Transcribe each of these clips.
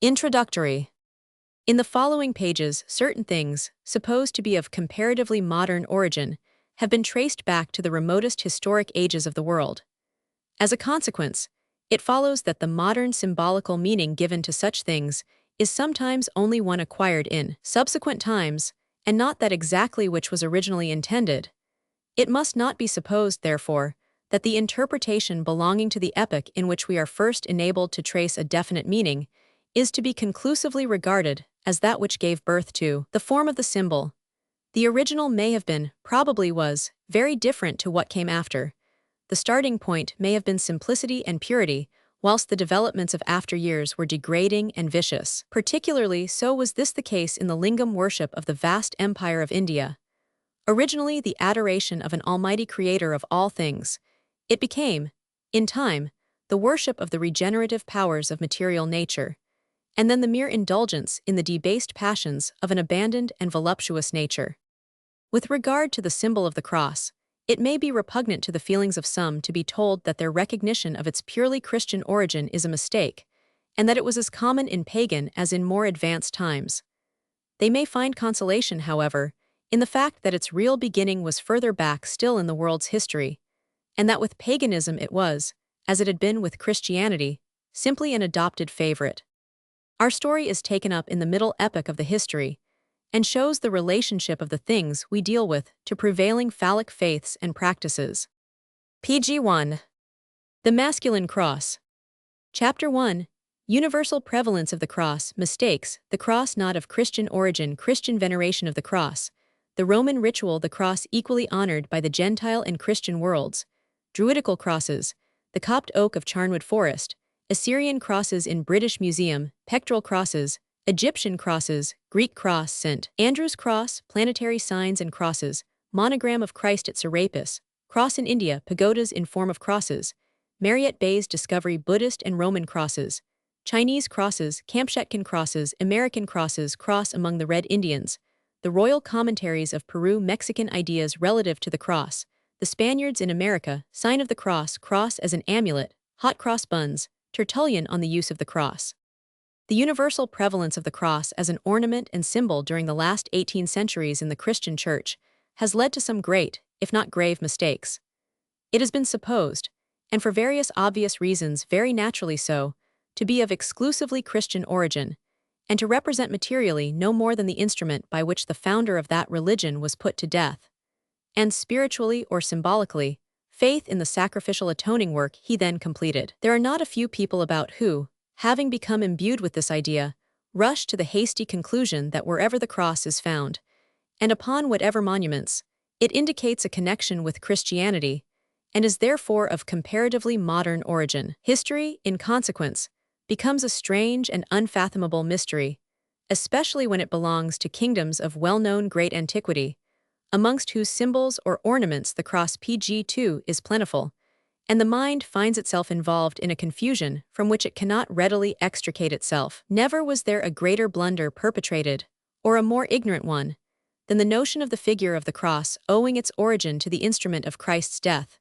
Introductory. In the following pages, certain things, supposed to be of comparatively modern origin, have been traced back to the remotest historic ages of the world. As a consequence, it follows that the modern symbolical meaning given to such things is sometimes only one acquired in subsequent times, and not that exactly which was originally intended. It must not be supposed, therefore, that the interpretation belonging to the epoch in which we are first enabled to trace a definite meaning is to be conclusively regarded as that which gave birth to the form of the symbol. The original may have been, probably was, very different to what came after. The starting point may have been simplicity and purity, whilst the developments of after years were degrading and vicious. Particularly so was this the case in the lingam worship of the vast empire of India. Originally the adoration of an almighty creator of all things, it became, in time, the worship of the regenerative powers of material nature, and then the mere indulgence in the debased passions of an abandoned and voluptuous nature. With regard to the symbol of the cross, it may be repugnant to the feelings of some to be told that their recognition of its purely Christian origin is a mistake, and that it was as common in pagan as in more advanced times. They may find consolation, however, in the fact that its real beginning was further back still in the world's history, and that with paganism it was, as it had been with Christianity, simply an adopted favorite. Our story is taken up in the middle epoch of the history, and shows the relationship of the things we deal with to prevailing phallic faiths and practices. PG 1. The Masculine Cross. Chapter 1. Universal prevalence of the cross, mistakes, the cross not of Christian origin, Christian veneration of the cross, the Roman ritual, the cross equally honored by the Gentile and Christian worlds, Druidical crosses, the Copt oak of Charnwood Forest, Assyrian crosses in British Museum, pectoral crosses, Egyptian crosses, Greek cross, St. Andrew's cross, planetary signs and crosses, monogram of Christ at Serapis, cross in India, pagodas in form of crosses, Mariette Bay's discovery, Buddhist and Roman crosses, Chinese crosses, Kamchatkan crosses, American crosses, cross among the Red Indians, the royal commentaries of Peru, Mexican ideas relative to the cross, the Spaniards in America, sign of the cross, cross as an amulet, hot cross buns, Tertullian on the use of the cross. The universal prevalence of the cross as an ornament and symbol during the last 18 centuries in the Christian Church has led to some great, if not grave, mistakes. It has been supposed, and for various obvious reasons very naturally so, to be of exclusively Christian origin, and to represent materially no more than the instrument by which the founder of that religion was put to death, and spiritually or symbolically, faith in the sacrificial atoning work he then completed. There are not a few people about who, having become imbued with this idea, rush to the hasty conclusion that wherever the cross is found, and upon whatever monuments, it indicates a connection with Christianity, and is therefore of comparatively modern origin. History, in consequence, becomes a strange and unfathomable mystery, especially when it belongs to kingdoms of well-known great antiquity, amongst whose symbols or ornaments the cross PG2 is plentiful, and the mind finds itself involved in a confusion from which it cannot readily extricate itself. Never was there a greater blunder perpetrated, or a more ignorant one, than the notion of the figure of the cross owing its origin to the instrument of Christ's death,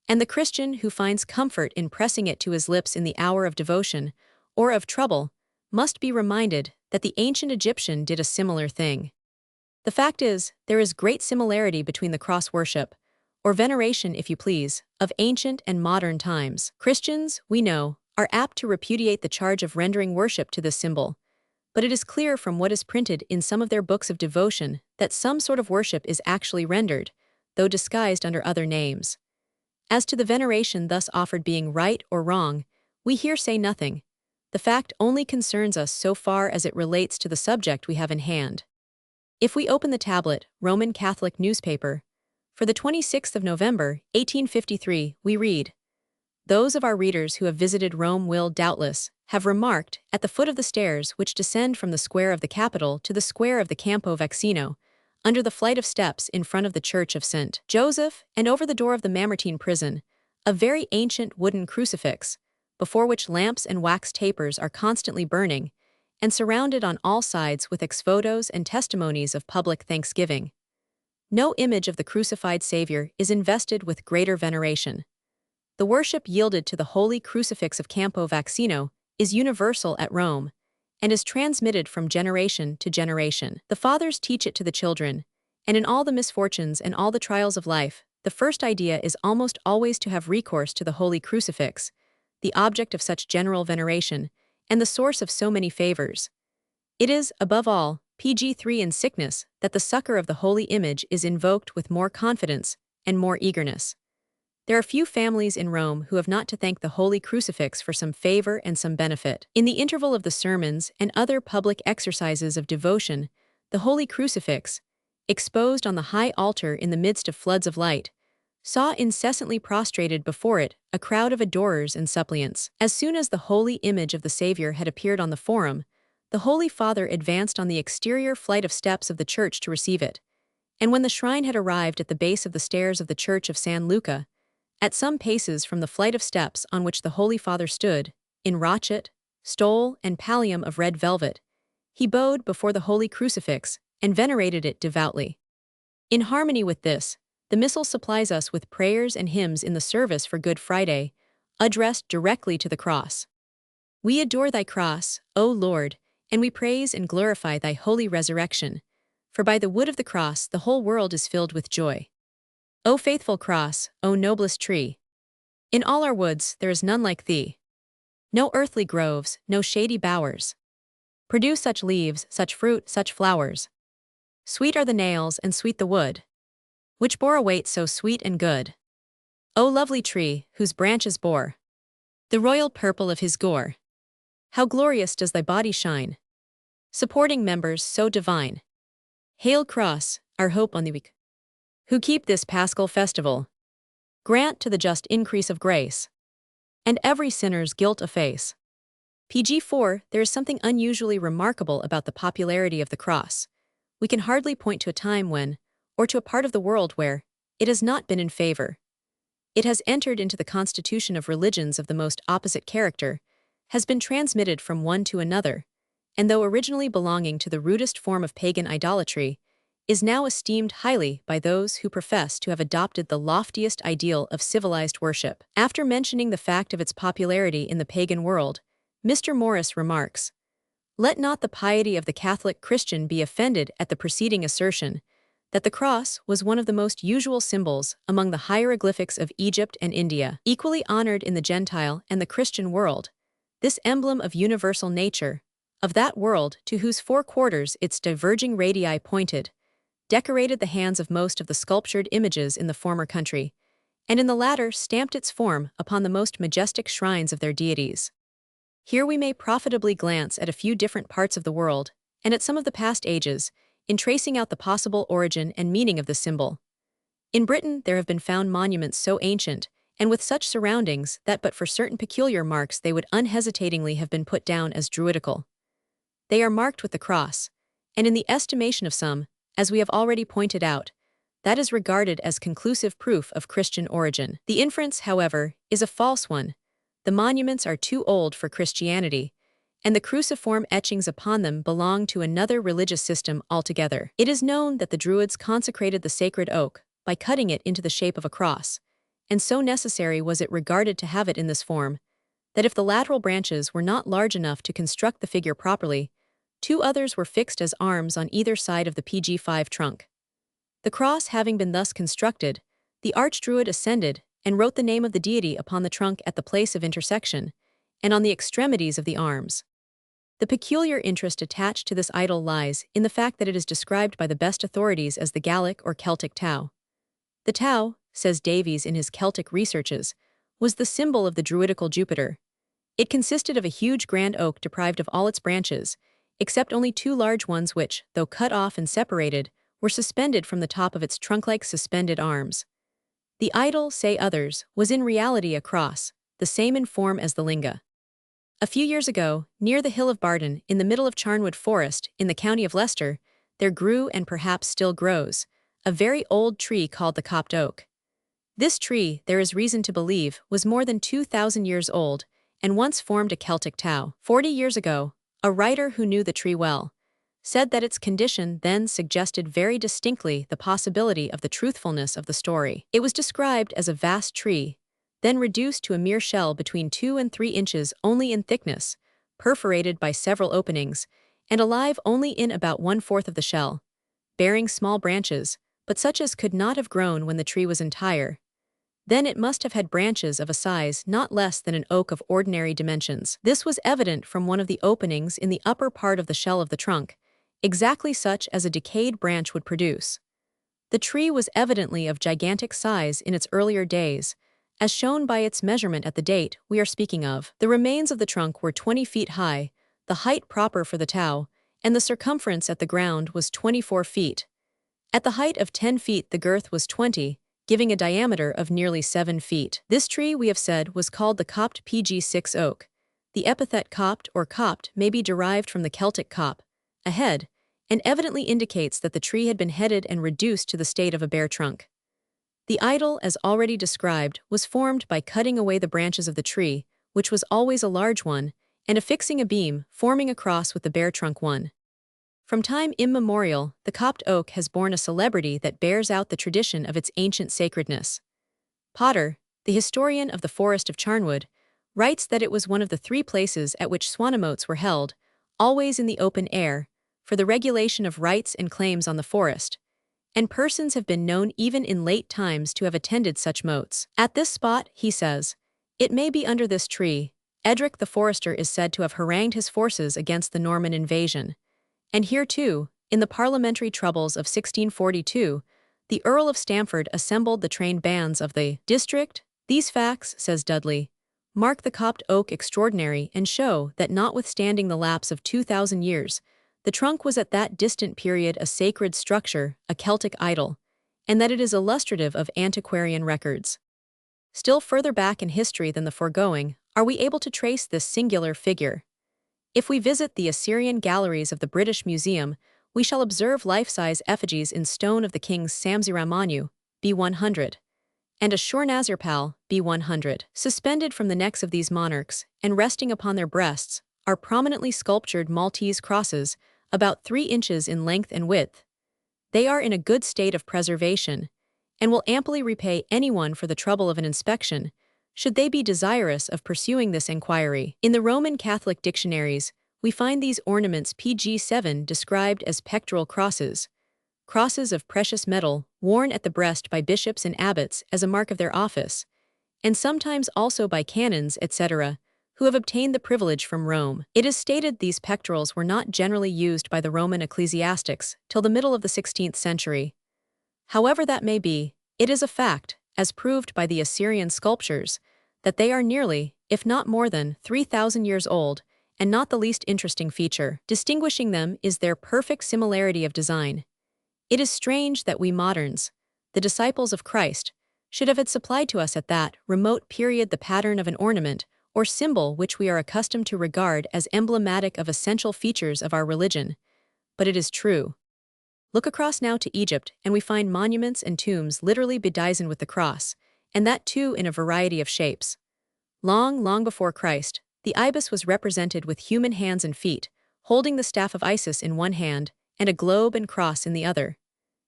and the Christian who finds comfort in pressing it to his lips in the hour of devotion or of trouble must be reminded that the ancient Egyptian did a similar thing. The fact is, there is great similarity between the cross worship, or veneration if you please, of ancient and modern times. Christians, we know, are apt to repudiate the charge of rendering worship to this symbol, but it is clear from what is printed in some of their books of devotion that some sort of worship is actually rendered, though disguised under other names. As to the veneration thus offered being right or wrong, we here say nothing. The fact only concerns us so far as it relates to the subject we have in hand. If we open the tablet, Roman Catholic newspaper, for the 26th of November, 1853, we read, "Those of our readers who have visited Rome will, doubtless, have remarked, at the foot of the stairs which descend from the square of the Capitol to the square of the Campo Vaccino, under the flight of steps in front of the Church of St. Joseph, and over the door of the Mamertine prison, a very ancient wooden crucifix, before which lamps and wax tapers are constantly burning, and surrounded on all sides with ex-votos and testimonies of public thanksgiving. No image of the crucified Savior is invested with greater veneration. The worship yielded to the holy crucifix of Campo Vaccino is universal at Rome, and is transmitted from generation to generation. The fathers teach it to the children, and in all the misfortunes and all the trials of life, the first idea is almost always to have recourse to the holy crucifix, the object of such general veneration, and the source of so many favors. It is, above all, pg3 in sickness that the succor of the holy image is invoked with more confidence and more eagerness. There are few families in Rome who have not to thank the holy crucifix for some favor and some benefit. In the interval of the sermons and other public exercises of devotion, the holy crucifix, exposed on the high altar in the midst of floods of light, saw incessantly prostrated before it a crowd of adorers and suppliants. As soon as the holy image of the Savior had appeared on the forum, the Holy Father advanced on the exterior flight of steps of the church to receive it, and when the shrine had arrived at the base of the stairs of the church of San Luca, at some paces from the flight of steps on which the Holy Father stood, in rochet, stole, and pallium of red velvet, he bowed before the holy crucifix and venerated it devoutly. In harmony with this, the Missal supplies us with prayers and hymns in the service for Good Friday, addressed directly to the cross. We adore thy cross, O Lord, and we praise and glorify thy holy resurrection, for by the wood of the cross the whole world is filled with joy. O faithful cross, O noblest tree! In all our woods there is none like thee. No earthly groves, no shady bowers, produce such leaves, such fruit, such flowers. Sweet are the nails and sweet the wood, which bore a weight so sweet and good. O lovely tree, whose branches bore the royal purple of his gore! How glorious does thy body shine, supporting members so divine. Hail cross, our hope on the weak, who keep this paschal festival. Grant to the just increase of grace, and every sinner's guilt efface. pg4, there is something unusually remarkable about the popularity of the cross. We can hardly point to a time when, or to a part of the world where, it has not been in favor. It has entered into the constitution of religions of the most opposite character, has been transmitted from one to another, and though originally belonging to the rudest form of pagan idolatry, is now esteemed highly by those who profess to have adopted the loftiest ideal of civilized worship. After mentioning the fact of its popularity in the pagan world, Mr. Morris remarks, "Let not the piety of the Catholic Christian be offended at the preceding assertion that the cross was one of the most usual symbols among the hieroglyphics of Egypt and India. Equally honored in the Gentile and the Christian world, this emblem of universal nature, of that world to whose four quarters its diverging radii pointed, decorated the hands of most of the sculptured images in the former country, and in the latter stamped its form upon the most majestic shrines of their deities." Here we may profitably glance at a few different parts of the world, and at some of the past ages, in tracing out the possible origin and meaning of the symbol. In Britain there have been found monuments so ancient, and with such surroundings that but for certain peculiar marks they would unhesitatingly have been put down as druidical. They are marked with the cross, and in the estimation of some, as we have already pointed out, that is regarded as conclusive proof of Christian origin. The inference, however, is a false one. The monuments are too old for Christianity, and the cruciform etchings upon them belong to another religious system altogether. It is known that the Druids consecrated the sacred oak by cutting it into the shape of a cross, and so necessary was it regarded to have it in this form, that if the lateral branches were not large enough to construct the figure properly, two others were fixed as arms on either side of the pg5 trunk. The cross having been thus constructed, the archdruid ascended and wrote the name of the deity upon the trunk at the place of intersection, and on the extremities of the arms. The peculiar interest attached to this idol lies in the fact that it is described by the best authorities as the Gallic or Celtic Tau. The Tau, says Davies in his Celtic researches, was the symbol of the druidical Jupiter. It consisted of a huge grand oak deprived of all its branches, except only two large ones which, though cut off and separated, were suspended from the top of its trunk-like suspended arms. The idol, say others, was in reality a cross, the same in form as the linga. A few years ago, near the hill of Barden, in the middle of Charnwood Forest, in the county of Leicester, there grew, and perhaps still grows, a very old tree called the Copt oak. This tree, there is reason to believe, was more than 2,000 years old, and once formed a Celtic Tau. 40 years ago, a writer who knew the tree well said that its condition then suggested very distinctly the possibility of the truthfulness of the story. It was described as a vast tree, then reduced to a mere shell between 2 and 3 inches only in thickness, perforated by several openings, and alive only in about 1/4 of the shell, bearing small branches, but such as could not have grown when the tree was entire. Then it must have had branches of a size not less than an oak of ordinary dimensions. This was evident from one of the openings in the upper part of the shell of the trunk, exactly such as a decayed branch would produce. The tree was evidently of gigantic size in its earlier days, as shown by its measurement at the date we are speaking of. The remains of the trunk were 20 feet high, the height proper for the Tao, and the circumference at the ground was 24 feet. At the height of 10 feet the girth was 20, giving a diameter of nearly 7 feet. This tree, we have said, was called the Copt Pg6 oak. The epithet copt or copt may be derived from the Celtic cop, a head, and evidently indicates that the tree had been headed and reduced to the state of a bare trunk. The idol, as already described, was formed by cutting away the branches of the tree, which was always a large one, and affixing a beam, forming a cross with the bare trunk one. From time immemorial, the Copt oak has borne a celebrity that bears out the tradition of its ancient sacredness. Potter, the historian of the Forest of Charnwood, writes that it was one of the 3 places at which swanimotes were held, always in the open air, for the regulation of rights and claims on the forest, and persons have been known even in late times to have attended such motes. At this spot, he says, it may be under this tree, Edric the Forester is said to have harangued his forces against the Norman invasion. And here too, in the parliamentary troubles of 1642, the Earl of Stamford assembled the trained bands of the district. These facts, says Dudley, mark the Copt oak extraordinary and show that notwithstanding the lapse of 2,000 years, the trunk was at that distant period a sacred structure, a Celtic idol, and that it is illustrative of antiquarian records. Still further back in history than the foregoing, are we able to trace this singular figure. If we visit the Assyrian galleries of the British Museum, we shall observe life-size effigies in stone of the kings Samsiramanyu, B100, and Ashurnasirpal, B100. Suspended from the necks of these monarchs, and resting upon their breasts, are prominently sculptured Maltese crosses, about 3 inches in length and width. They are in a good state of preservation, and will amply repay anyone for the trouble of an inspection, should they be desirous of pursuing this inquiry. In the Roman Catholic dictionaries, we find these ornaments Pg7 described as pectoral crosses, crosses of precious metal worn at the breast by bishops and abbots as a mark of their office, and sometimes also by canons, etc., who have obtained the privilege from Rome. It is stated these pectorals were not generally used by the Roman ecclesiastics till the middle of the 16th century. However that may be, it is a fact, as proved by the Assyrian sculptures, that they are nearly, if not more than, 3,000 years old, and not the least interesting feature distinguishing them is their perfect similarity of design. It is strange that we moderns, the disciples of Christ, should have had supplied to us at that remote period the pattern of an ornament or symbol which we are accustomed to regard as emblematic of essential features of our religion. But it is true. Look across now to Egypt, and we find monuments and tombs literally bedizened with the cross, and that too in a variety of shapes. Long before Christ, the ibis was represented with human hands and feet, holding the staff of Isis in one hand and a globe and cross in the other.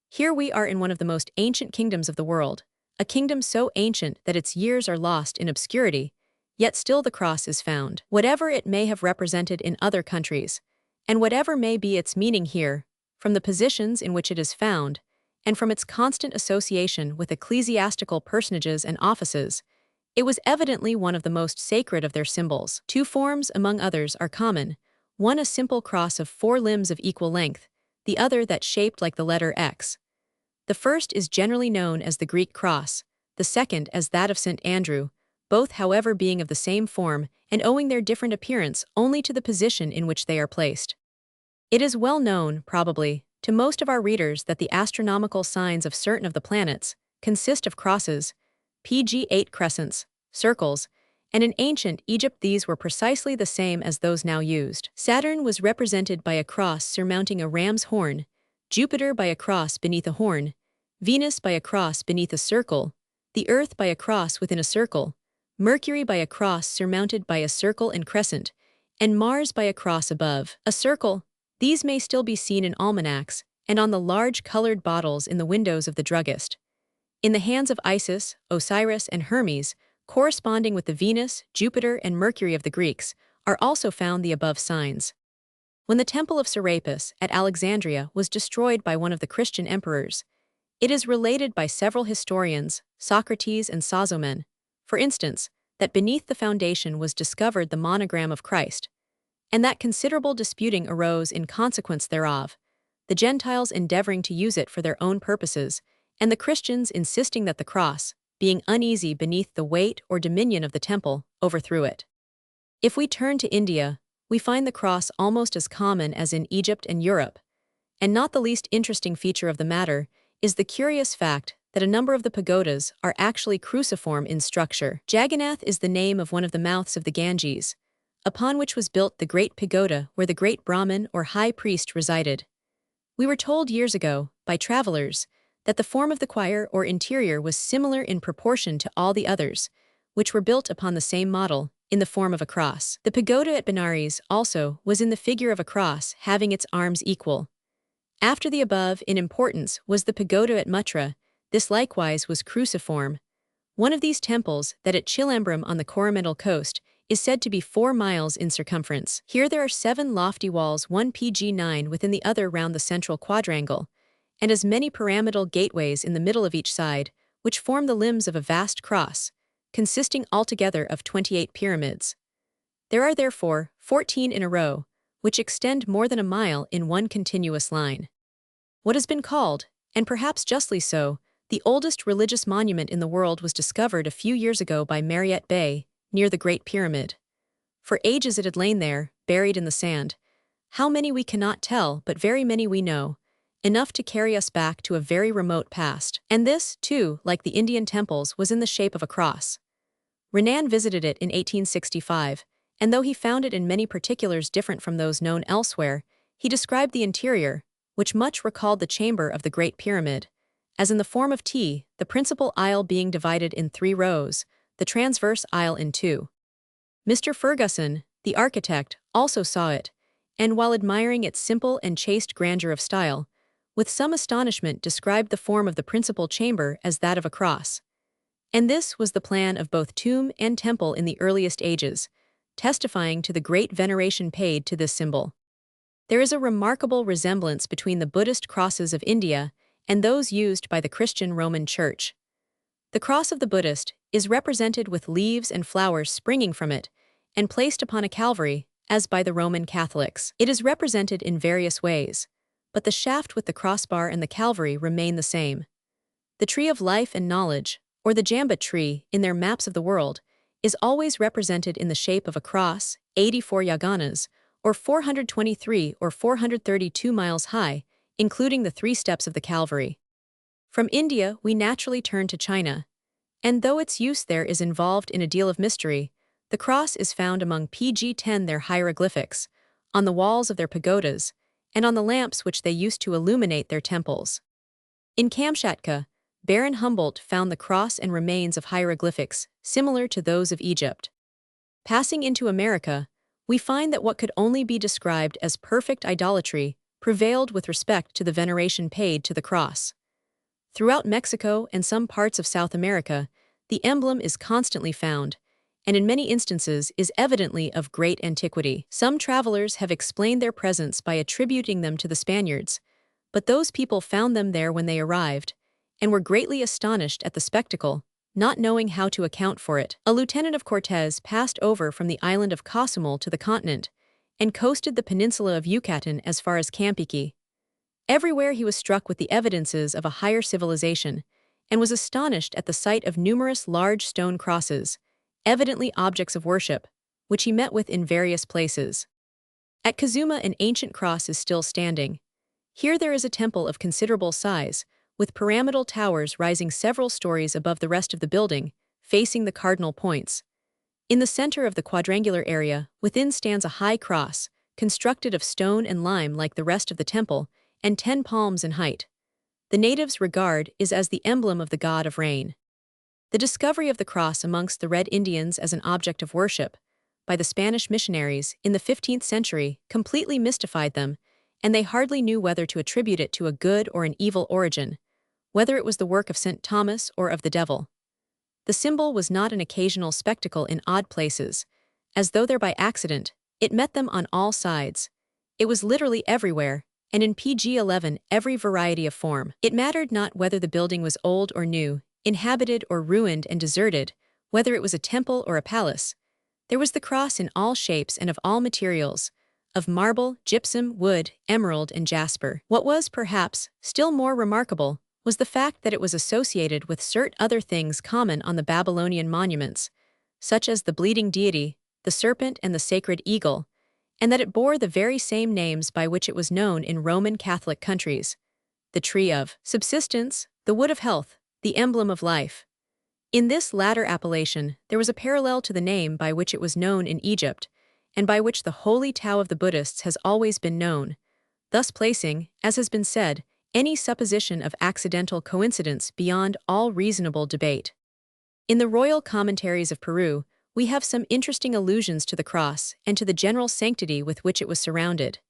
Here we are in one of the most ancient kingdoms of the world, a kingdom so ancient that its years are lost in obscurity, yet still the cross is found. Whatever it may have represented in other countries, and whatever may be its meaning here, from the positions in which it is found, and from its constant association with ecclesiastical personages and offices, it was evidently one of the most sacred of their symbols. 2 forms, among others, are common, one a simple cross of 4 limbs of equal length, the other that shaped like the letter X. The first is generally known as the Greek cross, the second as that of St. Andrew, both however being of the same form and owing their different appearance only to the position in which they are placed. It is well known, probably, to most of our readers that the astronomical signs of certain of the planets consist of crosses, Pg8 crescents, circles, and in ancient Egypt these were precisely the same as those now used. Saturn was represented by a cross surmounting a ram's horn, Jupiter by a cross beneath a horn, Venus by a cross beneath a circle, the Earth by a cross within a circle, Mercury by a cross surmounted by a circle and crescent, and Mars by a cross above a circle. These may still be seen in almanacs and on the large colored bottles in the windows of the druggist. In the hands of Isis, Osiris, and Hermes, corresponding with the Venus, Jupiter, and Mercury of the Greeks, are also found the above signs. When the Temple of Serapis at Alexandria was destroyed by one of the Christian emperors, it is related by several historians, Socrates and Sozomen, for instance, that beneath the foundation was discovered the monogram of Christ, and that considerable disputing arose in consequence thereof, the Gentiles endeavoring to use it for their own purposes, and the Christians insisting that the cross, being uneasy beneath the weight or dominion of the temple, overthrew it. If we turn to India, we find the cross almost as common as in Egypt and Europe, and not the least interesting feature of the matter is the curious fact that a number of the pagodas are actually cruciform in structure. Jagannath is the name of one of the mouths of the Ganges, upon which was built the great pagoda where the great Brahmin or high priest resided. We were told years ago, by travelers, that the form of the choir or interior was similar in proportion to all the others, which were built upon the same model, in the form of a cross. The pagoda at Benares also was in the figure of a cross having its arms equal. After the above in importance was the pagoda at Mutra. This likewise was cruciform. One of these temples, that at Chilambram on the Coromandel coast, is said to be 4 miles in circumference. Here there are 7 lofty walls, one pg9 within the other round the central quadrangle, and as many pyramidal gateways in the middle of each side, which form the limbs of a vast cross, consisting altogether of 28 pyramids. There are therefore 14 in a row, which extend more than a mile in one continuous line. What has been called, and perhaps justly so, the oldest religious monument in the world was discovered a few years ago by Mariette Bay, near the Great Pyramid. For ages it had lain there, buried in the sand. How many we cannot tell, but very many we know, enough to carry us back to a very remote past. And this, too, like the Indian temples, was in the shape of a cross. Renan visited it in 1865, and though he found it in many particulars different from those known elsewhere, he described the interior, which much recalled the chamber of the Great Pyramid, as in the form of T, the principal aisle being divided in 3 rows, the transverse aisle in 2. Mr. Fergusson, the architect, also saw it, and while admiring its simple and chaste grandeur of style, with some astonishment described the form of the principal chamber as that of a cross. And this was the plan of both tomb and temple in the earliest ages, testifying to the great veneration paid to this symbol. There is a remarkable resemblance between the Buddhist crosses of India and those used by the Christian Roman Church. The cross of the Buddhist is represented with leaves and flowers springing from it, and placed upon a Calvary, as by the Roman Catholics. It is represented in various ways, but the shaft with the crossbar and the Calvary remain the same. The tree of life and knowledge, or the Jambut tree, in their maps of the world, is always represented in the shape of a cross, 84 yaganas, or 423 or 432 miles high, including the 3 steps of the Calvary. From India we naturally turn to China, and though its use there is involved in a deal of mystery, the cross is found among pg10 their hieroglyphics, on the walls of their pagodas, and on the lamps which they used to illuminate their temples. In Kamchatka, Baron Humboldt found the cross and remains of hieroglyphics similar to those of Egypt. Passing into America, we find that what could only be described as perfect idolatry prevailed with respect to the veneration paid to the cross. Throughout Mexico and some parts of South America, the emblem is constantly found, and in many instances is evidently of great antiquity. Some travelers have explained their presence by attributing them to the Spaniards, but those people found them there when they arrived, and were greatly astonished at the spectacle, not knowing how to account for it. A lieutenant of Cortés passed over from the island of Cozumel to the continent, and coasted the peninsula of Yucatan as far as Campeche. Everywhere he was struck with the evidences of a higher civilization, and was astonished at the sight of numerous large stone crosses, evidently objects of worship, which he met with in various places. At Kazuma an ancient cross is still standing. Here there is a temple of considerable size, with pyramidal towers rising several stories above the rest of the building, facing the cardinal points. In the center of the quadrangular area, within stands a high cross, constructed of stone and lime like the rest of the temple, and 10 palms in height. The natives regard it as the emblem of the god of rain. The discovery of the cross amongst the Red Indians as an object of worship, by the Spanish missionaries in the 15th century, completely mystified them, and they hardly knew whether to attribute it to a good or an evil origin, whether it was the work of St. Thomas or of the devil. The symbol was not an occasional spectacle in odd places, as though there by accident, it met them on all sides. It was literally everywhere, and in PG-11 every variety of form. It mattered not whether the building was old or new, inhabited or ruined and deserted, whether it was a temple or a palace. There was the cross in all shapes and of all materials, of marble, gypsum, wood, emerald, and jasper. What was, perhaps, still more remarkable was the fact that it was associated with certain other things common on the Babylonian monuments, such as the bleeding deity, the serpent, and the sacred eagle, and that it bore the very same names by which it was known in Roman Catholic countries: the tree of subsistence, the wood of health, the emblem of life. In this latter appellation, there was a parallel to the name by which it was known in Egypt, and by which the Holy Tao of the Buddhists has always been known, thus placing, as has been said, any supposition of accidental coincidence beyond all reasonable debate. In the royal commentaries of Peru, we have some interesting allusions to the cross and to the general sanctity with which it was surrounded.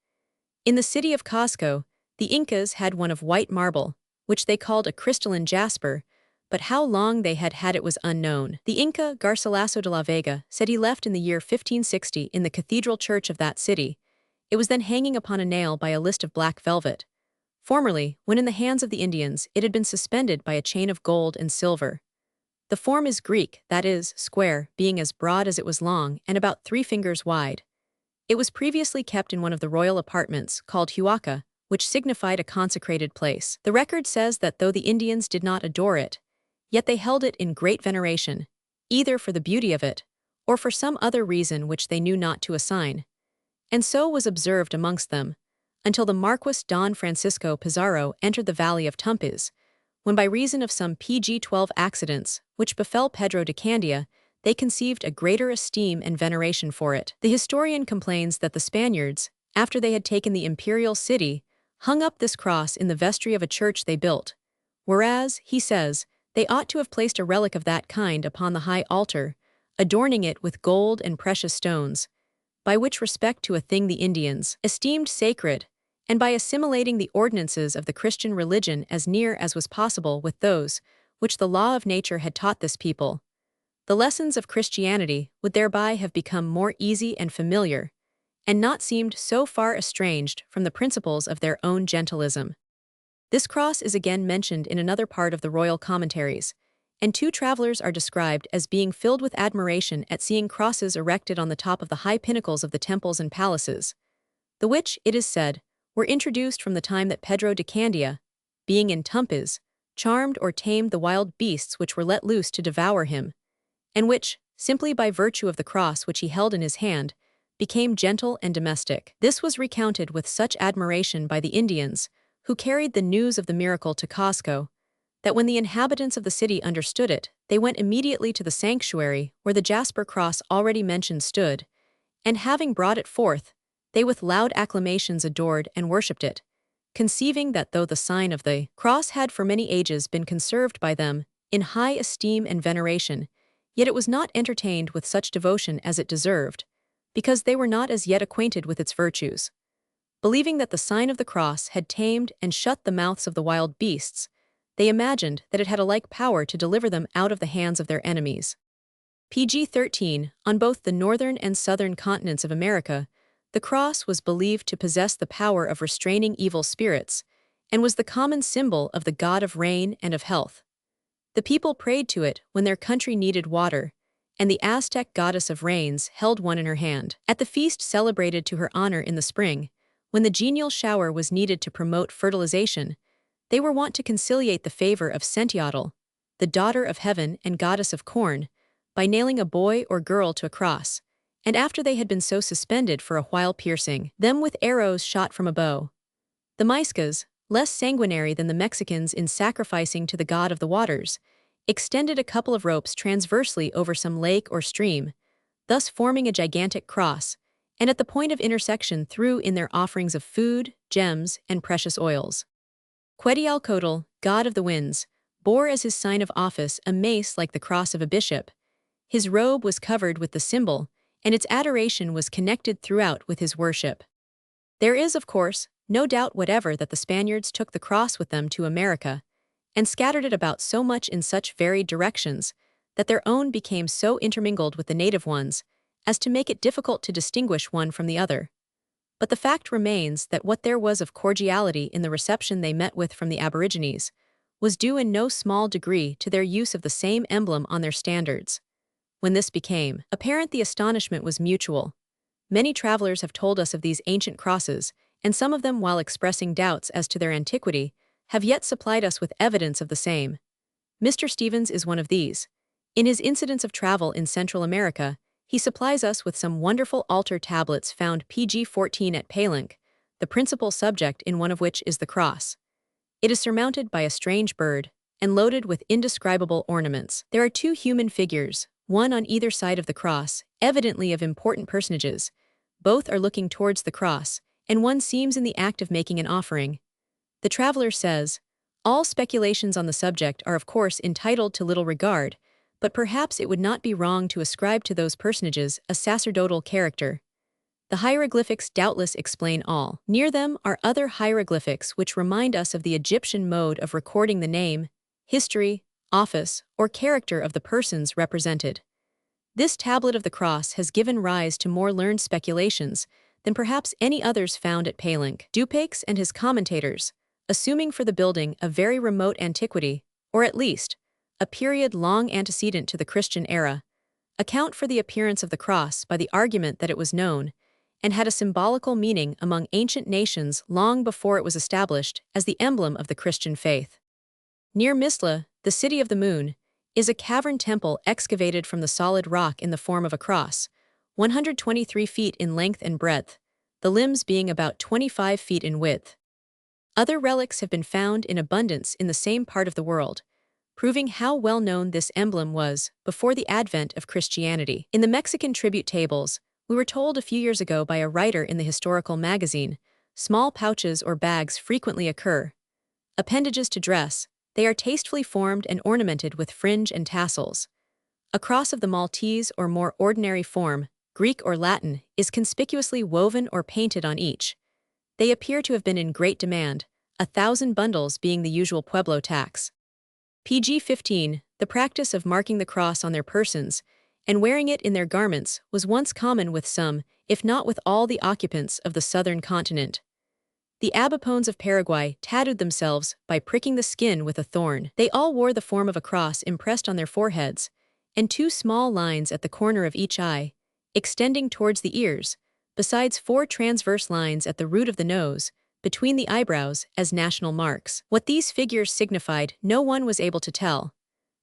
In the city of Cuzco, the Incas had one of white marble, which they called a crystalline jasper, but how long they had had it was unknown. The Inca Garcilaso de la Vega said he left in the year 1560 in the cathedral church of that city. It was then hanging upon a nail by a list of black velvet. Formerly, when in the hands of the Indians, it had been suspended by a chain of gold and silver. The form is Greek, that is, square, being as broad as it was long and about 3 fingers wide. It was previously kept in one of the royal apartments, called huaca, which signified a consecrated place. The record says that though the Indians did not adore it, yet they held it in great veneration, either for the beauty of it, or for some other reason which they knew not to assign. And so was observed amongst them, until the Marquis Don Francisco Pizarro entered the valley of Tumpes, when by reason of some PG-12 accidents, which befell Pedro de Candia, they conceived a greater esteem and veneration for it. The historian complains that the Spaniards, after they had taken the imperial city, hung up this cross in the vestry of a church they built, whereas, he says, they ought to have placed a relic of that kind upon the high altar, adorning it with gold and precious stones, by which respect to a thing the Indians esteemed sacred, and by assimilating the ordinances of the Christian religion as near as was possible with those which the law of nature had taught this people. The lessons of Christianity would thereby have become more easy and familiar, and not seemed so far estranged from the principles of their own gentilism. This cross is again mentioned in another part of the royal commentaries, and 2 travelers are described as being filled with admiration at seeing crosses erected on the top of the high pinnacles of the temples and palaces, the which, it is said, were introduced from the time that Pedro de Candia, being in Tumpes, charmed or tamed the wild beasts which were let loose to devour him, and which, simply by virtue of the cross which he held in his hand, became gentle and domestic. This was recounted with such admiration by the Indians, who carried the news of the miracle to Cuzco, that when the inhabitants of the city understood it, they went immediately to the sanctuary where the jasper cross already mentioned stood, and having brought it forth, they with loud acclamations adored and worshipped it, conceiving that though the sign of the cross had for many ages been conserved by them in high esteem and veneration, yet it was not entertained with such devotion as it deserved, because they were not as yet acquainted with its virtues. Believing that the sign of the cross had tamed and shut the mouths of the wild beasts, they imagined that it had a like power to deliver them out of the hands of their enemies. PG-13, on both the northern and southern continents of America, the cross was believed to possess the power of restraining evil spirits, and was the common symbol of the god of rain and of health. The people prayed to it when their country needed water, and the Aztec goddess of rains held one in her hand. At the feast celebrated to her honor in the spring, when the genial shower was needed to promote fertilization, they were wont to conciliate the favor of Sentiotl, the daughter of heaven and goddess of corn, by nailing a boy or girl to a cross, and after they had been so suspended for a while piercing them with arrows shot from a bow. The Muiscas, less sanguinary than the Mexicans in sacrificing to the god of the waters, extended a couple of ropes transversely over some lake or stream, thus forming a gigantic cross, and at the point of intersection threw in their offerings of food, gems, and precious oils. Quetzalcoatl, god of the winds, bore as his sign of office a mace like the cross of a bishop. His robe was covered with the symbol, and its adoration was connected throughout with his worship. There is, of course, no doubt whatever that the Spaniards took the cross with them to America, and scattered it about so much in such varied directions, that their own became so intermingled with the native ones, as to make it difficult to distinguish one from the other. But the fact remains that what there was of cordiality in the reception they met with from the Aborigines was due in no small degree to their use of the same emblem on their standards. When this became apparent, the astonishment was mutual. Many travelers have told us of these ancient crosses, and some of them, while expressing doubts as to their antiquity, have yet supplied us with evidence of the same. Mr. Stevens is one of these. In his Incidents of Travel in Central America, he supplies us with some wonderful altar tablets found pg 14 at Palenque, the principal subject in one of which is the cross. It is surmounted by a strange bird, and loaded with indescribable ornaments. There are two human figures, one on either side of the cross, evidently of important personages. Both are looking towards the cross, and one seems in the act of making an offering. The traveler says, "All speculations on the subject are of course entitled to little regard, but perhaps it would not be wrong to ascribe to those personages a sacerdotal character. The hieroglyphics doubtless explain all. Near them are other hieroglyphics which remind us of the Egyptian mode of recording the name, history, office, or character of the persons represented. This tablet of the cross has given rise to more learned speculations than perhaps any others found at Palenque. Dupaix and his commentators, assuming for the building a very remote antiquity, or at least a period long antecedent to the Christian era, account for the appearance of the cross by the argument that it was known and had a symbolical meaning among ancient nations long before it was established as the emblem of the Christian faith. Near Misla, the city of the moon, is a cavern temple excavated from the solid rock in the form of a cross, 123 feet in length and breadth, the limbs being about 25 feet in width. Other relics have been found in abundance in the same part of the world, proving how well known this emblem was before the advent of Christianity. In the Mexican tribute tables, we were told a few years ago by a writer in the historical magazine, small pouches or bags frequently occur. Appendages to dress, they are tastefully formed and ornamented with fringe and tassels. A cross of the Maltese or more ordinary form, Greek or Latin, is conspicuously woven or painted on each. They appear to have been in great demand, 1,000 bundles being the usual Pueblo tax. pg 15, the practice of marking the cross on their persons and wearing it in their garments was once common with some, if not with all the occupants of the southern continent. The Abipones of Paraguay tattooed themselves by pricking the skin with a thorn. They all wore the form of a cross impressed on their foreheads, and two small lines at the corner of each eye, extending towards the ears, besides 4 transverse lines at the root of the nose, between the eyebrows, as national marks. What these figures signified, no one was able to tell.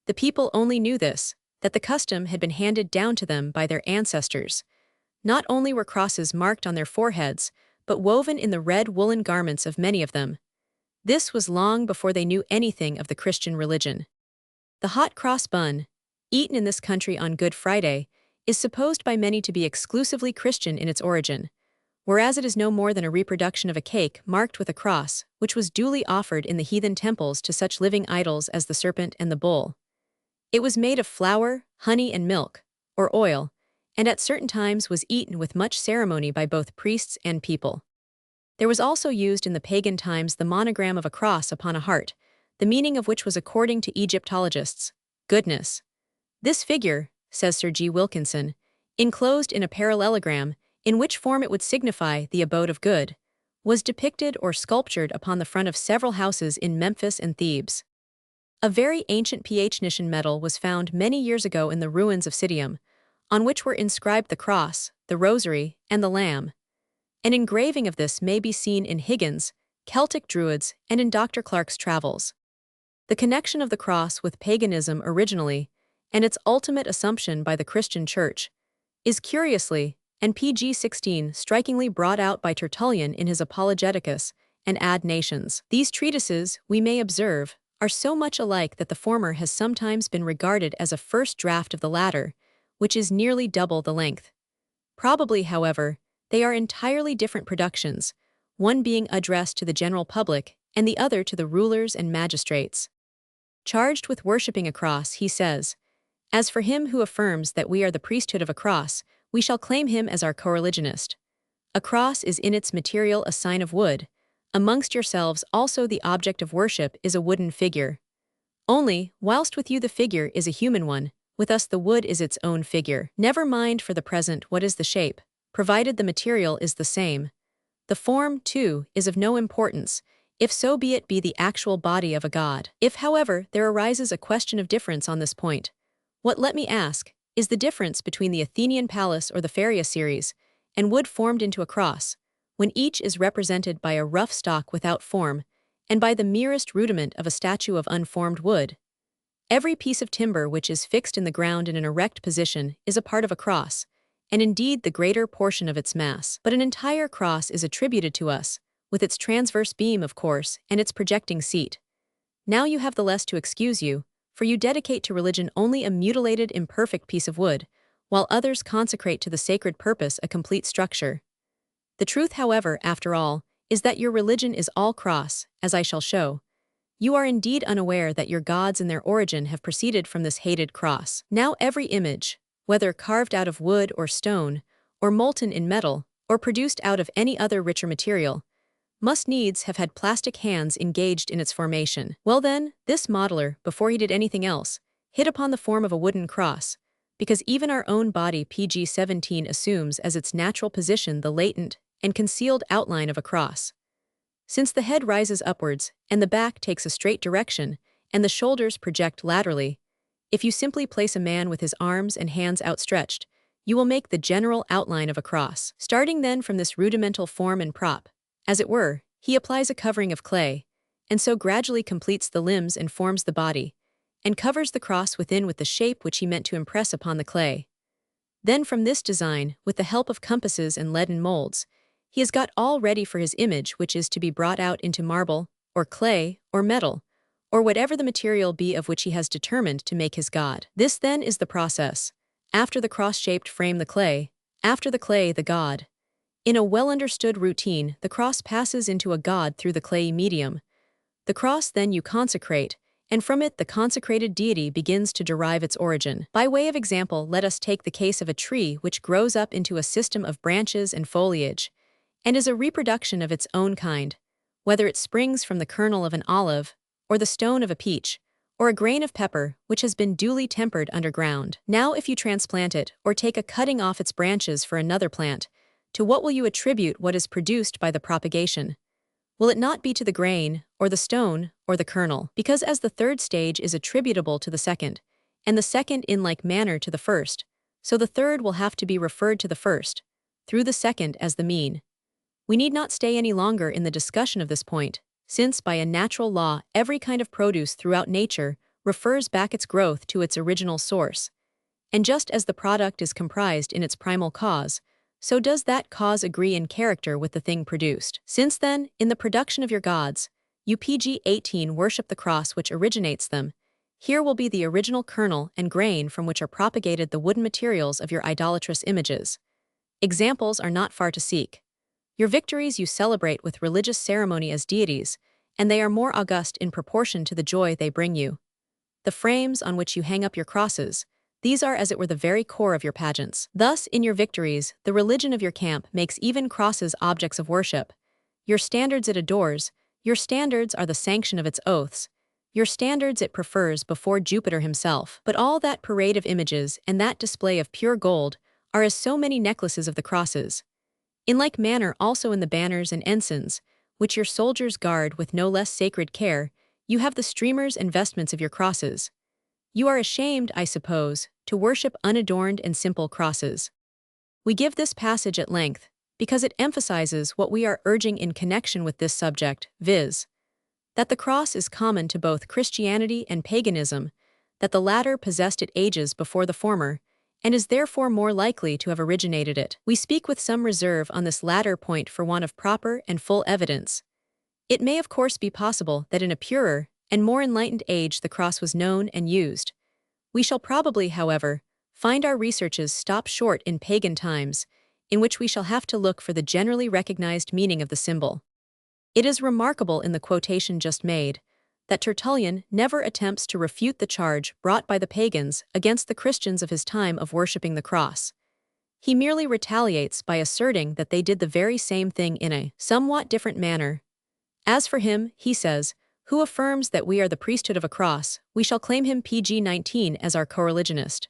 The people only knew this, that the custom had been handed down to them by their ancestors. Not only were crosses marked on their foreheads, but woven in the red woolen garments of many of them. This was long before they knew anything of the Christian religion. The hot cross bun, eaten in this country on Good Friday, is supposed by many to be exclusively Christian in its origin, whereas it is no more than a reproduction of a cake marked with a cross, which was duly offered in the heathen temples to such living idols as the serpent and the bull. It was made of flour, honey, and milk, or oil, and at certain times was eaten with much ceremony by both priests and people. There was also used in the pagan times the monogram of a cross upon a heart, the meaning of which was, according to Egyptologists, goodness. This figure, says Sir G. Wilkinson, enclosed in a parallelogram, in which form it would signify the abode of good, was depicted or sculptured upon the front of several houses in Memphis and Thebes. A very ancient Phoenician medal was found many years ago in the ruins of Citium, on which were inscribed the cross, the rosary, and the lamb. An engraving of this may be seen in Higgins, Celtic Druids, and in Dr. Clarke's Travels. The connection of the cross with paganism originally, and its ultimate assumption by the Christian Church, is curiously, and pg 16 strikingly brought out by Tertullian in his Apologeticus and Ad Nations. These treatises, we may observe, are so much alike that the former has sometimes been regarded as a first draft of the latter, which is nearly double the length. Probably, however, they are entirely different productions, one being addressed to the general public and the other to the rulers and magistrates. Charged with worshipping a cross, he says, "As for him who affirms that we are the priesthood of a cross, we shall claim him as our co-religionist. A cross is in its material a sign of wood. Amongst yourselves also the object of worship is a wooden figure. Only, whilst with you the figure is a human one, With us the wood is its own figure. Never mind for the present what is the shape, provided the material is the same. The form, too, is of no importance, if so be it be the actual body of a god. If, however, there arises a question of difference on this point, what, let me ask, is the difference between the Athenian palace or the Feria series, and wood formed into a cross, when each is represented by a rough stock without form, and by the merest rudiment of a statue of unformed wood? Every piece of timber which is fixed in the ground in an erect position is a part of a cross, and indeed the greater portion of its mass. But an entire cross is attributed to us, with its transverse beam, of course, and its projecting seat. Now you have the less to excuse you, for you dedicate to religion only a mutilated, imperfect piece of wood, while others consecrate to the sacred purpose a complete structure. The truth, however, after all, is that your religion is all cross, as I shall show. You are indeed unaware that your gods in their origin have proceeded from this hated cross. Now every image, whether carved out of wood or stone, or molten in metal, or produced out of any other richer material, must needs have had plastic hands engaged in its formation. Well then, this modeler, before he did anything else, hit upon the form of a wooden cross, because even our own body PG-17 assumes as its natural position the latent and concealed outline of a cross. Since the head rises upwards, and the back takes a straight direction, and the shoulders project laterally, if you simply place a man with his arms and hands outstretched, you will make the general outline of a cross. Starting then from this rudimental form and prop, as it were, he applies a covering of clay, and so gradually completes the limbs and forms the body, and covers the cross within with the shape which he meant to impress upon the clay. Then from this design, with the help of compasses and leaden molds, he has got all ready for his image, which is to be brought out into marble, or clay, or metal, or whatever the material be of which he has determined to make his god. This then is the process. After the cross-shaped frame the clay, after the clay the god. In a well-understood routine, the cross passes into a god through the clayey medium. The cross then you consecrate, and from it the consecrated deity begins to derive its origin. By way of example, let us take the case of a tree which grows up into a system of branches and foliage, and is a reproduction of its own kind, whether it springs from the kernel of an olive, or the stone of a peach, or a grain of pepper which has been duly tempered underground. Now if you transplant it, or take a cutting off its branches for another plant, to what will you attribute what is produced by the propagation? Will it not be to the grain, or the stone, or the kernel? Because as the third stage is attributable to the second, and the second in like manner to the first, so the third will have to be referred to the first, through the second as the mean. We need not stay any longer in the discussion of this point, since by a natural law every kind of produce throughout nature refers back its growth to its original source. And just as the product is comprised in its primal cause, so does that cause agree in character with the thing produced. Since then, in the production of your gods, you PG-18 worship the cross which originates them, here will be the original kernel and grain from which are propagated the wooden materials of your idolatrous images. Examples are not far to seek. Your victories you celebrate with religious ceremony as deities, and they are more august in proportion to the joy they bring you. The frames on which you hang up your crosses, these are as it were the very core of your pageants. Thus, in your victories, the religion of your camp makes even crosses objects of worship. Your standards it adores, your standards are the sanction of its oaths, your standards it prefers before Jupiter himself. But all that parade of images and that display of pure gold are as so many necklaces of the crosses. In like manner also in the banners and ensigns, which your soldiers guard with no less sacred care, you have the streamers and vestments of your crosses. You are ashamed, I suppose, to worship unadorned and simple crosses. We give this passage at length, because it emphasizes what we are urging in connection with this subject, viz., that the cross is common to both Christianity and paganism, that the latter possessed it ages before the former, and is therefore more likely to have originated it. We speak with some reserve on this latter point for want of proper and full evidence. It may of course be possible that in a purer and more enlightened age the cross was known and used. We shall probably, however, find our researches stop short in pagan times, in which we shall have to look for the generally recognized meaning of the symbol. It is remarkable in the quotation just made that Tertullian never attempts to refute the charge brought by the pagans against the Christians of his time of worshipping the cross. He merely retaliates by asserting that they did the very same thing in a somewhat different manner. As for him, he says, who affirms that we are the priesthood of a cross, we shall claim him PG-19 as our co-religionist.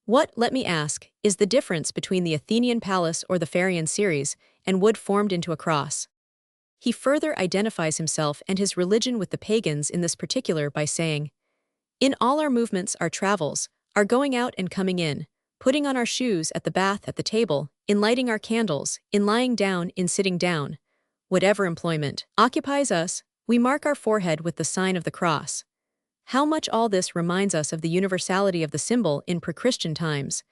What, let me ask, is the difference between the Athenian palace or the Pharian series and wood formed into a cross? He further identifies himself and his religion with the pagans in this particular by saying, "In all our movements, our travels, our going out and coming in, putting on our shoes at the bath at the table, in lighting our candles, in lying down, in sitting down, whatever employment occupies us, we mark our forehead with the sign of the cross." How much all this reminds us of the universality of the symbol in pre-Christian times.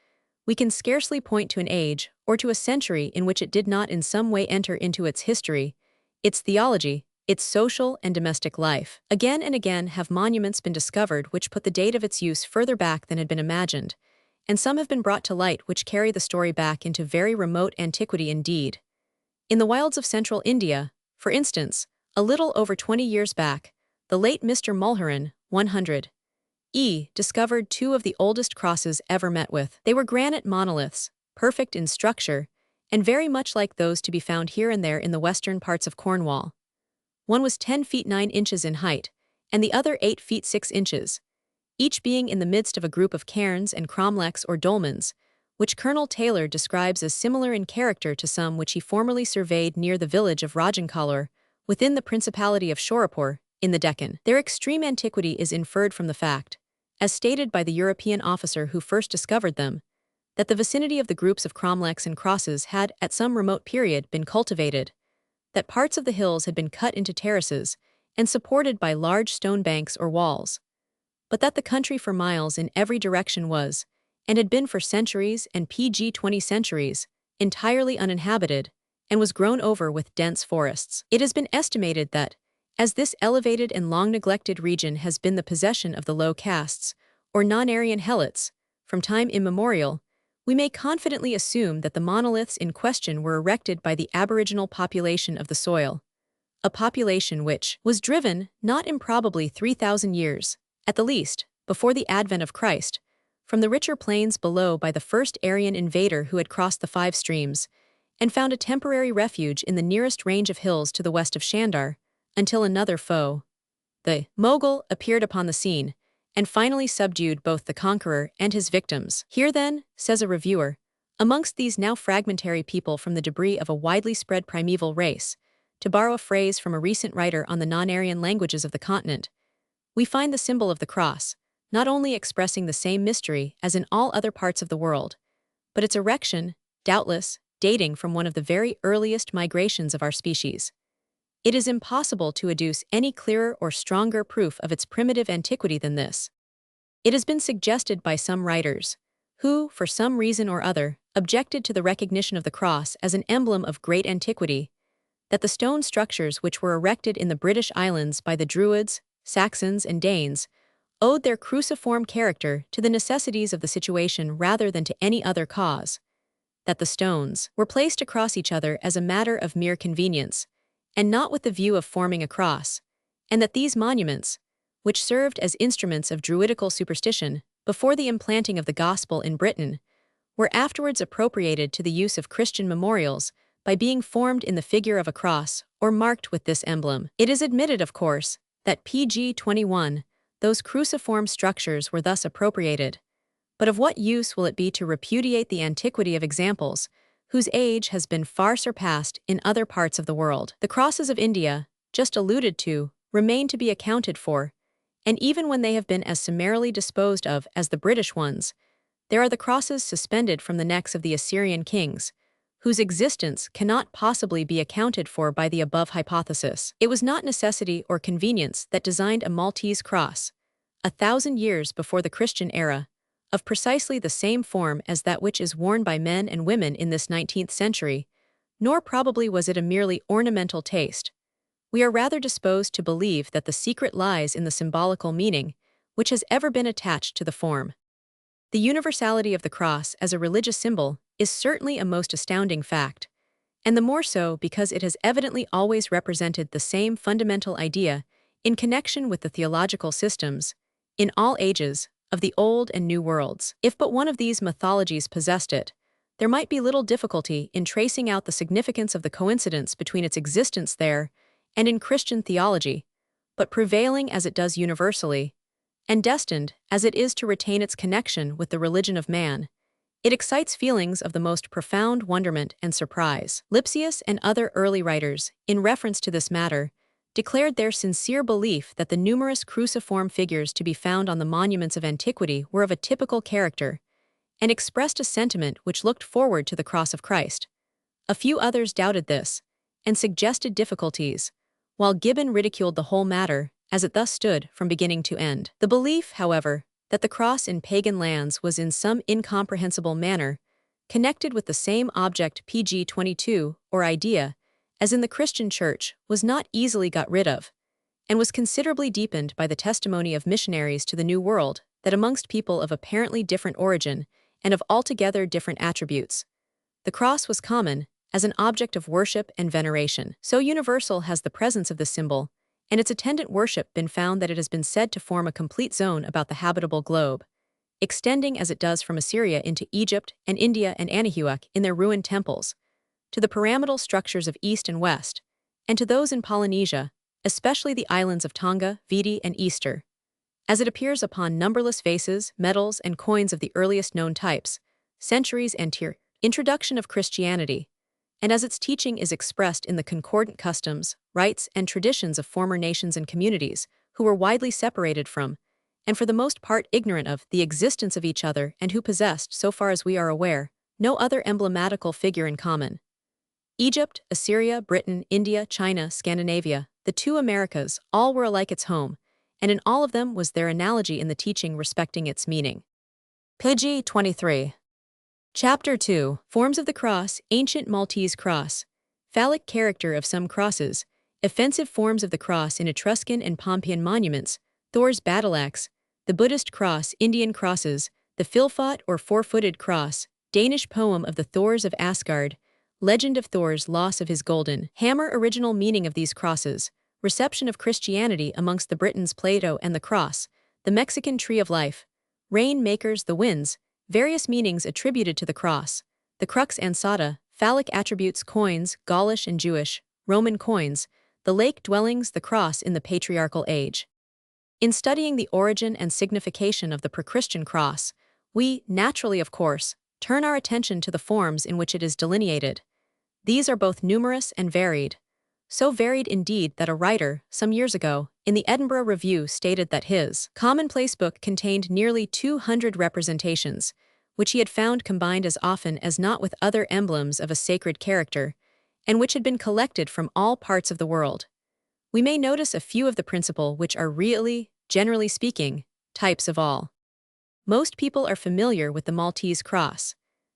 We can scarcely point to an age or to a century in which it did not in some way enter into its history, its theology, its social and domestic life. Again and again have monuments been discovered which put the date of its use further back than had been imagined, and some have been brought to light which carry the story back into very remote antiquity indeed. In the wilds of central India, for instance, a little over 20 years back, the late Mr. Mulherin, 100 discovered two of the oldest crosses ever met with. They were granite monoliths, perfect in structure, and very much like those to be found here and there in the western parts of Cornwall. One was 10 feet 9 inches in height, and the other 8 feet 6 inches, each being in the midst of a group of cairns and cromlechs or dolmens, which Colonel Taylor describes as similar in character to some which he formerly surveyed near the village of Rajankalur, within the Principality of Shorapur, in the Deccan. Their extreme antiquity is inferred from the fact, as stated by the European officer who first discovered them, that the vicinity of the groups of cromlechs and crosses had, at some remote period, been cultivated, that parts of the hills had been cut into terraces and supported by large stone banks or walls, but that the country for miles in every direction was, and had been for centuries and PG-20 centuries, entirely uninhabited, and was grown over with dense forests. It has been estimated that, as this elevated and long-neglected region has been the possession of the low castes, or non-Aryan helots, from time immemorial, we may confidently assume that the monoliths in question were erected by the aboriginal population of the soil, a population which was driven, not improbably 3,000 years, at the least, before the advent of Christ, from the richer plains below by the first Aryan invader who had crossed the 5 streams, and found a temporary refuge in the nearest range of hills to the west of Shandar, until another foe, the Mughal, appeared upon the scene, and finally subdued both the conqueror and his victims. Here then, says a reviewer, amongst these now fragmentary people from the debris of a widely spread primeval race, to borrow a phrase from a recent writer on the non-Aryan languages of the continent, we find the symbol of the cross, not only expressing the same mystery as in all other parts of the world, but its erection, doubtless, dating from one of the very earliest migrations of our species. It is impossible to adduce any clearer or stronger proof of its primitive antiquity than this. It has been suggested by some writers, who, for some reason or other, objected to the recognition of the cross as an emblem of great antiquity, that the stone structures which were erected in the British Islands by the Druids, Saxons, and Danes owed their cruciform character to the necessities of the situation rather than to any other cause, that the stones were placed across each other as a matter of mere convenience, and not with the view of forming a cross, and that these monuments, which served as instruments of druidical superstition before the implanting of the gospel in Britain, were afterwards appropriated to the use of Christian memorials by being formed in the figure of a cross or marked with this emblem. It is admitted, of course, that PG-21, those cruciform structures were thus appropriated, but of what use will it be to repudiate the antiquity of examples whose age has been far surpassed in other parts of the world? The crosses of India, just alluded to, remain to be accounted for, and even when they have been as summarily disposed of as the British ones, there are the crosses suspended from the necks of the Assyrian kings, whose existence cannot possibly be accounted for by the above hypothesis. It was not necessity or convenience that designed a Maltese cross, 1,000 years before the Christian era, of precisely the same form as that which is worn by men and women in this 19th century, nor probably was it a merely ornamental taste. We are rather disposed to believe that the secret lies in the symbolical meaning which has ever been attached to the form. The universality of the cross as a religious symbol is certainly a most astounding fact, and the more so because it has evidently always represented the same fundamental idea in connection with the theological systems, in all ages, of the Old and New worlds. If but one of these mythologies possessed it, there might be little difficulty in tracing out the significance of the coincidence between its existence there and in Christian theology, but prevailing as it does universally, and destined as it is to retain its connection with the religion of man. It excites feelings of the most profound wonderment and surprise. Lipsius and other early writers, in reference to this matter, declared their sincere belief that the numerous cruciform figures to be found on the monuments of antiquity were of a typical character, and expressed a sentiment which looked forward to the cross of Christ. A few others doubted this, and suggested difficulties, while Gibbon ridiculed the whole matter, as it thus stood from beginning to end. The belief, however, that the cross in pagan lands was in some incomprehensible manner connected with the same object pg 22, or idea, as in the Christian Church, was not easily got rid of, and was considerably deepened by the testimony of missionaries to the New World that amongst people of apparently different origin and of altogether different attributes, the cross was common as an object of worship and veneration. So universal has the presence of this symbol, and its attendant worship been found that it has been said to form a complete zone about the habitable globe, extending as it does from Assyria into Egypt and India and Anahuac in their ruined temples, to the pyramidal structures of East and West, and to those in Polynesia, especially the islands of Tonga, Viti, and Easter, as it appears upon numberless vases, medals, and coins of the earliest known types, centuries anterior introduction of Christianity, and as its teaching is expressed in the concordant customs, rites, and traditions of former nations and communities who were widely separated from, and for the most part ignorant of, the existence of each other and who possessed, so far as we are aware, no other emblematical figure in common. Egypt, Assyria, Britain, India, China, Scandinavia, the two Americas, all were alike its home, and in all of them was their analogy in the teaching respecting its meaning. Pg 23. Chapter 2, Forms of the Cross, Ancient Maltese Cross, Phallic Character of Some Crosses, Offensive Forms of the Cross in Etruscan and Pompeian Monuments, Thor's Battle Axe, the Buddhist Cross, Indian Crosses, the Filfot or Four-Footed Cross, Danish Poem of the Thors of Asgard, Legend of Thor's Loss of His Golden Hammer. Original meaning of these crosses, reception of Christianity amongst the Britons, Plato and the Cross, the Mexican Tree of Life, Rain Makers, the Winds, various meanings attributed to the cross, the crux ansata, phallic attributes, coins, Gaulish and Jewish, Roman coins, the lake dwellings, the cross in the patriarchal age. In studying the origin and signification of the pre-Christian cross, we, naturally of course, turn our attention to the forms in which it is delineated. These are both numerous and varied. So varied indeed that a writer, some years ago, in the Edinburgh Review stated that his commonplace book contained nearly 200 representations, which he had found combined as often as not with other emblems of a sacred character, and which had been collected from all parts of the world. We may notice a few of the principal which are really, generally speaking, types of all. Most people are familiar with the Maltese cross,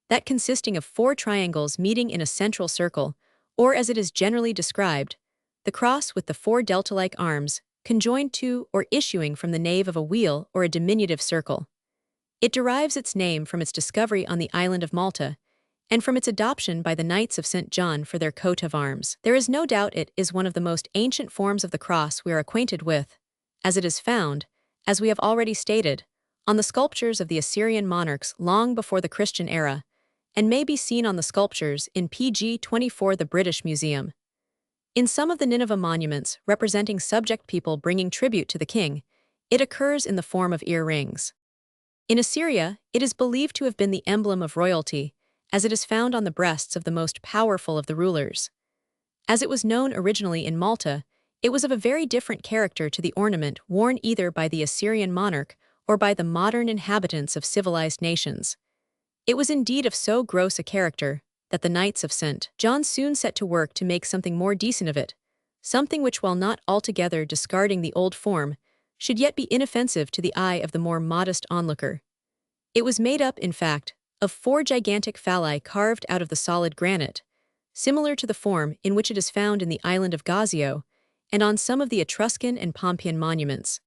that consisting of 4 triangles meeting in a central circle, or as it is generally described, the cross with the 4 delta-like arms, conjoined to or issuing from the nave of a wheel or a diminutive circle. It derives its name from its discovery on the island of Malta, and from its adoption by the Knights of St. John for their coat of arms. There is no doubt it is one of the most ancient forms of the cross we are acquainted with, as it is found, as we have already stated, on the sculptures of the Assyrian monarchs long before the Christian era, and may be seen on the sculptures in pg 24 the British Museum. In some of the Nineveh monuments representing subject people bringing tribute to the king, it occurs in the form of ear-rings. In Assyria, it is believed to have been the emblem of royalty, as it is found on the breasts of the most powerful of the rulers. As it was known originally in Malta, it was of a very different character to the ornament worn either by the Assyrian monarch or by the modern inhabitants of civilized nations. It was indeed of so gross a character that the Knights of St. John soon set to work to make something more decent of it, something which, while not altogether discarding the old form, should yet be inoffensive to the eye of the more modest onlooker. It was made up, in fact, of 4 gigantic phalli carved out of the solid granite, similar to the form in which it is found in the island of Gazio and on some of the Etruscan and Pompeian monuments.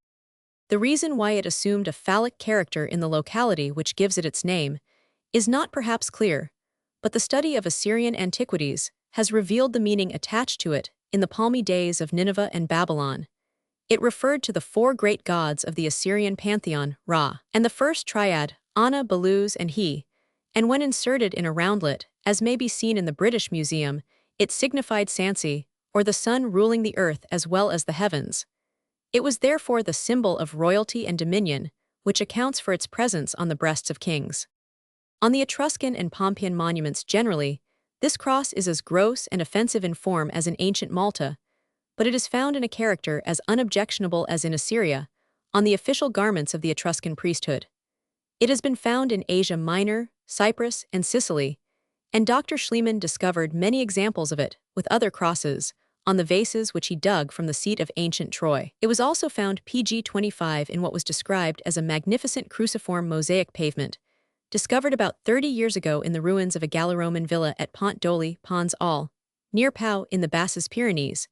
The reason why it assumed a phallic character in the locality which gives it its name is not perhaps clear, but the study of Assyrian antiquities has revealed the meaning attached to it in the palmy days of Nineveh and Babylon. It referred to the 4 great gods of the Assyrian pantheon, Ra, and the first triad, Ana, Belus, and He, and when inserted in a roundlet, as may be seen in the British Museum, it signified Sansi, or the sun ruling the earth as well as the heavens. It was therefore the symbol of royalty and dominion, which accounts for its presence on the breasts of kings. On the Etruscan and Pompeian monuments generally, this cross is as gross and offensive in form as in ancient Malta, but it is found in a character as unobjectionable as in Assyria, on the official garments of the Etruscan priesthood. It has been found in Asia Minor, Cyprus, and Sicily, and Dr. Schliemann discovered many examples of it, with other crosses, on the vases which he dug from the seat of ancient Troy. It was also found pg 25 in what was described as a magnificent cruciform mosaic pavement, discovered about 30 years ago in the ruins of a Gallo-Roman villa at Pont d'Oli, Pons All, near Pau in the Basses Pyrenees,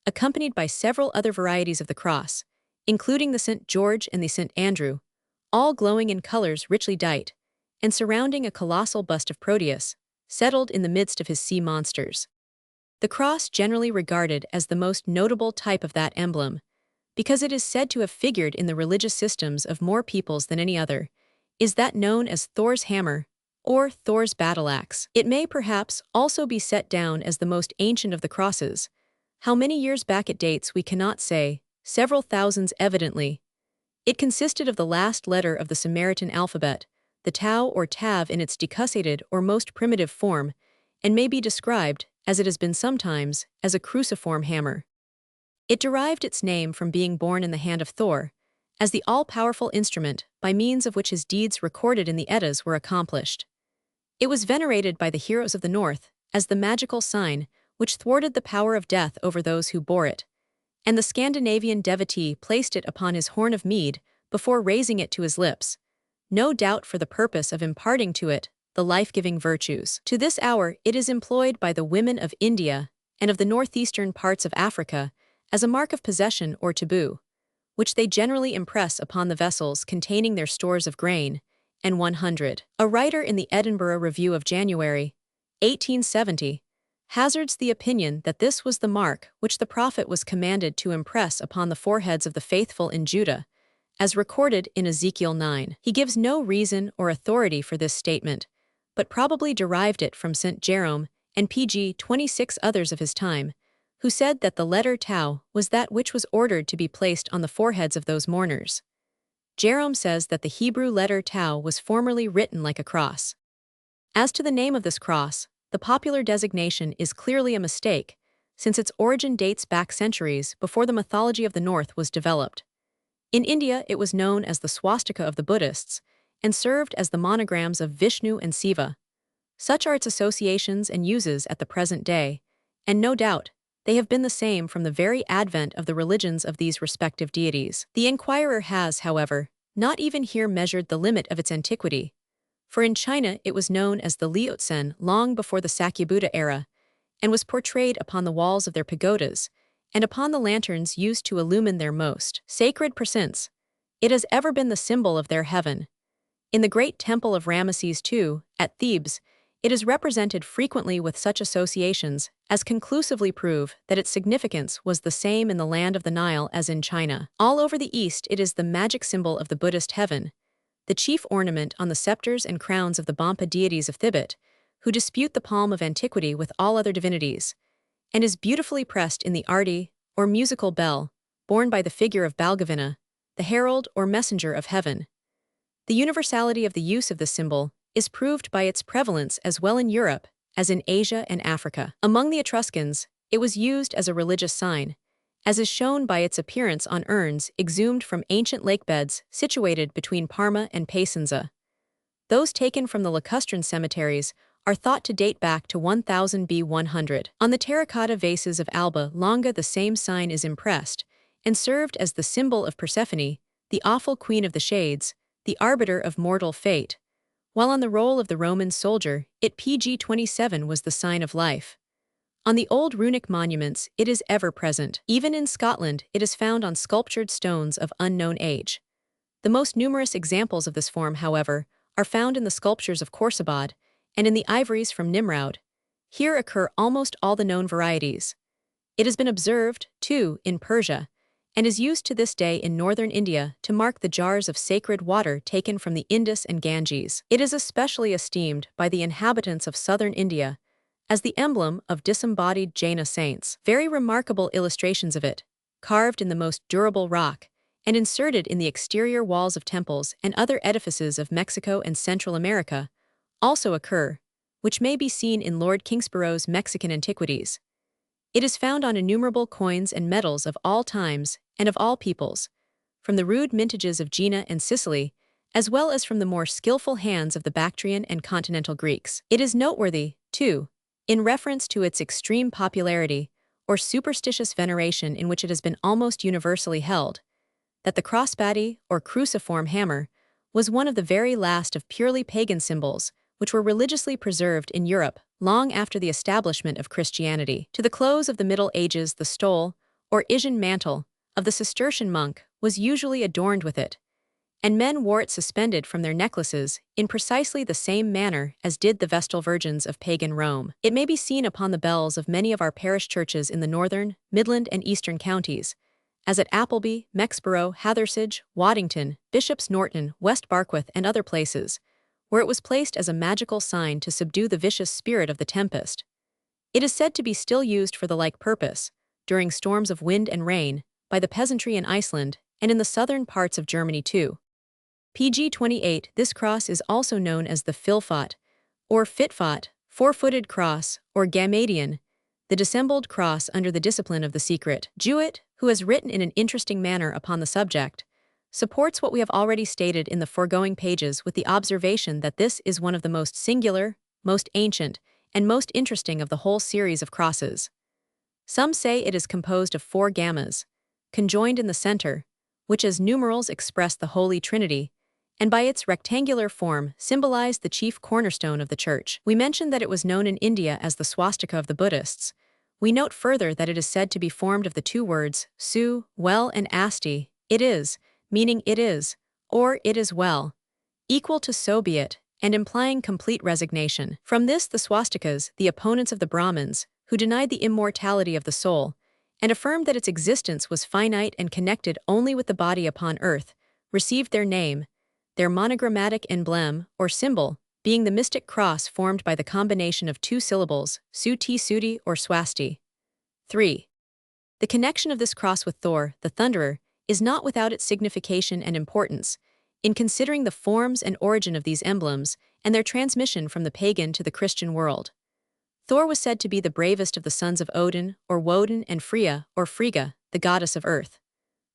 accompanied by several other varieties of the cross, including the St. George and the St. Andrew, all glowing in colors richly dight, and surrounding a colossal bust of Proteus, settled in the midst of his sea monsters. The cross, generally regarded as the most notable type of that emblem, because it is said to have figured in the religious systems of more peoples than any other, is that known as Thor's hammer, or Thor's battle axe. It may perhaps also be set down as the most ancient of the crosses. How many years back it dates we cannot say, several thousands evidently. It consisted of the last letter of the Samaritan alphabet, the tau or tav in its decussated or most primitive form, and may be described, as it has been sometimes, as a cruciform hammer. It derived its name from being born in the hand of Thor, as the all-powerful instrument by means of which his deeds recorded in the Eddas were accomplished. It was venerated by the heroes of the North as the magical sign which thwarted the power of death over those who bore it, and the Scandinavian devotee placed it upon his horn of mead before raising it to his lips, no doubt for the purpose of imparting to it the life-giving virtues. To this hour it is employed by the women of India and of the northeastern parts of Africa as a mark of possession or taboo, which they generally impress upon the vessels containing their stores of grain, and 100. A writer in the Edinburgh Review of January, 1870, hazards the opinion that this was the mark which the prophet was commanded to impress upon the foreheads of the faithful in Judah, as recorded in Ezekiel 9. He gives no reason or authority for this statement, but probably derived it from St. Jerome and pg 26 others of his time, who said that the letter tau was that which was ordered to be placed on the foreheads of those mourners. Jerome says that the Hebrew letter tau was formerly written like a cross. As to the name of this cross, the popular designation is clearly a mistake, since its origin dates back centuries before the mythology of the North was developed. In India, it was known as the swastika of the Buddhists, and served as the monograms of Vishnu and Siva. Such are its associations and uses at the present day, and no doubt, they have been the same from the very advent of the religions of these respective deities. The inquirer has, however, not even here measured the limit of its antiquity, for in China it was known as the Liuotsen long before the Sakyabhuta era, and was portrayed upon the walls of their pagodas, and upon the lanterns used to illumine their most sacred precincts. It has ever been the symbol of their heaven. In the great temple of Ramesses II, at Thebes, it is represented frequently with such associations as conclusively prove that its significance was the same in the land of the Nile as in China. All over the East it is the magic symbol of the Buddhist heaven, the chief ornament on the scepters and crowns of the Bampa deities of Thibet, who dispute the palm of antiquity with all other divinities, and is beautifully pressed in the arti, or musical bell, borne by the figure of Balgavina, the herald or messenger of heaven. The universality of the use of this symbol is proved by its prevalence as well in Europe as in Asia and Africa. Among the Etruscans, it was used as a religious sign, as is shown by its appearance on urns exhumed from ancient lakebeds situated between Parma and Piacenza. Those taken from the lacustrine cemeteries are thought to date back to 1000 B. 100. On the terracotta vases of Alba Longa the same sign is impressed, and served as the symbol of Persephone, the awful queen of the shades, the arbiter of mortal fate, while on the roll of the Roman soldier, it pg 27 was the sign of life. On the old runic monuments, it is ever present. Even in Scotland, it is found on sculptured stones of unknown age. The most numerous examples of this form, however, are found in the sculptures of Khorsabad and in the ivories from Nimrod. Here occur almost all the known varieties. It has been observed, too, in Persia, and is used to this day in northern India to mark the jars of sacred water taken from the Indus and Ganges. It is especially esteemed by the inhabitants of southern India as the emblem of disembodied Jaina saints. Very remarkable illustrations of it, carved in the most durable rock, and inserted in the exterior walls of temples and other edifices of Mexico and Central America, also occur, which may be seen in Lord Kingsborough's Mexican Antiquities. It is found on innumerable coins and medals of all times and of all peoples, from the rude mintages of Gina and Sicily, as well as from the more skillful hands of the Bactrian and continental Greeks. It is noteworthy, too, in reference to its extreme popularity or superstitious veneration in which it has been almost universally held, that the crossbody or cruciform hammer was one of the very last of purely pagan symbols which were religiously preserved in Europe long after the establishment of Christianity. To the close of the Middle Ages, the stole, or Isian mantle, of the Cistercian monk was usually adorned with it, and men wore it suspended from their necklaces in precisely the same manner as did the Vestal Virgins of pagan Rome. It may be seen upon the bells of many of our parish churches in the northern, midland, and eastern counties, as at Appleby, Mexborough, Hathersage, Waddington, Bishops Norton, West Barkwith, and other places, where it was placed as a magical sign to subdue the vicious spirit of the tempest. It is said to be still used for the like purpose, during storms of wind and rain, by the peasantry in Iceland, and in the southern parts of Germany too. PG 28. This cross is also known as the Filfot, or Fitfot, four-footed cross, or Gamadian, the dissembled cross under the discipline of the secret. Jewett, who has written in an interesting manner upon the subject, supports what we have already stated in the foregoing pages with the observation that this is one of the most singular, most ancient, and most interesting of the whole series of crosses. Some say it is composed of 4 gammas, conjoined in the center, which as numerals express the Holy Trinity, and by its rectangular form symbolize the chief cornerstone of the church. We mentioned that it was known in India as the swastika of the Buddhists. We note further that it is said to be formed of the 2 words, su, well, and asti, it is, meaning it is, or it is well, equal to so be it, and implying complete resignation. From this the swastikas, the opponents of the Brahmins, who denied the immortality of the soul, and affirmed that its existence was finite and connected only with the body upon earth, received their name, their monogrammatic emblem, or symbol, being the mystic cross formed by the combination of 2 syllables, suti sudi or swasti. 3. The connection of this cross with Thor, the Thunderer, is not without its signification and importance, in considering the forms and origin of these emblems and their transmission from the pagan to the Christian world. Thor was said to be the bravest of the sons of Odin, or Woden, and Freya, or Frigga, the goddess of earth.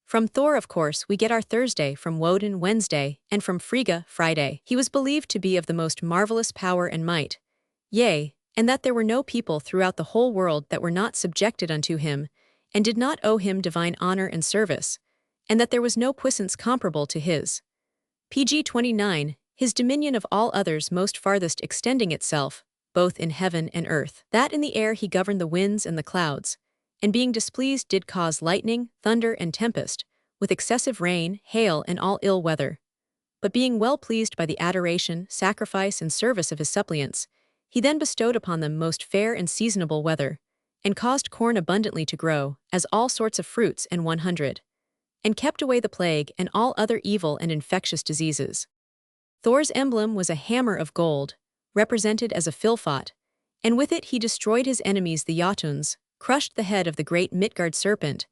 From Thor, of course, we get our Thursday, from Woden, Wednesday, and from Frigga, Friday. He was believed to be of the most marvelous power and might, yea, and that there were no people throughout the whole world that were not subjected unto him, and did not owe him divine honor and service, and that there was no puissance comparable to his. PG 29, his dominion of all others most farthest extending itself, both in heaven and earth. That in the air he governed the winds and the clouds, and being displeased did cause lightning, thunder, and tempest, with excessive rain, hail, and all ill weather. But being well pleased by the adoration, sacrifice, and service of his suppliants, he then bestowed upon them most fair and seasonable weather, and caused corn abundantly to grow, as all sorts of fruits and 100, and kept away the plague and all other evil and infectious diseases. Thor's emblem was a hammer of gold, represented as a filfot, and with it he destroyed his enemies the Jotuns, crushed the head of the great Midgard serpent,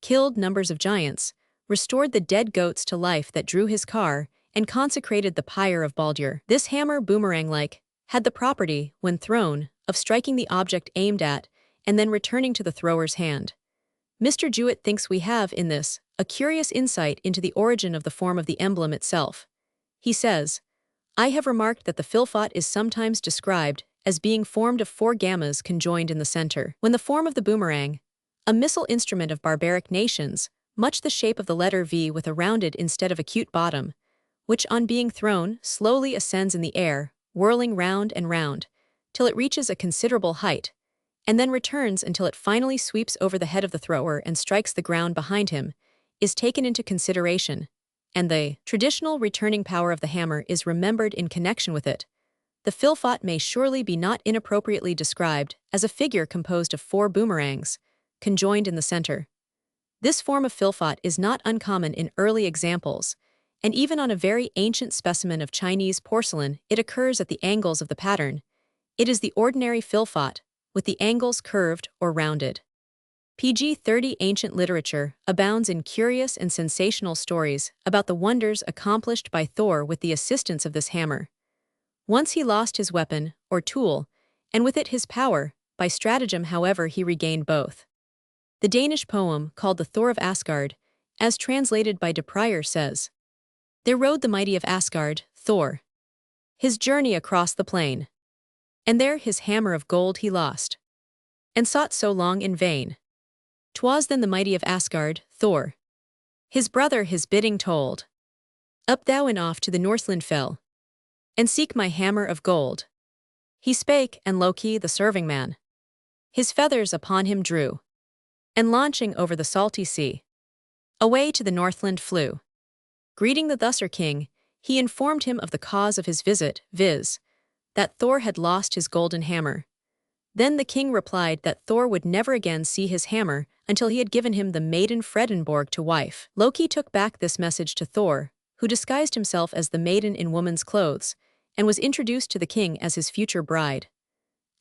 killed numbers of giants, restored the dead goats to life that drew his car, and consecrated the pyre of Baldur. This hammer, boomerang-like, had the property, when thrown, of striking the object aimed at, and then returning to the thrower's hand. Mr. Jewett thinks we have, in this, a curious insight into the origin of the form of the emblem itself. He says, I have remarked that the filfot is sometimes described as being formed of 4 gammas conjoined in the center. When the form of the boomerang, a missile instrument of barbaric nations, much the shape of the letter V with a rounded instead of acute bottom, which on being thrown slowly ascends in the air, whirling round and round, till it reaches a considerable height, and then returns until it finally sweeps over the head of the thrower and strikes the ground behind him, is taken into consideration, and the traditional returning power of the hammer is remembered in connection with it. The filfot may surely be not inappropriately described as a figure composed of 4 boomerangs, conjoined in the center. This form of filfot is not uncommon in early examples, and even on a very ancient specimen of Chinese porcelain it occurs at the angles of the pattern. It is the ordinary filfot, with the angles curved or rounded. PG-30 ancient literature abounds in curious and sensational stories about the wonders accomplished by Thor with the assistance of this hammer. Once he lost his weapon, or tool, and with it his power. By stratagem, however, he regained both. The Danish poem called the Thor of Asgard, as translated by de Prior, says, "There rode the mighty of Asgard, Thor, his journey across the plain. And there his hammer of gold he lost, and sought so long in vain. 'Twas then the mighty of Asgard, Thor, his brother his bidding told, Up thou and off to the Northland fell, and seek my hammer of gold. He spake, and Loki, the serving man, his feathers upon him drew, and launching over the salty sea, away to the Northland flew. Greeting the thusser king, he informed him of the cause of his visit, viz., that Thor had lost his golden hammer. Then the king replied that Thor would never again see his hammer until he had given him the maiden Fredenborg to wife. Loki took back this message to Thor, who disguised himself as the maiden in woman's clothes, and was introduced to the king as his future bride.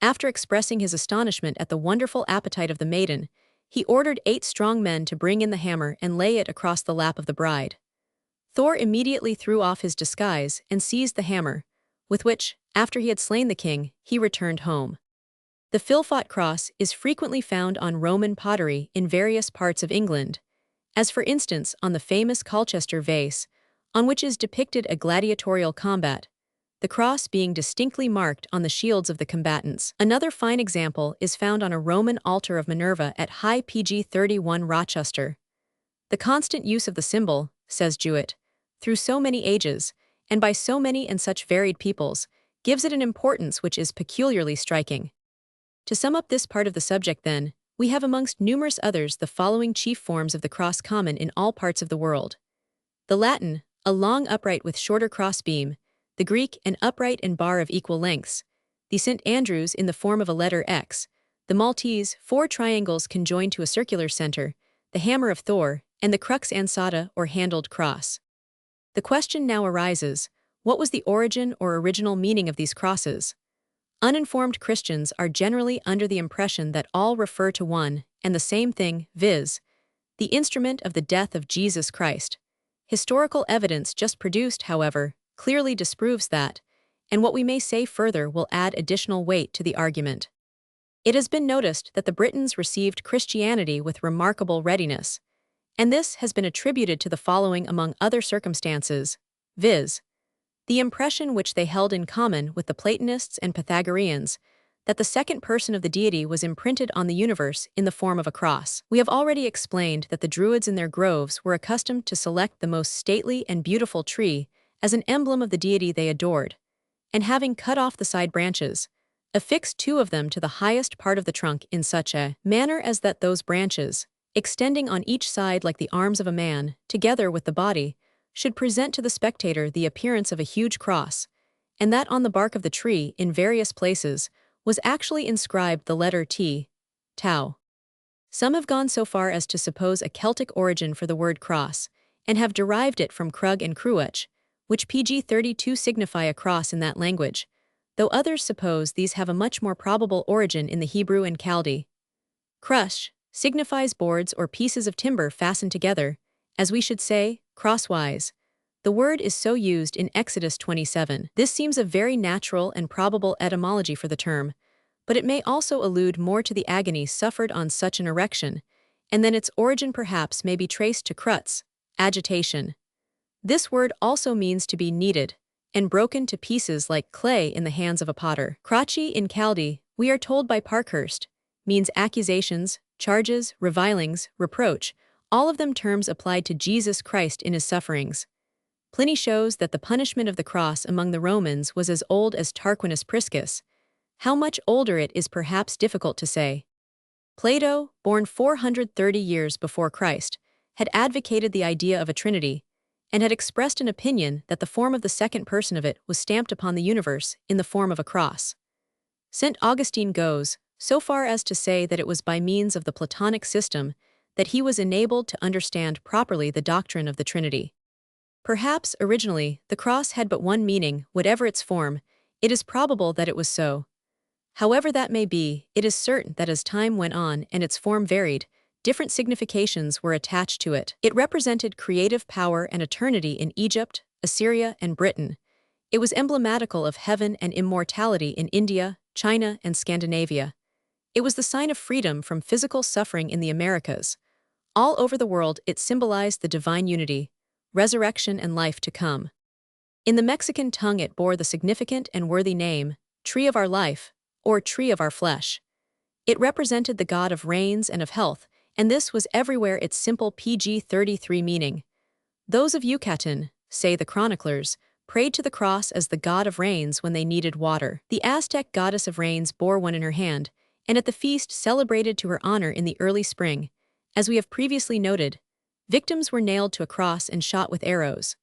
After expressing his astonishment at the wonderful appetite of the maiden, he ordered 8 strong men to bring in the hammer and lay it across the lap of the bride. Thor immediately threw off his disguise and seized the hammer, with which, after he had slain the king, he returned home. The Philpot cross is frequently found on Roman pottery in various parts of England, as for instance on the famous Colchester vase, on which is depicted a gladiatorial combat, the cross being distinctly marked on the shields of the combatants. Another fine example is found on a Roman altar of Minerva at High PG-31 Rochester. The constant use of the symbol, says Jewett, through so many ages, and by so many and such varied peoples, gives it an importance which is peculiarly striking. To sum up this part of the subject then, we have amongst numerous others the following chief forms of the cross common in all parts of the world. The Latin, a long upright with shorter crossbeam; the Greek, an upright and bar of equal lengths; the St. Andrew's in the form of a letter X; the Maltese, 4 triangles conjoined to a circular center; the hammer of Thor; and the crux ansata or handled cross. The question now arises, what was the origin or original meaning of these crosses? Uninformed Christians are generally under the impression that all refer to one and the same thing, viz., the instrument of the death of Jesus Christ. Historical evidence just produced, however, clearly disproves that, and what we may say further will add additional weight to the argument. It has been noticed that the Britons received Christianity with remarkable readiness, and this has been attributed to the following among other circumstances, viz., the impression which they held in common with the Platonists and Pythagoreans, that the second person of the deity was imprinted on the universe in the form of a cross. We have already explained that the Druids in their groves were accustomed to select the most stately and beautiful tree as an emblem of the deity they adored, and having cut off the side branches, affixed 2 of them to the highest part of the trunk in such a manner as that those branches, extending on each side like the arms of a man, together with the body, should present to the spectator the appearance of a huge cross, and that on the bark of the tree, in various places, was actually inscribed the letter T, tau. Some have gone so far as to suppose a Celtic origin for the word cross, and have derived it from crug and cruach, which PG-32 signify a cross in that language, though others suppose these have a much more probable origin in the Hebrew and Chaldee. Crush signifies boards or pieces of timber fastened together, as we should say, crosswise. The word is so used in Exodus 27. This seems a very natural and probable etymology for the term, but it may also allude more to the agony suffered on such an erection, and then its origin perhaps may be traced to crutz, agitation. This word also means to be kneaded, and broken to pieces like clay in the hands of a potter. Crotchy in Chaldee, we are told by Parkhurst, means accusations, charges, revilings, reproach, all of them terms applied to Jesus Christ in his sufferings. Pliny shows that the punishment of the cross among the Romans was as old as Tarquinius Priscus. How much older it is perhaps difficult to say. Plato, born 430 years before Christ, had advocated the idea of a trinity, and had expressed an opinion that the form of the second person of it was stamped upon the universe in the form of a cross. St. Augustine goes so far as to say that it was by means of the Platonic system that he was enabled to understand properly the doctrine of the Trinity. Perhaps, originally, the cross had but one meaning, whatever its form. It is probable that it was so. However that may be, it is certain that as time went on and its form varied, different significations were attached to it. It represented creative power and eternity in Egypt, Assyria, and Britain. It was emblematical of heaven and immortality in India, China, and Scandinavia. It was the sign of freedom from physical suffering in the Americas. All over the world, it symbolized the divine unity, resurrection, and life to come. In the Mexican tongue, it bore the significant and worthy name, Tree of Our Life, or Tree of Our Flesh. It represented the god of rains and of health, and this was everywhere its simple PG-33 meaning. Those of Yucatan, say the chroniclers, prayed to the cross as the god of rains when they needed water. The Aztec goddess of rains bore one in her hand, and at the feast celebrated to her honor in the early spring. As we have previously noted, victims were nailed to a cross and shot with arrows.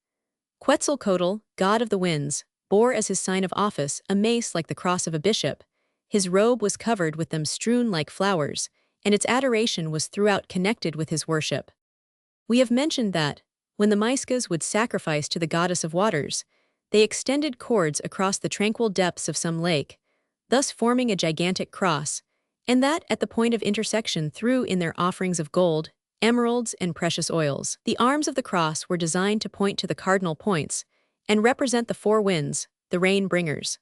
Quetzalcoatl, god of the winds, bore as his sign of office a mace like the cross of a bishop. His robe was covered with them strewn like flowers, and its adoration was throughout connected with his worship. We have mentioned that, when the Muiscas would sacrifice to the goddess of waters, they extended cords across the tranquil depths of some lake, thus forming a gigantic cross, and that at the point of intersection threw in their offerings of gold, emeralds, and precious oils. The arms of the cross were designed to point to the cardinal points and represent the four winds, the rain bringers.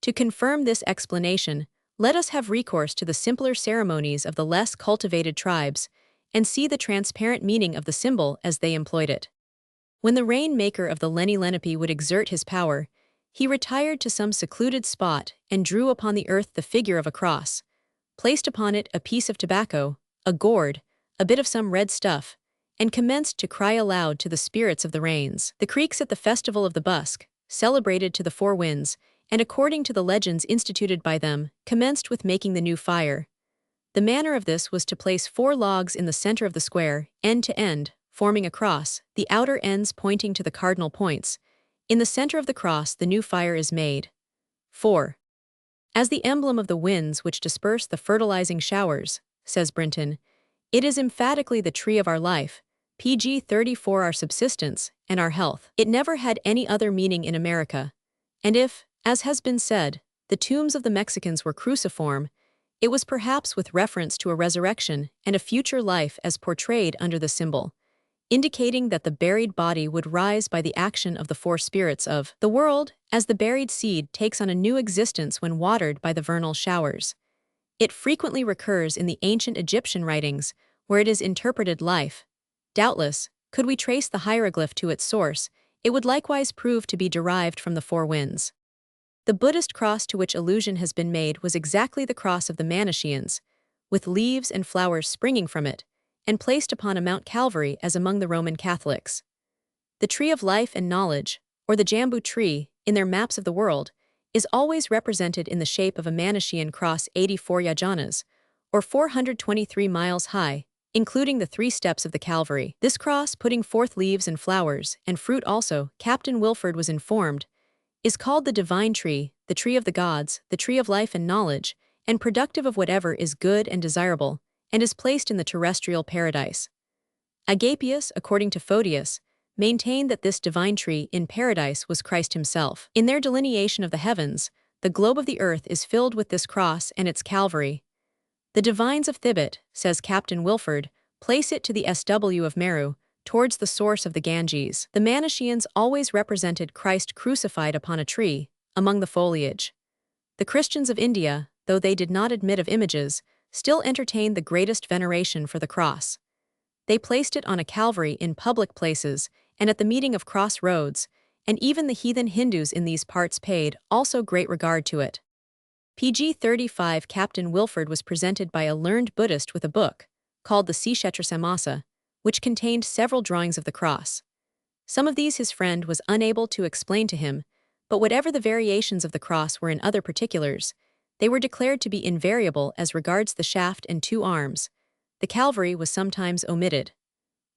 To confirm this explanation, let us have recourse to the simpler ceremonies of the less cultivated tribes and see the transparent meaning of the symbol as they employed it. When the rainmaker of the Lenni Lenape would exert his power, he retired to some secluded spot and drew upon the earth the figure of a cross, placed upon it a piece of tobacco, a gourd, a bit of some red stuff, and commenced to cry aloud to the spirits of the rains. The Creeks at the festival of the Busk, celebrated to the four winds, and according to the legends instituted by them, commenced with making the new fire. The manner of this was to place 4 logs in the center of the square, end to end, forming a cross, the outer ends pointing to the cardinal points. In the center of the cross the new fire is made. 4. As the emblem of the winds which disperse the fertilizing showers, says Brinton, it is emphatically the tree of our life, PG-34 our subsistence, and our health. It never had any other meaning in America. And if, as has been said, the tombs of the Mexicans were cruciform, it was perhaps with reference to a resurrection and a future life as portrayed under the symbol, indicating that the buried body would rise by the action of the 4 spirits of the world, as the buried seed takes on a new existence when watered by the vernal showers. It frequently recurs in the ancient Egyptian writings, where it is interpreted life. Doubtless, could we trace the hieroglyph to its source, it would likewise prove to be derived from the 4 winds. The Buddhist cross to which allusion has been made was exactly the cross of the Manichaeans, with leaves and flowers springing from it, and placed upon a Mount Calvary as among the Roman Catholics. The tree of life and knowledge, or the jambu tree, in their maps of the world, is always represented in the shape of a Manichaean cross 84 yojanas, or 423 miles high, including the 3 steps of the Calvary. This cross, putting forth leaves and flowers, and fruit also, Captain Wilford was informed, is called the divine tree, the tree of the gods, the tree of life and knowledge, and productive of whatever is good and desirable, and is placed in the terrestrial paradise. Agapius, according to Photius, maintained that this divine tree in paradise was Christ himself. In their delineation of the heavens, the globe of the earth is filled with this cross and its Calvary. The divines of Thibet, says Captain Wilford, place it to the SW of Meru, towards the source of the Ganges. The Manichaeans always represented Christ crucified upon a tree, among the foliage. The Christians of India, though they did not admit of images, still entertained the greatest veneration for the cross. They placed it on a Calvary in public places and at the meeting of crossroads, and even the heathen Hindus in these parts paid also great regard to it. PG-35 Captain Wilford was presented by a learned Buddhist with a book, called the Kshetra Samasa, which contained several drawings of the cross. Some of these his friend was unable to explain to him, but whatever the variations of the cross were in other particulars, they were declared to be invariable as regards the shaft and 2 arms. The Calvary was sometimes omitted.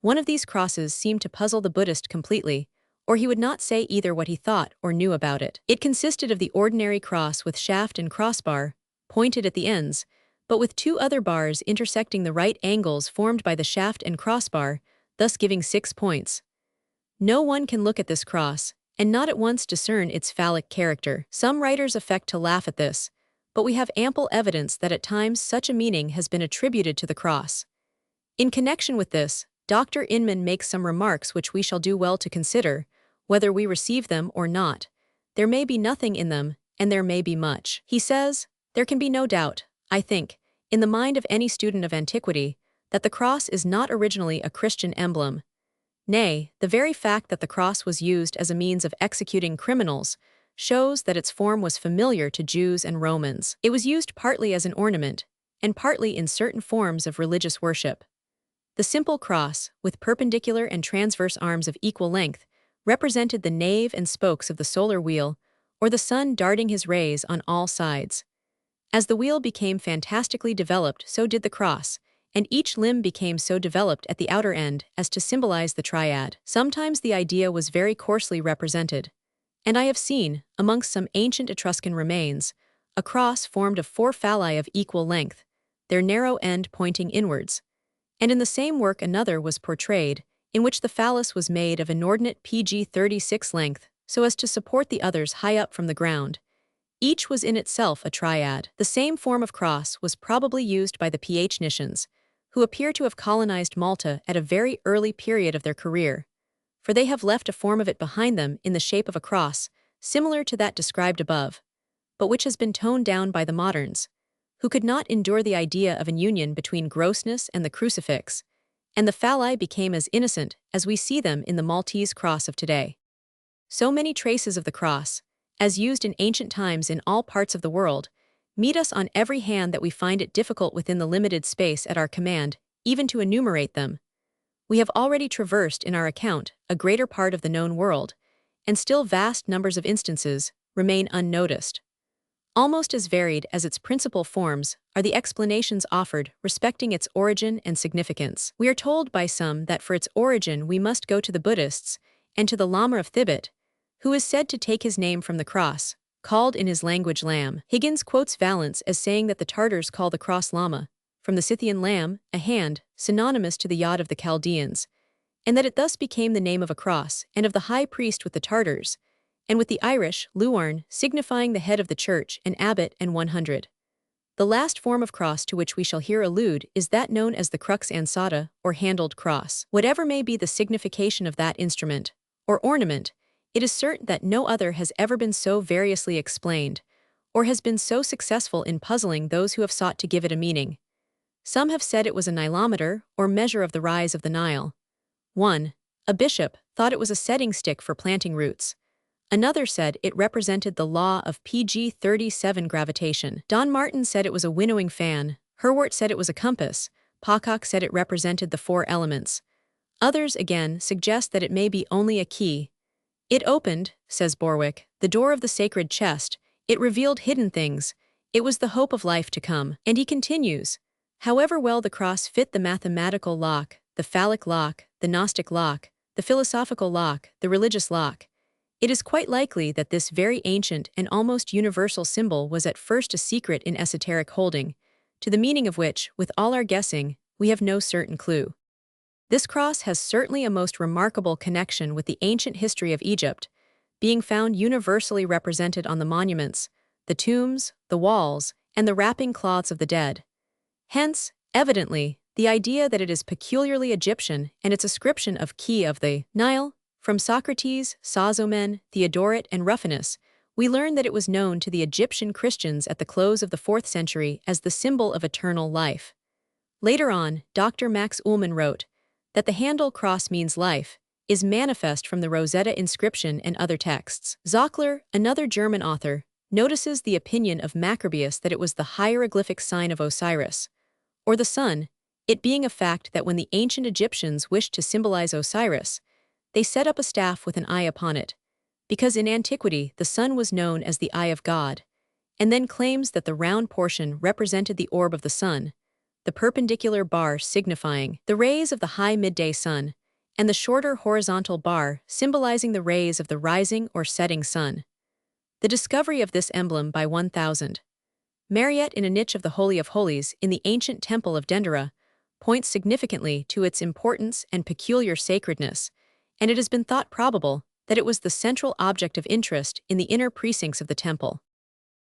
One of these crosses seemed to puzzle the Buddhist completely, or he would not say either what he thought or knew about it. It consisted of the ordinary cross with shaft and crossbar, pointed at the ends, but with 2 other bars intersecting the right angles formed by the shaft and crossbar, thus giving 6 points. No one can look at this cross and not at once discern its phallic character. Some writers affect to laugh at this, but we have ample evidence that at times such a meaning has been attributed to the cross. In connection with this, Dr. Inman makes some remarks which we shall do well to consider, whether we receive them or not. There may be nothing in them, and there may be much. He says, there can be no doubt, I think, in the mind of any student of antiquity, that the cross is not originally a Christian emblem. Nay, the very fact that the cross was used as a means of executing criminals shows that its form was familiar to Jews and Romans. It was used partly as an ornament, and partly in certain forms of religious worship. The simple cross, with perpendicular and transverse arms of equal length, represented the nave and spokes of the solar wheel, or the sun darting his rays on all sides. As the wheel became fantastically developed, so did the cross, and each limb became so developed at the outer end as to symbolize the triad. Sometimes the idea was very coarsely represented, and I have seen, amongst some ancient Etruscan remains, a cross formed of 4 phalli of equal length, their narrow end pointing inwards. And in the same work another was portrayed, in which the phallus was made of inordinate pg-36 length, so as to support the others high up from the ground. Each was in itself a triad. The same form of cross was probably used by the Phoenicians, who appear to have colonized Malta at a very early period of their career, for they have left a form of it behind them in the shape of a cross, similar to that described above, but which has been toned down by the moderns, who could not endure the idea of an union between grossness and the crucifix, and the phalli became as innocent as we see them in the Maltese cross of today. So many traces of the cross, as used in ancient times in all parts of the world, meet us on every hand that we find it difficult within the limited space at our command even to enumerate them. We have already traversed in our account a greater part of the known world, and still vast numbers of instances remain unnoticed. Almost as varied as its principal forms are the explanations offered respecting its origin and significance. We are told by some that for its origin we must go to the Buddhists and to the Lama of Thibet, who is said to take his name from the cross, called in his language lamb. Higgins quotes Valence as saying that the Tartars call the cross Lama, from the Scythian lamb, a hand, synonymous to the yod of the Chaldeans, and that it thus became the name of a cross and of the high priest with the Tartars, and with the Irish, Luarn, signifying the head of the church, and abbot, and 100. The last form of cross to which we shall here allude is that known as the crux ansata, or handled cross. Whatever may be the signification of that instrument, or ornament, it is certain that no other has ever been so variously explained, or has been so successful in puzzling those who have sought to give it a meaning. Some have said it was a nilometer, or measure of the rise of the Nile. 1. A bishop thought it was a setting stick for planting roots. Another said it represented the law of pg-37 gravitation. Don Martin said it was a winnowing fan, Herwart said it was a compass, Pocock said it represented the 4 elements. Others, again, suggest that it may be only a key. It opened, says Borwick, the door of the sacred chest, it revealed hidden things, it was the hope of life to come. And he continues, however well the cross fit the mathematical lock, the phallic lock, the Gnostic lock, the philosophical lock, the religious lock, it is quite likely that this very ancient and almost universal symbol was at first a secret in esoteric holding, to the meaning of which, with all our guessing, we have no certain clue. This cross has certainly a most remarkable connection with the ancient history of Egypt, being found universally represented on the monuments, the tombs, the walls, and the wrapping cloths of the dead. Hence, evidently, the idea that it is peculiarly Egyptian and its ascription of key of the Nile. From Socrates, Sozomen, Theodoret, and Rufinus, we learn that it was known to the Egyptian Christians at the close of the 4th century as the symbol of eternal life. Later on, Dr. Max Ullmann wrote that the handle cross means life, is manifest from the Rosetta inscription and other texts. Zockler, another German author, notices the opinion of Maccabeus that it was the hieroglyphic sign of Osiris, or the sun, it being a fact that when the ancient Egyptians wished to symbolize Osiris, they set up a staff with an eye upon it, because in antiquity the sun was known as the eye of God, and then claims that the round portion represented the orb of the sun, the perpendicular bar signifying the rays of the high midday sun, and the shorter horizontal bar symbolizing the rays of the rising or setting sun. The discovery of this emblem by 1000. Mariette in a niche of the Holy of Holies in the ancient temple of Dendera points significantly to its importance and peculiar sacredness, and it has been thought probable that it was the central object of interest in the inner precincts of the temple.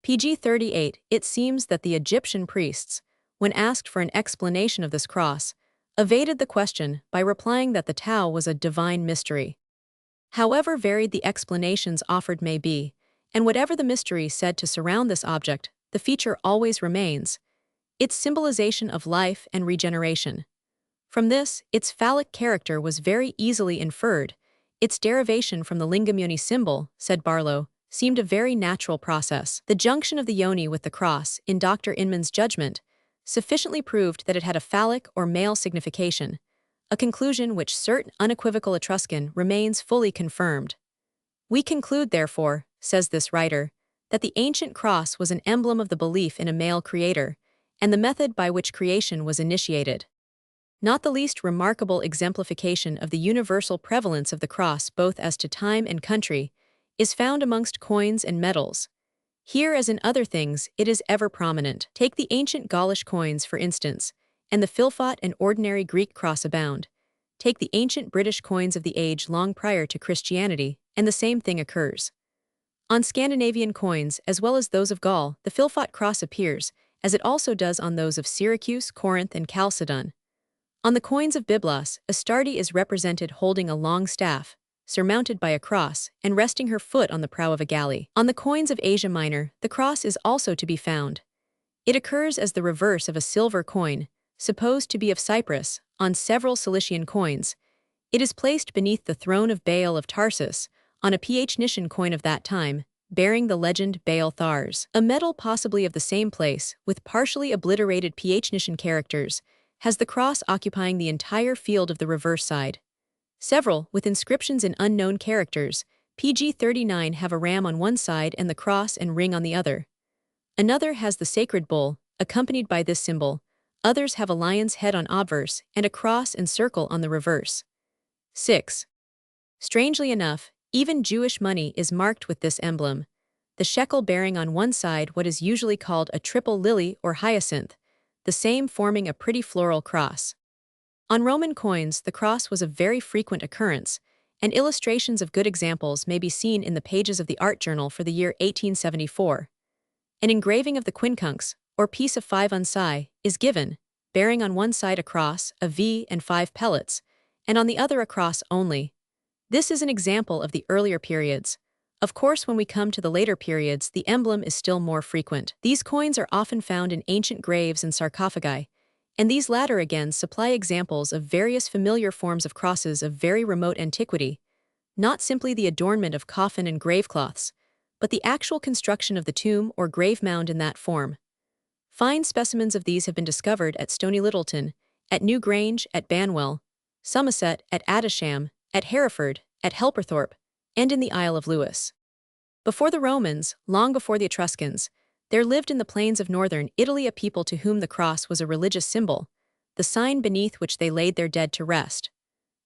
pg-38, it seems that the Egyptian priests, when asked for an explanation of this cross, evaded the question by replying that the Tao was a divine mystery. However varied the explanations offered may be, and whatever the mystery said to surround this object, the feature always remains its symbolization of life and regeneration. From this, its phallic character was very easily inferred. Its derivation from the lingam yoni symbol, said Barlow, seemed a very natural process. The junction of the yoni with the cross, in Dr. Inman's judgment, sufficiently proved that it had a phallic or male signification, a conclusion which certain unequivocal Etruscan remains fully confirmed. We conclude, therefore, says this writer, that the ancient cross was an emblem of the belief in a male creator, and the method by which creation was initiated. Not the least remarkable exemplification of the universal prevalence of the cross both as to time and country is found amongst coins and medals. Here, as in other things, it is ever prominent. Take the ancient Gaulish coins, for instance, and the philfot and ordinary Greek cross abound. Take the ancient British coins of the age long prior to Christianity, and the same thing occurs. On Scandinavian coins, as well as those of Gaul, the philfot cross appears, as it also does on those of Syracuse, Corinth, and Chalcedon. On the coins of Byblos, Astarte is represented holding a long staff, surmounted by a cross, and resting her foot on the prow of a galley. On the coins of Asia Minor, the cross is also to be found. It occurs as the reverse of a silver coin, supposed to be of Cyprus. On several Cilician coins, it is placed beneath the throne of Baal of Tarsus, on a Phoenician coin of that time, bearing the legend Baal Thars. A medal possibly of the same place, with partially obliterated Phoenician characters, has the cross occupying the entire field of the reverse side. Several, with inscriptions in unknown characters, PG 39 have a ram on one side and the cross and ring on the other. Another has the sacred bull, accompanied by this symbol. Others have a lion's head on obverse and a cross and circle on the reverse. 6. Strangely enough, even Jewish money is marked with this emblem, the shekel bearing on one side what is usually called a triple lily or hyacinth, the same forming a pretty floral cross. On Roman coins, the cross was a very frequent occurrence, and illustrations of good examples may be seen in the pages of the art journal for the year 1874. An engraving of the quincunx, or piece of 5 unci, is given, bearing on one side a cross, a V, and 5 pellets, and on the other a cross only. This is an example of the earlier periods. Of course, when we come to the later periods, the emblem is still more frequent. These coins are often found in ancient graves and sarcophagi, and these latter again supply examples of various familiar forms of crosses of very remote antiquity, not simply the adornment of coffin and gravecloths, but the actual construction of the tomb or grave mound in that form. Fine specimens of these have been discovered at Stony Littleton, at New Grange, at Banwell, Somerset, at Adisham, at Hereford, at Helperthorpe, and in the Isle of Lewis. Before the Romans, long before the Etruscans, there lived in the plains of northern Italy a people to whom the cross was a religious symbol, the sign beneath which they laid their dead to rest.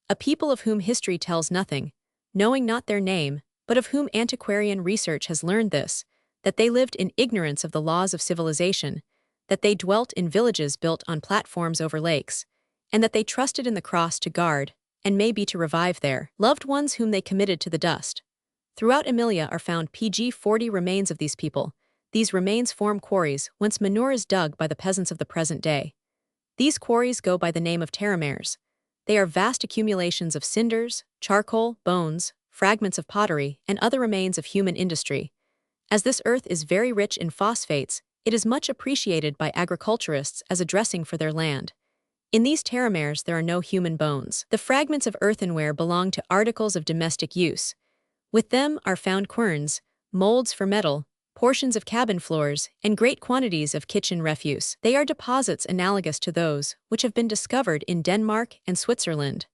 A people of whom history tells nothing, knowing not their name, but of whom antiquarian research has learned this, that they lived in ignorance of the laws of civilization, that they dwelt in villages built on platforms over lakes, and that they trusted in the cross to guard, and maybe to revive their loved ones whom they committed to the dust. Throughout Emilia are found PG 40 remains of these people. These remains form quarries whence manure is dug by the peasants of the present day. These quarries go by the name of terramares. They are vast accumulations of cinders, charcoal, bones, fragments of pottery, and other remains of human industry. As this earth is very rich in phosphates, it is much appreciated by agriculturists as a dressing for their land. In these terramares there are no human bones. The fragments of earthenware belong to articles of domestic use. With them are found querns, molds for metal, portions of cabin floors, and great quantities of kitchen refuse. They are deposits analogous to those which have been discovered in Denmark and Switzerland.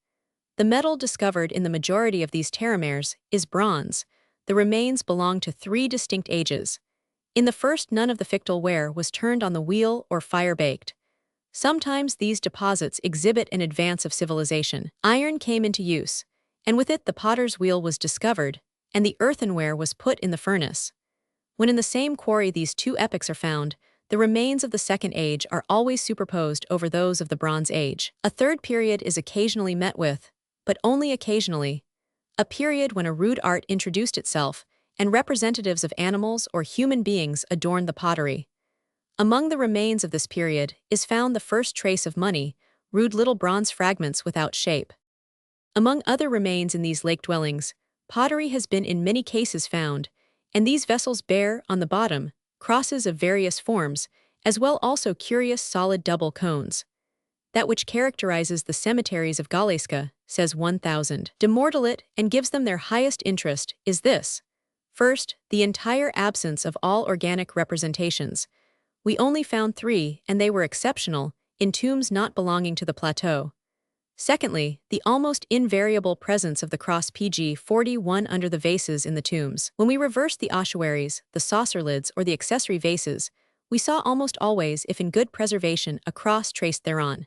The metal discovered in the majority of these terramares is bronze. The remains belong to 3 distinct ages. In the first, none of the fictile ware was turned on the wheel or fire-baked. Sometimes these deposits exhibit an advance of civilization. Iron came into use, and with it the potter's wheel was discovered, and the earthenware was put in the furnace. When in the same quarry these 2 epochs are found, the remains of the Second Age are always superposed over those of the Bronze Age. A third period is occasionally met with, but only occasionally, a period when a rude art introduced itself, and representatives of animals or human beings adorned the pottery. Among the remains of this period is found the first trace of money, rude little bronze fragments without shape. Among other remains in these lake dwellings, pottery has been in many cases found, and these vessels bear, on the bottom, crosses of various forms, as well also curious solid double cones. That which characterizes the cemeteries of Galeska, says 1000, demortal and gives them their highest interest, is this. First, the entire absence of all organic representations. We only found 3, and they were exceptional, in tombs not belonging to the plateau. Secondly, the almost invariable presence of the cross PG 41 under the vases in the tombs. When we reversed the ossuaries, the saucer lids, or the accessory vases, we saw almost always, if in good preservation, a cross traced thereon.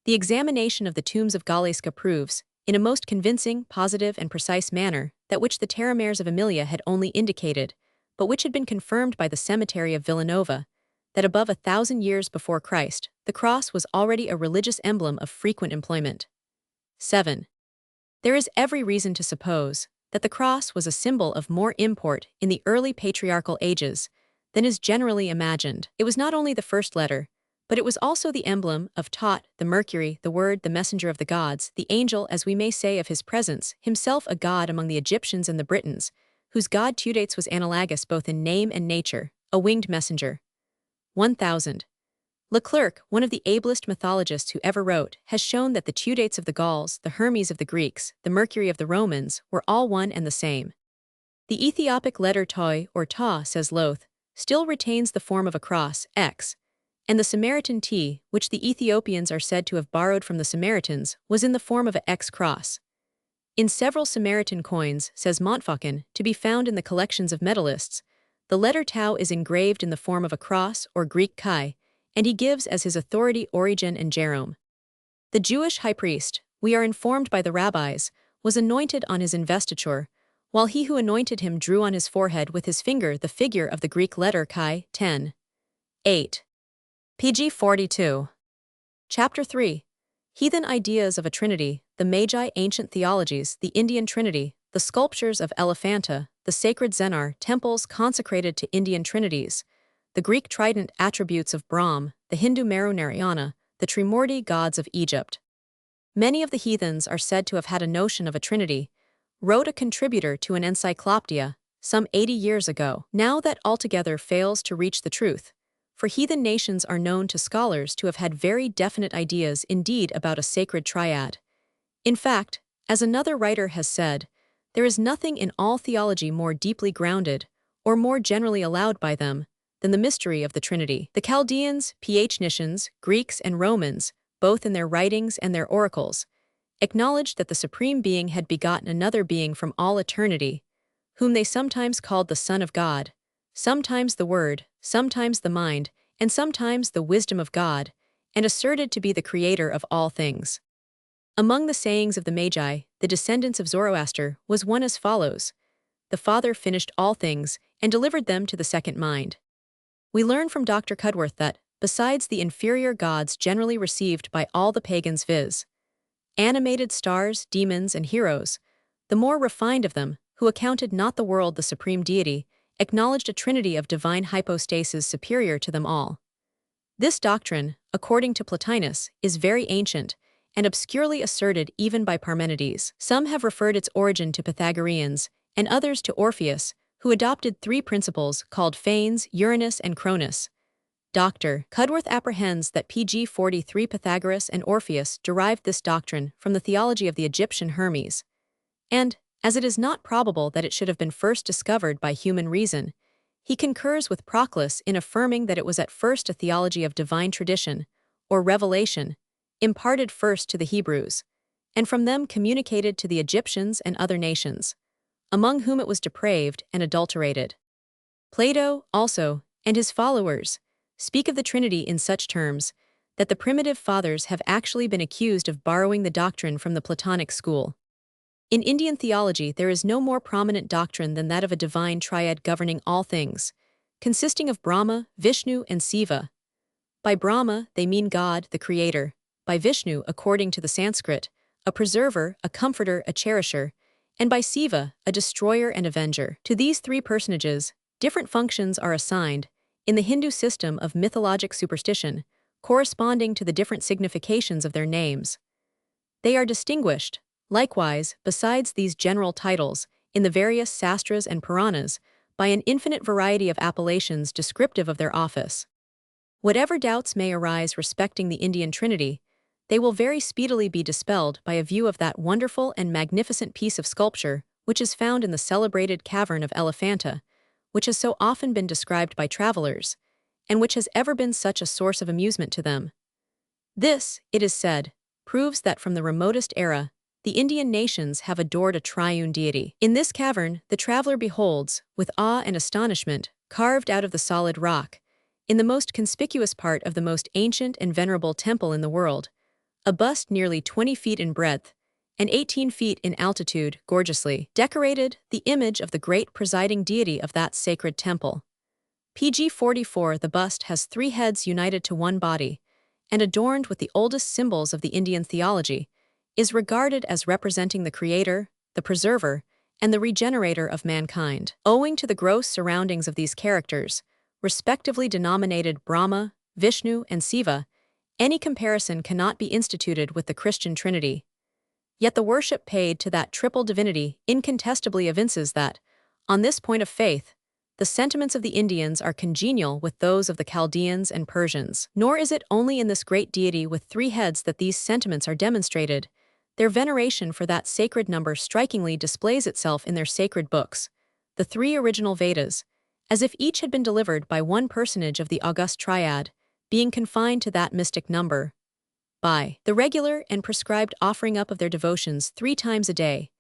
The examination of the tombs of Galeska proves, in a most convincing, positive, and precise manner, that which the Terramers of Emilia had only indicated, but which had been confirmed by the cemetery of Villanova, that above 1,000 years before Christ, the cross was already a religious emblem of frequent employment. 7. There is every reason to suppose that the cross was a symbol of more import in the early patriarchal ages than is generally imagined. It was not only the first letter, but it was also the emblem of Tot, the Mercury, the Word, the messenger of the gods, the angel, as we may say of his presence, himself a god among the Egyptians and the Britons, whose god Tudates was analogous both in name and nature, a winged messenger. 1000. Leclerc, one of the ablest mythologists who ever wrote, has shown that the Tudates of the Gauls, the Hermes of the Greeks, the Mercury of the Romans, were all one and the same. The Ethiopic letter toi, or ta, says Loth, still retains the form of a cross, x, and the Samaritan T, which the Ethiopians are said to have borrowed from the Samaritans, was in the form of a X cross. In several Samaritan coins, says Montfaucon, to be found in the collections of metallists, the letter tau is engraved in the form of a cross, or Greek chi, and he gives as his authority Origen and Jerome. The Jewish high priest, we are informed by the rabbis, was anointed on his investiture, while he who anointed him drew on his forehead with his finger the figure of the Greek letter chi. 10. 8. PG 42. Chapter 3. Heathen Ideas of a Trinity, the Magi Ancient Theologies, the Indian Trinity, the Sculptures of Elephanta, the Sacred Zenar, Temples consecrated to Indian Trinities, the Greek Trident Attributes of Brahm, the Hindu Meru Narayana, the Trimurti Gods of Egypt. Many of the heathens are said to have had a notion of a trinity, wrote a contributor to an encyclopedia, some 80 years ago. Now that altogether fails to reach the truth, for heathen nations are known to scholars to have had very definite ideas indeed about a sacred triad. In fact, as another writer has said, there is nothing in all theology more deeply grounded, or more generally allowed by them, than the mystery of the Trinity. The Chaldeans, Phoenicians, Greeks, and Romans, both in their writings and their oracles, acknowledged that the Supreme Being had begotten another being from all eternity, whom they sometimes called the Son of God, sometimes the Word, sometimes the Mind, and sometimes the Wisdom of God, and asserted to be the Creator of all things. Among the sayings of the Magi, the descendants of Zoroaster, was one as follows: the Father finished all things, and delivered them to the second mind. We learn from Dr. Cudworth that, besides the inferior gods generally received by all the pagans, viz., animated stars, demons, and heroes, the more refined of them, who accounted not the world the supreme deity, acknowledged a trinity of divine hypostases superior to them all. This doctrine, according to Plotinus, is very ancient, and obscurely asserted even by Parmenides. Some have referred its origin to Pythagoreans, and others to Orpheus, who adopted 3 principles called Phanes, Uranus, and Cronus. Dr. Cudworth apprehends that PG 43 Pythagoras and Orpheus derived this doctrine from the theology of the Egyptian Hermes. And, as it is not probable that it should have been first discovered by human reason, he concurs with Proclus in affirming that it was at first a theology of divine tradition, or revelation, imparted first to the Hebrews, and from them communicated to the Egyptians and other nations, among whom it was depraved and adulterated. Plato, also, and his followers, speak of the Trinity in such terms that the primitive fathers have actually been accused of borrowing the doctrine from the Platonic school. In Indian theology, there is no more prominent doctrine than that of a divine triad governing all things, consisting of Brahma, Vishnu, and Siva. By Brahma, they mean God, the Creator; by Vishnu, according to the Sanskrit, a preserver, a comforter, a cherisher; and by Siva, a destroyer and avenger. To these 3 personages, different functions are assigned, in the Hindu system of mythologic superstition, corresponding to the different significations of their names. They are distinguished, likewise, besides these general titles, in the various sastras and Puranas, by an infinite variety of appellations descriptive of their office. Whatever doubts may arise respecting the Indian Trinity, they will very speedily be dispelled by a view of that wonderful and magnificent piece of sculpture which is found in the celebrated cavern of Elephanta, which has so often been described by travelers, and which has ever been such a source of amusement to them. This, it is said, proves that from the remotest era, the Indian nations have adored a triune deity. In this cavern, the traveler beholds, with awe and astonishment, carved out of the solid rock, in the most conspicuous part of the most ancient and venerable temple in the world, a bust nearly 20 feet in breadth and 18 feet in altitude, gorgeously decorated, the image of the great presiding deity of that sacred temple. PG 44. The bust has 3 heads united to one body, and adorned with the oldest symbols of the Indian theology, is regarded as representing the creator, the preserver, and the regenerator of mankind. Owing to the gross surroundings of these characters, respectively denominated Brahma, Vishnu, and Siva, any comparison cannot be instituted with the Christian Trinity. Yet the worship paid to that triple divinity incontestably evinces that, on this point of faith, the sentiments of the Indians are congenial with those of the Chaldeans and Persians. Nor is it only in this great deity with 3 heads that these sentiments are demonstrated. Their veneration for that sacred number strikingly displays itself in their sacred books, the 3 original Vedas, as if each had been delivered by one personage of the august triad, being confined to that mystic number, by the regular and prescribed offering up of their devotions 3 times a day,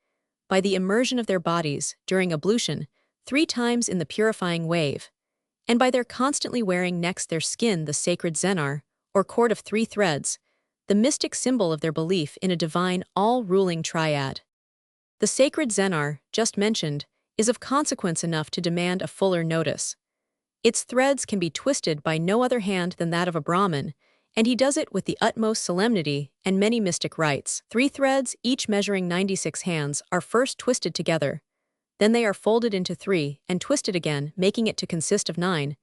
by the immersion of their bodies during ablution 3 times in the purifying wave, and by their constantly wearing next their skin the sacred zenar, or cord of 3 threads, the mystic symbol of their belief in a divine, all-ruling triad. The sacred zenar, just mentioned, is of consequence enough to demand a fuller notice. Its threads can be twisted by no other hand than that of a Brahmin, and he does it with the utmost solemnity and many mystic rites. 3 threads, each measuring 96 hands, are first twisted together. Then they are folded into 3 and twisted again, making it to consist of 9.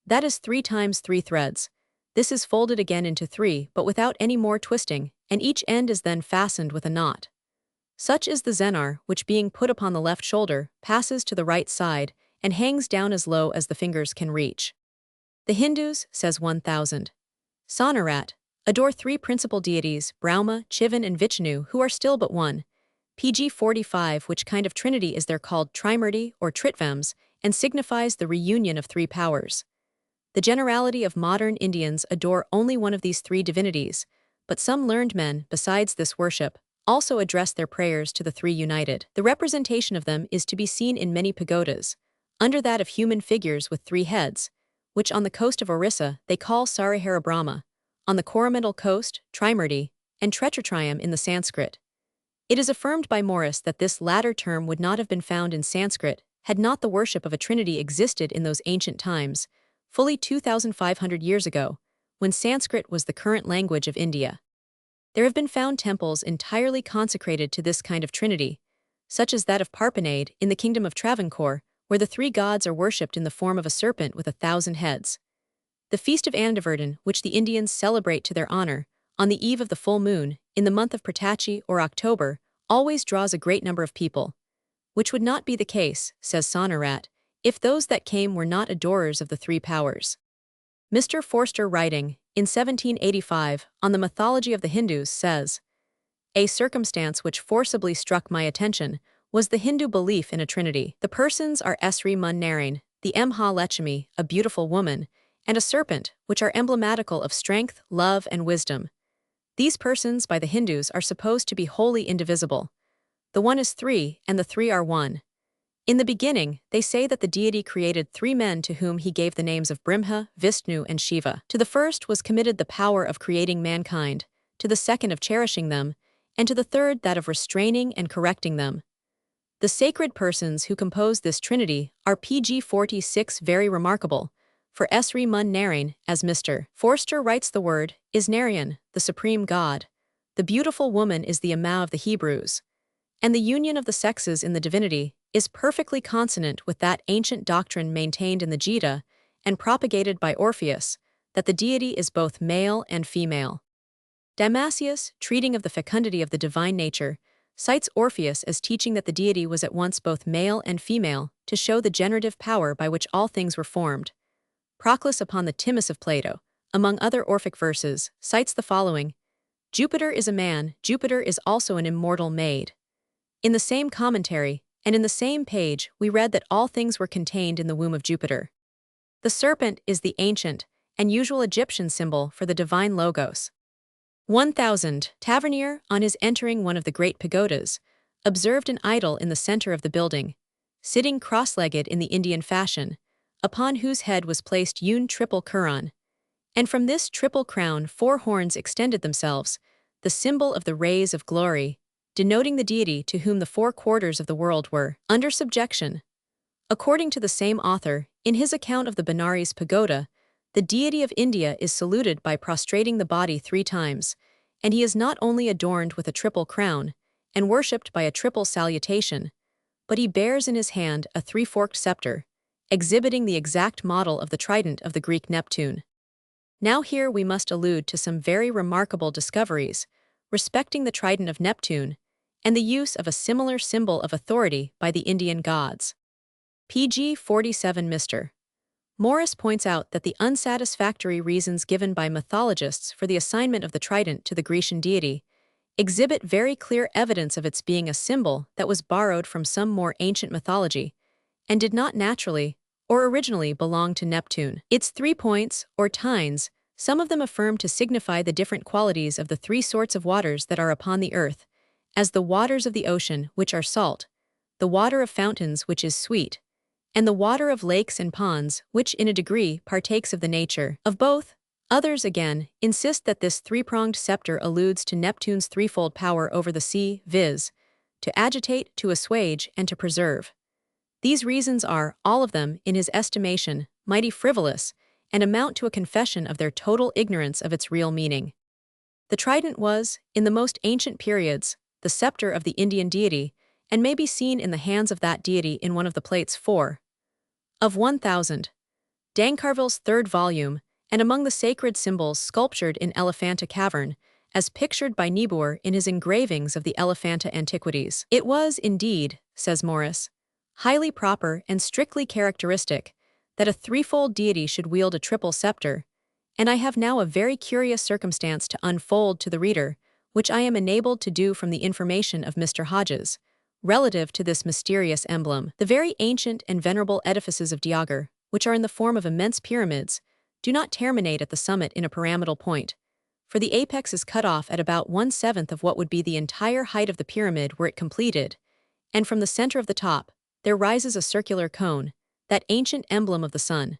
That is 3 times 3 threads. This is folded again into 3, but without any more twisting, and each end is then fastened with a knot. Such is the zenar, which being put upon the left shoulder, passes to the right side, and hangs down as low as the fingers can reach. The Hindus, says 1000. Sonarat, adore 3 principal deities, Brahma, Shivan, and Vishnu, who are still but one. PG 45. Which kind of trinity is there called Trimurti or Tritvams, and signifies the reunion of 3 powers. The generality of modern Indians adore only one of these 3 divinities, but some learned men, besides this worship, also address their prayers to the 3 united. The representation of them is to be seen in many pagodas, under that of human figures with 3 heads, which on the coast of Orissa they call Sarihara Brahma, on the Coromandel coast, Trimurti, and Tretratrium in the Sanskrit. It is affirmed by Morris that this latter term would not have been found in Sanskrit had not the worship of a trinity existed in those ancient times, fully 2,500 years ago, when Sanskrit was the current language of India. There have been found temples entirely consecrated to this kind of trinity, such as that of Parpanade in the kingdom of Travancore, where the 3 gods are worshipped in the form of a serpent with 1,000 heads. The feast of Andavardhan, which the Indians celebrate to their honor, on the eve of the full moon, in the month of Pratachi or October, always draws a great number of people, which would not be the case, says Sonarat, if those that came were not adorers of the 3 powers. Mr. Forster, writing, in 1785, on the mythology of the Hindus, says, "A circumstance which forcibly struck my attention was the Hindu belief in a trinity. The persons are everyman Narain, the Mahalakshmi, a beautiful woman, and a serpent, which are emblematical of strength, love, and wisdom. These persons by the Hindus are supposed to be wholly indivisible. The one is 3, and the 3 are one. In the beginning, they say that the deity created 3 men to whom he gave the names of Brahma, Vishnu, and Shiva. To the first was committed the power of creating mankind, to the second of cherishing them, and to the third that of restraining and correcting them. The sacred persons who compose this trinity are PG 46 very remarkable, for everyman Narain, as Mr. Forster writes, the word is Narayan, the supreme God. The beautiful woman is the Amma of the Hebrews. And the union of the sexes in the divinity is perfectly consonant with that ancient doctrine maintained in the Gita and propagated by Orpheus, that the deity is both male and female. Damascius, treating of the fecundity of the divine nature, cites Orpheus as teaching that the deity was at once both male and female to show the generative power by which all things were formed. Proclus upon the Timaeus of Plato, among other Orphic verses, cites the following: Jupiter is a man, Jupiter is also an immortal maid. In the same commentary, and in the same page, we read that all things were contained in the womb of Jupiter. The serpent is the ancient and usual Egyptian symbol for the divine Logos. 1000. Tavernier, on his entering one of the great pagodas, observed an idol in the center of the building, sitting cross-legged in the Indian fashion, upon whose head was placed triple couronne. And from this triple crown 4 horns extended themselves, the symbol of the rays of glory, denoting the deity to whom the 4 quarters of the world were under subjection. According to the same author, in his account of the Benares pagoda, the deity of India is saluted by prostrating the body 3 times, and he is not only adorned with a triple crown and worshipped by a triple salutation, but he bears in his hand a 3-forked scepter, exhibiting the exact model of the trident of the Greek Neptune. Now here we must allude to some very remarkable discoveries respecting the trident of Neptune and the use of a similar symbol of authority by the Indian gods. pg 47 Mr. Morris points out that the unsatisfactory reasons given by mythologists for the assignment of the trident to the Grecian deity exhibit very clear evidence of its being a symbol that was borrowed from some more ancient mythology and did not naturally or originally belong to Neptune. Its 3 points, or tines, some of them affirm to signify the different qualities of the 3 sorts of waters that are upon the earth, as the waters of the ocean, which are salt, the water of fountains, which is sweet, and the water of lakes and ponds, which in a degree partakes of the nature of both. Others, again, insist that this 3-pronged scepter alludes to Neptune's threefold power over the sea, viz., to agitate, to assuage, and to preserve. These reasons are, all of them, in his estimation, mighty frivolous, and amount to a confession of their total ignorance of its real meaning. The trident was, in the most ancient periods, the scepter of the Indian deity, and may be seen in the hands of that deity in one of the plates 4 of 1000. Dancarville's 3rd volume, and among the sacred symbols sculptured in Elephanta cavern, as pictured by Niebuhr in his engravings of the Elephanta antiquities. It was, indeed, says Morris, highly proper and strictly characteristic that a threefold deity should wield a triple scepter, and I have now a very curious circumstance to unfold to the reader, which I am enabled to do from the information of Mr. Hodges, relative to this mysterious emblem. The very ancient and venerable edifices of Diagar, which are in the form of immense pyramids, do not terminate at the summit in a pyramidal point, for the apex is cut off at about 1/7 of what would be the entire height of the pyramid were it completed, and from the center of the top, there rises a circular cone, that ancient emblem of the sun.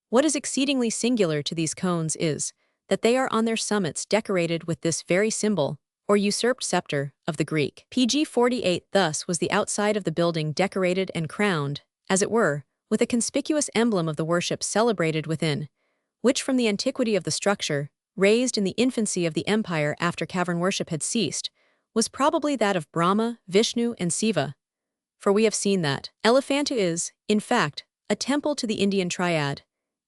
What is exceedingly singular to these cones is, that they are on their summits decorated with this very symbol, or usurped scepter, of the Greek. pg 48 Thus was the outside of the building decorated and crowned, as it were, with a conspicuous emblem of the worship celebrated within, which from the antiquity of the structure, raised in the infancy of the empire after cavern worship had ceased, was probably that of Brahma, Vishnu, and Siva. For we have seen that Elephanta is, in fact, a temple to the Indian triad,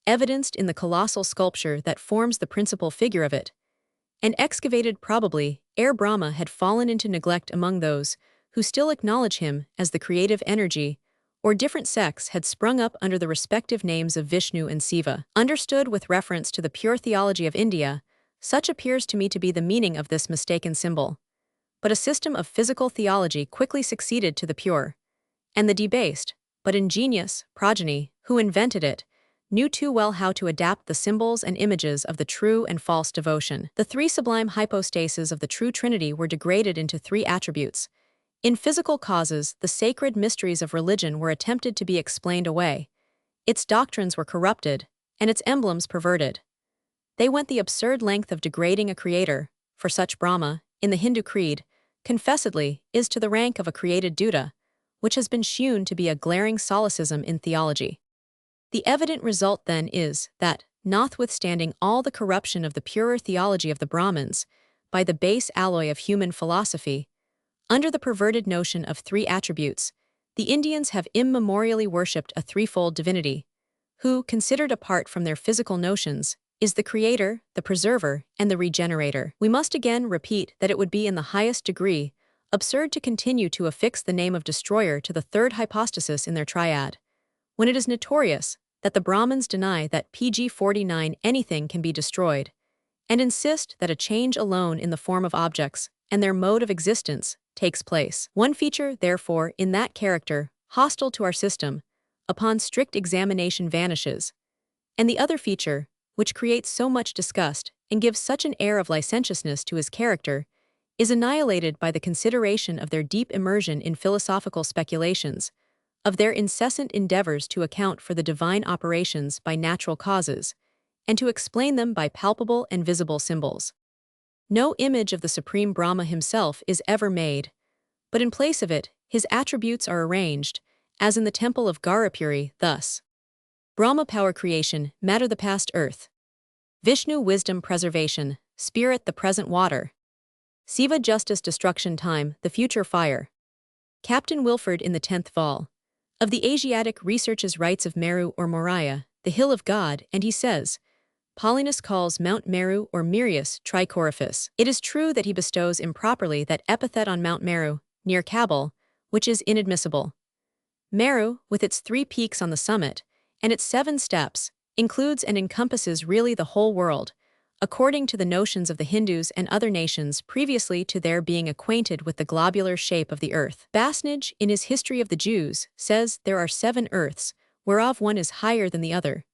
evidenced in the colossal sculpture that forms the principal figure of it, and excavated probably ere Brahma had fallen into neglect among those who still acknowledge him as the creative energy, or different sects had sprung up under the respective names of Vishnu and Siva. Understood with reference to the pure theology of India, such appears to me to be the meaning of this mistaken symbol. But a system of physical theology quickly succeeded to the pure, and the debased, but ingenious, progeny, who invented it, knew too well how to adapt the symbols and images of the true and false devotion. The 3 sublime hypostases of the true Trinity were degraded into 3 attributes. In physical causes, the sacred mysteries of religion were attempted to be explained away. Its doctrines were corrupted, and its emblems perverted. They went the absurd length of degrading a creator, for such Brahma, in the Hindu creed, confessedly, is to the rank of a created Duta, which has been shewn to be a glaring solecism in theology. The evident result then is that, notwithstanding all the corruption of the purer theology of the Brahmins, by the base alloy of human philosophy, under the perverted notion of 3 attributes, the Indians have immemorially worshipped a threefold divinity, who, considered apart from their physical notions, is the creator, the preserver, and the regenerator. We must again repeat that it would be in the highest degree absurd to continue to affix the name of destroyer to the third hypostasis in their triad, when it is notorious that the Brahmins deny that pg 49 anything can be destroyed, and insist that a change alone in the form of objects and their mode of existence takes place. One feature, therefore, in that character, hostile to our system, upon strict examination vanishes, and the other feature, which creates so much disgust and gives such an air of licentiousness to his character, is annihilated by the consideration of their deep immersion in philosophical speculations, of their incessant endeavors to account for the divine operations by natural causes, and to explain them by palpable and visible symbols. No image of the Supreme Brahma himself is ever made, but in place of it, his attributes are arranged, as in the temple of Garapuri, thus: Brahma power creation, matter the past earth; Vishnu wisdom preservation, spirit the present water; Siva justice destruction time, the future fire. Captain Wilford in the 10th vol. Of the Asiatic Researches writes of Meru or Moriah, the hill of God, and he says, Paulinus calls Mount Meru or Mirius Trichoriphus. It is true that he bestows improperly that epithet on Mount Meru, near Kabul, which is inadmissible. Meru, with its 3 peaks on the summit, and its 7 steps, includes and encompasses really the whole world, according to the notions of the Hindus and other nations previously to their being acquainted with the globular shape of the earth. Basnage, in his History of the Jews, says there are 7 earths, whereof one is higher than the other.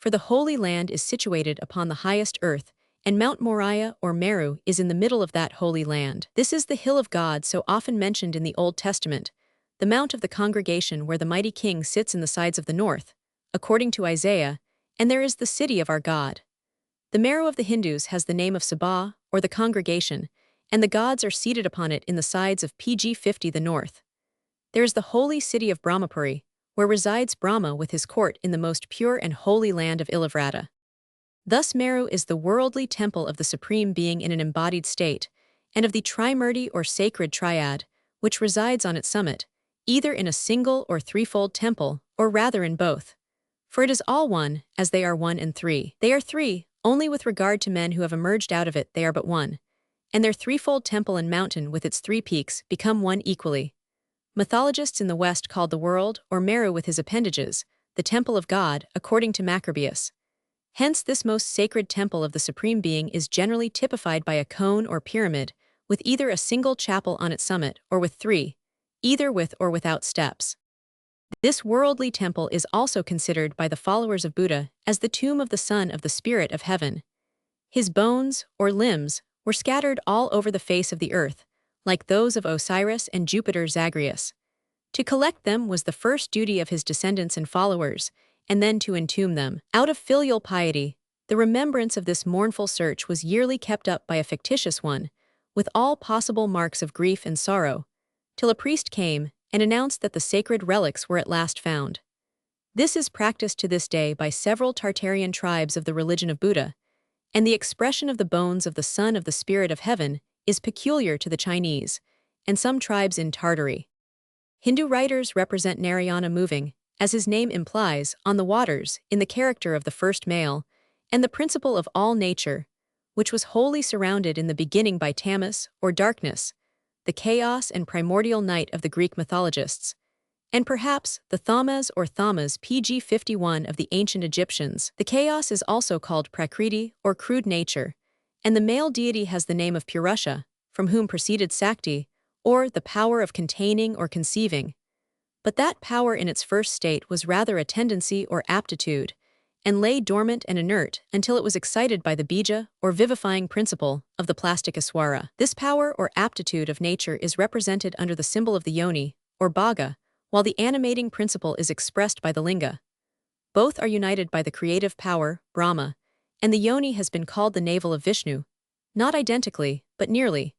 For the Holy Land is situated upon the highest earth, and Mount Moriah or Meru is in the middle of that Holy Land. This is the hill of God so often mentioned in the Old Testament, the mount of the congregation where the mighty king sits in the sides of the north, according to Isaiah, and there is the city of our God. The Meru of the Hindus has the name of Sabha, or the congregation, and the gods are seated upon it in the sides of pg 50 the north. There is the holy city of Brahmapuri, where resides Brahma with his court in the most pure and holy land of Ilavrata. Thus Meru is the worldly temple of the Supreme Being in an embodied state, and of the Trimurti or sacred triad, which resides on its summit, either in a single or threefold temple, or rather in both. For it is all one, as they are 1 and 3. They are 3, only with regard to men who have emerged out of it they are but 1, and their threefold temple and mountain with its 3 peaks become 1 equally. Mythologists in the West called the world, or Meru with his appendages, the temple of God, according to Macrobius. Hence this most sacred temple of the Supreme Being is generally typified by a cone or pyramid, with either a single chapel on its summit or with 3, either with or without steps. This worldly temple is also considered by the followers of Buddha as the tomb of the Son of the Spirit of Heaven. His bones, or limbs, were scattered all over the face of the earth, like those of Osiris and Jupiter Zagreus. To collect them was the first duty of his descendants and followers, and then to entomb them. Out of filial piety, the remembrance of this mournful search was yearly kept up by a fictitious one, with all possible marks of grief and sorrow, till a priest came and announced that the sacred relics were at last found. This is practiced to this day by several Tartarian tribes of the religion of Buddha, and the expression of the bones of the Son of the Spirit of Heaven is peculiar to the Chinese, and some tribes in Tartary. Hindu writers represent Narayana moving, as his name implies, on the waters, in the character of the first male, and the principle of all nature, which was wholly surrounded in the beginning by tamas, or darkness, the chaos and primordial night of the Greek mythologists, and perhaps the thamas or thamas pg 51 of the ancient Egyptians. The chaos is also called prakriti, or crude nature, and the male deity has the name of Purusha, from whom proceeded Sakti, or the power of containing or conceiving. But that power in its first state was rather a tendency or aptitude, and lay dormant and inert until it was excited by the bija, or vivifying principle, of the plastikaswara. This power or aptitude of nature is represented under the symbol of the yoni, or bhaga, while the animating principle is expressed by the linga. Both are united by the creative power, Brahma, and the yoni has been called the navel of Vishnu, not identically, but nearly.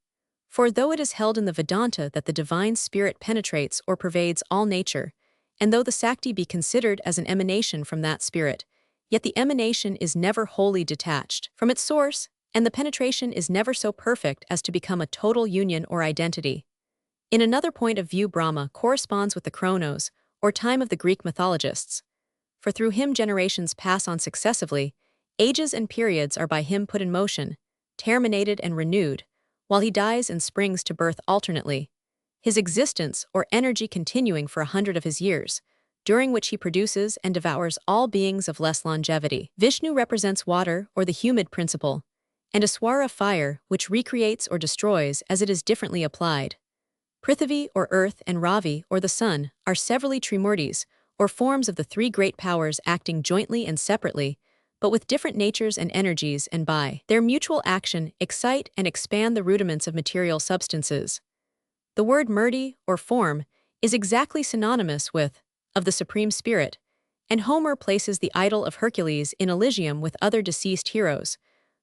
For though it is held in the Vedanta that the divine spirit penetrates or pervades all nature, and though the Sakti be considered as an emanation from that spirit, yet the emanation is never wholly detached from its source, and the penetration is never so perfect as to become a total union or identity. In another point of view, Brahma corresponds with the chronos, or time of the Greek mythologists. For through him generations pass on successively, Ages and periods are by him put in motion, terminated and renewed, while he dies and springs to birth alternately, his existence or energy continuing for 100 of his years, during which he produces and devours all beings of less longevity. Vishnu represents water or the humid principle, and Aswara fire, which recreates or destroys as it is differently applied. Prithvi or earth and Ravi or the sun are severally trimurtis, or forms of the three great powers acting jointly and separately, but with different natures and energies, and by their mutual action excite and expand the rudiments of material substances. The word murti, or form, is exactly synonymous with of the Supreme Spirit, and Homer places the idol of Hercules in Elysium with other deceased heroes,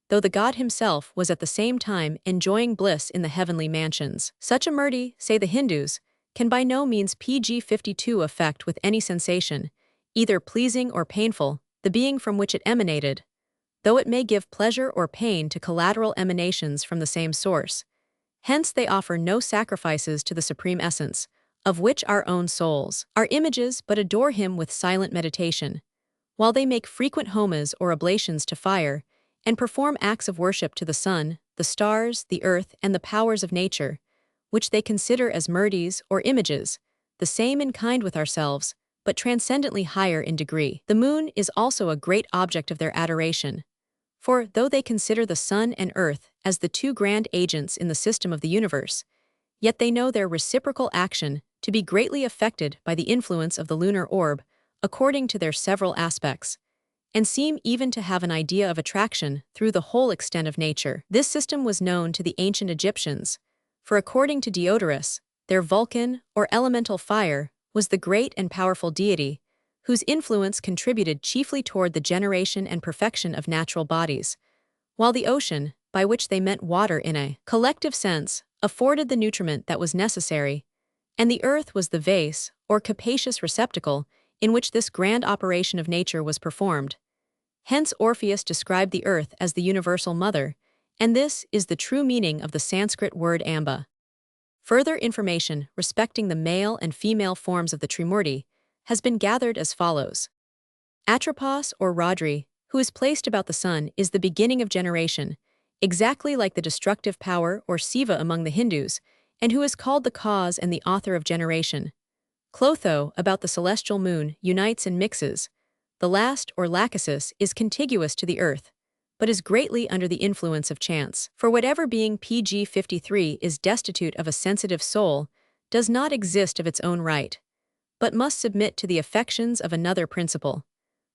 though the god himself was at the same time enjoying bliss in the heavenly mansions. Such a murti, say the Hindus, can by no means pg-52 affect with any sensation, either pleasing or painful, the being from which it emanated, though it may give pleasure or pain to collateral emanations from the same source. Hence they offer no sacrifices to the Supreme Essence, of which our own souls are images, but adore him with silent meditation, while they make frequent homas or oblations to fire, and perform acts of worship to the sun, the stars, the earth, and the powers of nature, which they consider as murtis or images, the same in kind with ourselves, but transcendently higher in degree. The moon is also a great object of their adoration, for though they consider the sun and earth as the two grand agents in the system of the universe, yet they know their reciprocal action to be greatly affected by the influence of the lunar orb, according to their several aspects, and seem even to have an idea of attraction through the whole extent of nature. This system was known to the ancient Egyptians, for according to Diodorus, their Vulcan, or elemental fire, was the great and powerful deity, whose influence contributed chiefly toward the generation and perfection of natural bodies, while the ocean, by which they meant water in a collective sense, afforded the nutriment that was necessary, and the earth was the vase, or capacious receptacle, in which this grand operation of nature was performed. Hence Orpheus described the earth as the universal mother, and this is the true meaning of the Sanskrit word amba. Further information respecting the male and female forms of the Trimurti has been gathered as follows. Atropos or Rodri, who is placed about the sun, is the beginning of generation, exactly like the destructive power or Siva among the Hindus, and who is called the cause and the author of generation. Clotho, about the celestial moon, unites and mixes. The last, or Lachesis, is contiguous to the earth, but is greatly under the influence of chance. For whatever being pg-53 is destitute of a sensitive soul, does not exist of its own right, but must submit to the affections of another principle.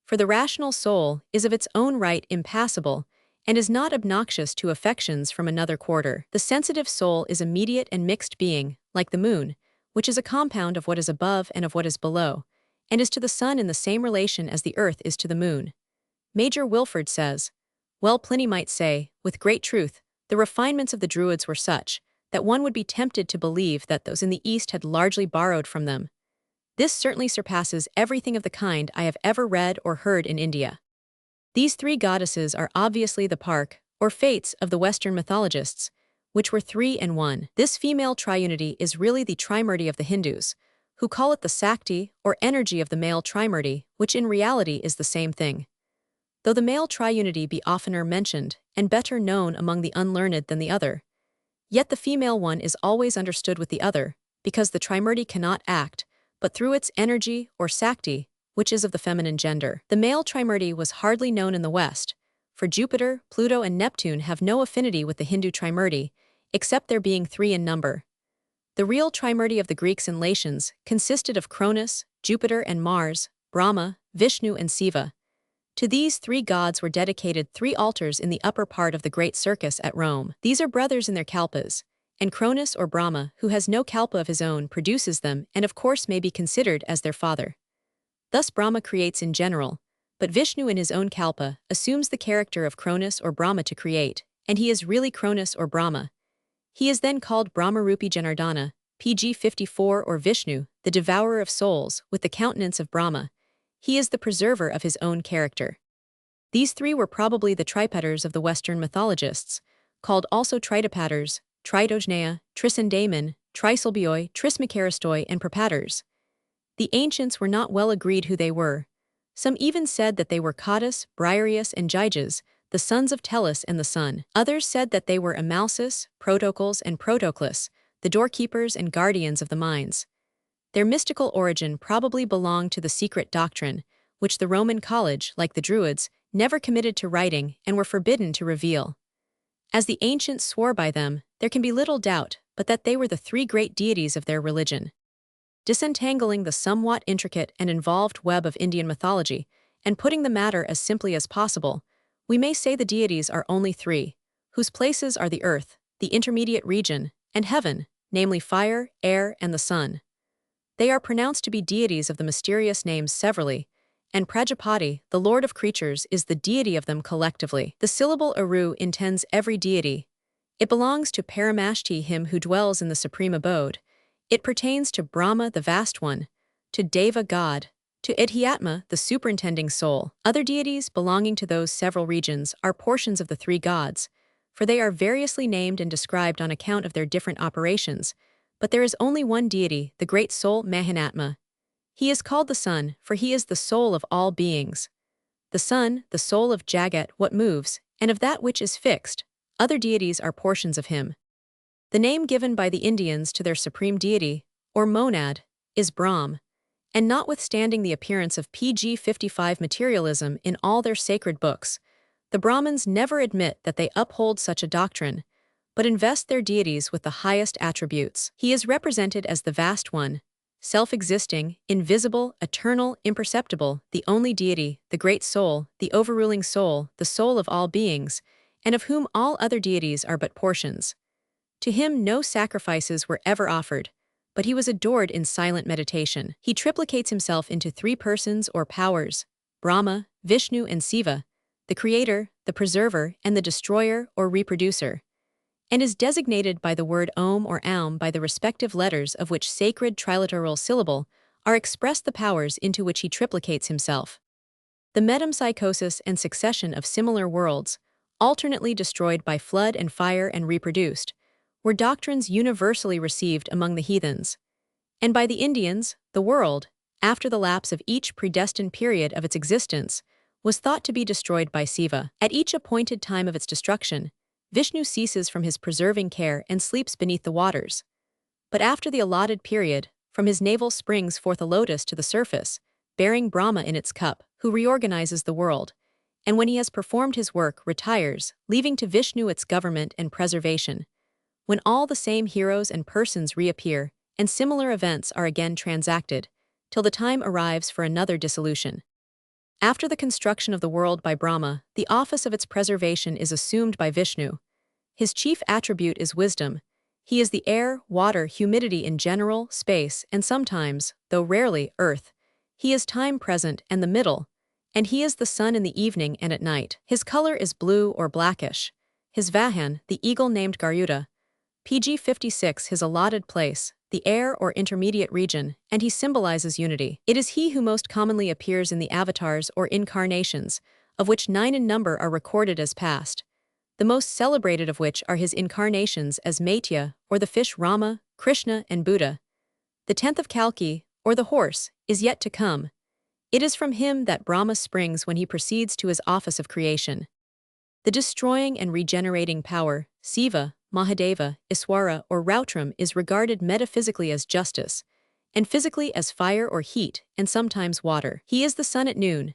For the rational soul is of its own right impassible, and is not obnoxious to affections from another quarter. The sensitive soul is immediate and mixed being, like the moon, which is a compound of what is above and of what is below, and is to the sun in the same relation as the earth is to the moon. Major Wilford says, well, Pliny might say, with great truth, the refinements of the Druids were such, that one would be tempted to believe that those in the East had largely borrowed from them. This certainly surpasses everything of the kind I have ever read or heard in India. These three goddesses are obviously the Park, or Fates, of the Western mythologists, which were 3 and 1. This female triunity is really the Trimurti of the Hindus, who call it the Sakti, or energy of the male Trimurti, which in reality is the same thing. Though the male triunity be oftener mentioned, and better known among the unlearned than the other, yet the female one is always understood with the other, because the Trimurti cannot act, but through its energy, or Sakti, which is of the feminine gender. The male Trimurti was hardly known in the West, for Jupiter, Pluto, and Neptune have no affinity with the Hindu Trimurti, except there being 3 in number. The real Trimurti of the Greeks and Latians consisted of Cronus, Jupiter and Mars, Brahma, Vishnu and Siva. To these 3 gods were dedicated 3 altars in the upper part of the Great Circus at Rome. These are brothers in their kalpas, and Cronus or Brahma, who has no kalpa of his own, produces them and of course may be considered as their father. Thus Brahma creates in general, but Vishnu in his own kalpa assumes the character of Cronus or Brahma to create, and he is really Cronus or Brahma. He is then called Brahmarupi Janardana, pg-54 or Vishnu, the devourer of souls, with the countenance of Brahma. He is the preserver of his own character. These 3 were probably the tripeters of the Western mythologists, called also tritopaters, Tritogneia, Trisandaemon, Trisulbioi, Trismecheristoi, and Propaters. The ancients were not well agreed who they were, Some even said that they were Cottus, Briareus, and Gyges, the sons of Tellus and the sun. Others said that they were Amalsus, Protocles, and Protoclus, the doorkeepers and guardians of the mines. Their mystical origin probably belonged to the secret doctrine, which the Roman college, like the Druids, never committed to writing and were forbidden to reveal. As the ancients swore by them, there can be little doubt but that they were the three great deities of their religion. Disentangling the somewhat intricate and involved web of Indian mythology, and putting the matter as simply as possible, we may say the deities are only three, whose places are the earth, the intermediate region, and heaven, namely fire, air, and the sun. They are pronounced to be deities of the mysterious names severally, and Prajapati, the lord of creatures, is the deity of them collectively. The syllable Aru intends every deity. It belongs to Paramashti, him who dwells in the supreme abode. It pertains to Brahma, the vast one, to Deva, God, to Adhyatma, the superintending soul. Other deities belonging to those several regions are portions of the three gods, for they are variously named and described on account of their different operations, but there is only one deity, the great soul Mahanatma. He is called the sun, for he is the soul of all beings. The sun, the soul of Jagat, what moves, and of that which is fixed. Other deities are portions of him. The name given by the Indians to their supreme deity, or monad, is Brahm, and notwithstanding the appearance of pg 55 materialism in all their sacred books, the Brahmins never admit that they uphold such a doctrine, but invest their deities with the highest attributes. He is represented as the vast one, self-existing, invisible, eternal, imperceptible, the only deity, the great soul, the overruling soul, the soul of all beings, and of whom all other deities are but portions. To him no sacrifices were ever offered, but he was adored in silent meditation. He triplicates himself into three persons or powers, Brahma, Vishnu, and Siva, the creator, the preserver, and the destroyer or reproducer, and is designated by the word Om or Aum by the respective letters of which sacred triliteral syllable are expressed the powers into which he triplicates himself. The metempsychosis and succession of similar worlds, alternately destroyed by flood and fire and reproduced, were doctrines universally received among the heathens. And by the Indians, the world, after the lapse of each predestined period of its existence, was thought to be destroyed by Siva. At each appointed time of its destruction, Vishnu ceases from his preserving care and sleeps beneath the waters. But after the allotted period, from his navel springs forth a lotus to the surface, bearing Brahma in its cup, who reorganizes the world, and when he has performed his work, retires, leaving to Vishnu its government and preservation. When all the same heroes and persons reappear, and similar events are again transacted, till the time arrives for another dissolution. After the construction of the world by Brahma, the office of its preservation is assumed by Vishnu. His chief attribute is wisdom. He is the air, water, humidity in general, space, and sometimes, though rarely, earth. He is time present and the middle, and he is the sun in the evening and at night. His color is blue or blackish. His Vahan, the eagle named Garuda, pg 56 his allotted place, the air or intermediate region, and he symbolizes unity. It is he who most commonly appears in the avatars or incarnations, of which 9 in number are recorded as past, the most celebrated of which are his incarnations as Maitya, or the fish Rama, Krishna, and Buddha. The 10th of Kalki, or the horse, is yet to come. It is from him that Brahma springs when he proceeds to his office of creation. The destroying and regenerating power, Siva, Mahadeva, Iswara, or Rautram, is regarded metaphysically as justice, and physically as fire or heat, and sometimes water. He is the sun at noon.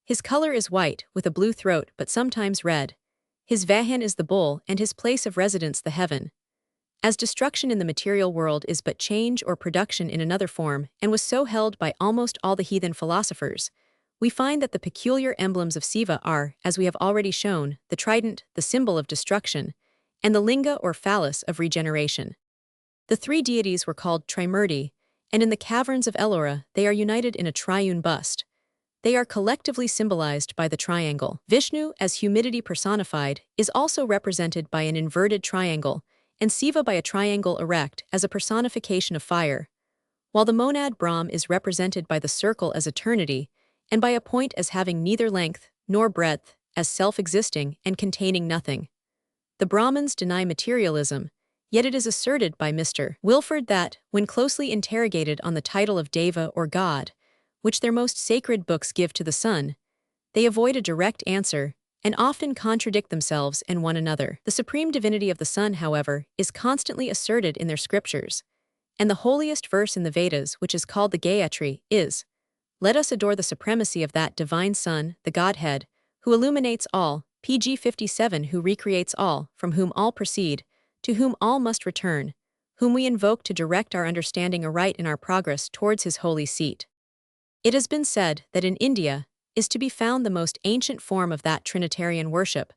His color is white, with a blue throat, but sometimes red. His Vahan is the bull, and his place of residence the heaven. As destruction in the material world is but change or production in another form, and was so held by almost all the heathen philosophers, we find that the peculiar emblems of Siva are, as we have already shown, the trident, the symbol of destruction, and the linga or phallus of regeneration. The three deities were called Trimurti, and in the caverns of Ellora they are united in a triune bust. They are collectively symbolized by the triangle. Vishnu, as humidity personified, is also represented by an inverted triangle, and Siva by a triangle erect as a personification of fire, while the monad Brahm is represented by the circle as eternity, and by a point as having neither length nor breadth, as self-existing and containing nothing. The Brahmins deny materialism, yet it is asserted by Mr. Wilford that, when closely interrogated on the title of Deva or God, which their most sacred books give to the sun, they avoid a direct answer and often contradict themselves and one another. The supreme divinity of the sun, however, is constantly asserted in their scriptures, and the holiest verse in the Vedas, which is called the Gayatri, is, "Let us adore the supremacy of that divine sun, the Godhead, who illuminates all, pg 57, who recreates all, from whom all proceed, to whom all must return, whom we invoke to direct our understanding aright in our progress towards his holy seat." It has been said that in India is to be found the most ancient form of that Trinitarian worship,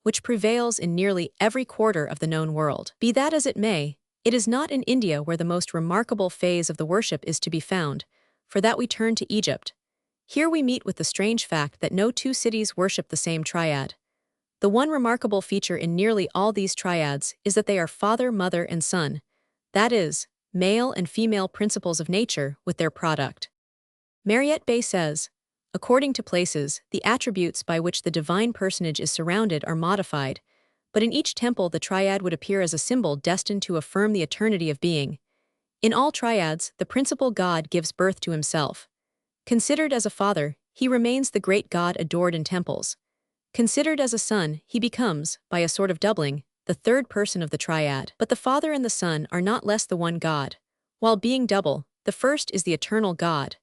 which prevails in nearly every quarter of the known world. Be that as it may, it is not in India where the most remarkable phase of the worship is to be found, for that we turn to Egypt. Here we meet with the strange fact that no two cities worship the same triad. The one remarkable feature in nearly all these triads is that they are father, mother, and son, that is, male and female principles of nature with their product. Mariette Bay says, according to places, the attributes by which the divine personage is surrounded are modified, but in each temple the triad would appear as a symbol destined to affirm the eternity of being. In all triads, the principal god gives birth to himself. Considered as a father, he remains the great god adored in temples. Considered as a son, he becomes, by a sort of doubling, the third person of the triad. But the Father and the Son are not less the one God. While being double, the first is the eternal God.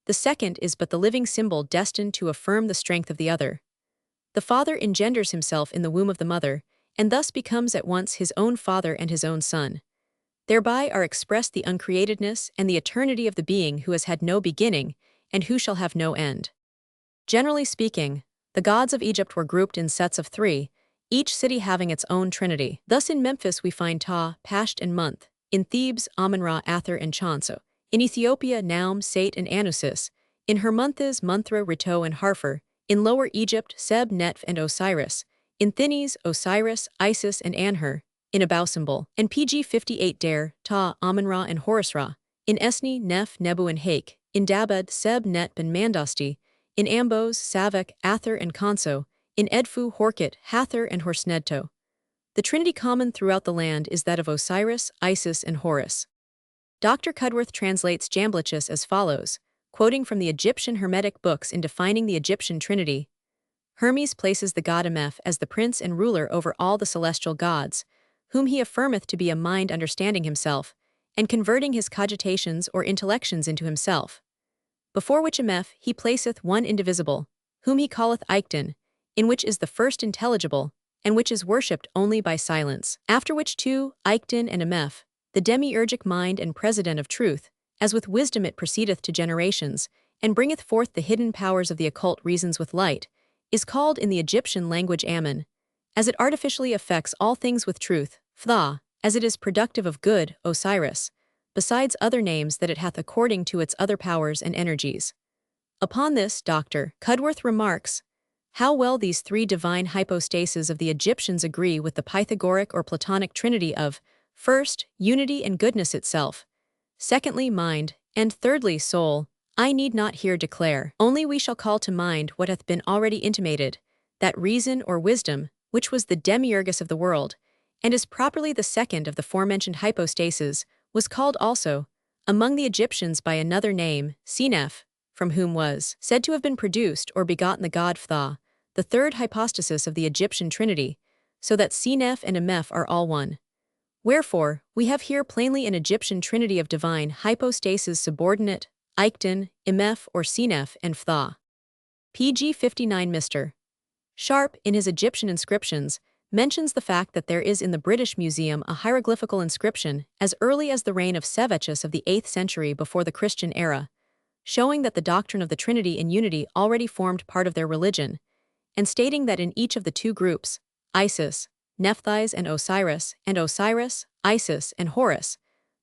The second is but the living symbol destined to affirm the strength of the other. The Father engenders himself in the womb of the mother, and thus becomes at once his own Father and his own Son. Thereby are expressed the uncreatedness and the eternity of the being who has had no beginning, and who shall have no end. Generally speaking, the gods of Egypt were grouped in sets of three, each city having its own trinity. Thus in Memphis we find Ta, Pasht and Month, in Thebes, Amun-Ra, Ather and Chanso, in Ethiopia, Naum, Sate and Anusis, in Hermonthis, Munthra, Rito and Harfer, in Lower Egypt, Seb, Netf and Osiris, in Thinis, Osiris, Isis and Anhur, in Abausimbel, and PG 58 Dare, Ta, Amun-Ra and Horus-Ra, in Esni, Nef, Nebu and Hake, in Dabed, Seb, Net and Mandasti, in Ambos, Savek, Ather and Kanso, in Edfu, Horkit, Hather and Horsnedto. The trinity common throughout the land is that of Osiris, Isis and Horus. Dr. Cudworth translates Jamblichus as follows, quoting from the Egyptian Hermetic books in defining the Egyptian trinity. Hermes places the god Ameph as the prince and ruler over all the celestial gods, whom he affirmeth to be a mind understanding himself, and converting his cogitations or intellections into himself. Before which Ameph he placeth one indivisible, whom he calleth Eichton, in which is the first intelligible, and which is worshipped only by silence. After which two, Eichton and Ameph, the demiurgic mind and president of truth, as with wisdom it proceedeth to generations, and bringeth forth the hidden powers of the occult reasons with light, is called in the Egyptian language Amun, as it artificially affects all things with truth, Phthah, as it is productive of good, Osiris, besides other names that it hath according to its other powers and energies. Upon this, Dr. Cudworth remarks, how well these three divine hypostases of the Egyptians agree with the Pythagorean or Platonic trinity of, first, unity and goodness itself, secondly, mind, and thirdly, soul. I need not here declare, only we shall call to mind what hath been already intimated, that reason or wisdom, which was the demiurgus of the world, and is properly the second of the forementioned hypostases, was called also, among the Egyptians by another name, Sineph, from whom was said to have been produced or begotten the god Phthah, the third hypostasis of the Egyptian trinity, so that Sineph and Ameph are all one. Wherefore, we have here plainly an Egyptian trinity of divine hypostases subordinate, Eichton, Ameph or Sineph and Phthah. PG 59 Mr. Sharp, in his Egyptian inscriptions, mentions the fact that there is in the British Museum a hieroglyphical inscription as early as the reign of Sevechus of the 8th century before the Christian era, showing that the doctrine of the Trinity in unity already formed part of their religion, and stating that in each of the two groups, Isis, Nephthys and Osiris, Isis and Horus,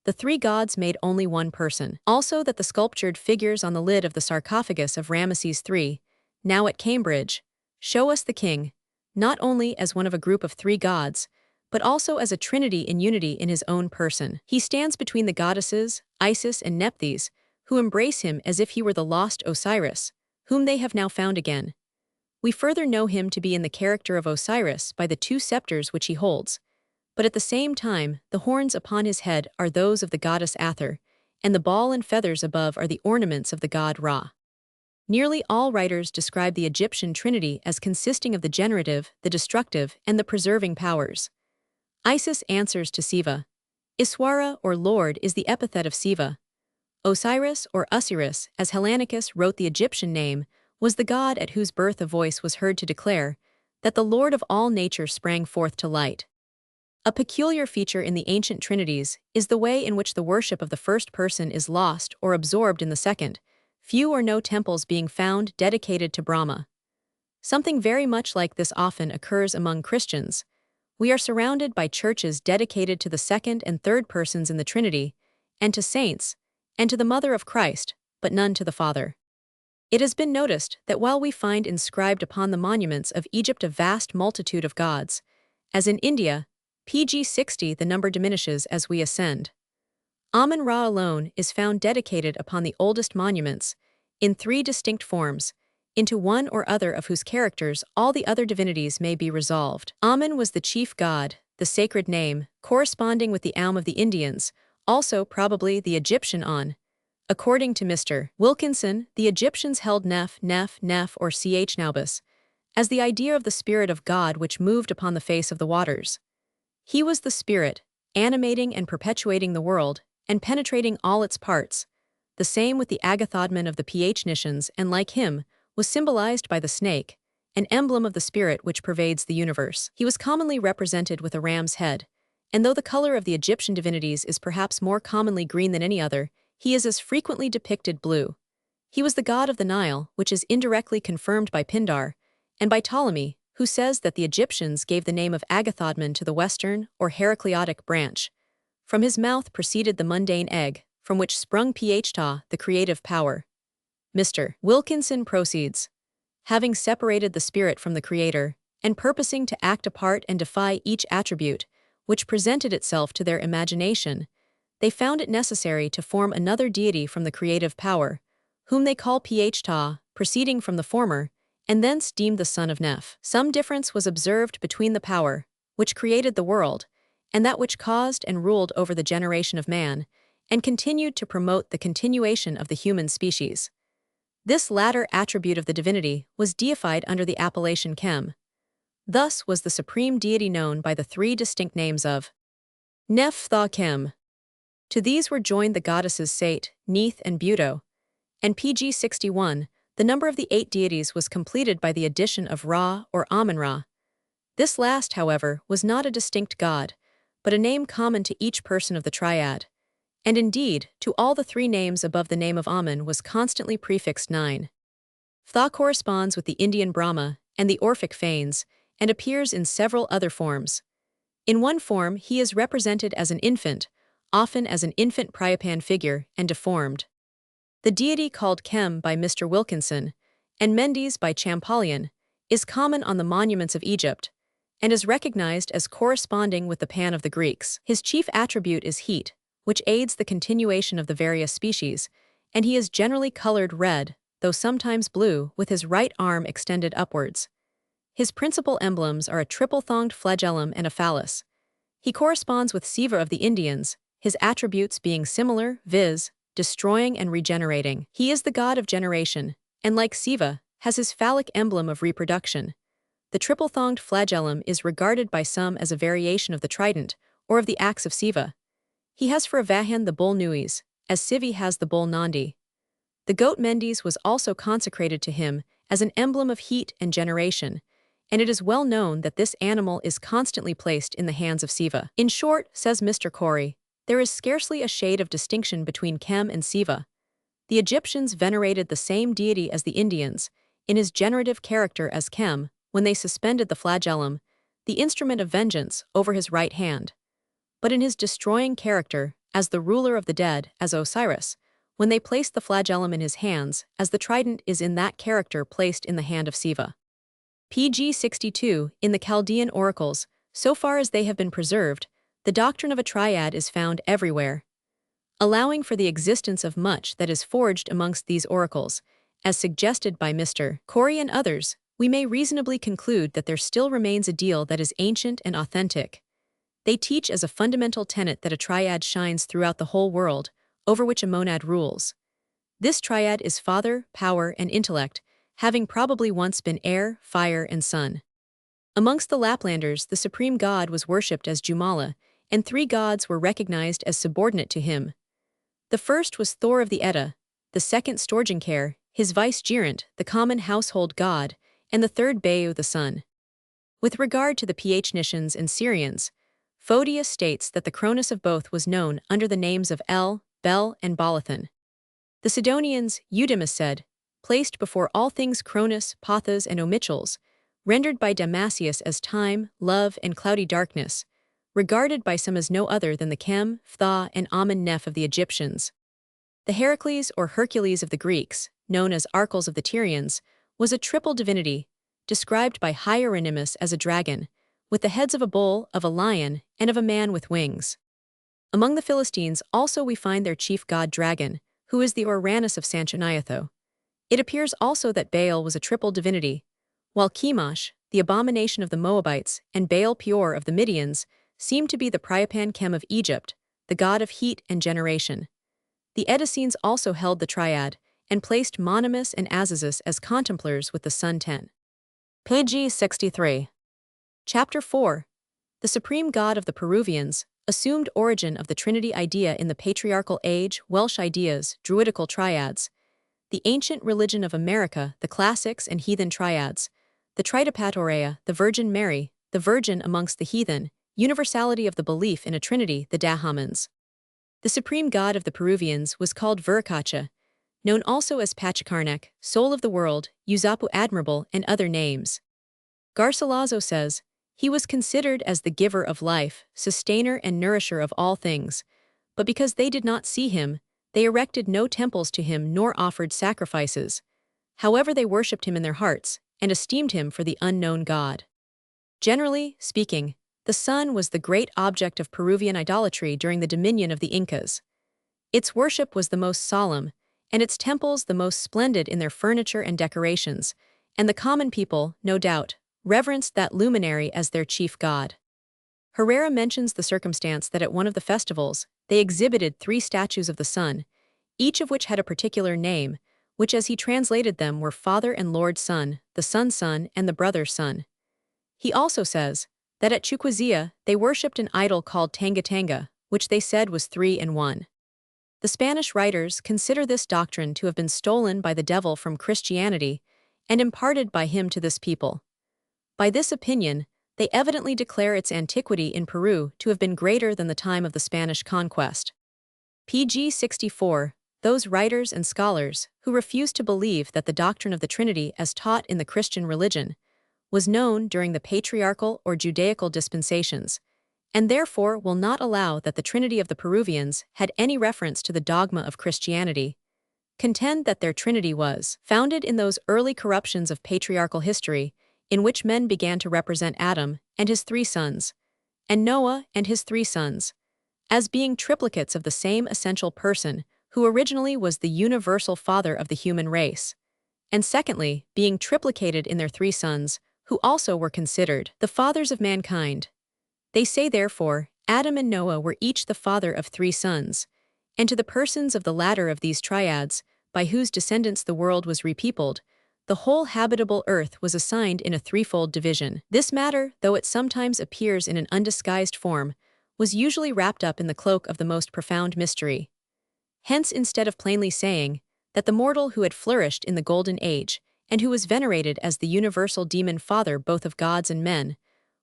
the three gods made only one person. Also that the sculptured figures on the lid of the sarcophagus of Ramesses III, now at Cambridge, show us the king, not only as one of a group of three gods, but also as a trinity in unity in his own person. He stands between the goddesses, Isis and Nephthys, who embrace him as if he were the lost Osiris, whom they have now found again. We further know him to be in the character of Osiris by the two scepters which he holds, but at the same time the horns upon his head are those of the goddess Ather, and the ball and feathers above are the ornaments of the god Ra. Nearly all writers describe the Egyptian trinity as consisting of the generative, the destructive, and the preserving powers. Isis answers to Siva. Iswara, or Lord, is the epithet of Siva. Osiris, or Osiris, as Hellanicus wrote the Egyptian name, was the god at whose birth a voice was heard to declare that the Lord of all nature sprang forth to light. A peculiar feature in the ancient trinities is the way in which the worship of the first person is lost or absorbed in the second, few or no temples being found dedicated to Brahma. Something very much like this often occurs among Christians. We are surrounded by churches dedicated to the second and third persons in the Trinity, and to saints, and to the Mother of Christ, but none to the Father. It has been noticed that while we find inscribed upon the monuments of Egypt a vast multitude of gods, as in India, pg 60 the number diminishes as we ascend. Amun-Ra alone is found dedicated upon the oldest monuments, in 3 distinct forms, into one or other of whose characters all the other divinities may be resolved. Amun was the chief god, the sacred name, corresponding with the Aum of the Indians, also probably the Egyptian On. According to Mr. Wilkinson, the Egyptians held Nef, or Ch Naubus, as the idea of the spirit of God which moved upon the face of the waters. He was the spirit, animating and perpetuating the world, and penetrating all its parts. The same with the Agathodman of the Ph-Nicians, and like him, was symbolized by the snake, an emblem of the spirit which pervades the universe. He was commonly represented with a ram's head, and though the color of the Egyptian divinities is perhaps more commonly green than any other, he is as frequently depicted blue. He was the god of the Nile, which is indirectly confirmed by Pindar, and by Ptolemy, who says that the Egyptians gave the name of Agathodman to the western, or Heracleotic branch. From his mouth proceeded the mundane egg, from which sprung Phtah, the creative power. Mr. Wilkinson proceeds. Having separated the spirit from the creator, and purposing to act apart and defy each attribute, which presented itself to their imagination, they found it necessary to form another deity from the creative power, whom they call Phtah, proceeding from the former, and thence deemed the son of Nef. Some difference was observed between the power, which created the world, and that which caused and ruled over the generation of man, and continued to promote the continuation of the human species. This latter attribute of the divinity was deified under the appellation Kem. Thus was the supreme deity known by the 3 distinct names of Nef Tha Kem. To these were joined the goddesses Sate, Neith, and Buto, and pg 61, the number of the 8 deities was completed by the addition of Ra or Amun-Ra. This last, however, was not a distinct god, but a name common to each person of the triad, and indeed, to all the 3 names above the name of Amun was constantly prefixed 9. Phtha corresponds with the Indian Brahma and the Orphic Fanes, and appears in several other forms. In one form, he is represented as an infant, often as an infant Priapan figure, and deformed. The deity called Kem by Mr. Wilkinson, and Mendes by Champollion, is common on the monuments of Egypt, and is recognized as corresponding with the Pan of the Greeks. His chief attribute is heat, which aids the continuation of the various species, and he is generally colored red, though sometimes blue, with his right arm extended upwards. His principal emblems are a triple-thonged flagellum and a phallus. He corresponds with Siva of the Indians, his attributes being similar, viz., destroying and regenerating. He is the god of generation, and like Siva, has his phallic emblem of reproduction. The triple-thonged flagellum is regarded by some as a variation of the trident, or of the axe of Siva. He has for a vahan the bull Nuis, as Sivi has the bull Nandi. The goat Mendes was also consecrated to him as an emblem of heat and generation, and it is well known that this animal is constantly placed in the hands of Siva. In short, says Mr. Corey, there is scarcely a shade of distinction between Kem and Siva. The Egyptians venerated the same deity as the Indians, in his generative character as Kem, when they suspended the flagellum, the instrument of vengeance, over his right hand, but in his destroying character, as the ruler of the dead, as Osiris, when they placed the flagellum in his hands, as the trident is in that character placed in the hand of Siva. pg 62, in the Chaldean oracles, so far as they have been preserved, the doctrine of a triad is found everywhere, allowing for the existence of much that is forged amongst these oracles, as suggested by Mr. Corey and others. We may reasonably conclude that there still remains a deal that is ancient and authentic. They teach as a fundamental tenet that a triad shines throughout the whole world, over which a monad rules. This triad is father, power, and intellect, having probably once been air, fire, and sun. Amongst the Laplanders, the supreme god was worshipped as Jumala, and three gods were recognized as subordinate to him. The first was Thor of the Edda, the second Storginkar, his vicegerent, the common household god, and the third Beu the sun. With regard to the Phoenicians and Syrians, Photius states that the Cronus of both was known under the names of El, Bel, and Balathan. The Sidonians, Eudemus said, placed before all things Cronus, Pothas, and Omichals, rendered by Damasius as time, love, and cloudy darkness, regarded by some as no other than the Chem, Phtha, and Amen Neph of the Egyptians. The Heracles or Hercules of the Greeks, known as Archels of the Tyrians, was a triple divinity, described by Hieronymus as a dragon, with the heads of a bull, of a lion, and of a man with wings. Among the Philistines also we find their chief god Dragon, who is the Uranus of Sanchoniatho. It appears also that Baal was a triple divinity, while Chemosh, the abomination of the Moabites, and Baal Peor of the Midians, seem to be the Priapan Chem of Egypt, the god of heat and generation. The Edessenes also held the triad, and placed Monomus and Azazus as contemplars with the sun 10. Page 63. Chapter 4. The supreme god of the Peruvians, assumed origin of the Trinity idea in the patriarchal age, Welsh ideas, Druidical triads, the ancient religion of America, the classics and heathen triads, the Tridipatorea, the Virgin Mary, the Virgin amongst the heathen, universality of the belief in a Trinity, the Dahamans. The supreme god of the Peruvians was called Viracocha, known also as Pachakarnak, soul of the world, Uzapu admirable, and other names. Garcilaso says, he was considered as the giver of life, sustainer and nourisher of all things, but because they did not see him, they erected no temples to him nor offered sacrifices. However, they worshipped him in their hearts, and esteemed him for the unknown god. Generally speaking, the sun was the great object of Peruvian idolatry during the dominion of the Incas. Its worship was the most solemn, and its temples the most splendid in their furniture and decorations, and the common people, no doubt, reverenced that luminary as their chief god. Herrera mentions the circumstance that at one of the festivals, they exhibited 3 statues of the sun, each of which had a particular name, which as he translated them were Father and Lord Sun, the Sun's Son, and the Brother's Sun. He also says that at Chuquizia they worshipped an idol called Tanga Tanga, which they said was 3 in 1. The Spanish writers consider this doctrine to have been stolen by the devil from Christianity and imparted by him to this people. By this opinion, they evidently declare its antiquity in Peru to have been greater than the time of the Spanish conquest. Pg 64. Those writers and scholars who refuse to believe that the doctrine of the Trinity as taught in the Christian religion was known during the patriarchal or Judaical dispensations, and therefore will not allow that the Trinity of the Peruvians had any reference to the dogma of Christianity, contend that their Trinity was founded in those early corruptions of patriarchal history in which men began to represent Adam and his 3 sons, and Noah and his 3 sons, as being triplicates of the same essential person who originally was the universal father of the human race, and secondly, being triplicated in their 3 sons, who also were considered the fathers of mankind. They say therefore, Adam and Noah were each the father of 3 sons, and to the persons of the latter of these triads, by whose descendants the world was repeopled, the whole habitable earth was assigned in a 3-fold division. This matter, though it sometimes appears in an undisguised form, was usually wrapped up in the cloak of the most profound mystery. Hence, instead of plainly saying that the mortal who had flourished in the Golden Age, and who was venerated as the universal demon father both of gods and men,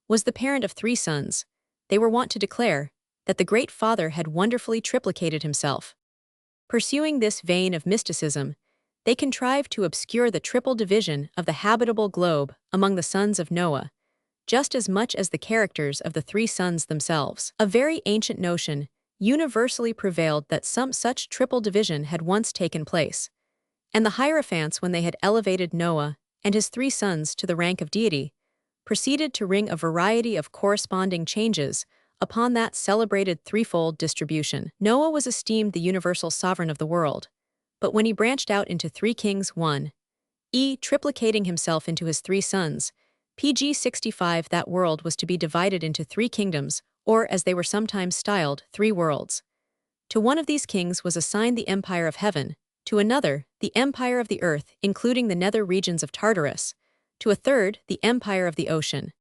was the parent of 3 sons, they were wont to declare that the great Father had wonderfully triplicated himself. Pursuing this vein of mysticism, they contrived to obscure the triple division of the habitable globe among the sons of Noah, just as much as the characters of the 3 sons themselves. A very ancient notion universally prevailed that some such triple division had once taken place, and the Hierophants, when they had elevated Noah and his 3 sons to the rank of deity, proceeded to ring a variety of corresponding changes upon that celebrated 3-fold distribution. Noah was esteemed the universal sovereign of the world, but when he branched out into 3 kings, triplicating himself into his 3 sons, pg 65, that world was to be divided into 3 kingdoms, or as they were sometimes styled, 3 worlds. To one of these kings was assigned the empire of heaven, to another, the empire of the earth, including the nether regions of Tartarus, to a third, the empire of the ocean.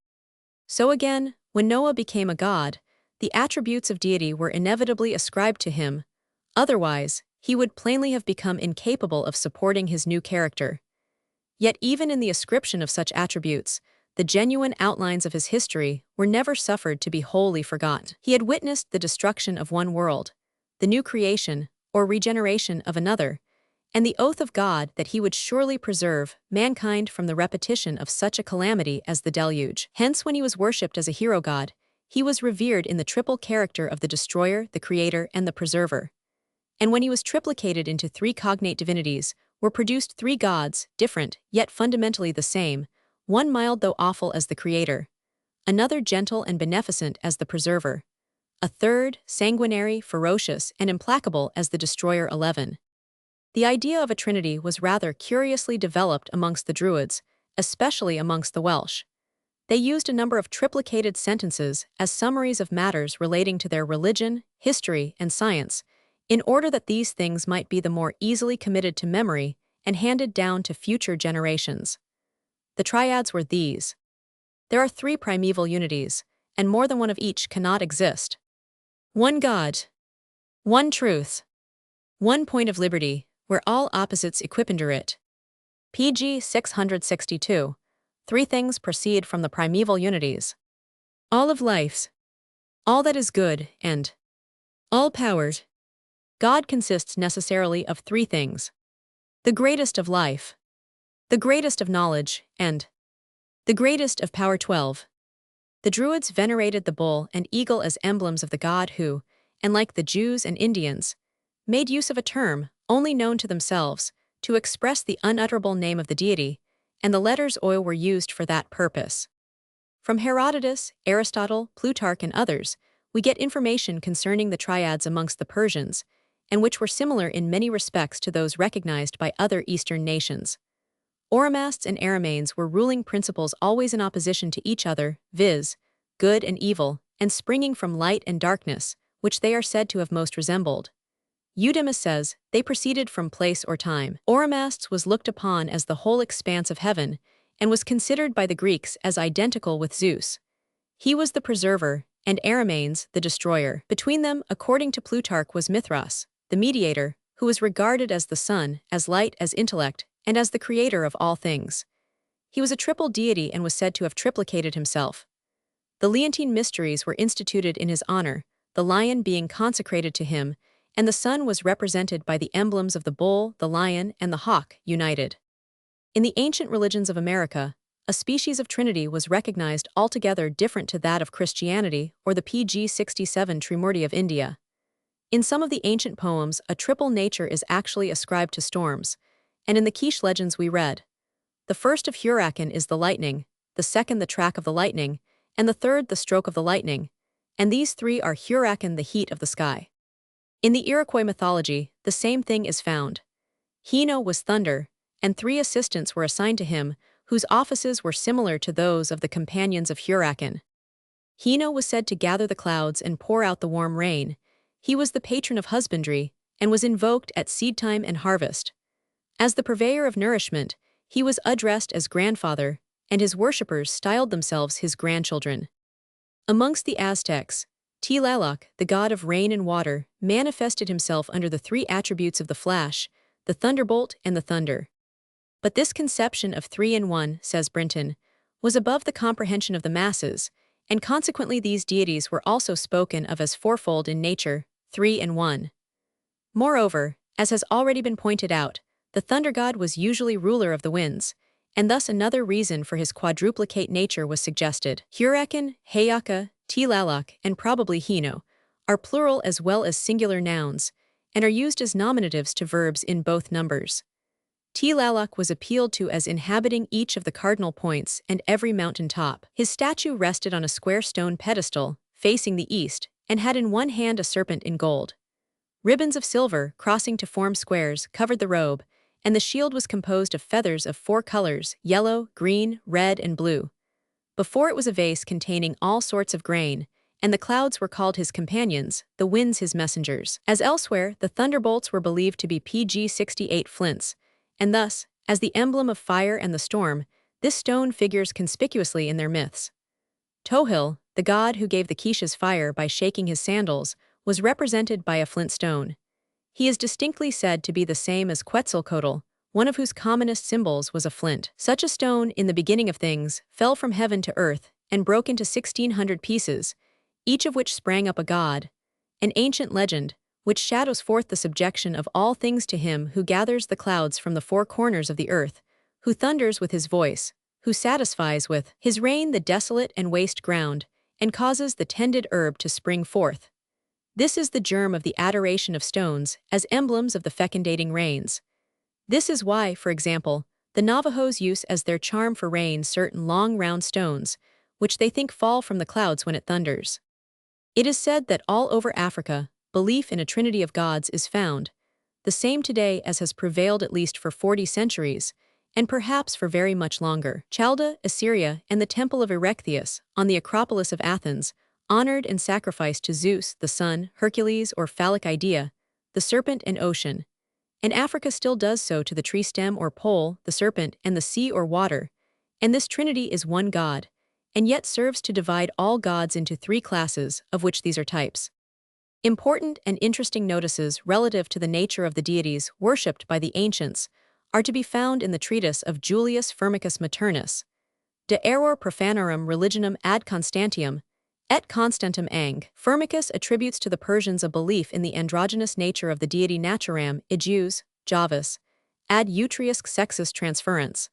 So again, when Noah became a god, the attributes of deity were inevitably ascribed to him. Otherwise, he would plainly have become incapable of supporting his new character. Yet even in the ascription of such attributes, the genuine outlines of his history were never suffered to be wholly forgotten. He had witnessed the destruction of one world, the new creation, or regeneration of another, and the oath of God that he would surely preserve mankind from the repetition of such a calamity as the deluge. Hence, when he was worshipped as a hero god, he was revered in the triple character of the destroyer, the creator, and the preserver. And when he was triplicated into three cognate divinities, were produced three gods, different, yet fundamentally the same, one mild though awful as the creator, another gentle and beneficent as the preserver, a third sanguinary, ferocious, and implacable as the destroyer 11. The idea of a trinity was rather curiously developed amongst the Druids, especially amongst the Welsh. They used a number of triplicated sentences as summaries of matters relating to their religion, history, and science, in order that these things might be the more easily committed to memory and handed down to future generations. The triads were these. There are three primeval unities, and more than one of each cannot exist. One God, one truth, one point of liberty, where all opposites equipender it. pg 662. Three things proceed from the primeval unities. All of lives, all that is good, and all powers. God consists necessarily of three things. The greatest of life, the greatest of knowledge, and the greatest of power 12. The Druids venerated the bull and eagle as emblems of the god who, and like the Jews and Indians, made use of a term, only known to themselves, to express the unutterable name of the deity, and the letters OI were used for that purpose. From Herodotus, Aristotle, Plutarch, and others, we get information concerning the triads amongst the Persians, and which were similar in many respects to those recognized by other Eastern nations. Oromasts and Aramanes were ruling principles always in opposition to each other, viz., good and evil, and springing from light and darkness, which they are said to have most resembled. Eudemus says, they proceeded from place or time. Oromasts was looked upon as the whole expanse of heaven, and was considered by the Greeks as identical with Zeus. He was the preserver, and Aramanes the destroyer. Between them, according to Plutarch, was Mithras, the mediator, who was regarded as the sun, as light, as intellect, and as the creator of all things. He was a triple deity and was said to have triplicated himself. The Leontine mysteries were instituted in his honor, the lion being consecrated to him, and the sun was represented by the emblems of the bull, the lion, and the hawk, united. In the ancient religions of America, a species of trinity was recognized altogether different to that of Christianity or the pg 67 Trimurti of India. In some of the ancient poems, a triple nature is actually ascribed to storms, and in the Quiche legends we read, the first of Huracan is the lightning, the second the track of the lightning, and the third the stroke of the lightning, and these three are Huracan the heat of the sky. In the Iroquois mythology, the same thing is found. Hino was thunder, and three assistants were assigned to him, whose offices were similar to those of the companions of Huracan. Hino was said to gather the clouds and pour out the warm rain. He was the patron of husbandry, and was invoked at seedtime and harvest. As the purveyor of nourishment, he was addressed as grandfather, and his worshippers styled themselves his grandchildren. Amongst the Aztecs, Tlaloc, the god of rain and water, manifested himself under the three attributes of the flash, the thunderbolt, and the thunder. But this conception of three in one, says Brinton, was above the comprehension of the masses, and consequently these deities were also spoken of as fourfold in nature, three in one. Moreover, as has already been pointed out, the thunder god was usually ruler of the winds, and thus another reason for his quadruplicate nature was suggested. Huracan, Hayaka, Tlaloc, and probably Hino are plural as well as singular nouns, and are used as nominatives to verbs in both numbers. Tlaloc was appealed to as inhabiting each of the cardinal points and every mountain top. His statue rested on a square stone pedestal, facing the east, and had in one hand a serpent in gold. Ribbons of silver, crossing to form squares, covered the robe, and the shield was composed of feathers of 4 colors, yellow, green, red, and blue. Before it was a vase containing all sorts of grain, and the clouds were called his companions, the winds his messengers. As elsewhere, the thunderbolts were believed to be PG-68 flints, and thus, as the emblem of fire and the storm, this stone figures conspicuously in their myths. Tohil, the god who gave the Quiches fire by shaking his sandals, was represented by a flint stone. He is distinctly said to be the same as Quetzalcoatl, one of whose commonest symbols was a flint. Such a stone, in the beginning of things, fell from heaven to earth and broke into 1,600 pieces, each of which sprang up a god, an ancient legend, which shadows forth the subjection of all things to him who gathers the clouds from the four corners of the earth, who thunders with his voice, who satisfies with his rain the desolate and waste ground, and causes the tended herb to spring forth. This is the germ of the adoration of stones as emblems of the fecundating rains. This is why, for example, the Navajos use as their charm for rain certain long round stones, which they think fall from the clouds when it thunders. It is said that all over Africa, belief in a trinity of gods is found, the same today as has prevailed at least for 40 centuries, and perhaps for very much longer. Chalda, Assyria, and the Temple of Erechtheus, on the Acropolis of Athens, honored and sacrificed to Zeus, the sun, Hercules or phallic idea, the serpent and ocean. And Africa still does so to the tree stem or pole, the serpent, and the sea or water. And this trinity is one god, and yet serves to divide all gods into three classes, of which these are types. Important and interesting notices relative to the nature of the deities worshipped by the ancients are to be found in the treatise of Julius Firmicus Maternus, De Error Profanorum Religionum ad Constantium, et Constantem ang. Firmicus attributes to the Persians a belief in the androgynous nature of the deity Naturam, Ijus, Javus, ad utriusque sexus transferens.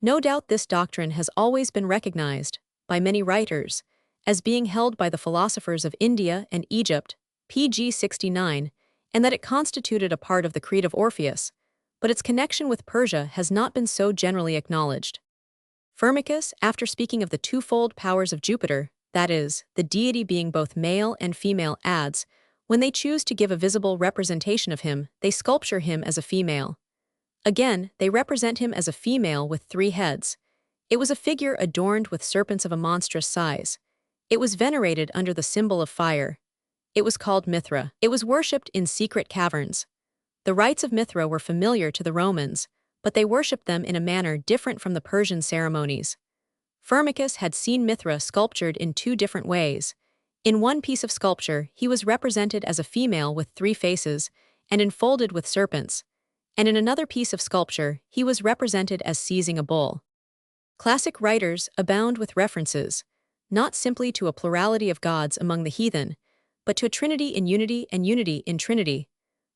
No doubt this doctrine has always been recognized, by many writers, as being held by the philosophers of India and Egypt, pg 69, and that it constituted a part of the creed of Orpheus, but its connection with Persia has not been so generally acknowledged. Firmicus, after speaking of the twofold powers of Jupiter, that is, the deity being both male and female, adds, when they choose to give a visible representation of him, they sculpture him as a female. Again, they represent him as a female with 3 heads. It was a figure adorned with serpents of a monstrous size. It was venerated under the symbol of fire. It was called Mithra. It was worshipped in secret caverns. The rites of Mithra were familiar to the Romans, but they worshipped them in a manner different from the Persian ceremonies. Firmicus had seen Mithra sculptured in 2 different ways. In one piece of sculpture, he was represented as a female with 3 faces and enfolded with serpents, and in another piece of sculpture, he was represented as seizing a bull. Classic writers abound with references, not simply to a plurality of gods among the heathen, but to a trinity in unity and unity in trinity,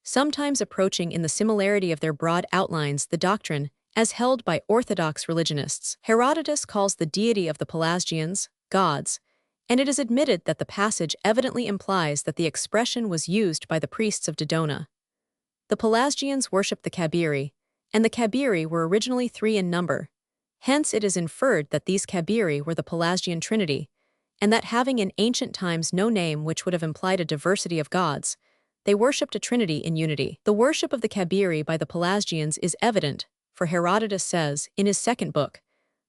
sometimes approaching in the similarity of their broad outlines the doctrine as held by Orthodox religionists. Herodotus calls the deity of the Pelasgians gods, and it is admitted that the passage evidently implies that the expression was used by the priests of Dodona. The Pelasgians worshipped the Kabiri, and the Kabiri were originally 3 in number. Hence it is inferred that these Kabiri were the Pelasgian trinity, and that having in ancient times no name which would have implied a diversity of gods, they worshipped a trinity in unity. The worship of the Kabiri by the Pelasgians is evident, for Herodotus says, in his 2nd book,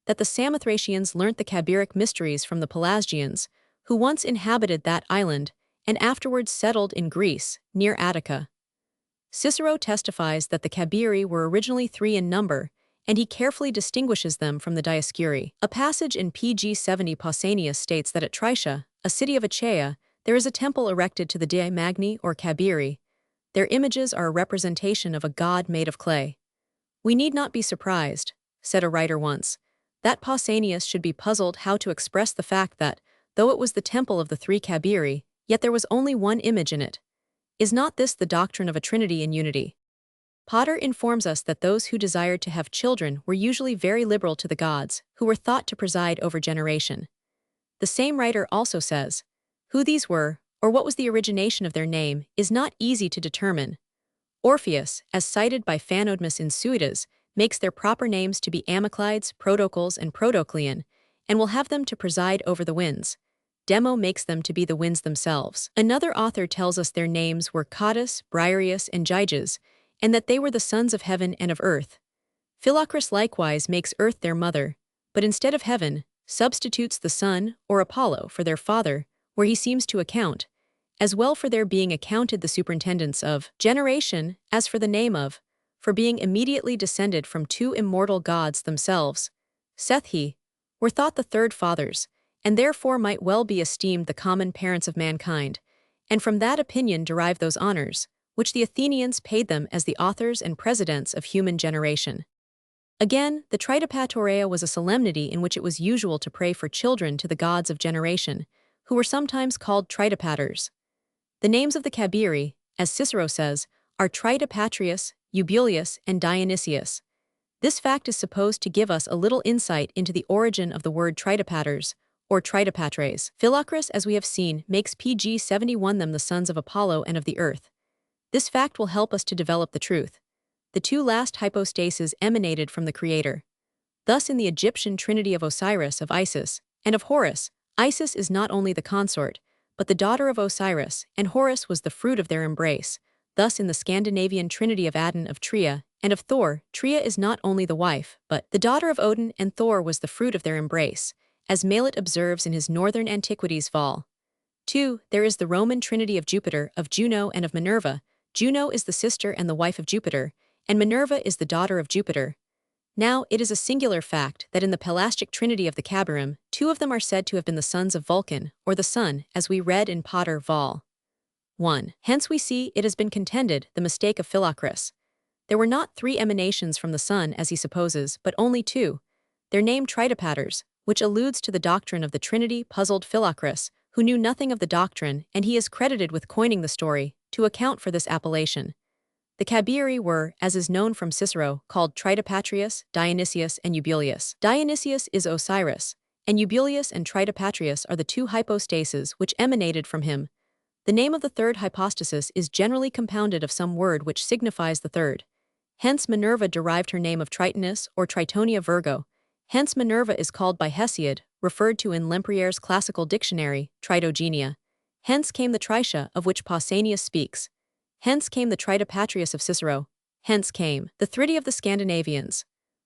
that the Samothracians learnt the Kabiric mysteries from the Pelasgians, who once inhabited that island and afterwards settled in Greece, near Attica. Cicero testifies that the Kabiri were originally 3 in number, and he carefully distinguishes them from the Dioscuri. A passage in pg 70 Pausanias states that at Tricia, a city of Achaea, there is a temple erected to the Dei Magni or Kabiri. Their images are a representation of a god made of clay. We need not be surprised, said a writer once, that Pausanias should be puzzled how to express the fact that, though it was the temple of the 3 Kabiri, yet there was only one image in it. Is not this the doctrine of a trinity in unity? Potter informs us that those who desired to have children were usually very liberal to the gods, who were thought to preside over generation. The same writer also says, who these were, or what was the origination of their name, is not easy to determine. Orpheus, as cited by Phanodmus in Suidas, makes their proper names to be Amyclides, Protocles, and Protocleon, and will have them to preside over the winds. Demo makes them to be the winds themselves. Another author tells us their names were Cottus, Briareus, and Gyges, and that they were the sons of heaven and of earth. Philocris likewise makes earth their mother, but instead of heaven, substitutes the sun, or Apollo, for their father, where he seems to account, as well for their being accounted the superintendents of generation, as for the name of, for being immediately descended from two immortal gods themselves, Sethi, were thought the third fathers, and therefore might well be esteemed the common parents of mankind, and from that opinion derive those honors, which the Athenians paid them as the authors and presidents of human generation. Again, the Tritopatoreia was a solemnity in which it was usual to pray for children to the gods of generation, who were sometimes called Tritopaters. The names of the Cabiri, as Cicero says, are Tritopatrius, Eubuleus, and Dionysius. This fact is supposed to give us a little insight into the origin of the word Tritopaters, or Tritopatres. Philocris, as we have seen, makes PG 71 them the sons of Apollo and of the earth. This fact will help us to develop the truth. The two last hypostases emanated from the Creator. Thus in the Egyptian trinity of Osiris, of Isis, and of Horus, Isis is not only the consort, but the daughter of Osiris, and Horus was the fruit of their embrace. Thus in the Scandinavian trinity of Adon, of Tria, and of Thor, Tria is not only the wife, but the daughter of Odin, and Thor was the fruit of their embrace, as Mallet observes in his Northern Antiquities Vol. 2. There is the Roman trinity of Jupiter, of Juno, and of Minerva. Juno is the sister and the wife of Jupiter, and Minerva is the daughter of Jupiter. Now, it is a singular fact that in the Pelasgic trinity of the Cabirim, two of them are said to have been the sons of Vulcan, or the sun, as we read in Potter Vol. 1. Hence we see, it has been contended, the mistake of Philocris. There were not three emanations from the sun, as he supposes, but only two. Their name Tritopaters, which alludes to the doctrine of the Trinity, puzzled Philocris, who knew nothing of the doctrine, and he is credited with coining the story, to account for this appellation. The Cabiri were, as is known from Cicero, called Tritopatrius, Dionysius, and Eubuleus. Dionysius is Osiris, and Eubuleus and Tritopatrius are the two hypostases which emanated from him. The name of the third hypostasis is generally compounded of some word which signifies the third. Hence Minerva derived her name of Tritonus or Tritonia Virgo. Hence Minerva is called by Hesiod, referred to in Lempriere's classical dictionary, Tritogenia. Hence came the Tritia of which Pausanias speaks. Hence came the Tritopatrius of Cicero. Hence came the Thridi of the Scandinavians.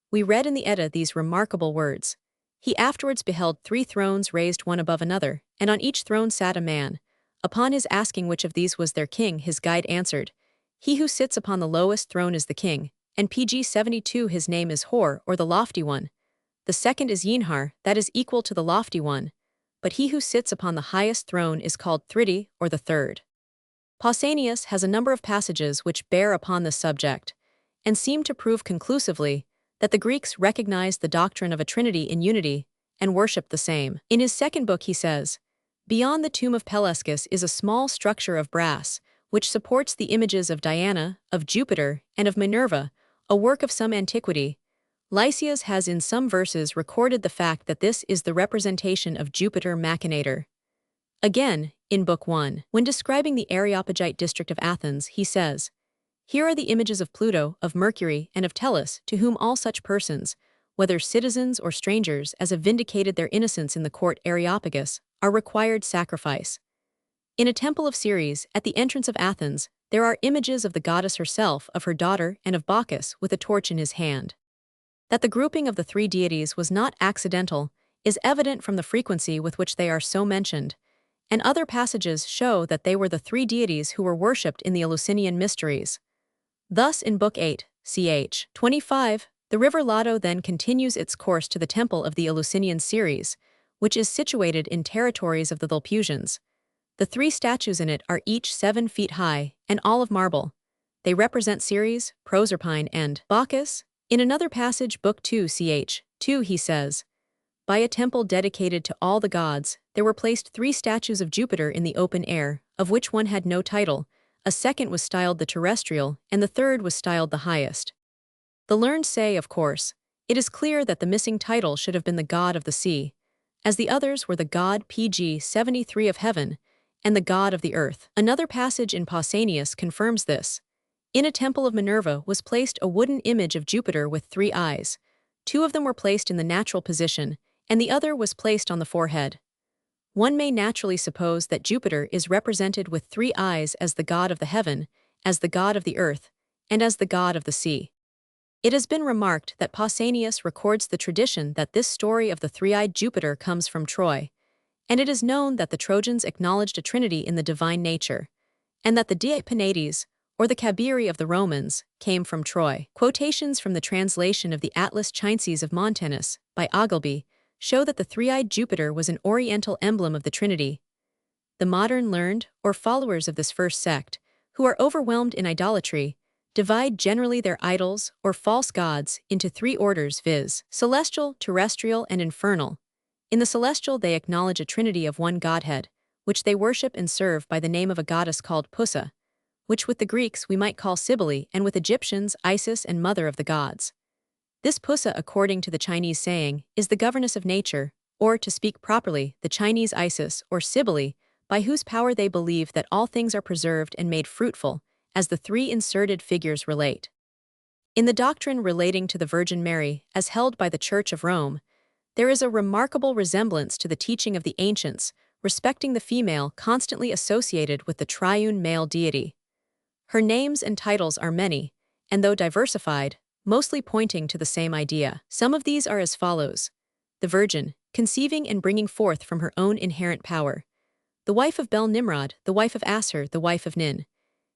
We read in the Edda these remarkable words. He afterwards beheld 3 thrones raised one above another, and on each throne sat a man. Upon his asking which of these was their king, his guide answered, "He who sits upon the lowest throne is the king," and PG 72 his name is Hor, or the lofty one. The second is Yinhar, that is equal to the lofty one. But he who sits upon the highest throne is called Thridi, or the third. Pausanias has a number of passages which bear upon this subject, and seem to prove conclusively that the Greeks recognized the doctrine of a trinity in unity and worshipped the same. In his second book he says, "Beyond the tomb of Pelescus is a small structure of brass, which supports the images of Diana, of Jupiter, and of Minerva, a work of some antiquity. Lysias has in some verses recorded the fact that this is the representation of Jupiter Machinator." Again, in Book 1, when describing the Areopagite district of Athens, he says, "Here are the images of Pluto, of Mercury, and of Tellus, to whom all such persons, whether citizens or strangers, as have vindicated their innocence in the court Areopagus, are required sacrifice." In a temple of Ceres, at the entrance of Athens, there are images of the goddess herself, of her daughter, and of Bacchus, with a torch in his hand. That the grouping of the 3 deities was not accidental is evident from the frequency with which they are so mentioned, and other passages show that they were the 3 deities who were worshipped in the Eleusinian mysteries. Thus in Book 8, ch. 25, the river Lado then continues its course to the temple of the Eleusinian Ceres, which is situated in territories of the Thulpusians. The 3 statues in it are each 7 feet high, and all of marble. They represent Ceres, Proserpine, and Bacchus. In another passage, Book 2, ch. 2, he says, "By a temple dedicated to all the gods, there were placed 3 statues of Jupiter in the open air, of which one had no title, a second was styled the terrestrial, and the third was styled the highest." The learned say, of course, it is clear that the missing title should have been the god of the sea, as the others were the god PG 73 of heaven, and the god of the earth. Another passage in Pausanias confirms this. In a temple of Minerva was placed a wooden image of Jupiter with 3 eyes. 2 of them were placed in the natural position, and the other was placed on the forehead. One may naturally suppose that Jupiter is represented with 3 eyes as the god of the heaven, as the god of the earth, and as the god of the sea. It has been remarked that Pausanias records the tradition that this story of the 3-eyed Jupiter comes from Troy, And it is known that the Trojans acknowledged a trinity in the divine nature, and that the Penates, or the Cabiri of the Romans, came from Troy. Quotations from the translation of the Atlas Chienses of Montanus, by Ogilby, show that the three-eyed Jupiter was an oriental emblem of the Trinity. The modern learned, or followers of this first sect, who are overwhelmed in idolatry, divide generally their idols, or false gods, into three orders, viz. Celestial, terrestrial, and infernal. In the celestial they acknowledge a trinity of one godhead, which they worship and serve by the name of a goddess called Pussa, which with the Greeks we might call Cybele, and with Egyptians Isis and mother of the gods. This Pussa, according to the Chinese saying, is the governess of nature, or, to speak properly, the Chinese Isis, or Cybele, by whose power they believe that all things are preserved and made fruitful, as the three inserted figures relate. In the doctrine relating to the Virgin Mary, as held by the Church of Rome, there is a remarkable resemblance to the teaching of the ancients respecting the female constantly associated with the triune male deity. Her names and titles are many, and though diversified, mostly pointing to the same idea. Some of these are as follows: the Virgin, conceiving and bringing forth from her own inherent power; the wife of Bel Nimrod, the wife of Asher, the wife of Nin.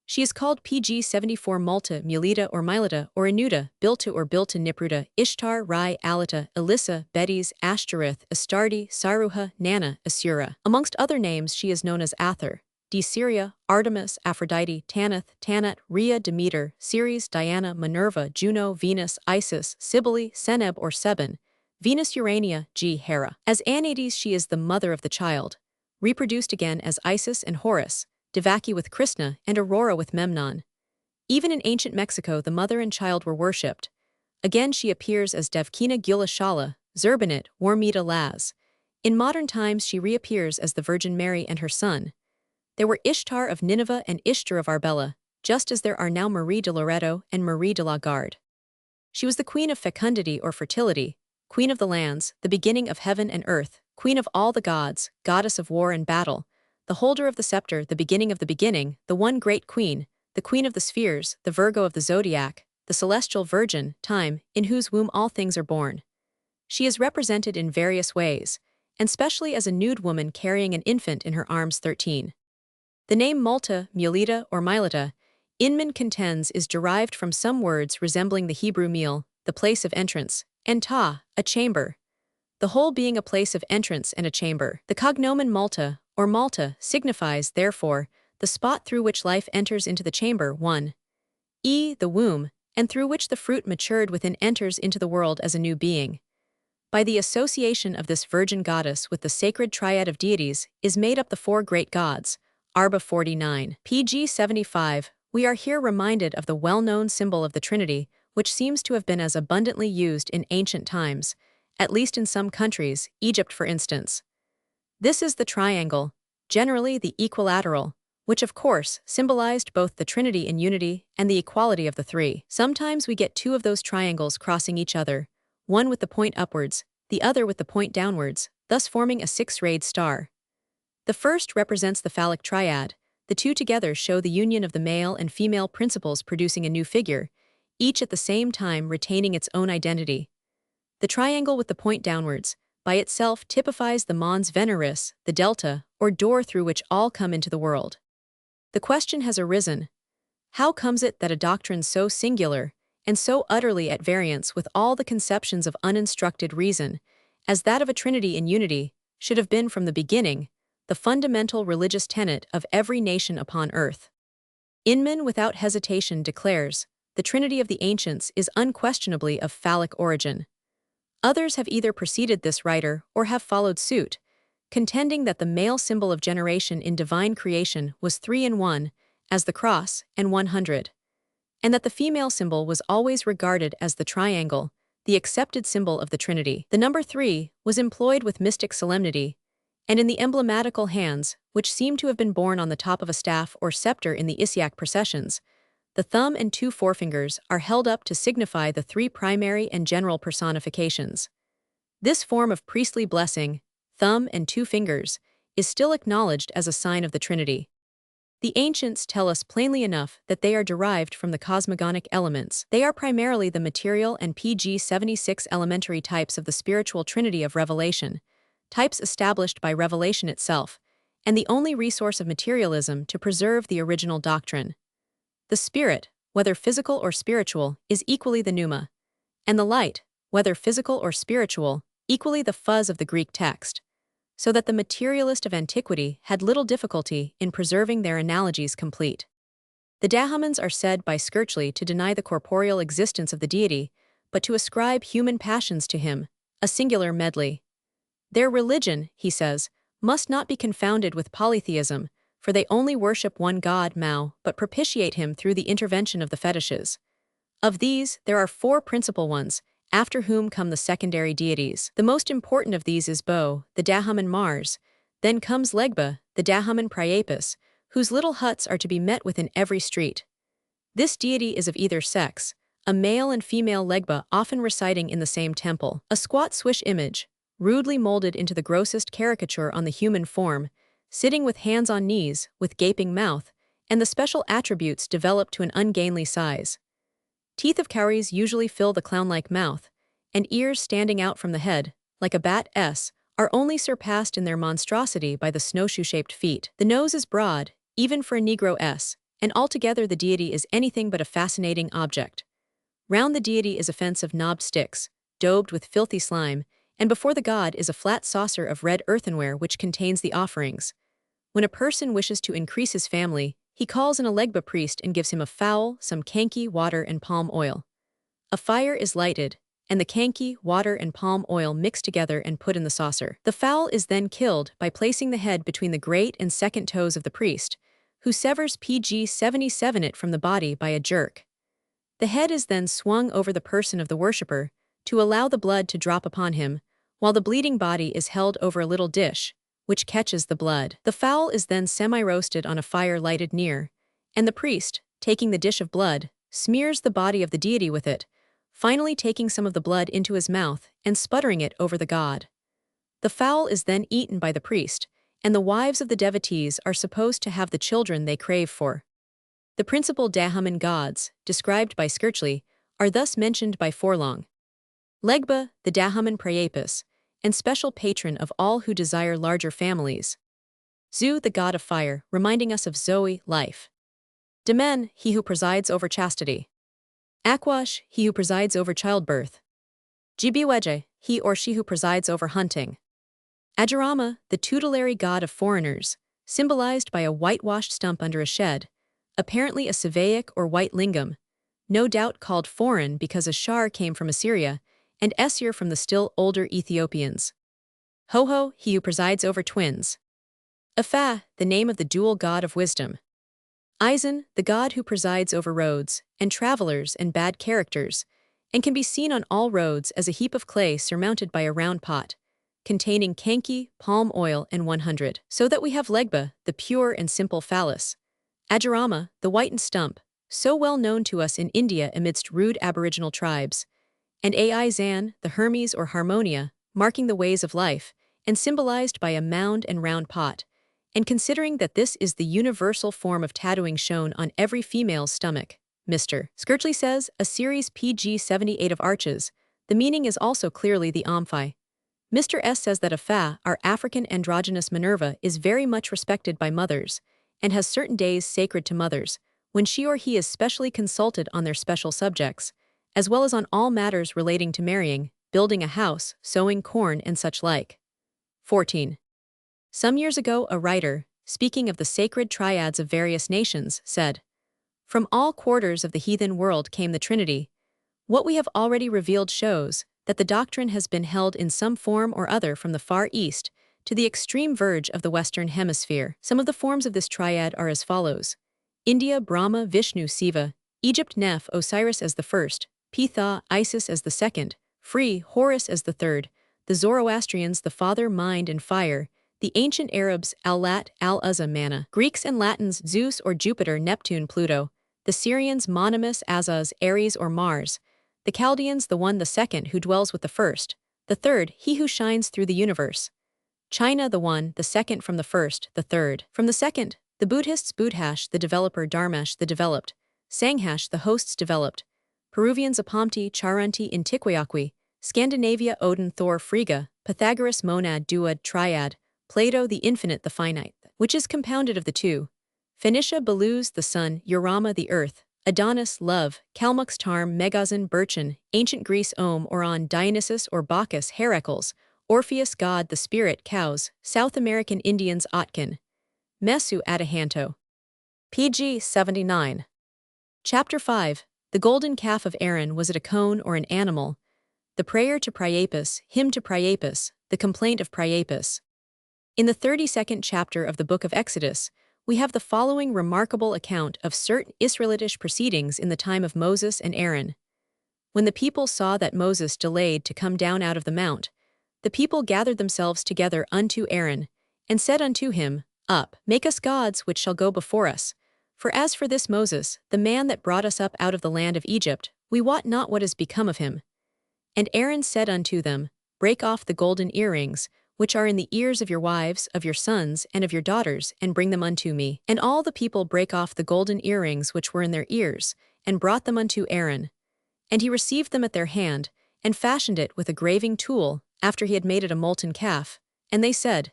She is called Pg 74 Multa, Mulita or Milita or Inuta, Bilta or Bilta Nipruta, Ishtar, Rai, Alita, Elissa, Betis, Ashtoreth, Astarte, Saruha, Nana, Asura. Amongst other names she is known as Ather, Syria, Artemis, Aphrodite, Tanith, Tanat, Rhea, Demeter, Ceres, Diana, Minerva, Juno, Venus, Isis, Cybele, Seneb or Seben, Venus, Urania, Hera. As Anaides she is the mother of the child, reproduced again as Isis and Horus, Devaki with Krishna, and Aurora with Memnon. Even in ancient Mexico the mother and child were worshipped. Again she appears as Devkina Gyula Shala, Zerbanit, Warmita Laz. In modern times she reappears as the Virgin Mary and her son. There were Ishtar of Nineveh and Ishtar of Arbela, just as there are now Marie de Loreto and Marie de la Garde. She was the queen of fecundity or fertility, queen of the lands, the beginning of heaven and earth, queen of all the gods, goddess of war and battle, the holder of the scepter, the beginning of the beginning, the one great queen, the queen of the spheres, the Virgo of the zodiac, the celestial virgin, time, in whose womb all things are born. She is represented in various ways, and specially as a nude woman carrying an infant in her arms 13. The name Multa, Mulita, or Milita, Inman contends is derived from some words resembling the Hebrew meal, the place of entrance, and ta, a chamber, the whole being a place of entrance and a chamber. The cognomen Malta, or Malta, signifies, therefore, the spot through which life enters into the chamber, 1. The womb, and through which the fruit matured within enters into the world as a new being. By the association of this virgin goddess with the sacred triad of deities is made up the four great gods, Arba 49. Pg 75, we are here reminded of the well-known symbol of the Trinity, which seems to have been as abundantly used in ancient times, at least in some countries, Egypt for instance. This is the triangle, generally the equilateral, which of course symbolized both the Trinity in unity and the equality of the three. Sometimes we get two of those triangles crossing each other, one with the point upwards, the other with the point downwards, thus forming a six-rayed star. The first represents the phallic triad. The two together show the union of the male and female principles producing a new figure, each at the same time retaining its own identity. The triangle with the point downwards, by itself typifies the mons veneris, the delta, or door through which all come into the world. The question has arisen: how comes it that a doctrine so singular, and so utterly at variance with all the conceptions of uninstructed reason, as that of a Trinity in unity, should have been from the beginning the fundamental religious tenet of every nation upon earth? Inman without hesitation declares, the Trinity of the ancients is unquestionably of phallic origin. Others have either preceded this writer or have followed suit, contending that the male symbol of generation in divine creation was 3 in 1, as the cross, and 100, and that the female symbol was always regarded as the triangle, the accepted symbol of the Trinity. The number 3 was employed with mystic solemnity, and in the emblematical hands, which seem to have been borne on the top of a staff or scepter in the Isiac processions, the thumb and two forefingers are held up to signify the three primary and general personifications. This form of priestly blessing, thumb and two fingers, is still acknowledged as a sign of the Trinity. The ancients tell us plainly enough that they are derived from the cosmogonic elements. They are primarily the material and Pg 76 elementary types of the spiritual Trinity of Revelation, types established by revelation itself, and the only resource of materialism to preserve the original doctrine. The spirit, whether physical or spiritual, is equally the pneuma, and the light, whether physical or spiritual, equally the fuzz of the Greek text, so that the materialist of antiquity had little difficulty in preserving their analogies complete. The Dahamans are said by Sculptural to deny the corporeal existence of the deity, but to ascribe human passions to him, a singular medley. Their religion, he says, must not be confounded with polytheism, for they only worship one god Mao but propitiate him through the intervention of the fetishes. Of these, there are four principal ones, after whom come the secondary deities. The most important of these is Bo, the Dahaman Mars, then comes Legba, the Dahaman Priapus, whose little huts are to be met with in every street. This deity is of either sex, a male and female Legba often residing in the same temple. A squat swish image, rudely molded into the grossest caricature on the human form, sitting with hands on knees, with gaping mouth, and the special attributes developed to an ungainly size. Teeth of cowries usually fill the clown-like mouth, and ears standing out from the head, like a bat's, are only surpassed in their monstrosity by the snowshoe-shaped feet. The nose is broad, even for a Negro-s, and altogether the deity is anything but a fascinating object. Round the deity is a fence of knobbed sticks, daubed with filthy slime, and before the god is a flat saucer of red earthenware which contains the offerings. When a person wishes to increase his family, he calls in a Legba priest and gives him a fowl, some kanki, water, and palm oil. A fire is lighted, and the kanki, water, and palm oil mixed together and put in the saucer. The fowl is then killed by placing the head between the great and second toes of the priest, who severs PG-77 it from the body by a jerk. The head is then swung over the person of the worshipper to allow the blood to drop upon him, while the bleeding body is held over a little dish, which catches the blood. The fowl is then semi-roasted on a fire lighted near, and the priest, taking the dish of blood, smears the body of the deity with it, finally taking some of the blood into his mouth and sputtering it over the god. The fowl is then eaten by the priest, and the wives of the devotees are supposed to have the children they crave for. The principal Dahaman gods, described by Sculptural, are thus mentioned by Forlong. Legba, the Dahaman Priapus, and special patron of all who desire larger families. Zu, the god of fire, reminding us of Zoe, life. Demen, he who presides over chastity. Akwash, he who presides over childbirth. Jibiweje, he or she who presides over hunting. Ajarama, the tutelary god of foreigners, symbolized by a whitewashed stump under a shed, apparently a Savaic or white lingam, no doubt called foreign because Ashar came from Assyria, and Esir from the still older Ethiopians. Hoho, he who presides over twins. Afa, the name of the dual god of wisdom. Eisen, the god who presides over roads, and travelers and bad characters, and can be seen on all roads as a heap of clay surmounted by a round pot, containing kanki, palm oil, and 100. So that we have Legba, the pure and simple phallus. Ajarama, the whitened stump, so well known to us in India amidst rude aboriginal tribes, and Ai Zan, the Hermes or Harmonia, marking the ways of life, and symbolized by a mound and round pot, and considering that this is the universal form of tattooing shown on every female's stomach. Mr. Sculptural says, a series PG-78 of arches, the meaning is also clearly the amphi. Mr. S says that Afa, our African androgynous Minerva, is very much respected by mothers, and has certain days sacred to mothers, when she or he is specially consulted on their special subjects, as well as on all matters relating to marrying, building a house, sowing corn, and such like. 14. Some years ago, a writer, speaking of the sacred triads of various nations, said, "From all quarters of the heathen world came the Trinity. What we have already revealed shows that the doctrine has been held in some form or other from the Far East to the extreme verge of the Western Hemisphere. Some of the forms of this triad are as follows: India, Brahma, Vishnu, Siva; Egypt, Neph, Osiris as the first; Pitha, Isis as the second; Free, Horus as the third; the Zoroastrians, the Father, Mind, and Fire; the ancient Arabs, Al-Lat, Al-Uzza, Manna; Greeks and Latins, Zeus or Jupiter, Neptune, Pluto; the Syrians, Monimus, Azaz, Ares or Mars; the Chaldeans, the one, the second, who dwells with the first; the third, he who shines through the universe; China, the one, the second from the first, the third from the second; the Buddhists, Budhash, the developer; Dharmash, the developed; Sanghash, the hosts developed; Peruvians, Apamti, Charanti, Intiquiaqui; Scandinavia, Odin, Thor, Frigga; Pythagoras monad duad triad, Plato the infinite the finite, which is compounded of the two. Phoenicia Belus the sun, Eurama the earth, Adonis love, Calmux Tarm Megazon Birchen, ancient Greece or on Dionysus or Bacchus Heracles, Orpheus god the spirit cows, South American Indians Otkin. Mesu Adahanto. PG 79. Chapter 5. The golden calf of Aaron, was it a cone or an animal? The prayer to Priapus, hymn to Priapus, the complaint of Priapus. In the 32nd chapter of the book of Exodus, we have the following remarkable account of certain Israelitish proceedings in the time of Moses and Aaron. When the people saw that Moses delayed to come down out of the mount, the people gathered themselves together unto Aaron, and said unto him, Up, make us gods which shall go before us. For as for this Moses, the man that brought us up out of the land of Egypt, we wot not what is become of him. And Aaron said unto them, Break off the golden earrings, which are in the ears of your wives, of your sons, and of your daughters, and bring them unto me. And all the people brake off the golden earrings which were in their ears, and brought them unto Aaron. And he received them at their hand, and fashioned it with a graving tool, after he had made it a molten calf. And they said,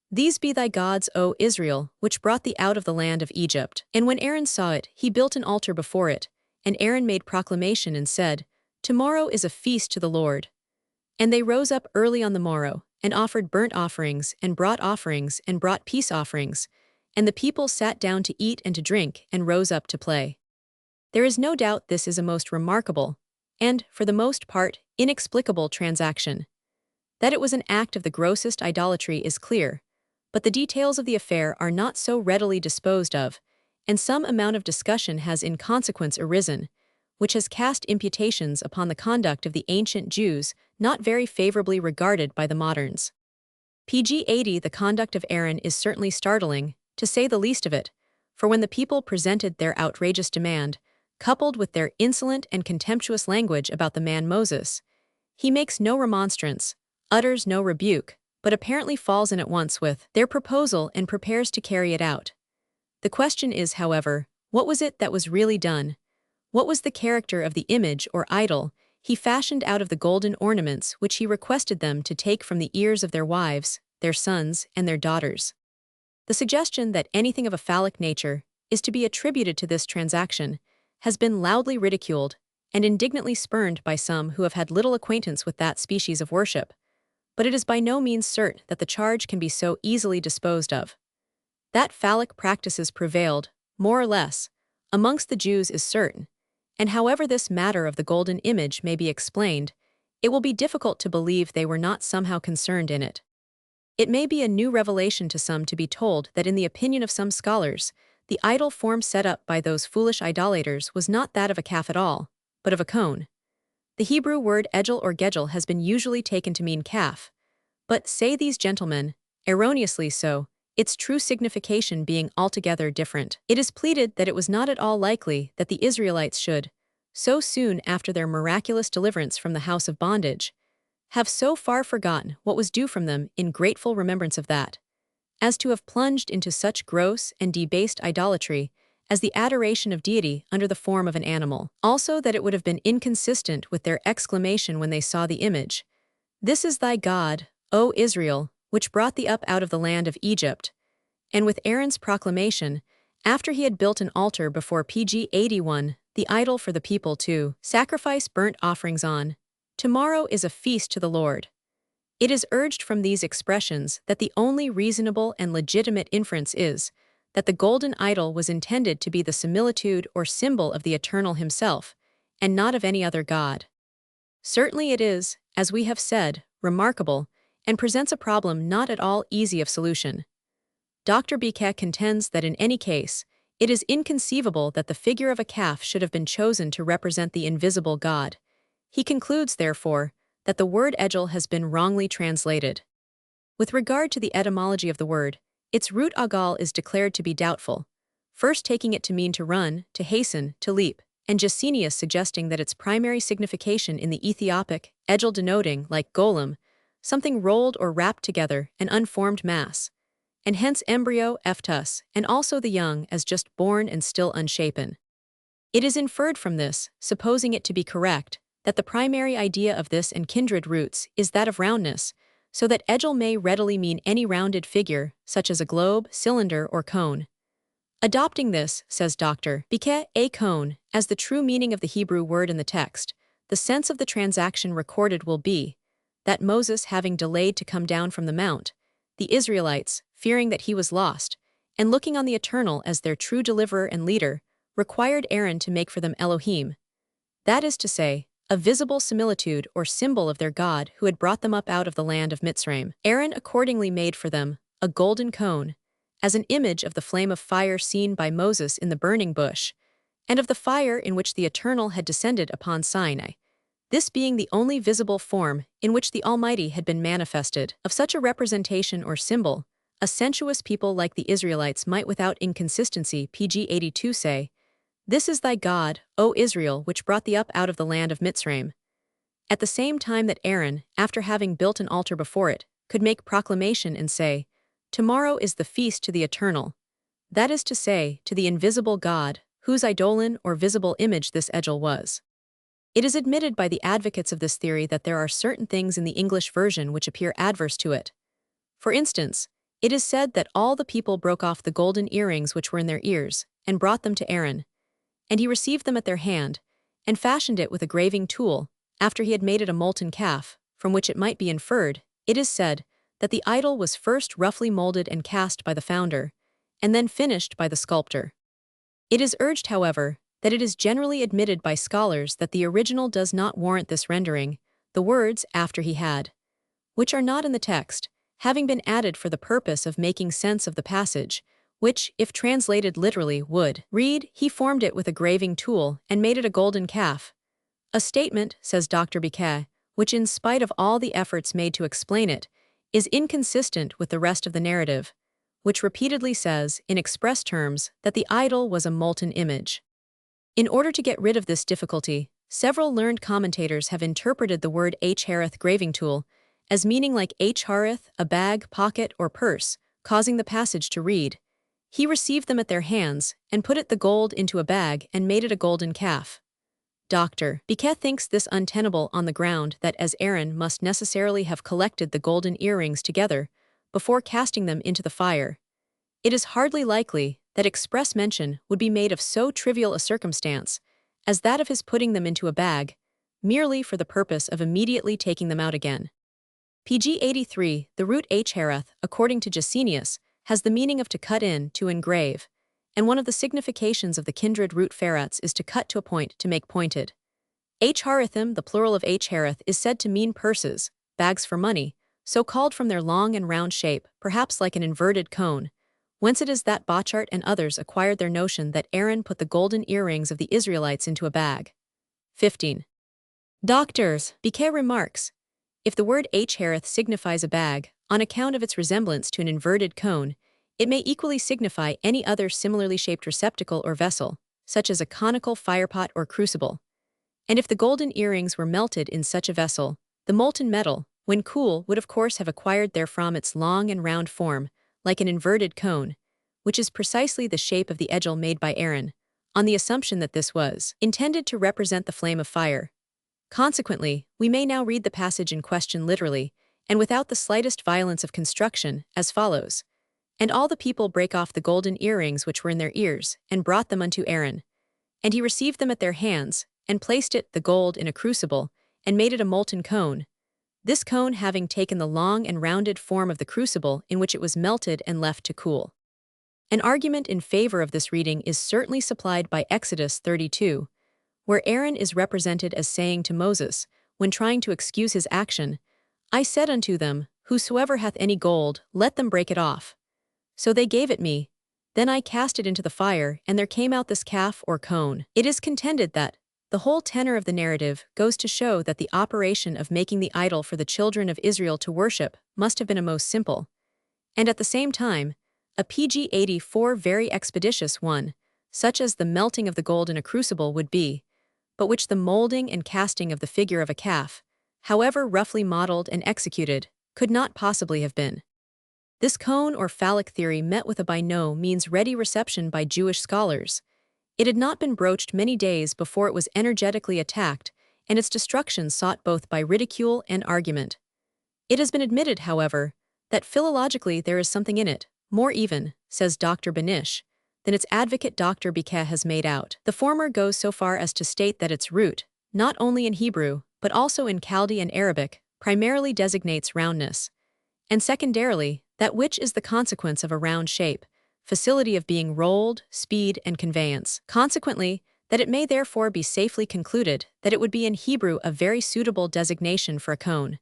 These be thy gods, O Israel, which brought thee out of the land of Egypt. And when Aaron saw it, he built an altar before it. And Aaron made proclamation and said, Tomorrow is a feast to the Lord. And they rose up early on the morrow, and offered burnt offerings, and brought peace offerings. And the people sat down to eat and to drink, and rose up to play. There is no doubt this is a most remarkable, and, for the most part, inexplicable transaction. That it was an act of the grossest idolatry is clear, but the details of the affair are not so readily disposed of, and some amount of discussion has in consequence arisen, which has cast imputations upon the conduct of the ancient Jews not very favorably regarded by the moderns. PG 80. The conduct of Aaron is certainly startling, to say the least of it, for when the people presented their outrageous demand, coupled with their insolent and contemptuous language about the man Moses, he makes no remonstrance, utters no rebuke, but apparently falls in at once with their proposal and prepares to carry it out. The question is, however, what was it that was really done? What was the character of the image or idol he fashioned out of the golden ornaments which he requested them to take from the ears of their wives, their sons, and their daughters? The suggestion that anything of a phallic nature is to be attributed to this transaction has been loudly ridiculed and indignantly spurned by some who have had little acquaintance with that species of worship, but it is by no means certain that the charge can be so easily disposed of. That phallic practices prevailed, more or less, amongst the Jews is certain, and however this matter of the golden image may be explained, it will be difficult to believe they were not somehow concerned in it. It may be a new revelation to some to be told that in the opinion of some scholars, the idol form set up by those foolish idolaters was not that of a calf at all, but of a cone. The Hebrew word egel or gegel has been usually taken to mean calf, but, say these gentlemen, erroneously so, its true signification being altogether different. It is pleaded that it was not at all likely that the Israelites should, so soon after their miraculous deliverance from the house of bondage, have so far forgotten what was due from them in grateful remembrance of that, as to have plunged into such gross and debased idolatry as the adoration of deity under the form of an animal. Also that it would have been inconsistent with their exclamation when they saw the image, This is thy God, O Israel, which brought thee up out of the land of Egypt, and with Aaron's proclamation, after he had built an altar before PG 81, the idol for the people to sacrifice burnt offerings on. Tomorrow is a feast to the Lord. It is urged from these expressions that the only reasonable and legitimate inference is that the golden idol was intended to be the similitude or symbol of the Eternal himself, and not of any other god. Certainly it is, as we have said, remarkable, and presents a problem not at all easy of solution. Dr. Biquet contends that in any case, it is inconceivable that the figure of a calf should have been chosen to represent the invisible God. He concludes, therefore, that the word egel has been wrongly translated. With regard to the etymology of the word, its root agal is declared to be doubtful, first taking it to mean to run, to hasten, to leap, and Jacenius suggesting that its primary signification in the Ethiopic, egel denoting, like golem, something rolled or wrapped together, an unformed mass, and hence embryo, eptus, and also the young as just born and still unshapen. It is inferred from this, supposing it to be correct, that the primary idea of this and kindred roots is that of roundness, so that edgel may readily mean any rounded figure, such as a globe, cylinder, or cone. Adopting this, says Dr. Bike, a cone, as the true meaning of the Hebrew word in the text, the sense of the transaction recorded will be that Moses, having delayed to come down from the mount, the Israelites, fearing that he was lost, and looking on the Eternal as their true deliverer and leader, required Aaron to make for them Elohim, that is to say, a visible similitude or symbol of their God who had brought them up out of the land of Mitzrayim. Aaron accordingly made for them a golden cone, as an image of the flame of fire seen by Moses in the burning bush, and of the fire in which the Eternal had descended upon Sinai, this being the only visible form in which the Almighty had been manifested. Of such a representation or symbol, a sensuous people like the Israelites might without inconsistency pg 82 say, "This is thy God, O Israel, which brought thee up out of the land of Mitzrayim," at the same time that Aaron, after having built an altar before it, could make proclamation and say, "Tomorrow is the feast to the Eternal," that is to say, to the invisible God, whose eidolon or visible image this edgel was. It is admitted by the advocates of this theory that there are certain things in the English version which appear adverse to it. For instance, it is said that all the people broke off the golden earrings which were in their ears, and brought them to Aaron. And he received them at their hand, and fashioned it with a graving tool, after he had made it a molten calf, from which it might be inferred, it is said, that the idol was first roughly molded and cast by the founder, and then finished by the sculptor. It is urged, however, that it is generally admitted by scholars that the original does not warrant this rendering, the words "after he had," which are not in the text, having been added for the purpose of making sense of the passage, which, if translated literally, would read, "He formed it with a graving tool and made it a golden calf." A statement, says Dr. Bike, which in spite of all the efforts made to explain it, is inconsistent with the rest of the narrative, which repeatedly says, in express terms, that the idol was a molten image. In order to get rid of this difficulty, several learned commentators have interpreted the word harith graving tool as meaning like harith, a bag, pocket, or purse, causing the passage to read, "He received them at their hands, and put it the gold into a bag, and made it a golden calf." Dr. Bike thinks this untenable on the ground that as Aaron must necessarily have collected the golden earrings together before casting them into the fire, it is hardly likely that express mention would be made of so trivial a circumstance as that of his putting them into a bag, merely for the purpose of immediately taking them out again. Pg 83, the root harith, according to Gesenius, has the meaning of to cut in, to engrave, and one of the significations of the kindred root ferrets is to cut to a point, to make pointed. Harithim, the plural of harith, is said to mean purses, bags for money, so called from their long and round shape, perhaps like an inverted cone, whence it is that Bochart and others acquired their notion that Aaron put the golden earrings of the Israelites into a bag. 15. Dr. Bike remarks, if the word harith signifies a bag, on account of its resemblance to an inverted cone, it may equally signify any other similarly shaped receptacle or vessel, such as a conical firepot or crucible. And if the golden earrings were melted in such a vessel, the molten metal, when cool, would of course have acquired therefrom its long and round form, like an inverted cone, which is precisely the shape of the edgel made by Aaron, on the assumption that this was intended to represent the flame of fire. Consequently, we may now read the passage in question literally, and without the slightest violence of construction, as follows. "And all the people brake off the golden earrings which were in their ears, and brought them unto Aaron. And he received them at their hands, and placed it, the gold, in a crucible, and made it a molten cone, this cone having taken the long and rounded form of the crucible in which it was melted and left to cool." An argument in favor of this reading is certainly supplied by Exodus 32, where Aaron is represented as saying to Moses, when trying to excuse his action, "I said unto them, Whosoever hath any gold, let them break it off. So they gave it me. Then I cast it into the fire, and there came out this calf or cone." It is contended that the whole tenor of the narrative goes to show that the operation of making the idol for the children of Israel to worship must have been a most simple, and at the same time, a pg 84 very expeditious one, such as the melting of the gold in a crucible would be, but which the molding and casting of the figure of a calf, however roughly modeled and executed, could not possibly have been. This cone or phallic theory met with a by no means ready reception by Jewish scholars. It had not been broached many days before it was energetically attacked, and its destruction sought both by ridicule and argument. It has been admitted, however, that philologically there is something in it, more even, says Dr. Benish, than its advocate Dr. Biquet has made out. The former goes so far as to state that its root, not only in Hebrew, but also in Chaldee and Arabic, primarily designates roundness, and secondarily, that which is the consequence of a round shape, facility of being rolled, speed, and conveyance. Consequently, that it may therefore be safely concluded that it would be in Hebrew a very suitable designation for a cone.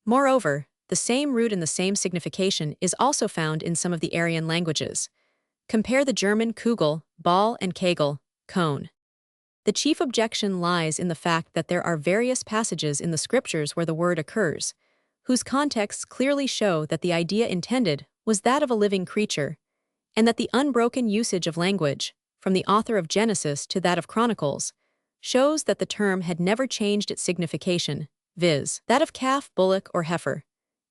Moreover, the same root and the same signification is also found in some of the Aryan languages. Compare the German Kugel, ball, and Kegel, cone. The chief objection lies in the fact that there are various passages in the scriptures where the word occurs, whose contexts clearly show that the idea intended was that of a living creature, and that the unbroken usage of language, from the author of Genesis to that of Chronicles, shows that the term had never changed its signification, viz., that of calf, bullock, or heifer.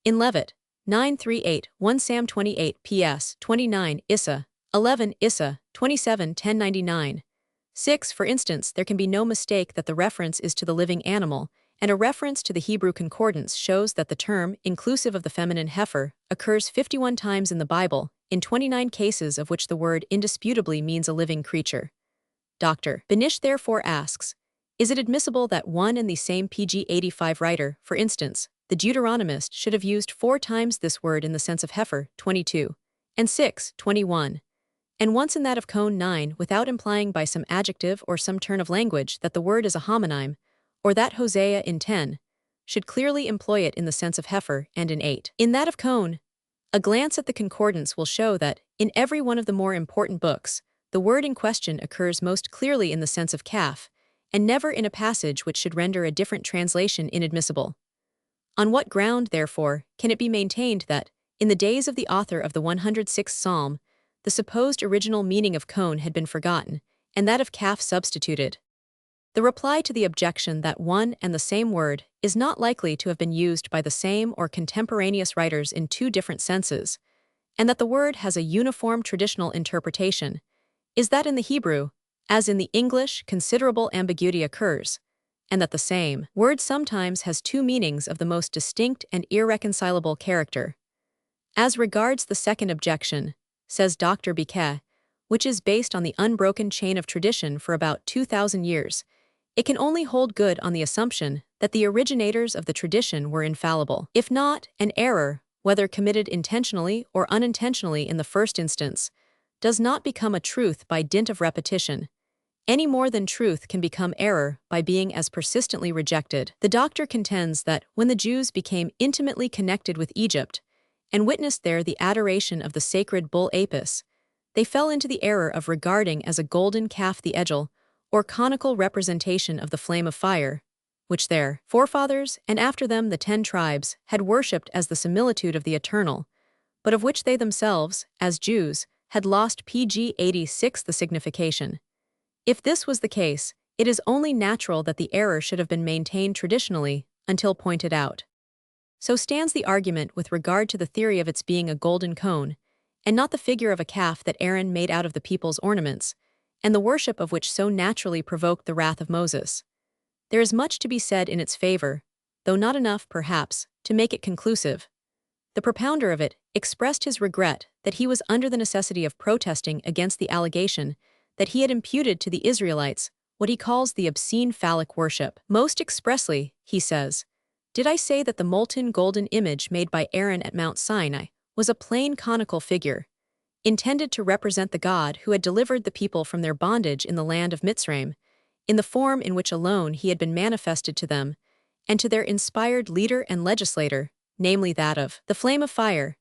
In Levit, 9:3-8, 1 Sam 28 ps. 29 Issa, 11 Issa, 27 1099. 6. For instance, there can be no mistake that the reference is to the living animal, and a reference to the Hebrew concordance shows that the term, inclusive of the feminine heifer, occurs 51 times in the Bible, in 29 cases of which the word indisputably means a living creature. Dr. Benish therefore asks, is it admissible that one and the same pg 85 writer, for instance, the Deuteronomist, should have used 4 times this word in the sense of heifer, 22, and 6, 21, and once in that of cone, 9, without implying by some adjective or some turn of language that the word is a homonym, or that Hosea in 10 should clearly employ it in the sense of heifer, and in 8. In that of cone, a glance at the concordance will show that, in every one of the more important books, the word in question occurs most clearly in the sense of calf, and never in a passage which should render a different translation inadmissible. On what ground, therefore, can it be maintained that, in the days of the author of the 106th Psalm, the supposed original meaning of cone had been forgotten, and that of calf substituted? The reply to the objection that one and the same word is not likely to have been used by the same or contemporaneous writers in 2 different senses, and that the word has a uniform traditional interpretation, is that in the Hebrew, as in the English, considerable ambiguity occurs, and that the same word sometimes has 2 meanings of the most distinct and irreconcilable character. As regards the second objection, says Dr. Biquet, which is based on the unbroken chain of tradition for about 2,000 years, it can only hold good on the assumption that the originators of the tradition were infallible. If not, an error, whether committed intentionally or unintentionally in the first instance, does not become a truth by dint of repetition, any more than truth can become error by being as persistently rejected. The doctor contends that when the Jews became intimately connected with Egypt, and witnessed there the adoration of the sacred bull Apis, they fell into the error of regarding as a golden calf the egel, or conical representation of the flame of fire, which their forefathers, and after them the 10 tribes, had worshipped as the similitude of the eternal, but of which they themselves, as Jews, had lost pg 86 the signification. If this was the case, it is only natural that the error should have been maintained traditionally, until pointed out. So stands the argument with regard to the theory of its being a golden cone, and not the figure of a calf that Aaron made out of the people's ornaments, and the worship of which so naturally provoked the wrath of Moses. There is much to be said in its favor, though not enough, perhaps, to make it conclusive. The propounder of it expressed his regret that he was under the necessity of protesting against the allegation that he had imputed to the Israelites what he calls the obscene phallic worship. Most expressly, he says, did I say that the molten golden image made by Aaron at Mount Sinai was a plain conical figure, intended to represent the God who had delivered the people from their bondage in the land of Mitzrayim, in the form in which alone he had been manifested to them, and to their inspired leader and legislator, namely that of the flame of fire?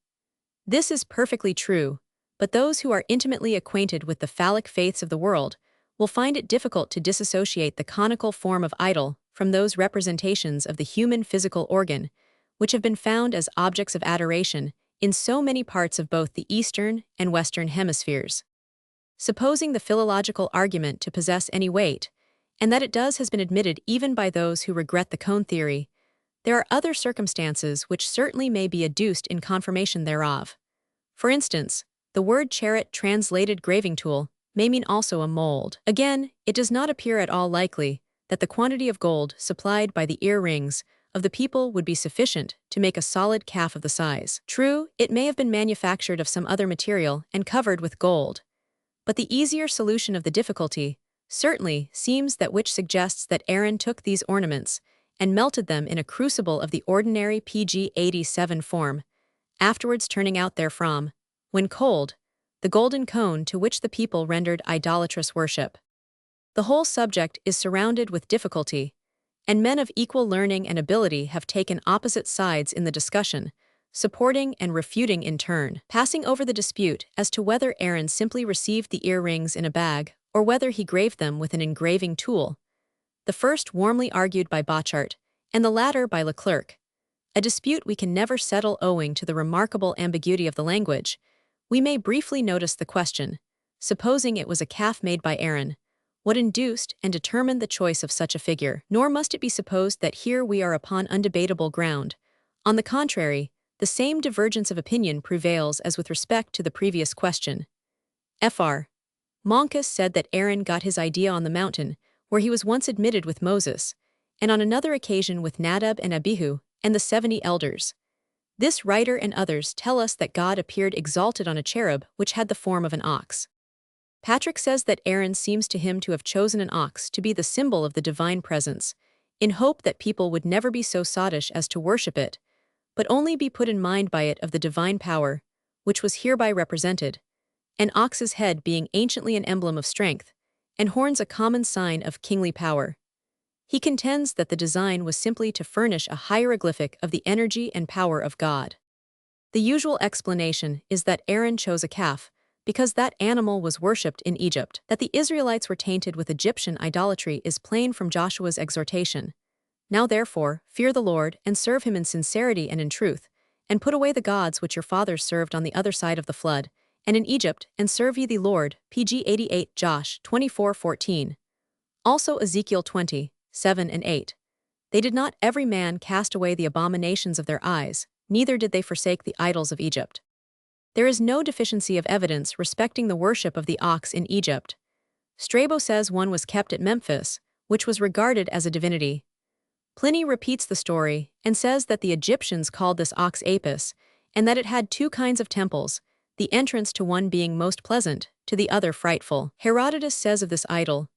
This is perfectly true, but those who are intimately acquainted with the phallic faiths of the world will find it difficult to disassociate the conical form of idol from those representations of the human physical organ, which have been found as objects of adoration in so many parts of both the Eastern and Western hemispheres. Supposing the philological argument to possess any weight, and that it does has been admitted even by those who regret the cone theory, there are other circumstances which certainly may be adduced in confirmation thereof. For instance, the word chariot translated graving tool may mean also a mold. Again, it does not appear at all likely that the quantity of gold supplied by the ear rings of the people would be sufficient to make a solid calf of the size. True, it may have been manufactured of some other material and covered with gold. But the easier solution of the difficulty certainly seems that which suggests that Aaron took these ornaments and melted them in a crucible of the ordinary PG87 form, afterwards turning out therefrom, when cold, the golden cone to which the people rendered idolatrous worship. The whole subject is surrounded with difficulty, and men of equal learning and ability have taken opposite sides in the discussion, supporting and refuting in turn, passing over the dispute as to whether Aaron simply received the earrings in a bag or whether he graved them with an engraving tool. The first warmly argued by Bochart, and the latter by Leclerc. A dispute we can never settle owing to the remarkable ambiguity of the language. We may briefly notice the question, supposing it was a calf made by Aaron, what induced and determined the choice of such a figure? Nor must it be supposed that here we are upon undebatable ground. On the contrary, the same divergence of opinion prevails as with respect to the previous question. Fr. Moncus said that Aaron got his idea on the mountain, where he was once admitted with Moses, and on another occasion with Nadab and Abihu, and the 70 elders. This writer and others tell us that God appeared exalted on a cherub which had the form of an ox. Patrick says that Aaron seems to him to have chosen an ox to be the symbol of the divine presence, in hope that people would never be so sottish as to worship it, but only be put in mind by it of the divine power, which was hereby represented, an ox's head being anciently an emblem of strength, and horns a common sign of kingly power. He contends that the design was simply to furnish a hieroglyphic of the energy and power of God. The usual explanation is that Aaron chose a calf, because that animal was worshipped in Egypt. That the Israelites were tainted with Egyptian idolatry is plain from Joshua's exhortation. Now therefore, fear the Lord, and serve him in sincerity and in truth, and put away the gods which your fathers served on the other side of the flood, and in Egypt, and serve ye the Lord. PG 88 Josh 24:14. Also Ezekiel 20:7 and 8. They did not every man cast away the abominations of their eyes, neither did they forsake the idols of Egypt. There is no deficiency of evidence respecting the worship of the ox in Egypt. Strabo says one was kept at Memphis, which was regarded as a divinity. Pliny repeats the story and says that the Egyptians called this ox Apis, and that it had two kinds of temples, the entrance to one being most pleasant, to the other frightful. Herodotus says of this idol,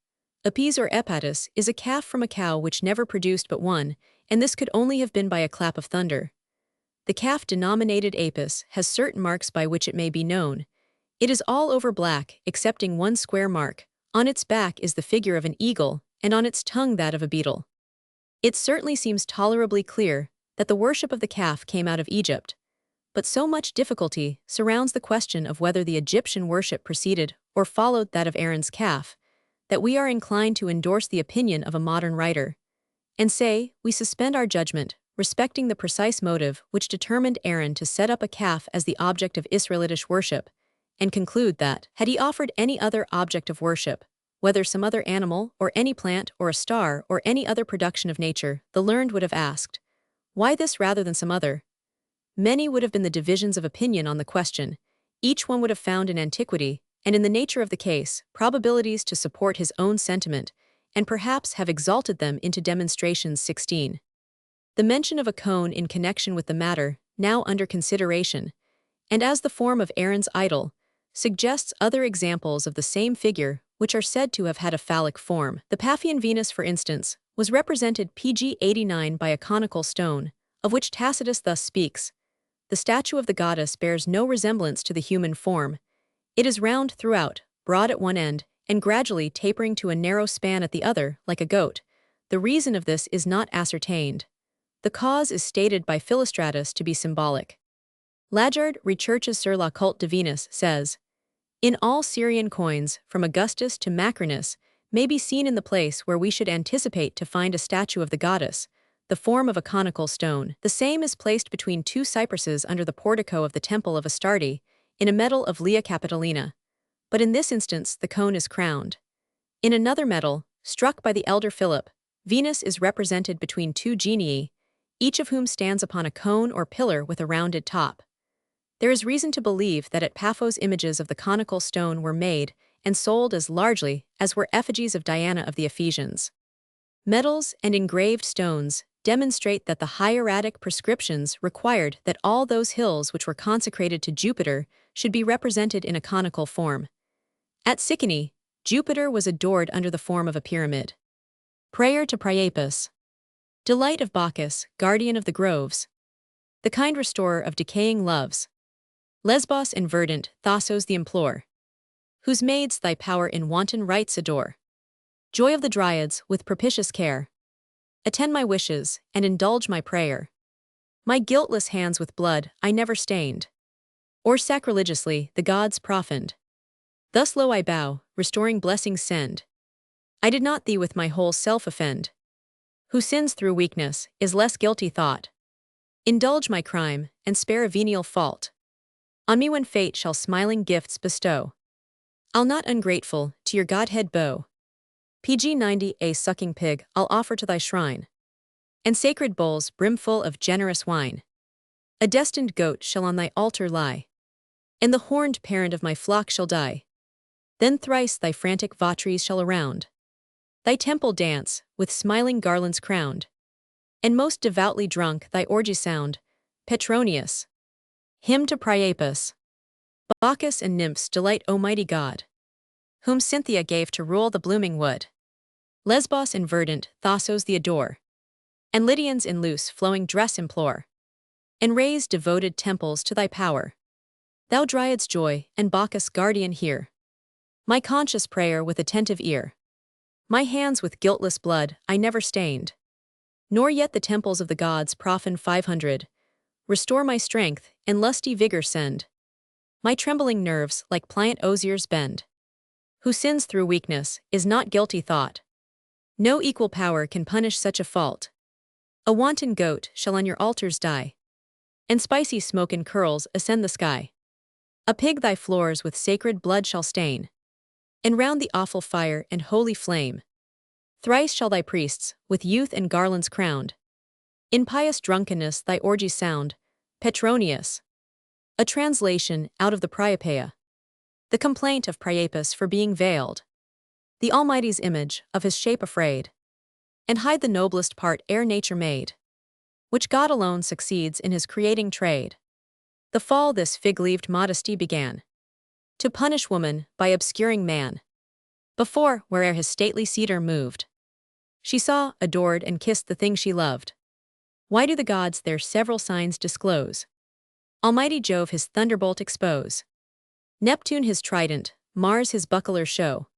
Apis or Epatus is a calf from a cow which never produced but one, and this could only have been by a clap of thunder. The calf denominated Apis has certain marks by which it may be known. It is all over black, excepting one square mark. On its back is the figure of an eagle, and on its tongue that of a beetle. It certainly seems tolerably clear that the worship of the calf came out of Egypt, but so much difficulty surrounds the question of whether the Egyptian worship preceded or followed that of Aaron's calf, that we are inclined to endorse the opinion of a modern writer, and say, we suspend our judgment respecting the precise motive which determined Aaron to set up a calf as the object of Israelitish worship, and conclude that, had he offered any other object of worship, whether some other animal, or any plant, or a star, or any other production of nature, the learned would have asked, why this rather than some other? Many would have been the divisions of opinion on the question. Each one would have found in antiquity, and in the nature of the case, probabilities to support his own sentiment, and perhaps have exalted them into demonstrations 16. The mention of a cone in connection with the matter, now under consideration, and as the form of Aaron's idol, suggests other examples of the same figure which are said to have had a phallic form. The Paphian Venus, for instance, was represented PG 89 by a conical stone, of which Tacitus thus speaks. The statue of the goddess bears no resemblance to the human form. It is round throughout, broad at one end, and gradually tapering to a narrow span at the other, like a goat. The reason of this is not ascertained. The cause is stated by Philostratus to be symbolic. Lajard, Recherches sur la culte de Venus, says, in all Syrian coins, from Augustus to Macrinus, may be seen in the place where we should anticipate to find a statue of the goddess, the form of a conical stone. The same is placed between two cypresses under the portico of the temple of Astarte, in a medal of Lia Capitolina. But in this instance the cone is crowned. In another medal, struck by the elder Philip, Venus is represented between two genii, each of whom stands upon a cone or pillar with a rounded top. There is reason to believe that at Paphos images of the conical stone were made and sold as largely as were effigies of Diana of the Ephesians. Medals and engraved stones demonstrate that the hieratic prescriptions required that all those hills which were consecrated to Jupiter should be represented in a conical form. At Sicily, Jupiter was adored under the form of a pyramid. Prayer to Priapus. Delight of Bacchus, guardian of the groves, the kind restorer of decaying loves. Lesbos and verdant, Thassos the implore, whose maids thy power in wanton rites adore. Joy of the Dryads, with propitious care, attend my wishes, and indulge my prayer. My guiltless hands with blood I never stained, or sacrilegiously the gods profaned. Thus low I bow, restoring blessings send. I did not thee with my whole self offend. Who sins through weakness, is less guilty thought. Indulge my crime, and spare a venial fault. On me when fate shall smiling gifts bestow, I'll not ungrateful to your Godhead bow. PG 90 A sucking pig I'll offer to thy shrine, and sacred bowls brimful of generous wine. A destined goat shall on thy altar lie, and the horned parent of my flock shall die. Then thrice thy frantic votaries shall around thy temple dance, with smiling garlands crowned, and most devoutly drunk thy orgy sound. Petronius. Hymn to Priapus. Bacchus and nymphs delight O mighty God, whom Cynthia gave to rule the blooming wood. Lesbos and verdant, Thassos the adore, and Lydians in loose flowing dress implore, and raise devoted temples to thy power. Thou Dryad's joy, and Bacchus' guardian hear my conscious prayer with attentive ear. My hands with guiltless blood I never stained, nor yet the temples of the gods profane 500. Restore my strength, and lusty vigor send. My trembling nerves like pliant osiers bend. Who sins through weakness is not guilty thought. No equal power can punish such a fault. A wanton goat shall on your altars die, and spicy smoke and curls ascend the sky. A pig thy floors with sacred blood shall stain, and round the awful fire and holy flame. Thrice shall thy priests, with youth and garlands crowned, in pious drunkenness thy orgies sound. Petronius. A translation out of the Priapeia. The complaint of Priapus for being veiled, the Almighty's image, of his shape afraid, and hide the noblest part ere nature made, which God alone succeeds in his creating trade. The fall this fig-leaved modesty began, to punish woman by obscuring man. Before, where'er his stately cedar moved, she saw, adored, and kissed the thing she loved. Why do the gods their several signs disclose? Almighty Jove his thunderbolt expose, Neptune his trident, Mars his buckler show,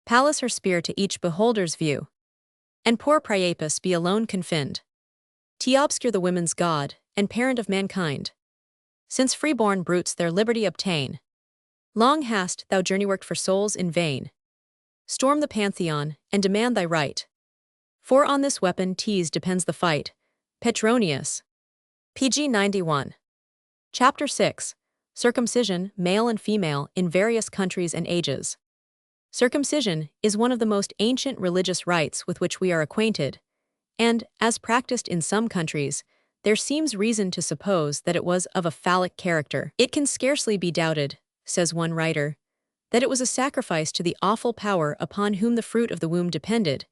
Pallas her spear to each beholder's view, and poor Priapus be alone confined. T obscure the women's god, and parent of mankind, since freeborn brutes their liberty obtain. Long hast thou journey worked for souls in vain. Storm the Pantheon, and demand thy right, for on this weapon T's depends the fight. Petronius. PG 91. Chapter 6. Circumcision, male and female, in various countries and ages. Circumcision is one of the most ancient religious rites with which we are acquainted, and, as practiced in some countries, there seems reason to suppose that it was of a phallic character. It can scarcely be doubted, says one writer, that it was a sacrifice to the awful power upon whom the fruit of the womb depended,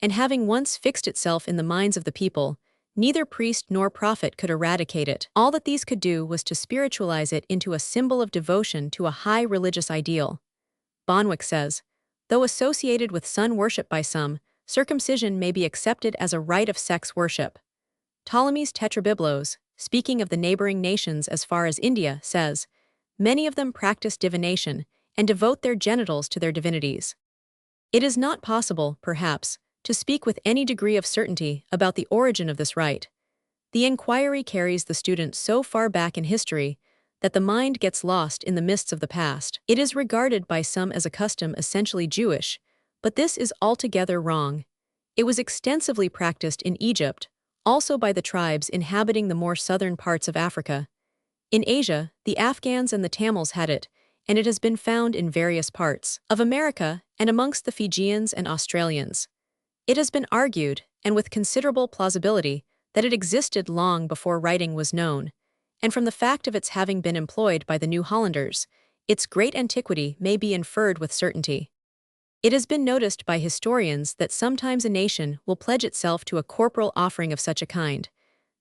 and having once fixed itself in the minds of the people, neither priest nor prophet could eradicate it. All that these could do was to spiritualize it into a symbol of devotion to a high religious ideal. Bonwick says, though associated with sun worship by some, circumcision may be accepted as a rite of sex worship. Ptolemy's Tetrabiblos, speaking of the neighboring nations as far as India, says, many of them practice divination and devote their genitals to their divinities. It is not possible, perhaps, to speak with any degree of certainty about the origin of this rite. The inquiry carries the student so far back in history that the mind gets lost in the mists of the past. It is regarded by some as a custom essentially Jewish, but this is altogether wrong. It was extensively practiced in Egypt, also by the tribes inhabiting the more southern parts of Africa. In Asia, the Afghans and the Tamils had it, and it has been found in various parts of America and amongst the Fijians and Australians. It has been argued, and with considerable plausibility, that it existed long before writing was known, and from the fact of its having been employed by the New Hollanders, its great antiquity may be inferred with certainty. It has been noticed by historians that sometimes a nation will pledge itself to a corporal offering of such a kind,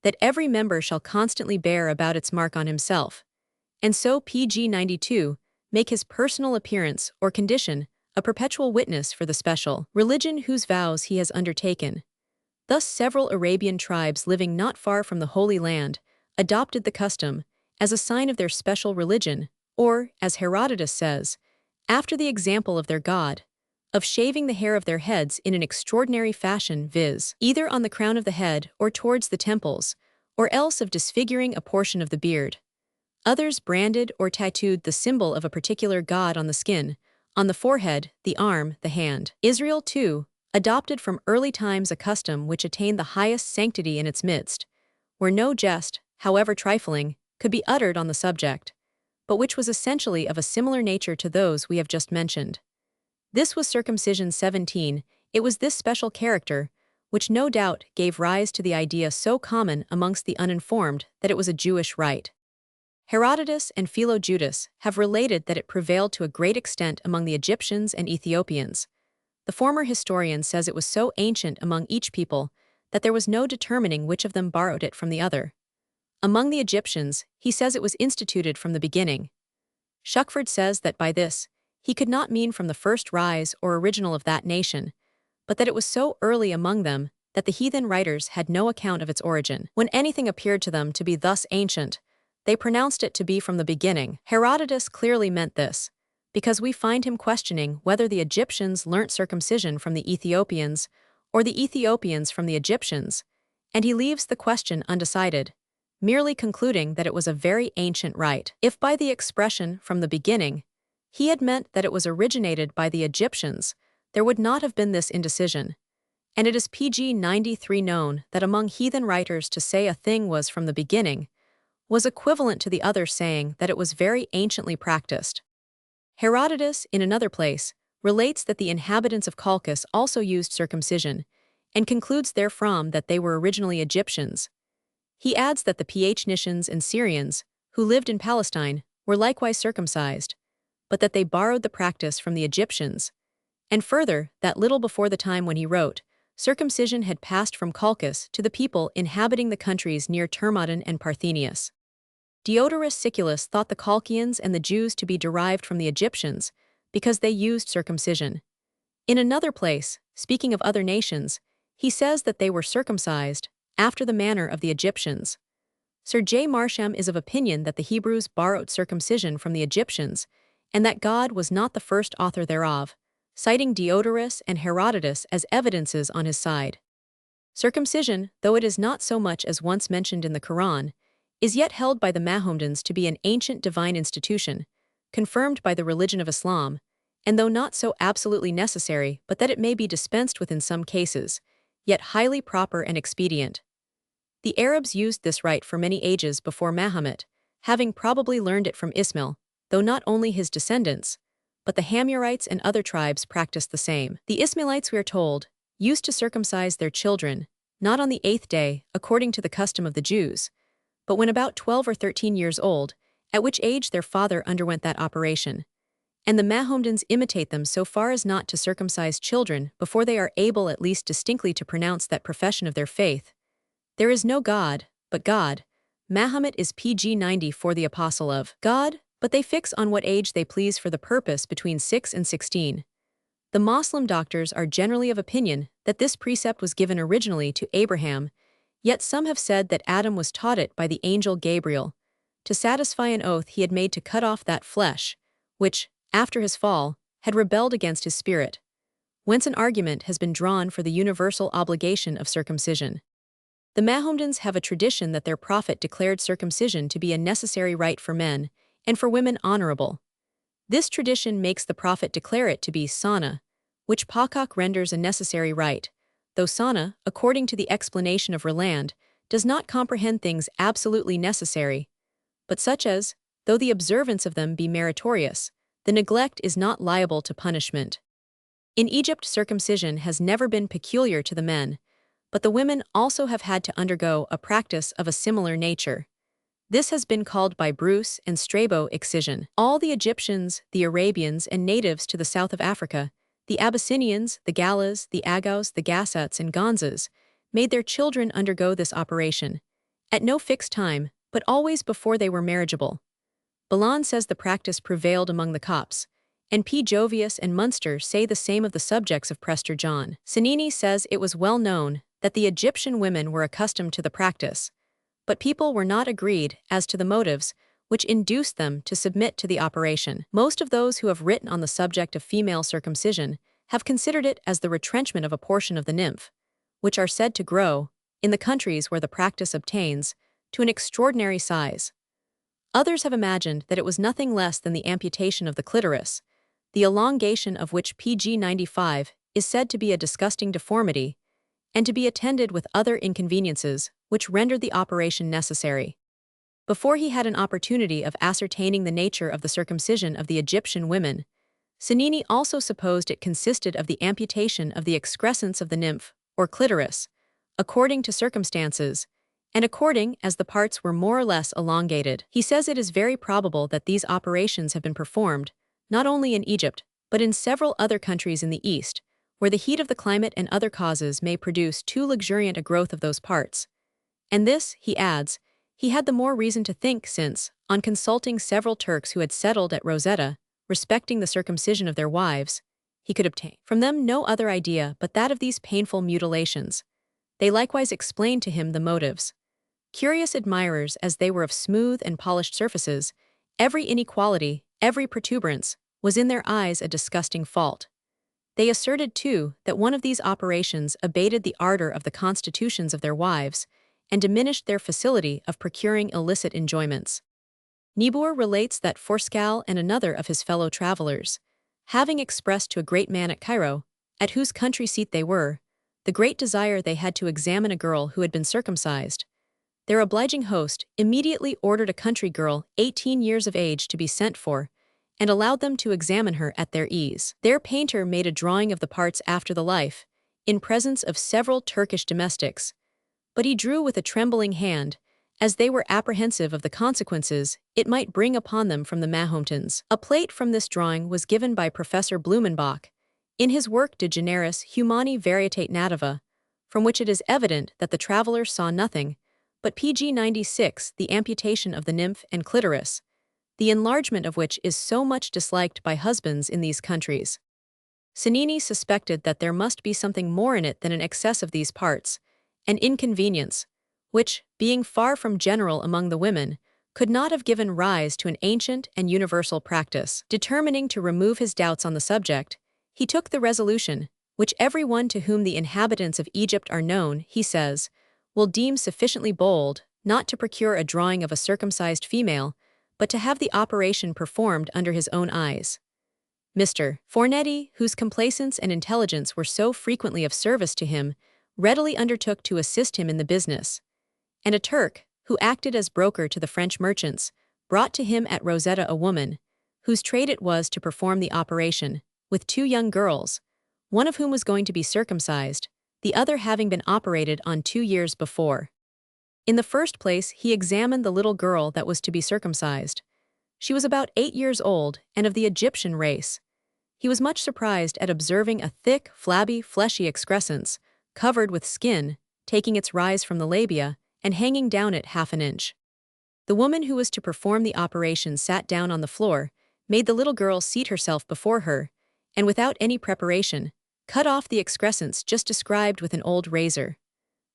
that every member shall constantly bear about its mark on himself, and so pg 92 make his personal appearance or condition a perpetual witness for the special religion whose vows he has undertaken. Thus several Arabian tribes living not far from the Holy Land adopted the custom as a sign of their special religion, or, as Herodotus says, after the example of their god, of shaving the hair of their heads in an extraordinary fashion, viz., either on the crown of the head or towards the temples, or else of disfiguring a portion of the beard. Others branded or tattooed the symbol of a particular god on the skin, on the forehead, the arm, the hand. Israel, too, adopted from early times a custom which attained the highest sanctity in its midst, where no jest, however trifling, could be uttered on the subject, but which was essentially of a similar nature to those we have just mentioned. This was circumcision 17. It was this special character, which no doubt gave rise to the idea so common amongst the uninformed that it was a Jewish rite. Herodotus and Philo-Judas have related that it prevailed to a great extent among the Egyptians and Ethiopians. The former historian says it was so ancient among each people that there was no determining which of them borrowed it from the other. Among the Egyptians, he says it was instituted from the beginning. Shuckford says that by this, he could not mean from the first rise or original of that nation, but that it was so early among them that the heathen writers had no account of its origin. When anything appeared to them to be thus ancient, they pronounced it to be from the beginning. Herodotus clearly meant this, because we find him questioning whether the Egyptians learnt circumcision from the Ethiopians or the Ethiopians from the Egyptians, and he leaves the question undecided, merely concluding that it was a very ancient rite. If by the expression from the beginning, he had meant that it was originated by the Egyptians, there would not have been this indecision. And it is pg 93 known that among heathen writers to say a thing was from the beginning was equivalent to the other saying that it was very anciently practiced. Herodotus, in another place, relates that the inhabitants of Colchis also used circumcision, and concludes therefrom that they were originally Egyptians. He adds that the Phoenicians and Syrians, who lived in Palestine, were likewise circumcised, but that they borrowed the practice from the Egyptians, and further, that little before the time when he wrote, circumcision had passed from Colchis to the people inhabiting the countries near Thermodon and Parthenius. Diodorus Siculus thought the Colchians and the Jews to be derived from the Egyptians because they used circumcision. In another place, speaking of other nations, he says that they were circumcised after the manner of the Egyptians. Sir J. Marsham is of opinion that the Hebrews borrowed circumcision from the Egyptians, and that God was not the first author thereof, citing Diodorus and Herodotus as evidences on his side. Circumcision, though it is not so much as once mentioned in the Quran, is yet held by the Mohammedans to be an ancient divine institution, confirmed by the religion of Islam, and though not so absolutely necessary but that it may be dispensed with in some cases, yet highly proper and expedient. The Arabs used this rite for many ages before Mahomet, having probably learned it from Ismail, though not only his descendants, but the Hammurites and other tribes practiced the same. The Ismailites, we are told, used to circumcise their children, not on the 8th day, according to the custom of the Jews, but when about 12 or 13 years old, at which age their father underwent that operation. And the Mohammedans imitate them so far as not to circumcise children before they are able at least distinctly to pronounce that profession of their faith. There is no God, but God. Mahomet is pg 90 for the apostle of God, but they fix on what age they please for the purpose between 6 and 16. The Moslem doctors are generally of opinion that this precept was given originally to Abraham, yet some have said that Adam was taught it by the angel Gabriel, to satisfy an oath he had made to cut off that flesh, which, after his fall, had rebelled against his spirit, whence an argument has been drawn for the universal obligation of circumcision. The Mohammedans have a tradition that their prophet declared circumcision to be a necessary rite for men, and for women honorable. This tradition makes the prophet declare it to be sana, which Pakak renders a necessary rite, though sana, according to the explanation of Roland, does not comprehend things absolutely necessary, but such as, though the observance of them be meritorious, the neglect is not liable to punishment. In Egypt, circumcision has never been peculiar to the men, but the women also have had to undergo a practice of a similar nature. This has been called by Bruce and Strabo excision. All the Egyptians, the Arabians, and natives to the south of Africa The Abyssinians, the Gallas, the Agaus, the Gassats, and Gonzas made their children undergo this operation, at no fixed time, but always before they were marriageable. Balan says the practice prevailed among the Copts, and P. Jovius and Munster say the same of the subjects of Prester John. Cennini says it was well known that the Egyptian women were accustomed to the practice, but people were not agreed as to the motives which induced them to submit to the operation. Most of those who have written on the subject of female circumcision have considered it as the retrenchment of a portion of the nymph, which are said to grow, in the countries where the practice obtains, to an extraordinary size. Others have imagined that it was nothing less than the amputation of the clitoris, the elongation of which PG 95 is said to be a disgusting deformity, and to be attended with other inconveniences which rendered the operation necessary. Before he had an opportunity of ascertaining the nature of the circumcision of the Egyptian women, Cennini also supposed it consisted of the amputation of the excrescence of the nymph, or clitoris, according to circumstances, and according as the parts were more or less elongated. He says it is very probable that these operations have been performed, not only in Egypt, but in several other countries in the East, where the heat of the climate and other causes may produce too luxuriant a growth of those parts. And this, he adds, he had the more reason to think since, on consulting several Turks who had settled at Rosetta, respecting the circumcision of their wives, he could obtain from them no other idea but that of these painful mutilations. They likewise explained to him the motives. Curious admirers as they were of smooth and polished surfaces, every inequality, every protuberance, was in their eyes a disgusting fault. They asserted, too, that one of these operations abated the ardor of the constitutions of their wives, and diminished their facility of procuring illicit enjoyments. Niebuhr relates that Forscal and another of his fellow travelers, having expressed to a great man at Cairo, at whose country seat they were, the great desire they had to examine a girl who had been circumcised, their obliging host immediately ordered a country girl 18 years of age to be sent for, and allowed them to examine her at their ease. Their painter made a drawing of the parts after the life, in presence of several Turkish domestics, but he drew with a trembling hand, as they were apprehensive of the consequences it might bring upon them from the Mahometans. A plate from this drawing was given by Professor Blumenbach in his work De Generis Humani Varietate Nativa, from which it is evident that the traveler saw nothing but PG 96, the amputation of the nymph and clitoris, the enlargement of which is so much disliked by husbands in these countries. Cennini suspected that there must be something more in it than an excess of these parts, an inconvenience, which, being far from general among the women, could not have given rise to an ancient and universal practice. Determining to remove his doubts on the subject, he took the resolution, which every one to whom the inhabitants of Egypt are known, he says, will deem sufficiently bold, not to procure a drawing of a circumcised female, but to have the operation performed under his own eyes. Mr. Fornetti, whose complacence and intelligence were so frequently of service to him, readily undertook to assist him in the business, and a Turk, who acted as broker to the French merchants, brought to him at Rosetta a woman, whose trade it was to perform the operation, with 2 young girls, one of whom was going to be circumcised, the other having been operated on 2 years before. In the first place, he examined the little girl that was to be circumcised. She was about 8 years old and of the Egyptian race. He was much surprised at observing a thick, flabby, fleshy excrescence, covered with skin, taking its rise from the labia, and hanging down it 1/2 inch. The woman who was to perform the operation sat down on the floor, made the little girl seat herself before her, and without any preparation, cut off the excrescence just described with an old razor.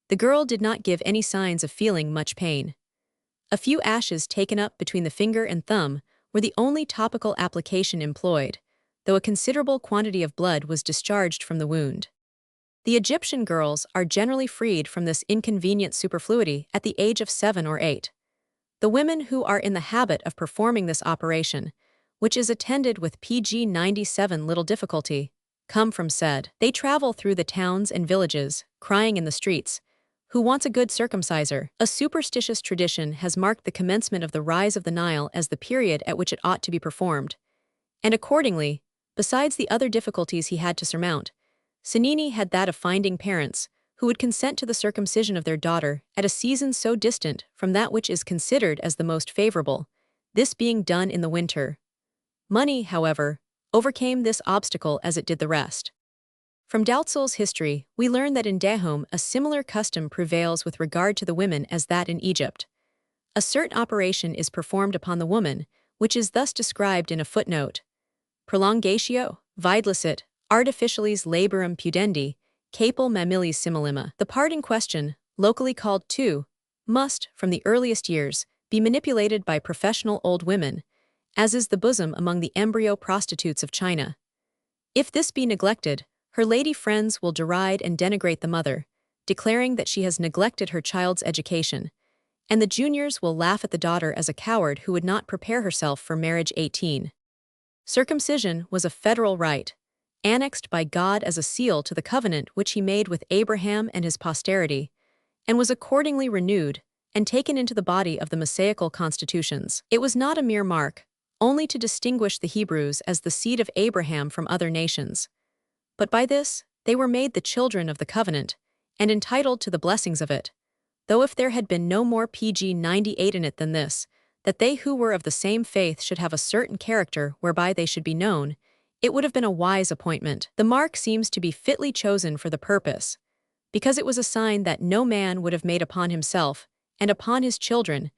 The girl did not give any signs of feeling much pain. A few ashes taken up between the finger and thumb were the only topical application employed, though a considerable quantity of blood was discharged from the wound. The Egyptian girls are generally freed from this inconvenient superfluity at the age of 7 or 8. The women who are in the habit of performing this operation, which is attended with PG 97 little difficulty, come from said. They travel through the towns and villages, crying in the streets, "Who wants a good circumciser?" A superstitious tradition has marked the commencement of the rise of the Nile as the period at which it ought to be performed, and accordingly, besides the other difficulties he had to surmount, Cennini had that of finding parents who would consent to the circumcision of their daughter at a season so distant from that which is considered as the most favorable, this being done in the winter. Money, however, overcame this obstacle as it did the rest. From Dautzel's history, we learn that in Dahomey a similar custom prevails with regard to the women as that in Egypt. A certain operation is performed upon the woman, which is thus described in a footnote. Prolongatio, vidlicet, artificialis laborum pudendi, capel mammilis similima. The part in question, locally called tu, must, from the earliest years, be manipulated by professional old women, as is the bosom among the embryo prostitutes of China. If this be neglected, her lady friends will deride and denigrate the mother, declaring that she has neglected her child's education, and the juniors will laugh at the daughter as a coward who would not prepare herself for marriage. 18. Circumcision was a federal rite, annexed by God as a seal to the covenant which he made with Abraham and his posterity, and was accordingly renewed and taken into the body of the Mosaical constitutions. It was not a mere mark, only to distinguish the Hebrews as the seed of Abraham from other nations. But by this, they were made the children of the covenant, and entitled to the blessings of it, though if there had been no more pg 98 in it than this, that they who were of the same faith should have a certain character whereby they should be known, it would have been a wise appointment. The mark seems to be fitly chosen for the purpose, because it was a sign that no man would have made upon himself and upon his children,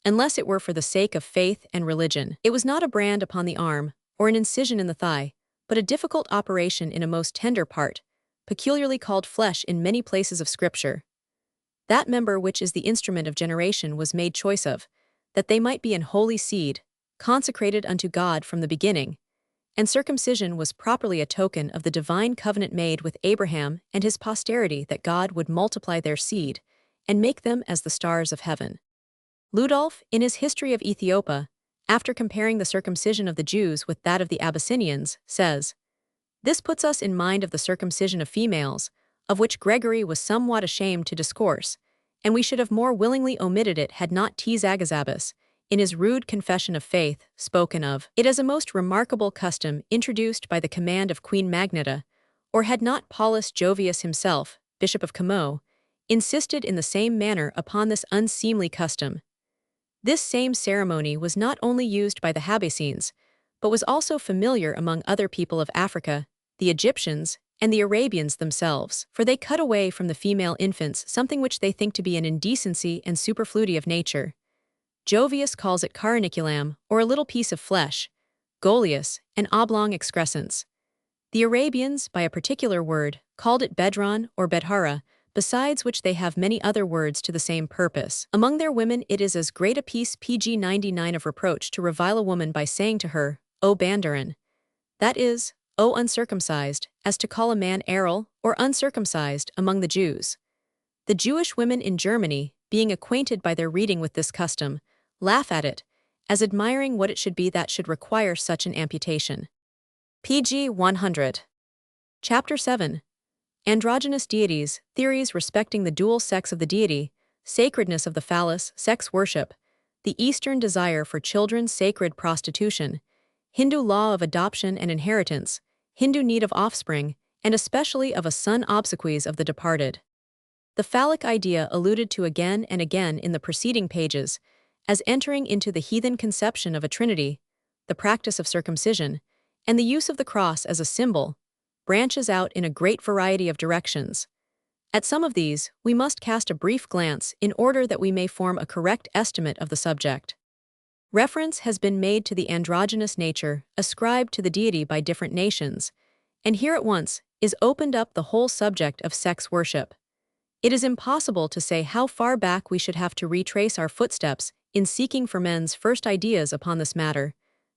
unless it were for the sake of faith and religion. It was not a brand upon the arm, or an incision in the thigh, but a difficult operation in a most tender part, peculiarly called flesh in many places of Scripture. That member which is the instrument of generation was made choice of, that they might be an holy seed, consecrated unto God from the beginning, and circumcision was properly a token of the divine covenant made with Abraham and his posterity that God would multiply their seed, and make them as the stars of heaven. Ludolf, in his History of Ethiopia, after comparing the circumcision of the Jews with that of the Abyssinians, says, "This puts us in mind of the circumcision of females, of which Gregory was somewhat ashamed to discourse, and we should have more willingly omitted it had not T. Zagazabus, in his rude Confession of Faith, spoken of it as a most remarkable custom introduced by the command of Queen Magneta, or had not Paulus Jovius himself, Bishop of Como, insisted in the same manner upon this unseemly custom. This same ceremony was not only used by the Habassines, but was also familiar among other people of Africa, the Egyptians, and the Arabians themselves, for they cut away from the female infants something which they think to be an indecency and superfluity of nature. Jovius calls it cariniculum, or a little piece of flesh, Golius, an oblong excrescence. The Arabians, by a particular word, called it bedron or bedhara, besides which they have many other words to the same purpose. Among their women it is as great a piece pg 99 of reproach to revile a woman by saying to her, O Bandarin, that is, O uncircumcised, as to call a man Erel, or uncircumcised, among the Jews. The Jewish women in Germany, being acquainted by their reading with this custom, laugh at it, as admiring what it should be that should require such an amputation. pg 100. Chapter 7. Androgynous deities, theories respecting the dual sex of the deity, sacredness of the phallus, sex worship, the Eastern desire for children, sacred prostitution, Hindu law of adoption and inheritance, Hindu need of offspring, and especially of a son obsequies of the departed. The phallic idea alluded to again and again in the preceding pages, as entering into the heathen conception of a trinity, the practice of circumcision, and the use of the cross as a symbol, branches out in a great variety of directions. At some of these, we must cast a brief glance in order that we may form a correct estimate of the subject. Reference has been made to the androgynous nature ascribed to the deity by different nations, and here at once is opened up the whole subject of sex worship. It is impossible to say how far back we should have to retrace our footsteps in seeking for men's first ideas upon this matter.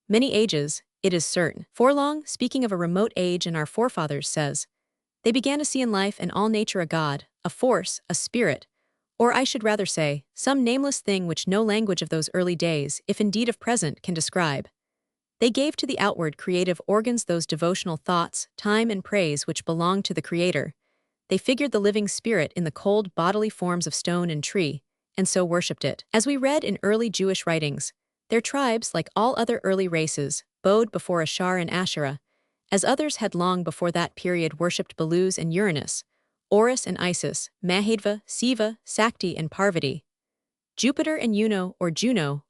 Many ages, it is certain. Forlong, speaking of a remote age in our forefathers, says, they began to see in life and all nature a god, a force, a spirit, or I should rather say, some nameless thing which no language of those early days, if indeed of present, can describe. They gave to the outward creative organs those devotional thoughts, time and praise which belonged to the Creator. They figured the living spirit in the cold bodily forms of stone and tree, and so worshipped it. As we read in early Jewish writings, their tribes, like all other early races, bowed before Ashar and Asherah, as others had long before that period worshipped Belus and Uranus, Horus and Isis, Mahadeva, Siva, Sakti and Parvati. Jupiter and Juno,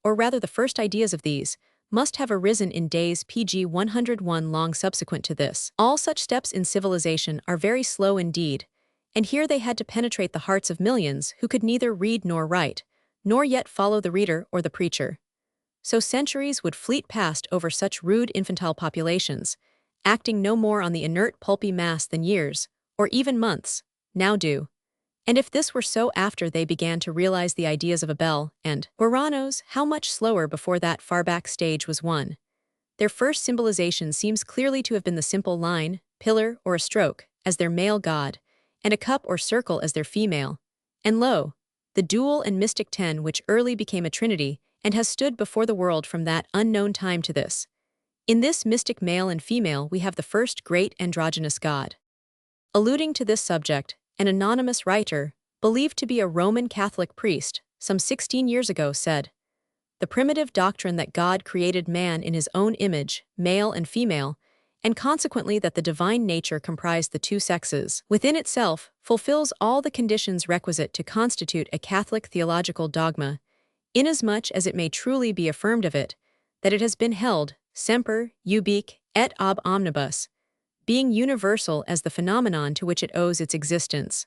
or rather the first ideas of these, must have arisen in days PG 101 long subsequent to this. All such steps in civilization are very slow indeed, and here they had to penetrate the hearts of millions who could neither read nor write, nor yet follow the reader or the preacher. So centuries would fleet past over such rude infantile populations, acting no more on the inert pulpy mass than years, or even months, now do. And if this were so after they began to realize the ideas of Abel and Boranos, how much slower before that far-back stage was won. Their first symbolization seems clearly to have been the simple line, pillar, or a stroke, as their male god, and a cup or circle as their female. And lo, the dual and mystic ten which early became a trinity and has stood before the world from that unknown time to this. In this mystic male and female we have the first great androgynous god. Alluding to this subject, an anonymous writer, believed to be a Roman Catholic priest, some 16 years ago said, "The primitive doctrine that God created man in his own image, male and female, and consequently that the divine nature comprised the two sexes, within itself fulfills all the conditions requisite to constitute a Catholic theological dogma, inasmuch as it may truly be affirmed of it, that it has been held, semper, ubique, et ab omnibus, being universal as the phenomenon to which it owes its existence."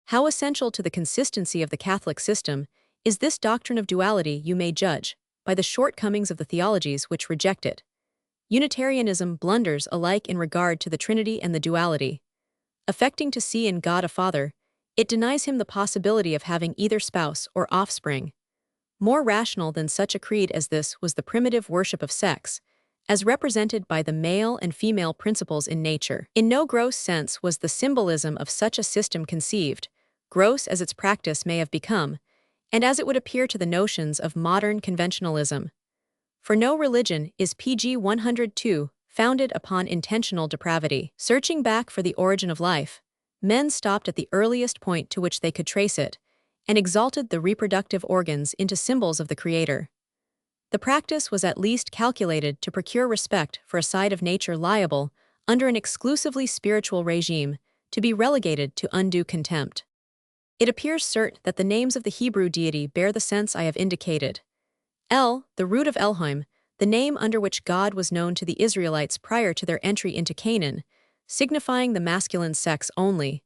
How essential to the consistency of the Catholic system is this doctrine of duality you may judge by the shortcomings of the theologies which reject it. Unitarianism blunders alike in regard to the Trinity and the duality. Affecting to see in God a Father, it denies him the possibility of having either spouse or offspring. More rational than such a creed as this was the primitive worship of sex, as represented by the male and female principles in nature. In no gross sense was the symbolism of such a system conceived, gross as its practice may have become, and as it would appear to the notions of modern conventionalism. For no religion is PG 102 founded upon intentional depravity. Searching back for the origin of life, men stopped at the earliest point to which they could trace it, and exalted the reproductive organs into symbols of the Creator. The practice was at least calculated to procure respect for a side of nature liable, under an exclusively spiritual regime, to be relegated to undue contempt. It appears certain that the names of the Hebrew deity bear the sense I have indicated. El, the root of Elohim, the name under which God was known to the Israelites prior to their entry into Canaan, signifying the masculine sex only,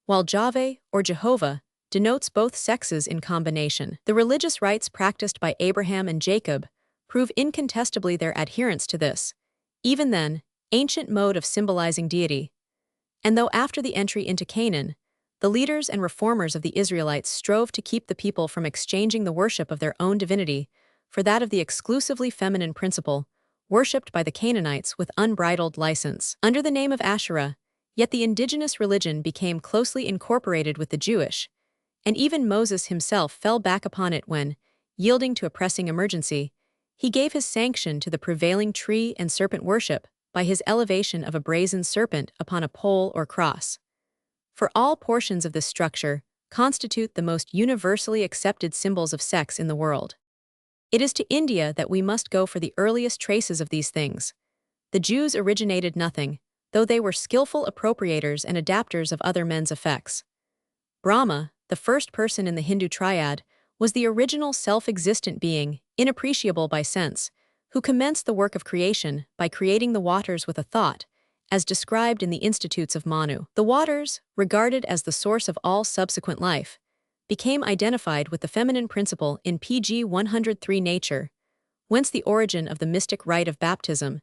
while Jahve, or Jehovah, denotes both sexes in combination. The religious rites practiced by Abraham and Jacob prove incontestably their adherence to this, even then, ancient mode of symbolizing deity. And though after the entry into Canaan, the leaders and reformers of the Israelites strove to keep the people from exchanging the worship of their own divinity for that of the exclusively feminine principle, worshipped by the Canaanites with unbridled license. Under the name of Asherah, yet the indigenous religion became closely incorporated with the Jewish, and even Moses himself fell back upon it when, yielding to a pressing emergency, he gave his sanction to the prevailing tree and serpent worship by his elevation of a brazen serpent upon a pole or cross. For all portions of this structure constitute the most universally accepted symbols of sex in the world. It is to India that we must go for the earliest traces of these things. The Jews originated nothing, though they were skillful appropriators and adapters of other men's effects. Brahma, the first person in the Hindu triad, was the original self-existent being, inappreciable by sense, who commenced the work of creation by creating the waters with a thought, as described in the Institutes of Manu. The waters, regarded as the source of all subsequent life, became identified with the feminine principle in PG 103 nature, whence the origin of the mystic rite of baptism,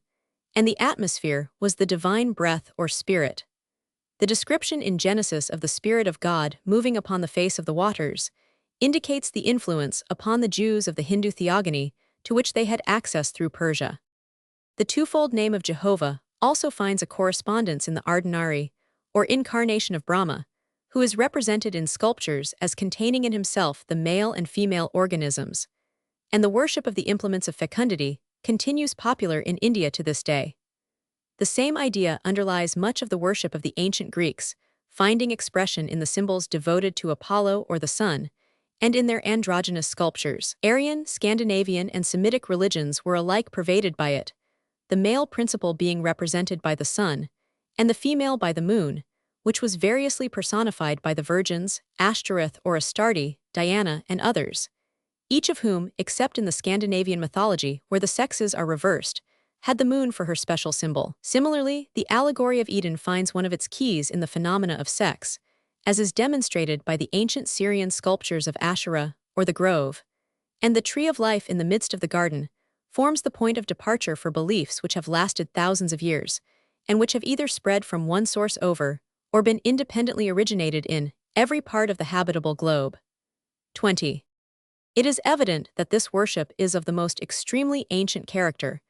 and the atmosphere was the divine breath or spirit. The description in Genesis of the Spirit of God moving upon the face of the waters indicates the influence upon the Jews of the Hindu theogony to which they had access through Persia. The twofold name of Jehovah also finds a correspondence in the Ardhanari, or incarnation of Brahma, who is represented in sculptures as containing in himself the male and female organisms, and the worship of the implements of fecundity continues popular in India to this day. The same idea underlies much of the worship of the ancient Greeks, finding expression in the symbols devoted to Apollo or the sun, and in their androgynous sculptures. Aryan, Scandinavian, and Semitic religions were alike pervaded by it, the male principle being represented by the sun, and the female by the moon, which was variously personified by the virgins, Ashtoreth or Astarte, Diana, and others. each of whom, except in the Scandinavian mythology where the sexes are reversed, had the moon for her special symbol. Similarly, the allegory of Eden finds one of its keys in the phenomena of sex, as is demonstrated by the ancient Syrian sculptures of Asherah, or the grove, and the tree of life in the midst of the garden, forms the point of departure for beliefs which have lasted thousands of years, and which have either spread from one source over, or been independently originated in, every part of the habitable globe. 20. It is evident that this worship is of the most extremely ancient character,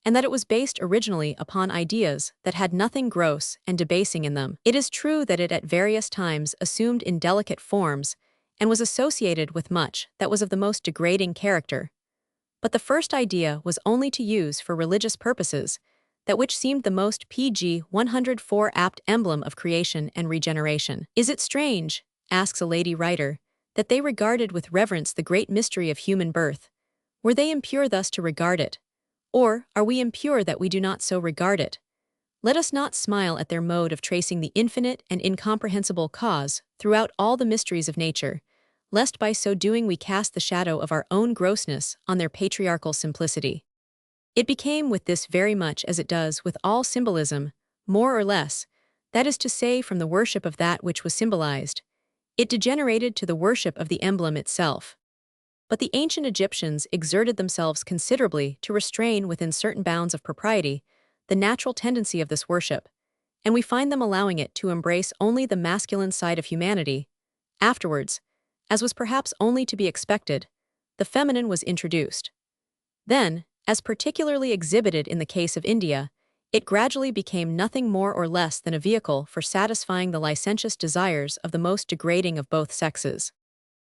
and that it was based originally upon ideas that had nothing gross and debasing in them. It is true that it at various times assumed indelicate forms and was associated with much that was of the most degrading character. But the first idea was only to use for religious purposes, that which seemed the most pg 104 apt emblem of creation and regeneration. Is it strange, asks a lady writer, that they regarded with reverence the great mystery of human birth? Were they impure thus to regard it? Or are we impure that we do not so regard it? Let us not smile at their mode of tracing the infinite and incomprehensible cause throughout all the mysteries of nature, lest by so doing we cast the shadow of our own grossness on their patriarchal simplicity. It became with this very much as it does with all symbolism, more or less, that is to say from the worship of that which was symbolized. It degenerated to the worship of the emblem itself. But the ancient Egyptians exerted themselves considerably to restrain within certain bounds of propriety the natural tendency of this worship, and we find them allowing it to embrace only the masculine side of humanity. Afterwards, as was perhaps only to be expected, the feminine was introduced. Then, as particularly exhibited in the case of India, it gradually became nothing more or less than a vehicle for satisfying the licentious desires of the most degrading of both sexes.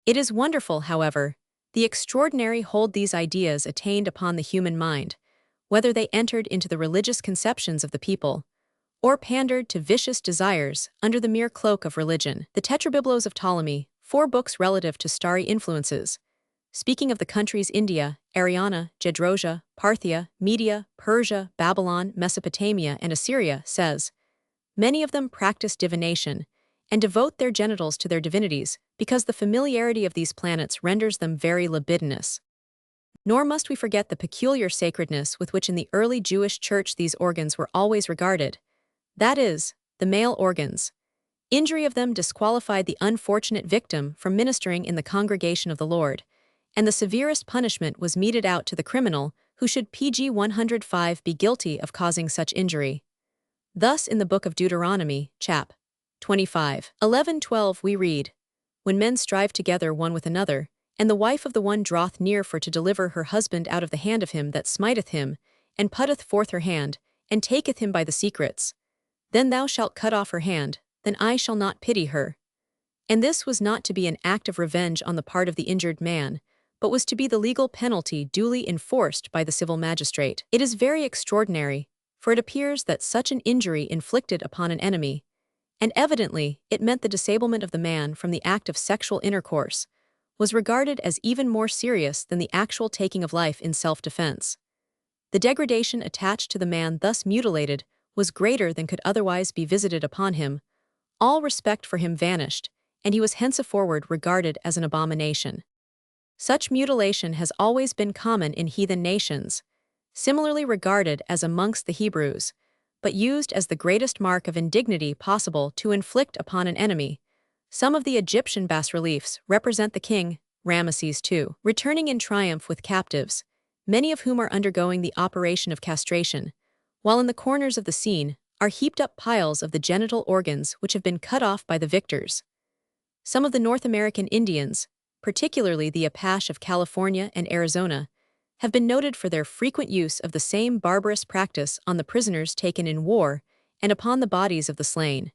It is wonderful, however, the extraordinary hold these ideas attained upon the human mind, whether they entered into the religious conceptions of the people, or pandered to vicious desires under the mere cloak of religion. The Tetrabiblos of Ptolemy, 4 books relative to starry influences, speaking of the countries India, Ariana, Gedrosia, Parthia, Media, Persia, Babylon, Mesopotamia, and Assyria, says, "Many of them practice divination, and devote their genitals to their divinities, because the familiarity of these planets renders them very libidinous." Nor must we forget the peculiar sacredness with which in the early Jewish church these organs were always regarded, that is, the male organs. Injury of them disqualified the unfortunate victim from ministering in the congregation of the Lord, and the severest punishment was meted out to the criminal who should pg 105 be guilty of causing such injury. Thus in the book of Deuteronomy, chap. 25. 11:12 we read, "When men strive together one with another, and the wife of the one draweth near for to deliver her husband out of the hand of him that smiteth him, and putteth forth her hand, and taketh him by the secrets, then thou shalt cut off her hand, then I shall not pity her." And this was not to be an act of revenge on the part of the injured man, but was to be the legal penalty duly enforced by the civil magistrate. It is very extraordinary, for it appears that such an injury inflicted upon an enemy, and evidently it meant the disablement of the man from the act of sexual intercourse, was regarded as even more serious than the actual taking of life in self-defense. The degradation attached to the man thus mutilated was greater than could otherwise be visited upon him. All respect for him vanished, and he was henceforward regarded as an abomination. Such mutilation has always been common in heathen nations, similarly regarded as amongst the Hebrews, but used as the greatest mark of indignity possible to inflict upon an enemy. Some of the Egyptian bas-reliefs represent the king, Ramesses II, returning in triumph with captives, many of whom are undergoing the operation of castration, while in the corners of the scene are heaped up piles of the genital organs which have been cut off by the victors. Some of the North American Indians, particularly the Apache of California and Arizona, have been noted for their frequent use of the same barbarous practice on the prisoners taken in war and upon the bodies of the slain.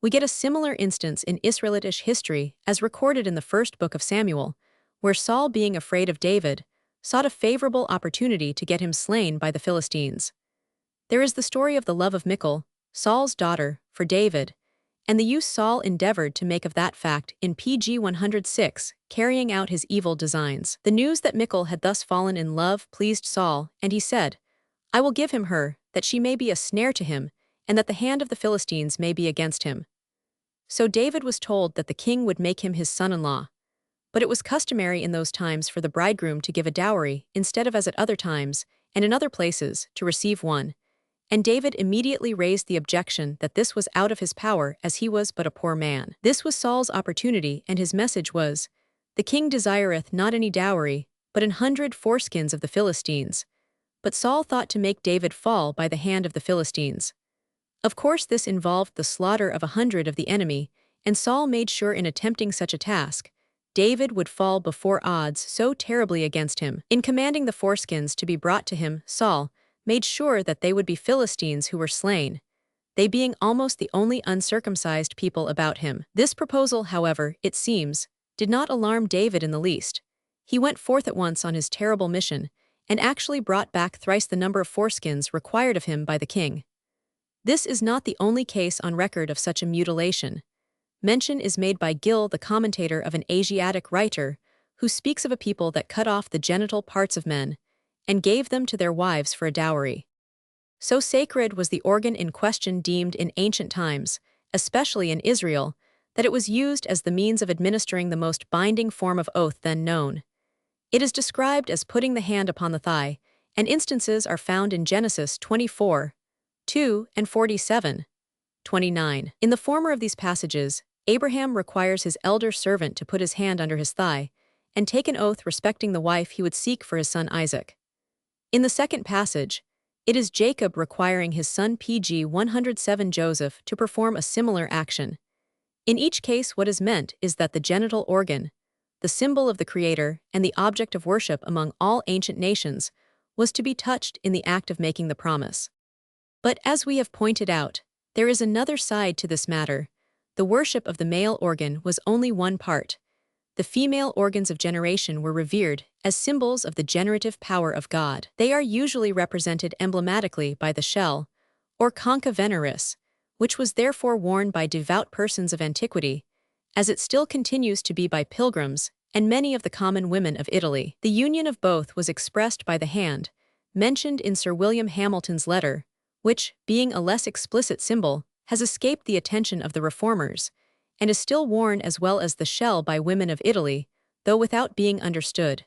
We get a similar instance in Israelitish history as recorded in the first book of Samuel, where Saul, being afraid of David, sought a favorable opportunity to get him slain by the Philistines. There is the story of the love of Michal, Saul's daughter, for David, and the use Saul endeavored to make of that fact in pg 106, carrying out his evil designs. The news that Michal had thus fallen in love pleased Saul, and he said, "I will give him her, that she may be a snare to him, and that the hand of the Philistines may be against him." So David was told that the king would make him his son-in-law. but it was customary in those times for the bridegroom to give a dowry instead of as at other times, and in other places, to receive one. And David immediately raised the objection that this was out of his power as he was but a poor man. This was Saul's opportunity, and his message was, "The king desireth not any dowry, but 100 foreskins of the Philistines." But Saul thought to make David fall by the hand of the Philistines. Of course this involved the slaughter of 100 of the enemy, and Saul made sure in attempting such a task, David would fall before odds so terribly against him. In commanding the foreskins to be brought to him, Saul made sure that they would be Philistines who were slain, they being almost the only uncircumcised people about him. This proposal, however, it seems, did not alarm David in the least. He went forth at once on his terrible mission, and actually brought back thrice the number of foreskins required of him by the king. This is not the only case on record of such a mutilation. Mention is made by Gill, the commentator, of an Asiatic writer, who speaks of a people that cut off the genital parts of men, and gave them to their wives for a dowry. So sacred was the organ in question deemed in ancient times, especially in Israel, that it was used as the means of administering the most binding form of oath then known. It is described as putting the hand upon the thigh, and instances are found in Genesis 24:2 and 47:29. In the former of these passages, Abraham requires his elder servant to put his hand under his thigh, and take an oath respecting the wife he would seek for his son Isaac. In the second passage, it is Jacob requiring his son pg 107 Joseph to perform a similar action. In each case what is meant is that the genital organ, the symbol of the Creator and the object of worship among all ancient nations, was to be touched in the act of making the promise. But as we have pointed out, there is another side to this matter. The worship of the male organ was only one part. The female organs of generation were revered as symbols of the generative power of God. They are usually represented emblematically by the shell, or concha veneris, which was therefore worn by devout persons of antiquity, as it still continues to be by pilgrims and many of the common women of Italy. The union of both was expressed by the hand, mentioned in Sir William Hamilton's letter, which, being a less explicit symbol, has escaped the attention of the reformers, and is still worn as well as the shell by women of Italy, though without being understood.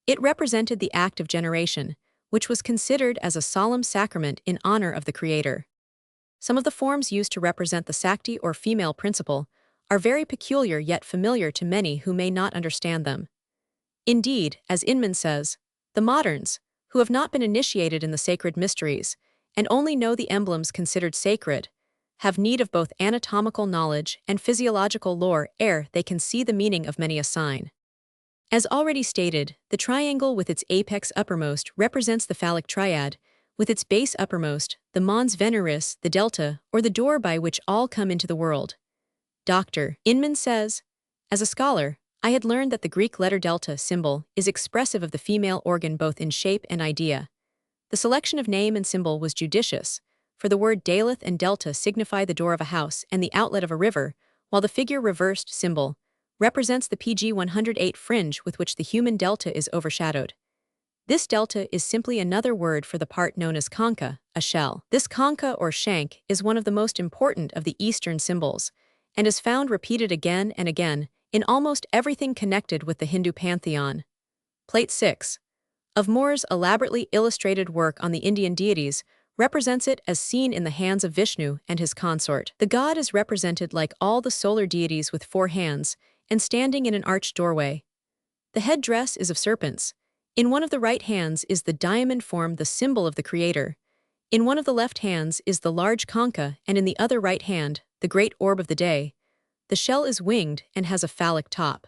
It represented the act of generation, which was considered as a solemn sacrament in honor of the Creator. Some of the forms used to represent the Sakti or female principle are very peculiar yet familiar to many who may not understand them. Indeed, as Inman says, the moderns, who have not been initiated in the sacred mysteries, and only know the emblems considered sacred, have need of both anatomical knowledge and physiological lore ere they can see the meaning of many a sign. As already stated, the triangle with its apex uppermost represents the phallic triad, with its base uppermost, the mons veneris, the delta, or the door by which all come into the world. Dr. Inman says, "As a scholar, I had learned that the Greek letter delta symbol is expressive of the female organ both in shape and idea. The selection of name and symbol was judicious, for the word daleth and delta signify the door of a house and the outlet of a river, while the figure reversed symbol represents the PG 108 fringe with which the human delta is overshadowed. This delta is simply another word for the part known as concha, a shell. This concha or shank is one of the most important of the Eastern symbols, and is found repeated again and again in almost everything connected with the Hindu pantheon. Plate 6 of Moore's elaborately illustrated work on the Indian deities represents it as seen in the hands of Vishnu and his consort. The god is represented like all the solar deities with 4 hands and standing in an arched doorway. The headdress is of serpents. In one of the right hands is the diamond form, the symbol of the Creator. In one of the left hands is the large concha, and in the other right hand, the great orb of the day. The shell is winged and has a phallic top.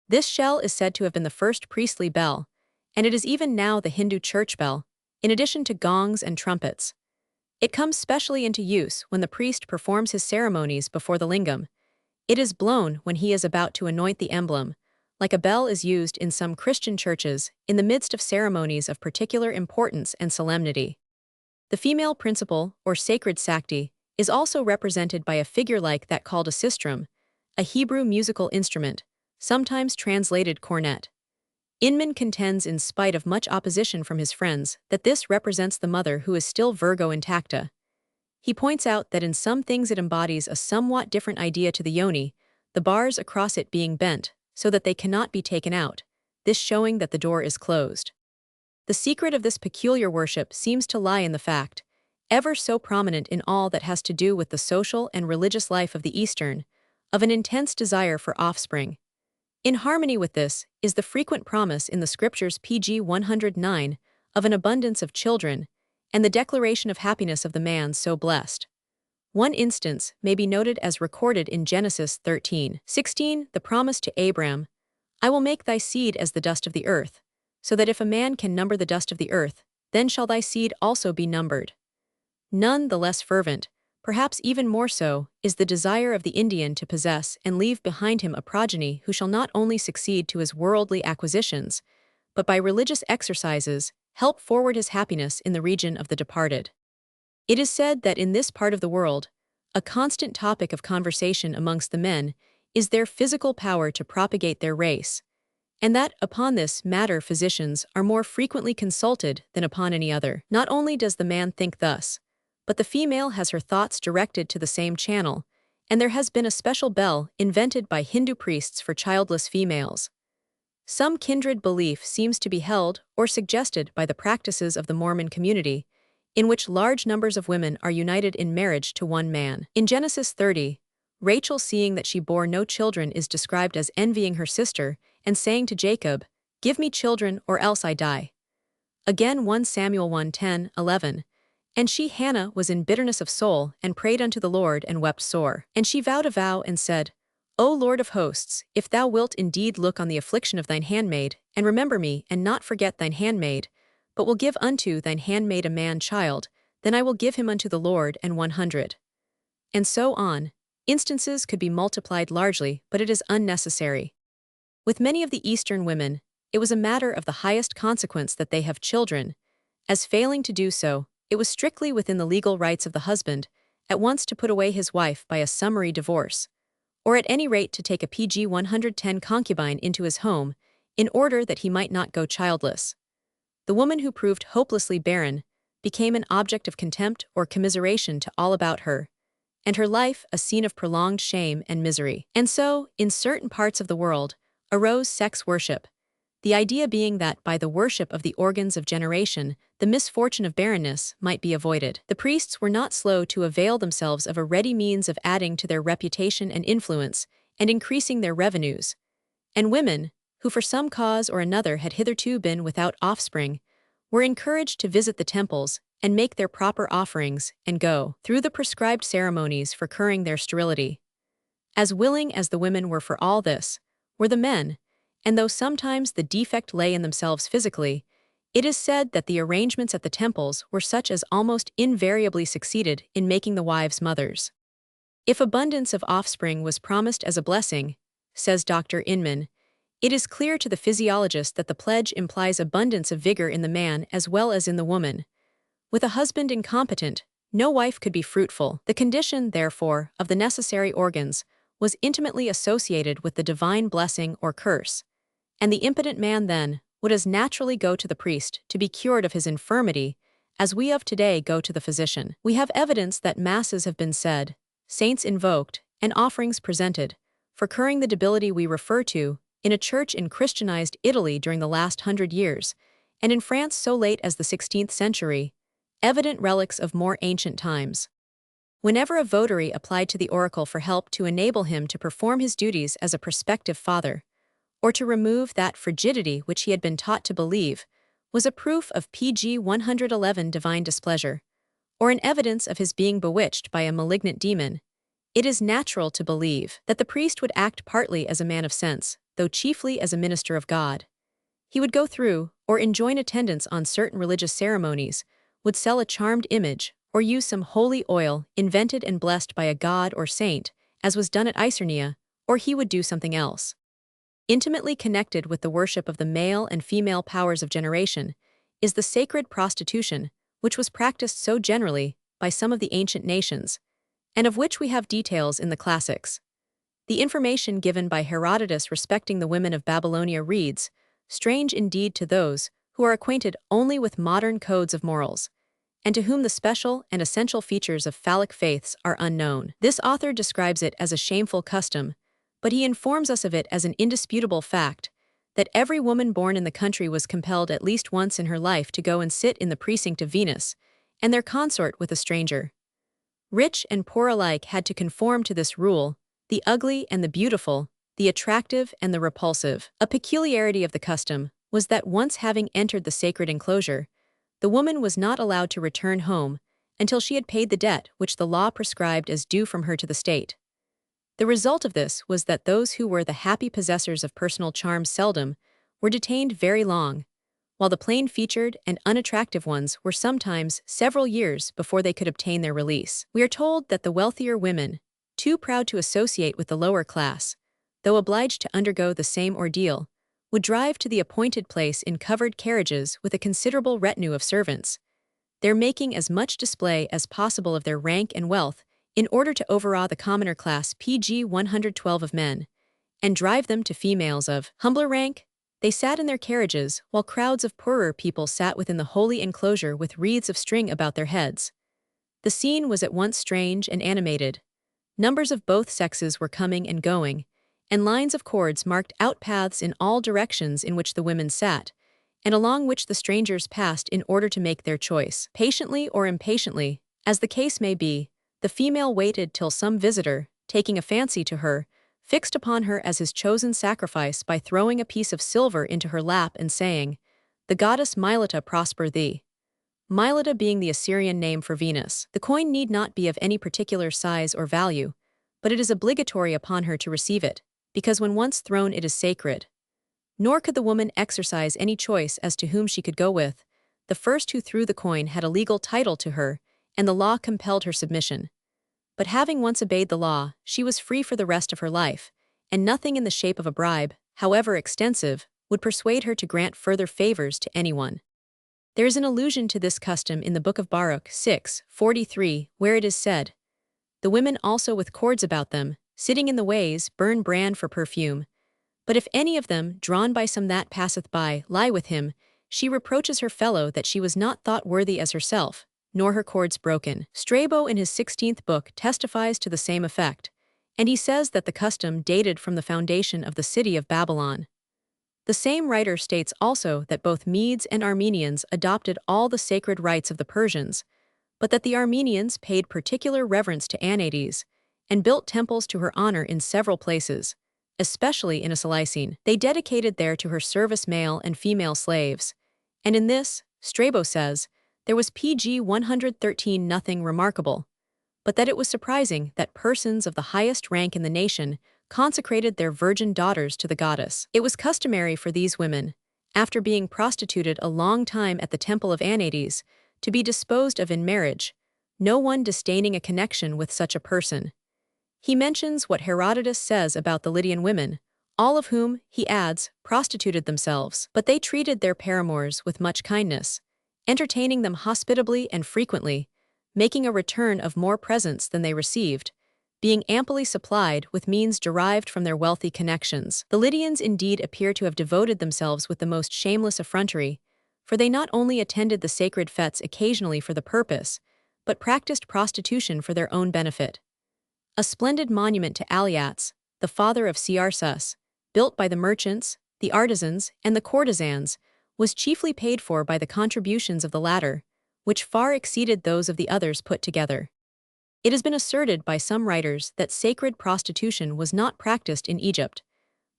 This shell is said to have been the first priestly bell, and it is even now the Hindu church bell, in addition to gongs and trumpets. It comes specially into use when the priest performs his ceremonies before the lingam. It is blown when he is about to anoint the emblem, like a bell is used in some Christian churches in the midst of ceremonies of particular importance and solemnity. The female principle, or sacred sakti, is also represented by a figure like that called a sistrum, a Hebrew musical instrument, sometimes translated cornet. Inman contends, in spite of much opposition from his friends, that this represents the mother who is still Virgo intacta. He points out that in some things it embodies a somewhat different idea to the yoni, the bars across it being bent, so that they cannot be taken out, this showing that the door is closed. The secret of this peculiar worship seems to lie in the fact, ever so prominent in all that has to do with the social and religious life of the Eastern, of an intense desire for offspring. In harmony with this is the frequent promise in the scriptures pg 109 of an abundance of children, and the declaration of happiness of the man so blessed. One instance may be noted as recorded in Genesis 13:16, the promise to Abram, I will make thy seed as the dust of the earth, so that if a man can number the dust of the earth, then shall thy seed also be numbered. None the less fervent, perhaps even more so, is the desire of the Indian to possess and leave behind him a progeny who shall not only succeed to his worldly acquisitions, but by religious exercises help forward his happiness in the region of the departed. It is said that in this part of the world, a constant topic of conversation amongst the men is their physical power to propagate their race, and that upon this matter physicians are more frequently consulted than upon any other. Not only does the man think thus, but the female has her thoughts directed to the same channel, and there has been a special bell invented by Hindu priests for childless females. Some kindred belief seems to be held or suggested by the practices of the Mormon community, in which large numbers of women are united in marriage to one man. In Genesis 30, Rachel, seeing that she bore no children, is described as envying her sister and saying to Jacob, Give me children or else I die. Again 1 Samuel 1:10-11, And she, Hannah, was in bitterness of soul, and prayed unto the Lord, and wept sore. And she vowed a vow, and said, O Lord of hosts, if thou wilt indeed look on the affliction of thine handmaid, and remember me, and not forget thine handmaid, but will give unto thine handmaid a man child, then I will give him unto the Lord, and 100. And so on. Instances could be multiplied largely, but it is unnecessary. With many of the Eastern women, it was a matter of the highest consequence that they have children, as failing to do so, it was strictly within the legal rights of the husband at once to put away his wife by a summary divorce, or at any rate to take a pg 110 concubine into his home in order that he might not go childless. The woman who proved hopelessly barren became an object of contempt or commiseration to all about her, and her life a scene of prolonged shame and misery. And so, in certain parts of the world, arose sex worship, the idea being that by the worship of the organs of generation, the misfortune of barrenness might be avoided. The priests were not slow to avail themselves of a ready means of adding to their reputation and influence and increasing their revenues, and women, who for some cause or another had hitherto been without offspring, were encouraged to visit the temples and make their proper offerings and go through the prescribed ceremonies for curing their sterility. As willing as the women were for all this, were the men, and though sometimes the defect lay in themselves physically, it is said that the arrangements at the temples were such as almost invariably succeeded in making the wives mothers. If abundance of offspring was promised as a blessing, says Dr. Inman, it is clear to the physiologist that the pledge implies abundance of vigor in the man as well as in the woman. With a husband incompetent, no wife could be fruitful. The condition, therefore, of the necessary organs was intimately associated with the divine blessing or curse, and the impotent man then would as naturally go to the priest to be cured of his infirmity as we of today go to the physician. We have evidence that masses have been said, saints invoked, and offerings presented, for curing the debility we refer to, in a church in Christianized Italy during the last 100 years, and in France so late as the 16th century, evident relics of more ancient times. Whenever a votary applied to the oracle for help to enable him to perform his duties as a prospective father, or to remove that frigidity which he had been taught to believe, was a proof of pg 111 divine displeasure, or an evidence of his being bewitched by a malignant demon, it is natural to believe that the priest would act partly as a man of sense, though chiefly as a minister of God. He would go through, or enjoin attendance on certain religious ceremonies, would sell a charmed image, or use some holy oil invented and blessed by a god or saint, as was done at Isernia, or he would do something else. Intimately connected with the worship of the male and female powers of generation is the sacred prostitution, which was practiced so generally by some of the ancient nations, and of which we have details in the classics. The information given by Herodotus respecting the women of Babylonia reads, strange indeed to those who are acquainted only with modern codes of morals, and to whom the special and essential features of phallic faiths are unknown. This author describes it as a shameful custom, but he informs us of it as an indisputable fact that every woman born in the country was compelled at least once in her life to go and sit in the precinct of Venus, and their consort with a stranger. Rich and poor alike had to conform to this rule, the ugly and the beautiful, the attractive and the repulsive. A peculiarity of the custom was that once having entered the sacred enclosure, the woman was not allowed to return home until she had paid the debt which the law prescribed as due from her to the state. The result of this was that those who were the happy possessors of personal charms seldom were detained very long, while the plain-featured and unattractive ones were sometimes several years before they could obtain their release. We are told that the wealthier women, too proud to associate with the lower class, though obliged to undergo the same ordeal, would drive to the appointed place in covered carriages with a considerable retinue of servants, there making as much display as possible of their rank and wealth in order to overawe the commoner class pg 112 of men, and drive them to females of humbler rank. They sat in their carriages, while crowds of poorer people sat within the holy enclosure with wreaths of string about their heads. The scene was at once strange and animated. Numbers of both sexes were coming and going, and lines of cords marked out paths in all directions in which the women sat, and along which the strangers passed in order to make their choice. Patiently or impatiently, as the case may be, the female waited till some visitor, taking a fancy to her, fixed upon her as his chosen sacrifice by throwing a piece of silver into her lap and saying, "The goddess Mylata prosper thee." Mylata being the Assyrian name for Venus. The coin need not be of any particular size or value, but it is obligatory upon her to receive it, because when once thrown it is sacred. Nor could the woman exercise any choice as to whom she could go with. The first who threw the coin had a legal title to her, and the law compelled her submission. But having once obeyed the law, she was free for the rest of her life, and nothing in the shape of a bribe, however extensive, would persuade her to grant further favors to anyone. There is an allusion to this custom in the book of Baruch 6:43, where it is said, "The women also with cords about them, sitting in the ways, burn brand for perfume. But if any of them, drawn by some that passeth by, lie with him, she reproaches her fellow that she was not thought worthy as herself, nor her cords broken." Strabo in his 16th book testifies to the same effect, and he says that the custom dated from the foundation of the city of Babylon. The same writer states also that both Medes and Armenians adopted all the sacred rites of the Persians, but that the Armenians paid particular reverence to Anaides, and built temples to her honor in several places, especially in a Cilicine. They dedicated there to her service male and female slaves, and in this, Strabo says, there was pg 113 nothing remarkable, but that it was surprising that persons of the highest rank in the nation consecrated their virgin daughters to the goddess. It was customary for these women, after being prostituted a long time at the temple of Anaides, to be disposed of in marriage, no one disdaining a connection with such a person. He mentions what Herodotus says about the Lydian women, all of whom, he adds, prostituted themselves, but they treated their paramours with much kindness, entertaining them hospitably and frequently, making a return of more presents than they received, being amply supplied with means derived from their wealthy connections. The Lydians indeed appear to have devoted themselves with the most shameless effrontery, for they not only attended the sacred fetes occasionally for the purpose, but practiced prostitution for their own benefit. A splendid monument to Aliates, the father of Ciarsus, built by the merchants, the artisans, and the courtesans, was chiefly paid for by the contributions of the latter, which far exceeded those of the others put together. It has been asserted by some writers that sacred prostitution was not practiced in Egypt,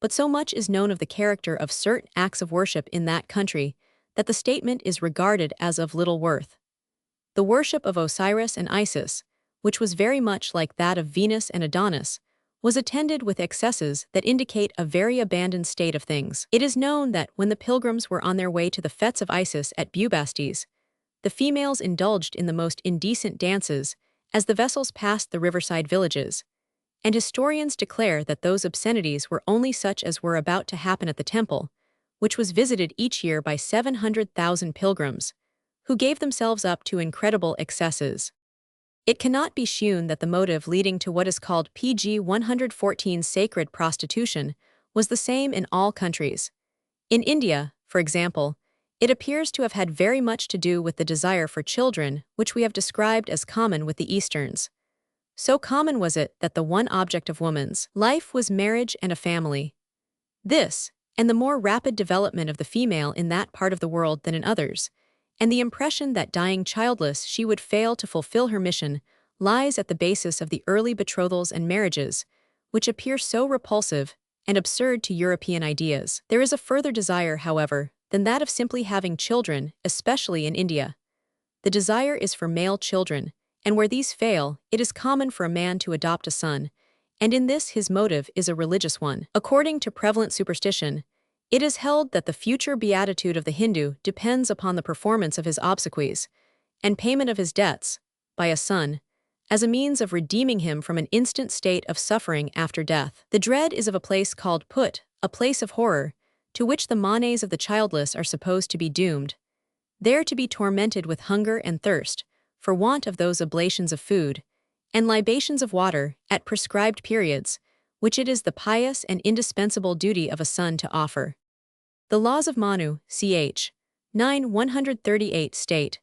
but so much is known of the character of certain acts of worship in that country that the statement is regarded as of little worth. The worship of Osiris and Isis, which was very much like that of Venus and Adonis, was attended with excesses that indicate a very abandoned state of things. It is known that when the pilgrims were on their way to the fetes of Isis at Bubastes, the females indulged in the most indecent dances as the vessels passed the riverside villages, and historians declare that those obscenities were only such as were about to happen at the temple, which was visited each year by 700,000 pilgrims, who gave themselves up to incredible excesses. It cannot be shewn that the motive leading to what is called pg 114 sacred prostitution was the same in all countries. In India, for example, it appears to have had very much to do with the desire for children, which we have described as common with the Easterns. So common was it that the one object of woman's life was marriage and a family. This, and the more rapid development of the female in that part of the world than in others, and the impression that dying childless she would fail to fulfill her mission, lies at the basis of the early betrothals and marriages, which appear so repulsive and absurd to European ideas. There is a further desire, however, than that of simply having children, especially in India. The desire is for male children, and where these fail, it is common for a man to adopt a son, and in this his motive is a religious one. According to prevalent superstition, it is held that the future beatitude of the Hindu depends upon the performance of his obsequies and payment of his debts by a son, as a means of redeeming him from an instant state of suffering after death. The dread is of a place called Put, a place of horror, to which the manes of the childless are supposed to be doomed, there to be tormented with hunger and thirst, for want of those oblations of food, and libations of water, at prescribed periods, which it is the pious and indispensable duty of a son to offer. The laws of Manu, ch. 9:138 state,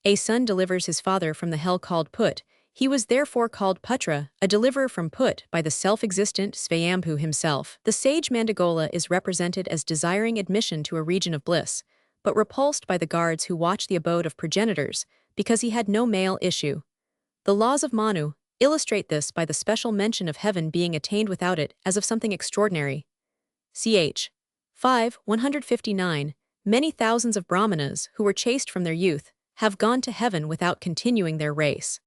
a son delivers his father from the hell called Put. He was therefore called Putra, a deliverer from Put, by the self-existent Svayambhu himself. The sage Mandagola is represented as desiring admission to a region of bliss, but repulsed by the guards who watch the abode of progenitors, because he had no male issue. The laws of Manu illustrate this by the special mention of heaven being attained without it as of something extraordinary. Ch. 5:159, many thousands of Brahmanas who were chaste from their youth have gone to heaven without continuing their race.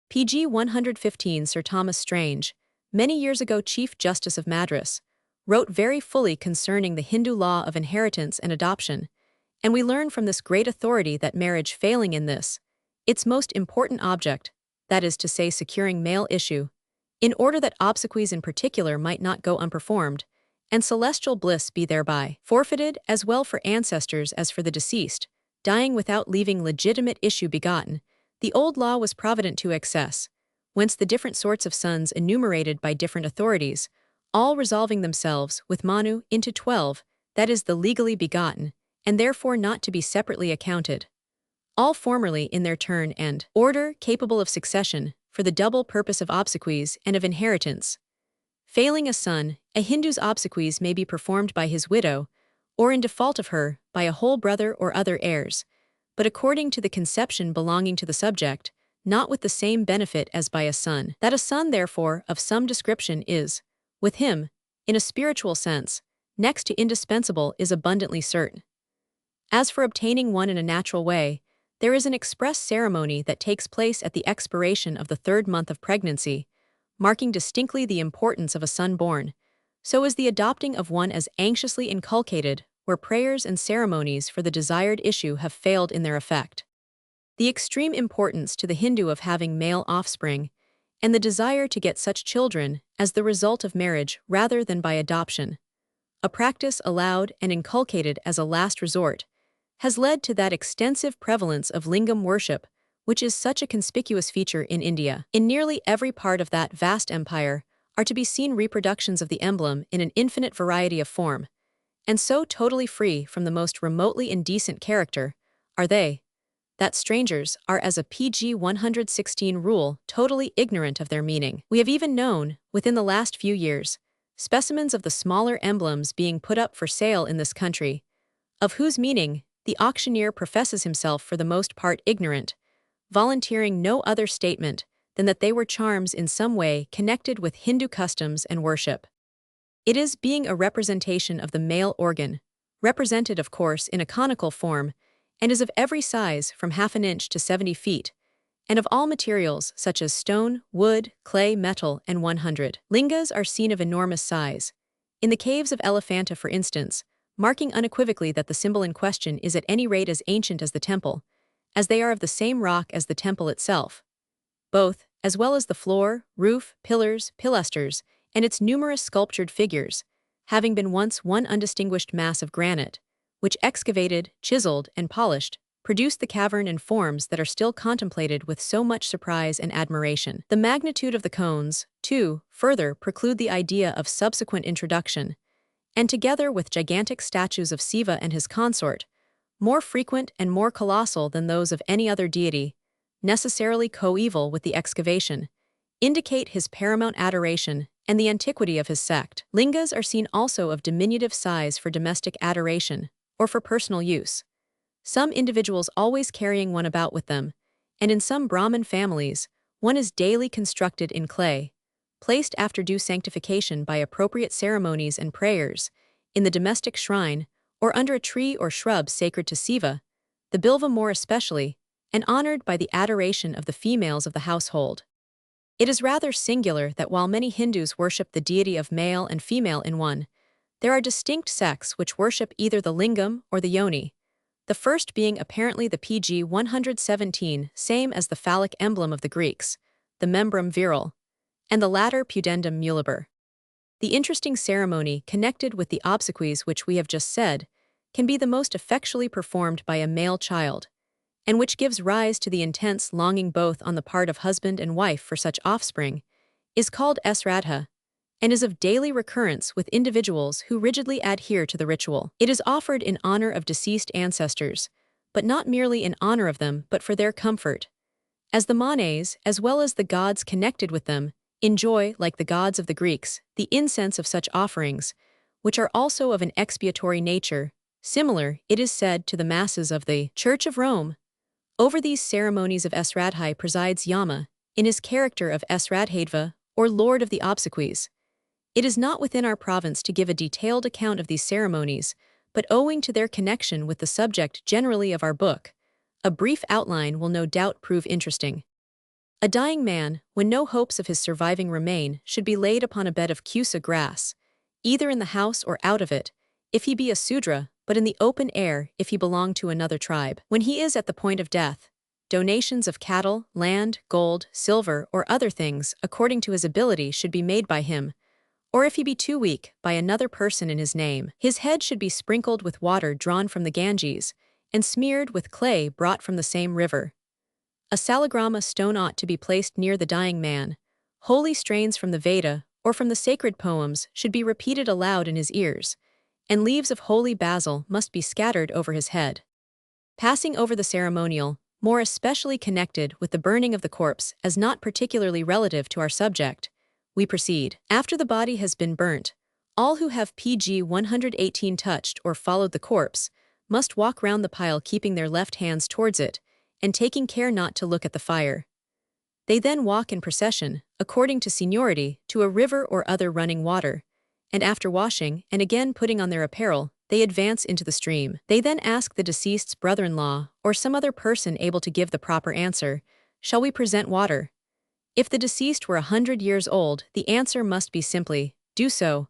Pg 115 Sir Thomas Strange, many years ago Chief Justice of Madras, wrote very fully concerning the Hindu law of inheritance and adoption, and we learn from this great authority that marriage failing in this, its most important object, that is to say securing male issue, in order that obsequies in particular might not go unperformed, and celestial bliss be thereby forfeited as well for ancestors as for the deceased, dying without leaving legitimate issue begotten, the old law was provident to excess, whence the different sorts of sons enumerated by different authorities, all resolving themselves, with Manu, into 12, that is the legally begotten, and therefore not to be separately accounted. All formerly in their turn and order capable of succession, for the double purpose of obsequies and of inheritance. Failing a son, a Hindu's obsequies may be performed by his widow, or in default of her, by a whole brother or other heirs, but according to the conception belonging to the subject, not with the same benefit as by a son. That a son, therefore, of some description is, with him, in a spiritual sense, next to indispensable is abundantly certain. As for obtaining one in a natural way, there is an express ceremony that takes place at the expiration of the 3rd month of pregnancy, marking distinctly the importance of a son born, so is the adopting of one as anxiously inculcated, where prayers and ceremonies for the desired issue have failed in their effect. The extreme importance to the Hindu of having male offspring, and the desire to get such children as the result of marriage rather than by adoption, a practice allowed and inculcated as a last resort, has led to that extensive prevalence of lingam worship, which is such a conspicuous feature in India. In nearly every part of that vast empire are to be seen reproductions of the emblem in an infinite variety of form, and so totally free from the most remotely indecent character are they, that strangers are, as a PG 116 rule, totally ignorant of their meaning. We have even known, within the last few years, specimens of the smaller emblems being put up for sale in this country, of whose meaning the auctioneer professes himself for the most part ignorant, volunteering no other statement than that they were charms in some way connected with Hindu customs and worship. It is being a representation of the male organ, represented of course in a conical form, and is of every size from half an inch to 70 feet, and of all materials such as stone, wood, clay, metal, and 100. Lingas are seen of enormous size. In the caves of Elephanta, for instance, marking unequivocally that the symbol in question is at any rate as ancient as the temple, as they are of the same rock as the temple itself. Both, as well as the floor, roof, pillars, pilasters, and its numerous sculptured figures, having been once one undistinguished mass of granite, which excavated, chiseled, and polished, produced the cavern and forms that are still contemplated with so much surprise and admiration. The magnitude of the cones, too, further preclude the idea of subsequent introduction, and together with gigantic statues of Siva and his consort, more frequent and more colossal than those of any other deity, necessarily coeval with the excavation, indicate his paramount adoration and the antiquity of his sect. Lingas are seen also of diminutive size for domestic adoration or for personal use, some individuals always carrying one about with them, and in some Brahmin families, one is daily constructed in clay, placed after due sanctification by appropriate ceremonies and prayers, in the domestic shrine, or under a tree or shrub sacred to Siva, the Bilva more especially, and honored by the adoration of the females of the household. It is rather singular that while many Hindus worship the deity of male and female in one, there are distinct sects which worship either the lingam or the yoni, the first being apparently the PG 117, same as the phallic emblem of the Greeks, the membrum virile, and the latter pudendum muliber. The interesting ceremony connected with the obsequies which we have just said can be the most effectually performed by a male child, and which gives rise to the intense longing both on the part of husband and wife for such offspring, is called Sradha, and is of daily recurrence with individuals who rigidly adhere to the ritual. It is offered in honor of deceased ancestors, but not merely in honor of them but for their comfort, as the manes, as well as the gods connected with them, enjoy, like the gods of the Greeks, the incense of such offerings, which are also of an expiatory nature, similar, it is said, to the masses of the Church of Rome. Over these ceremonies of Sradha presides Yama, in his character of Sradhadva, or Lord of the Obsequies. It is not within our province to give a detailed account of these ceremonies, but owing to their connection with the subject generally of our book, a brief outline will no doubt prove interesting. A dying man, when no hopes of his surviving remain, should be laid upon a bed of kusa grass, either in the house or out of it, if he be a Sudra, but in the open air if he belong to another tribe. When he is at the point of death, donations of cattle, land, gold, silver, or other things, according to his ability, should be made by him, or if he be too weak, by another person in his name. His head should be sprinkled with water drawn from the Ganges, and smeared with clay brought from the same river. A salagrama stone ought to be placed near the dying man. Holy strains from the Veda, or from the sacred poems, should be repeated aloud in his ears, and leaves of holy basil must be scattered over his head. Passing over the ceremonial, more especially connected with the burning of the corpse as not particularly relative to our subject, we proceed. After the body has been burnt, all who have PG 118 touched or followed the corpse must walk round the pile keeping their left hands towards it, and taking care not to look at the fire. They then walk in procession, according to seniority, to a river or other running water, and after washing, and again putting on their apparel, they advance into the stream. They then ask the deceased's brother-in-law, or some other person able to give the proper answer, "Shall we present water?" If the deceased were 100 years old, the answer must be simply, "Do so."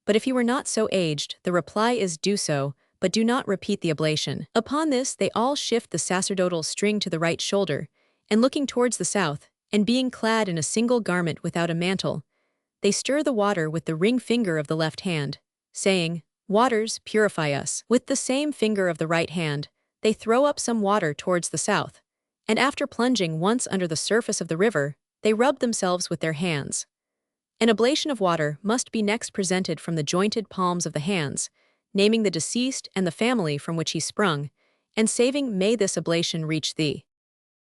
But if he were not so aged, the reply is, "Do so, but do not repeat the oblation." Upon this, they all shift the sacerdotal string to the right shoulder, and looking towards the south, and being clad in a single garment without a mantle, they stir the water with the ring finger of the left hand, saying, "Waters, purify us." With the same finger of the right hand, they throw up some water towards the south, and after plunging once under the surface of the river, they rub themselves with their hands. An oblation of water must be next presented from the jointed palms of the hands, naming the deceased and the family from which he sprung, and saving, "May this oblation reach thee."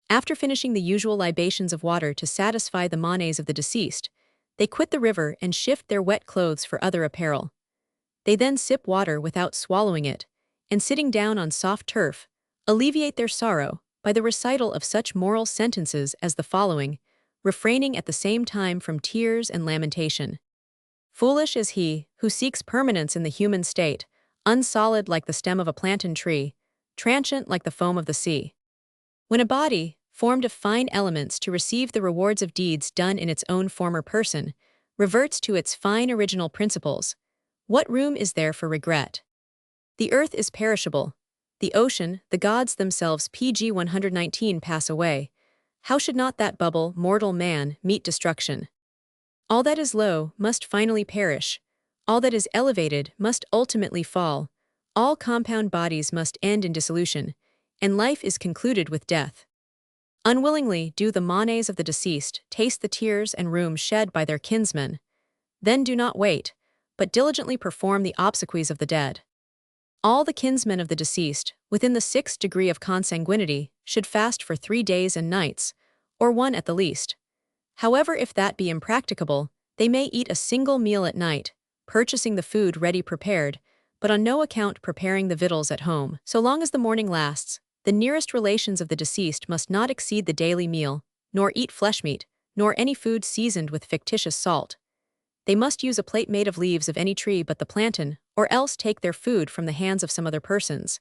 After finishing the usual libations of water to satisfy the manes of the deceased, they quit the river and shift their wet clothes for other apparel. They then sip water without swallowing it, and sitting down on soft turf, alleviate their sorrow by the recital of such moral sentences as the following, refraining at the same time from tears and lamentation. "Foolish is he who seeks permanence in the human state, unsolid like the stem of a plantain tree, transient like the foam of the sea." When a body, formed of fine elements to receive the rewards of deeds done in its own former person, reverts to its fine original principles, what room is there for regret? The earth is perishable. The ocean, the gods themselves PG 119 pass away. How should not that bubble, mortal man, meet destruction? All that is low must finally perish. All that is elevated must ultimately fall. All compound bodies must end in dissolution, and life is concluded with death. Unwillingly do the manes of the deceased taste the tears and rheum shed by their kinsmen. Then do not wait, but diligently perform the obsequies of the dead. All the kinsmen of the deceased, within the 6th degree of consanguinity, should fast for 3 days and nights, or one at the least. However, if that be impracticable, they may eat a single meal at night, purchasing the food ready prepared, but on no account preparing the victuals at home. So long as the mourning lasts, the nearest relations of the deceased must not exceed the daily meal, nor eat flesh meat, nor any food seasoned with fictitious salt. They must use a plate made of leaves of any tree but the plantain, or else take their food from the hands of some other persons.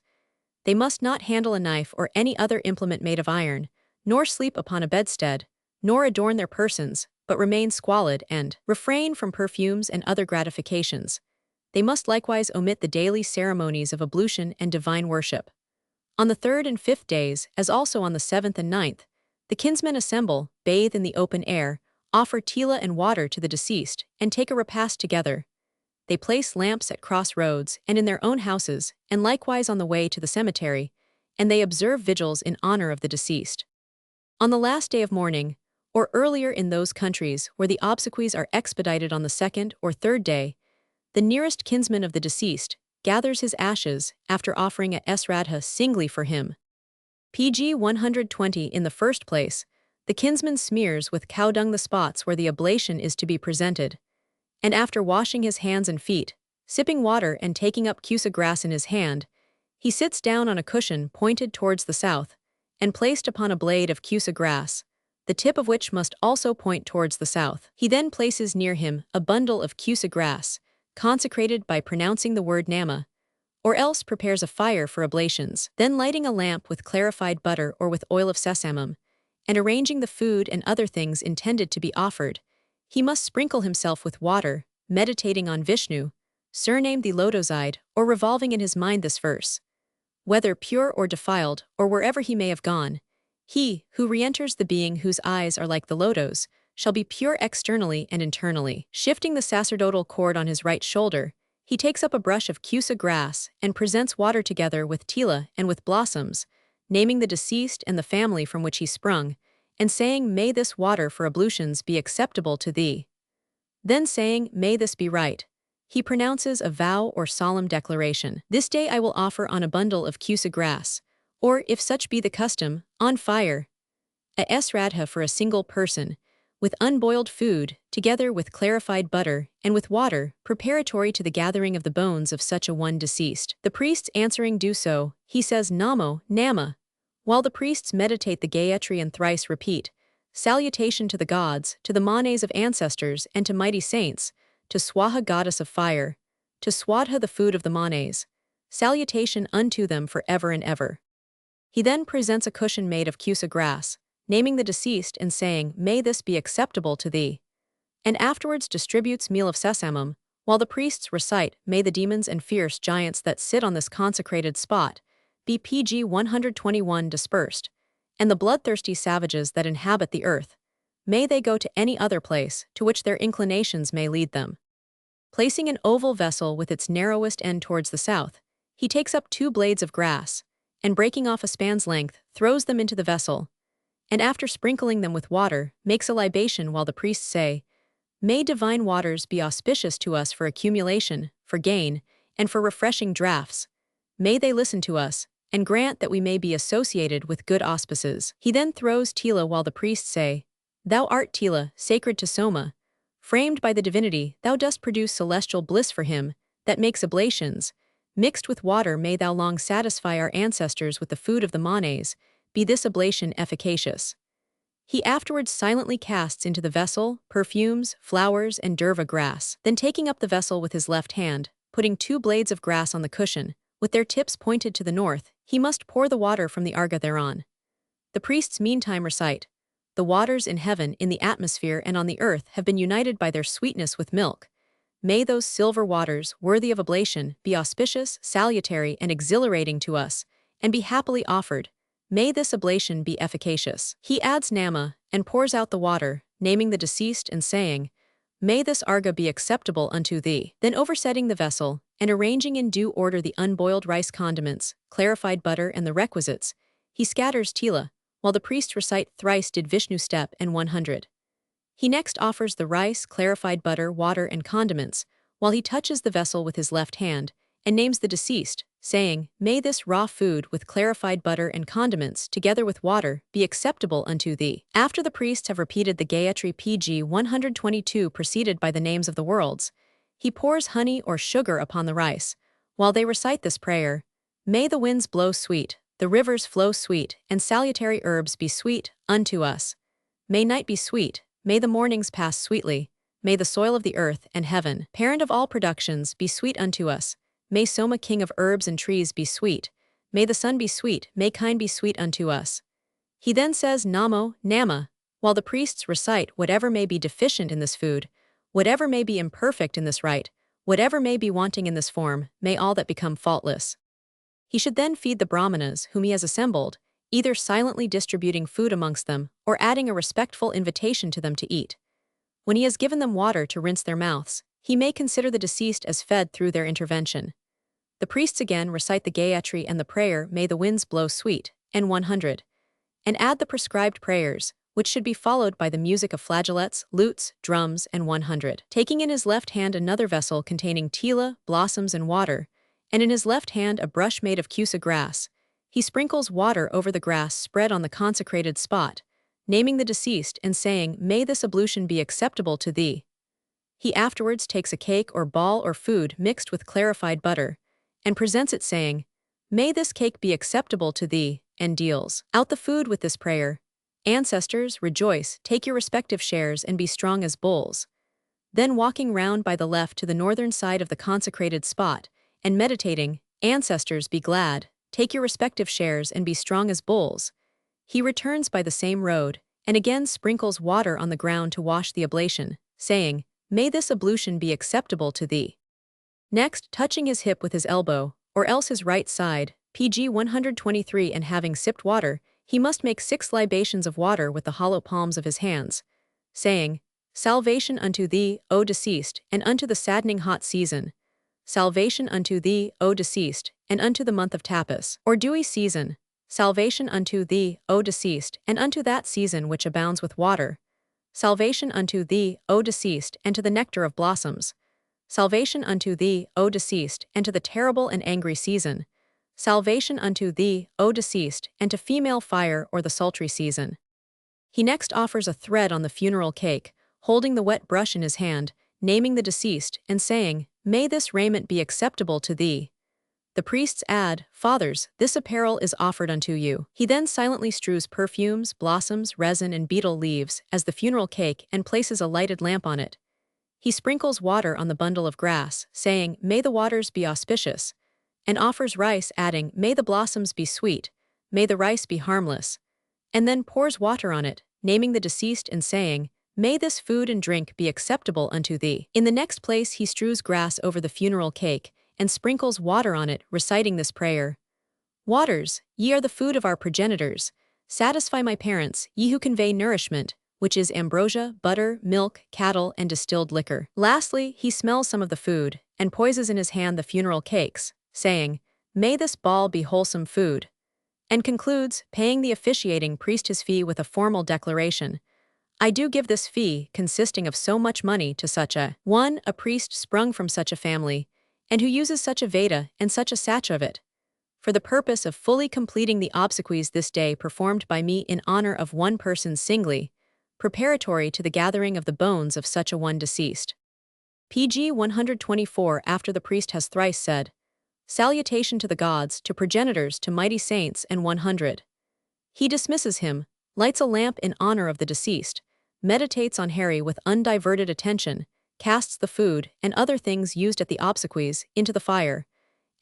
They must not handle a knife or any other implement made of iron, nor sleep upon a bedstead, nor adorn their persons, but remain squalid and refrain from perfumes and other gratifications. They must likewise omit the daily ceremonies of ablution and divine worship. On the 3rd and 5th days, as also on the 7th and 9th, the kinsmen assemble, bathe in the open air, offer tila and water to the deceased, and take a repast together. They place lamps at crossroads and in their own houses, and likewise on the way to the cemetery, and they observe vigils in honor of the deceased. On the last day of mourning, or earlier in those countries where the obsequies are expedited on the 2nd or 3rd day, the nearest kinsman of the deceased gathers his ashes after offering a sradha singly for him. Pg 120. In the first place, the kinsman smears with cow dung the spots where the oblation is to be presented, and after washing his hands and feet, sipping water and taking up kusa grass in his hand, he sits down on a cushion pointed towards the south, and placed upon a blade of kusa grass, the tip of which must also point towards the south. He then places near him a bundle of kusa grass, consecrated by pronouncing the word nama, or else prepares a fire for oblations, then lighting a lamp with clarified butter or with oil of sesamum, and arranging the food and other things intended to be offered, he must sprinkle himself with water, meditating on Vishnu, surnamed the Lodoside, or revolving in his mind this verse. Whether pure or defiled, or wherever he may have gone, he who re-enters the being whose eyes are like the lotos shall be pure externally and internally. Shifting the sacerdotal cord on his right shoulder, he takes up a brush of kusa grass and presents water together with tila and with blossoms, naming the deceased and the family from which he sprung, and saying, "May this water for ablutions be acceptable to thee." Then saying, "May this be right," he pronounces a vow or solemn declaration. "This day I will offer on a bundle of kusa grass, or, if such be the custom, on fire, a sradha for a single person, with unboiled food, together with clarified butter, and with water, preparatory to the gathering of the bones of such a one deceased." The priests answering do so, he says Namo, Nama, while the priests meditate the Gayatri and thrice repeat, "Salutation to the gods, to the manes of ancestors, and to mighty saints, to Swaha goddess of fire, to Swadha the food of the manes, salutation unto them for ever and ever." He then presents a cushion made of kusa grass, naming the deceased and saying, "May this be acceptable to thee," and afterwards distributes meal of sesamum, while the priests recite, "May the demons and fierce giants that sit on this consecrated spot be Pg 121 dispersed, and the bloodthirsty savages that inhabit the earth, may they go to any other place to which their inclinations may lead them." Placing an oval vessel with its narrowest end towards the south, he takes up 2 blades of grass, and breaking off a span's length, throws them into the vessel, and after sprinkling them with water, makes a libation while the priests say, "May divine waters be auspicious to us for accumulation, for gain, and for refreshing draughts. May they listen to us, and grant that we may be associated with good auspices." He then throws tila while the priests say, "Thou art tila, sacred to Soma. Framed by the divinity, thou dost produce celestial bliss for him that makes oblations. Mixed with water may thou long satisfy our ancestors with the food of the manes, be this oblation efficacious." He afterwards silently casts into the vessel perfumes, flowers, and durva grass. Then taking up the vessel with his left hand, putting 2 blades of grass on the cushion, with their tips pointed to the north, he must pour the water from the arga thereon. The priests meantime recite, "The waters in heaven, in the atmosphere, and on the earth have been united by their sweetness with milk. May those silver waters, worthy of oblation, be auspicious, salutary, and exhilarating to us, and be happily offered. May this oblation be efficacious." He adds nama, and pours out the water, naming the deceased and saying, "May this arga be acceptable unto thee." Then oversetting the vessel, and arranging in due order the unboiled rice condiments, clarified butter, and the requisites, he scatters tila, while the priests recite thrice did Vishnu step and 100. He next offers the rice, clarified butter, water, and condiments, while he touches the vessel with his left hand, and names the deceased, saying, "May this raw food with clarified butter and condiments, together with water, be acceptable unto thee." After the priests have repeated the Gayatri PG 122 preceded by the names of the worlds, he pours honey or sugar upon the rice. While they recite this prayer, "May the winds blow sweet, the rivers flow sweet, and salutary herbs be sweet unto us. May night be sweet, may the mornings pass sweetly, may the soil of the earth and heaven, parent of all productions, be sweet unto us. May Soma, king of herbs and trees, be sweet. May the sun be sweet, may kine be sweet unto us." He then says Namo, Nama, while the priests recite whatever may be deficient in this food, whatever may be imperfect in this rite, whatever may be wanting in this form, may all that become faultless. He should then feed the brahmanas whom he has assembled, either silently distributing food amongst them or adding a respectful invitation to them to eat. When he has given them water to rinse their mouths, he may consider the deceased as fed through their intervention. The priests again recite the Gayatri and the prayer, "May the winds blow sweet," and 100, and add the prescribed prayers, which should be followed by the music of flageolets, lutes, drums, and 100. Taking in his left hand another vessel containing tila, blossoms, and water, and in his left hand a brush made of kusa grass, he sprinkles water over the grass spread on the consecrated spot, naming the deceased and saying, "May this ablution be acceptable to thee." He afterwards takes a cake or ball or food mixed with clarified butter, and presents it saying, "May this cake be acceptable to thee," and deals out the food with this prayer. "Ancestors, rejoice, take your respective shares and be strong as bulls." Then walking round by the left to the northern side of the consecrated spot, and meditating, "Ancestors, be glad, take your respective shares and be strong as bulls," he returns by the same road, and again sprinkles water on the ground to wash the oblation, saying, "May this ablution be acceptable to thee." Next, touching his hip with his elbow, or else his right side, PG 123, and having sipped water, he must make 6 libations of water with the hollow palms of his hands, saying, "Salvation unto thee, O deceased, and unto the saddening hot season. Salvation unto thee, O deceased, and unto the month of Tapas, or dewy season. Salvation unto thee, O deceased, and unto that season which abounds with water. Salvation unto thee, O deceased, and to the nectar of blossoms. Salvation unto thee, O deceased, and to the terrible and angry season. Salvation unto thee, O deceased, and to female fire or the sultry season." He next offers a thread on the funeral cake, holding the wet brush in his hand, naming the deceased, and saying, "May this raiment be acceptable to thee." The priests add, "Fathers, this apparel is offered unto you." He then silently strews perfumes, blossoms, resin, and betel leaves as the funeral cake and places a lighted lamp on it. He sprinkles water on the bundle of grass, saying, "May the waters be auspicious," and offers rice, adding, "May the blossoms be sweet, may the rice be harmless," and then pours water on it, naming the deceased and saying, "May this food and drink be acceptable unto thee." In the next place he strews grass over the funeral cake, and sprinkles water on it, reciting this prayer, "Waters, ye are the food of our progenitors. Satisfy my parents, ye who convey nourishment, which is ambrosia, butter, milk, cattle, and distilled liquor." Lastly, he smells some of the food, and poises in his hand the funeral cakes, saying, "May this ball be wholesome food," and concludes, paying the officiating priest his fee with a formal declaration, "I do give this fee, consisting of so much money, to such a one, a priest sprung from such a family, and who uses such a Veda and such a Satcha of it, for the purpose of fully completing the obsequies this day performed by me in honor of one person singly, preparatory to the gathering of the bones of such a one deceased." PG 124. After the priest has thrice said, "Salutation to the gods, to progenitors, to mighty saints," and 100, he dismisses him, lights a lamp in honor of the deceased, meditates on Hari with undiverted attention, casts the food and other things used at the obsequies into the fire,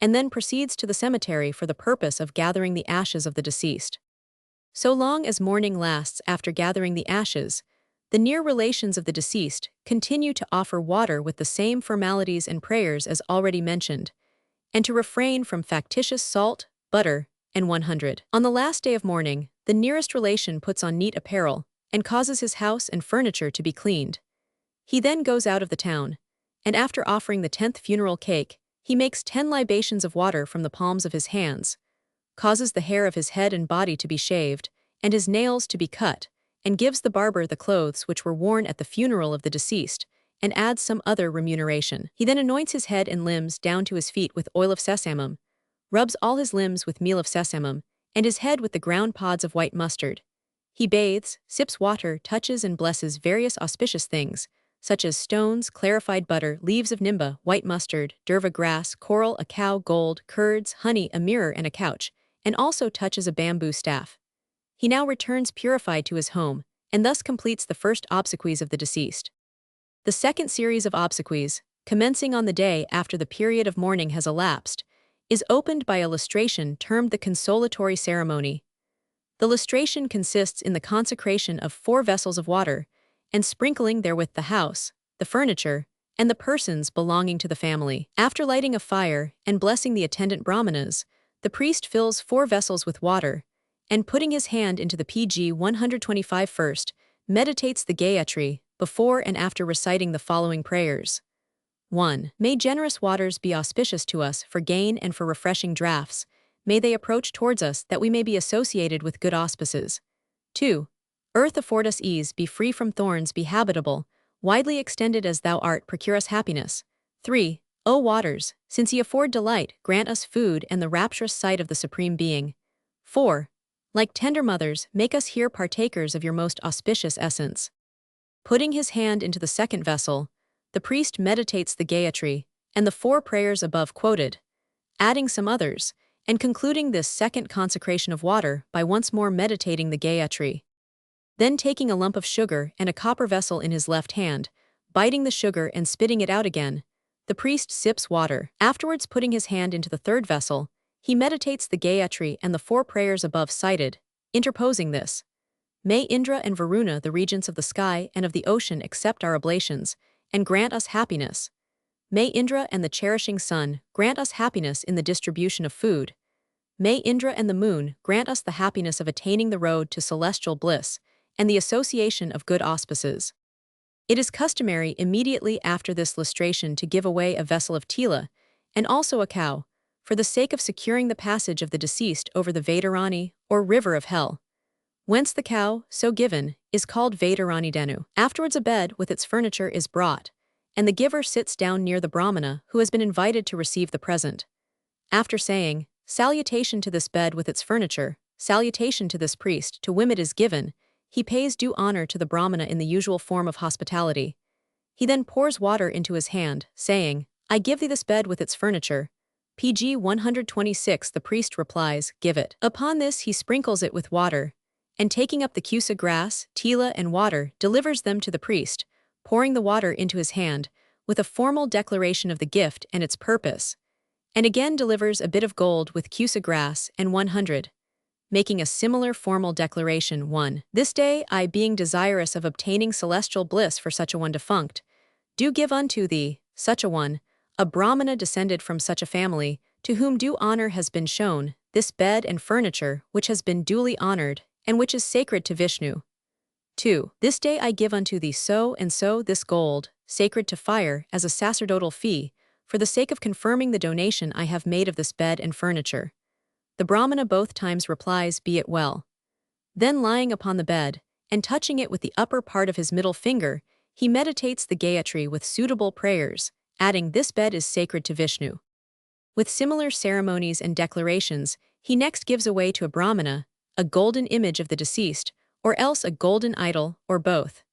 and then proceeds to the cemetery for the purpose of gathering the ashes of the deceased. So long as mourning lasts after gathering the ashes, the near relations of the deceased continue to offer water with the same formalities and prayers as already mentioned, and to refrain from factitious salt, butter, and 100. On the last day of mourning, the nearest relation puts on neat apparel, and causes his house and furniture to be cleaned. He then goes out of the town, and after offering the 10th funeral cake, he makes 10 libations of water from the palms of his hands, causes the hair of his head and body to be shaved, and his nails to be cut, and gives the barber the clothes which were worn at the funeral of the deceased, and adds some other remuneration. He then anoints his head and limbs down to his feet with oil of sesamum, rubs all his limbs with meal of sesamum, and his head with the ground pods of white mustard. He bathes, sips water, touches and blesses various auspicious things, such as stones, clarified butter, leaves of nimba, white mustard, durva grass, coral, a cow, gold, curds, honey, a mirror and a couch, and also touches a bamboo staff. He now returns purified to his home, and thus completes the first obsequies of the deceased. The second series of obsequies, commencing on the day after the period of mourning has elapsed, is opened by a lustration termed the consolatory ceremony. The lustration consists in the consecration of 4 vessels of water, and sprinkling therewith the house, the furniture, and the persons belonging to the family. After lighting a fire and blessing the attendant brahmanas, the priest fills 4 vessels with water, and putting his hand into the PG 125 first, meditates the Gayatri before and after reciting the following prayers. 1. May generous waters be auspicious to us for gain and for refreshing draughts. May they approach towards us that we may be associated with good auspices. 2. Earth afford us ease, be free from thorns, be habitable, widely extended as thou art, procure us happiness. 3. O waters, since ye afford delight, grant us food and the rapturous sight of the Supreme Being. 4. Like tender mothers, make us here partakers of your most auspicious essence. Putting his hand into the second vessel, the priest meditates the Gayatri and the 4 prayers above quoted, adding some others, and concluding this second consecration of water by once more meditating the Gayatri. Then taking a lump of sugar and a copper vessel in his left hand, biting the sugar and spitting it out again, the priest sips water. Afterwards, putting his hand into the third vessel, he meditates the Gayatri and the 4 prayers above cited, interposing this: May Indra and Varuna, the regents of the sky and of the ocean, accept our oblations, and grant us happiness. May Indra and the cherishing sun grant us happiness in the distribution of food. May Indra and the moon grant us the happiness of attaining the road to celestial bliss, and the association of good auspices. It is customary immediately after this lustration to give away a vessel of tila, and also a cow, for the sake of securing the passage of the deceased over the Vaitarani, or river of hell. Whence the cow, so given, is called Vaitarani Denu. Afterwards a bed with its furniture is brought, and the giver sits down near the Brahmana who has been invited to receive the present. After saying, Salutation to this bed with its furniture, salutation to this priest, to whom it is given, he pays due honor to the Brahmana in the usual form of hospitality. He then pours water into his hand, saying, I give thee this bed with its furniture. PG 126. The priest replies, Give it. Upon this he sprinkles it with water, and taking up the kusa grass, tila and water, delivers them to the priest, pouring the water into his hand, with a formal declaration of the gift and its purpose, and again delivers a bit of gold with kusa grass and 100. Making a similar formal declaration. 1. This day I, being desirous of obtaining celestial bliss for such a one defunct, do give unto thee, such a one, a Brahmana descended from such a family, to whom due honor has been shown, this bed and furniture which has been duly honored, and which is sacred to Vishnu. 2. This day I give unto thee so and so this gold, sacred to fire, as a sacerdotal fee, for the sake of confirming the donation I have made of this bed and furniture. The Brahmana both times replies, Be it well. Then lying upon the bed, and touching it with the upper part of his middle finger, he meditates the Gayatri with suitable prayers, adding, This bed is sacred to Vishnu. With similar ceremonies and declarations, he next gives away to a Brahmana a golden image of the deceased, or else a golden idol, or both.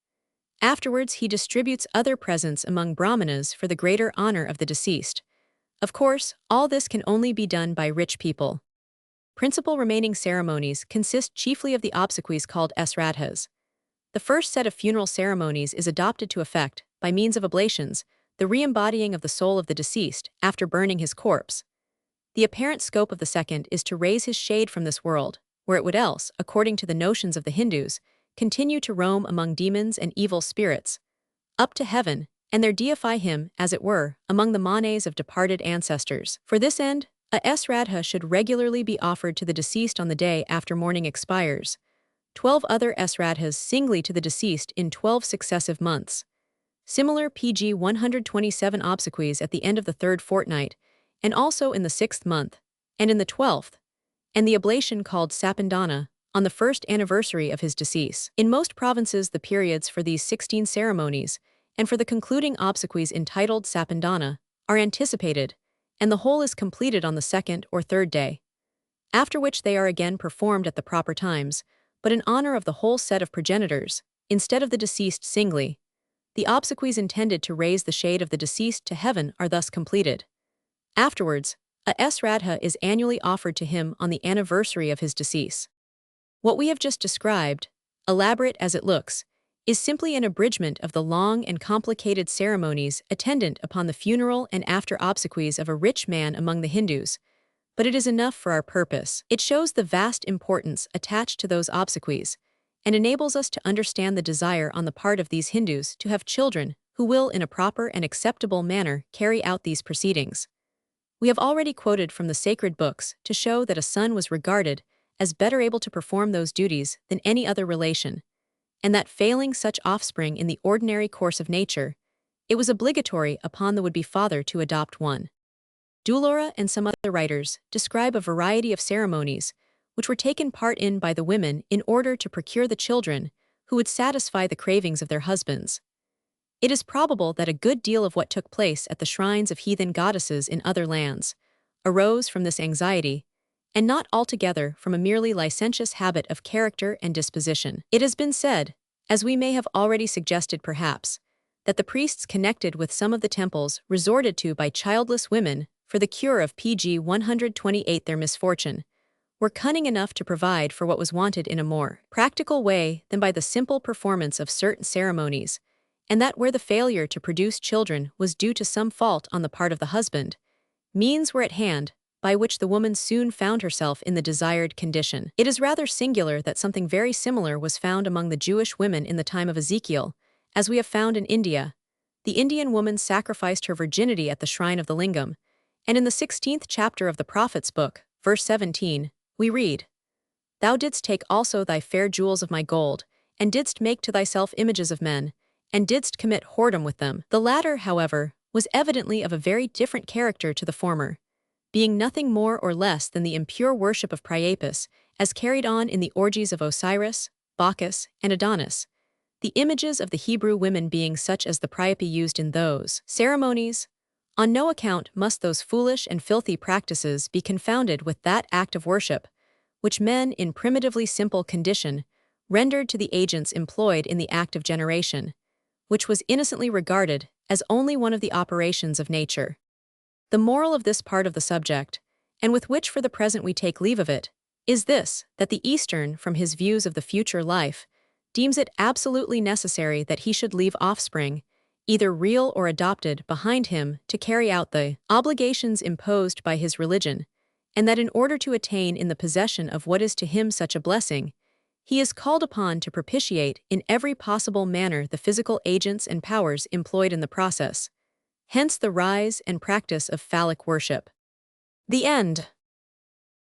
Afterwards he distributes other presents among Brahmanas for the greater honor of the deceased. Of course, all this can only be done by rich people. Principal remaining ceremonies consist chiefly of the obsequies called sradhas. The first set of funeral ceremonies is adopted to effect, by means of oblations, the re-embodying of the soul of the deceased after burning his corpse. The apparent scope of the second is to raise his shade from this world, where it would else, according to the notions of the Hindus, continue to roam among demons and evil spirits, up to heaven, and there deify him, as it were, among the manes of departed ancestors. For this end, a sradha should regularly be offered to the deceased on the day after mourning expires, 12 other sradhas singly to the deceased in 12 successive months. Similar PG 127 obsequies at the end of the 3rd fortnight, and also in the 6th month, and in the 12th, and the oblation called sapandana, on the 1st anniversary of his decease. In most provinces the periods for these 16 ceremonies, and for the concluding obsequies entitled sapandana, are anticipated, and the whole is completed on the second or third day, after which they are again performed at the proper times, but in honor of the whole set of progenitors, instead of the deceased singly. The obsequies intended to raise the shade of the deceased to heaven are thus completed. Afterwards, a sradha is annually offered to him on the anniversary of his decease. What we have just described, elaborate as it looks, is simply an abridgment of the long and complicated ceremonies attendant upon the funeral and after obsequies of a rich man among the Hindus, but it is enough for our purpose. It shows the vast importance attached to those obsequies, and enables us to understand the desire on the part of these Hindus to have children who will in a proper and acceptable manner carry out these proceedings. We have already quoted from the sacred books to show that a son was regarded as better able to perform those duties than any other relation, and that failing such offspring in the ordinary course of nature, it was obligatory upon the would-be father to adopt one. Dulora and some other writers describe a variety of ceremonies which were taken part in by the women in order to procure the children who would satisfy the cravings of their husbands. It is probable that a good deal of what took place at the shrines of heathen goddesses in other lands arose from this anxiety, and not altogether from a merely licentious habit of character and disposition. It has been said, as we may have already suggested perhaps, that the priests connected with some of the temples resorted to by childless women for the cure of pg 128 their misfortune, were cunning enough to provide for what was wanted in a more practical way than by the simple performance of certain ceremonies, and that where the failure to produce children was due to some fault on the part of the husband, means were at hand by which the woman soon found herself in the desired condition. It is rather singular that something very similar was found among the Jewish women in the time of Ezekiel, as we have found in India. The Indian woman sacrificed her virginity at the shrine of the lingam, and in the 16th chapter of the Prophet's book, verse 17, we read, "Thou didst take also thy fair jewels of my gold, and didst make to thyself images of men, and didst commit whoredom with them." The latter, however, was evidently of a very different character to the former, being nothing more or less than the impure worship of Priapus, as carried on in the orgies of Osiris, Bacchus, and Adonis, the images of the Hebrew women being such as the Priapi used in those ceremonies. On no account must those foolish and filthy practices be confounded with that act of worship, which men in primitively simple condition rendered to the agents employed in the act of generation, which was innocently regarded as only one of the operations of nature. The moral of this part of the subject, and with which for the present we take leave of it, is this, that the Eastern, from his views of the future life, deems it absolutely necessary that he should leave offspring, either real or adopted, behind him to carry out the obligations imposed by his religion, and that in order to attain in the possession of what is to him such a blessing, he is called upon to propitiate in every possible manner the physical agents and powers employed in the process. Hence the rise and practice of phallic worship. The end.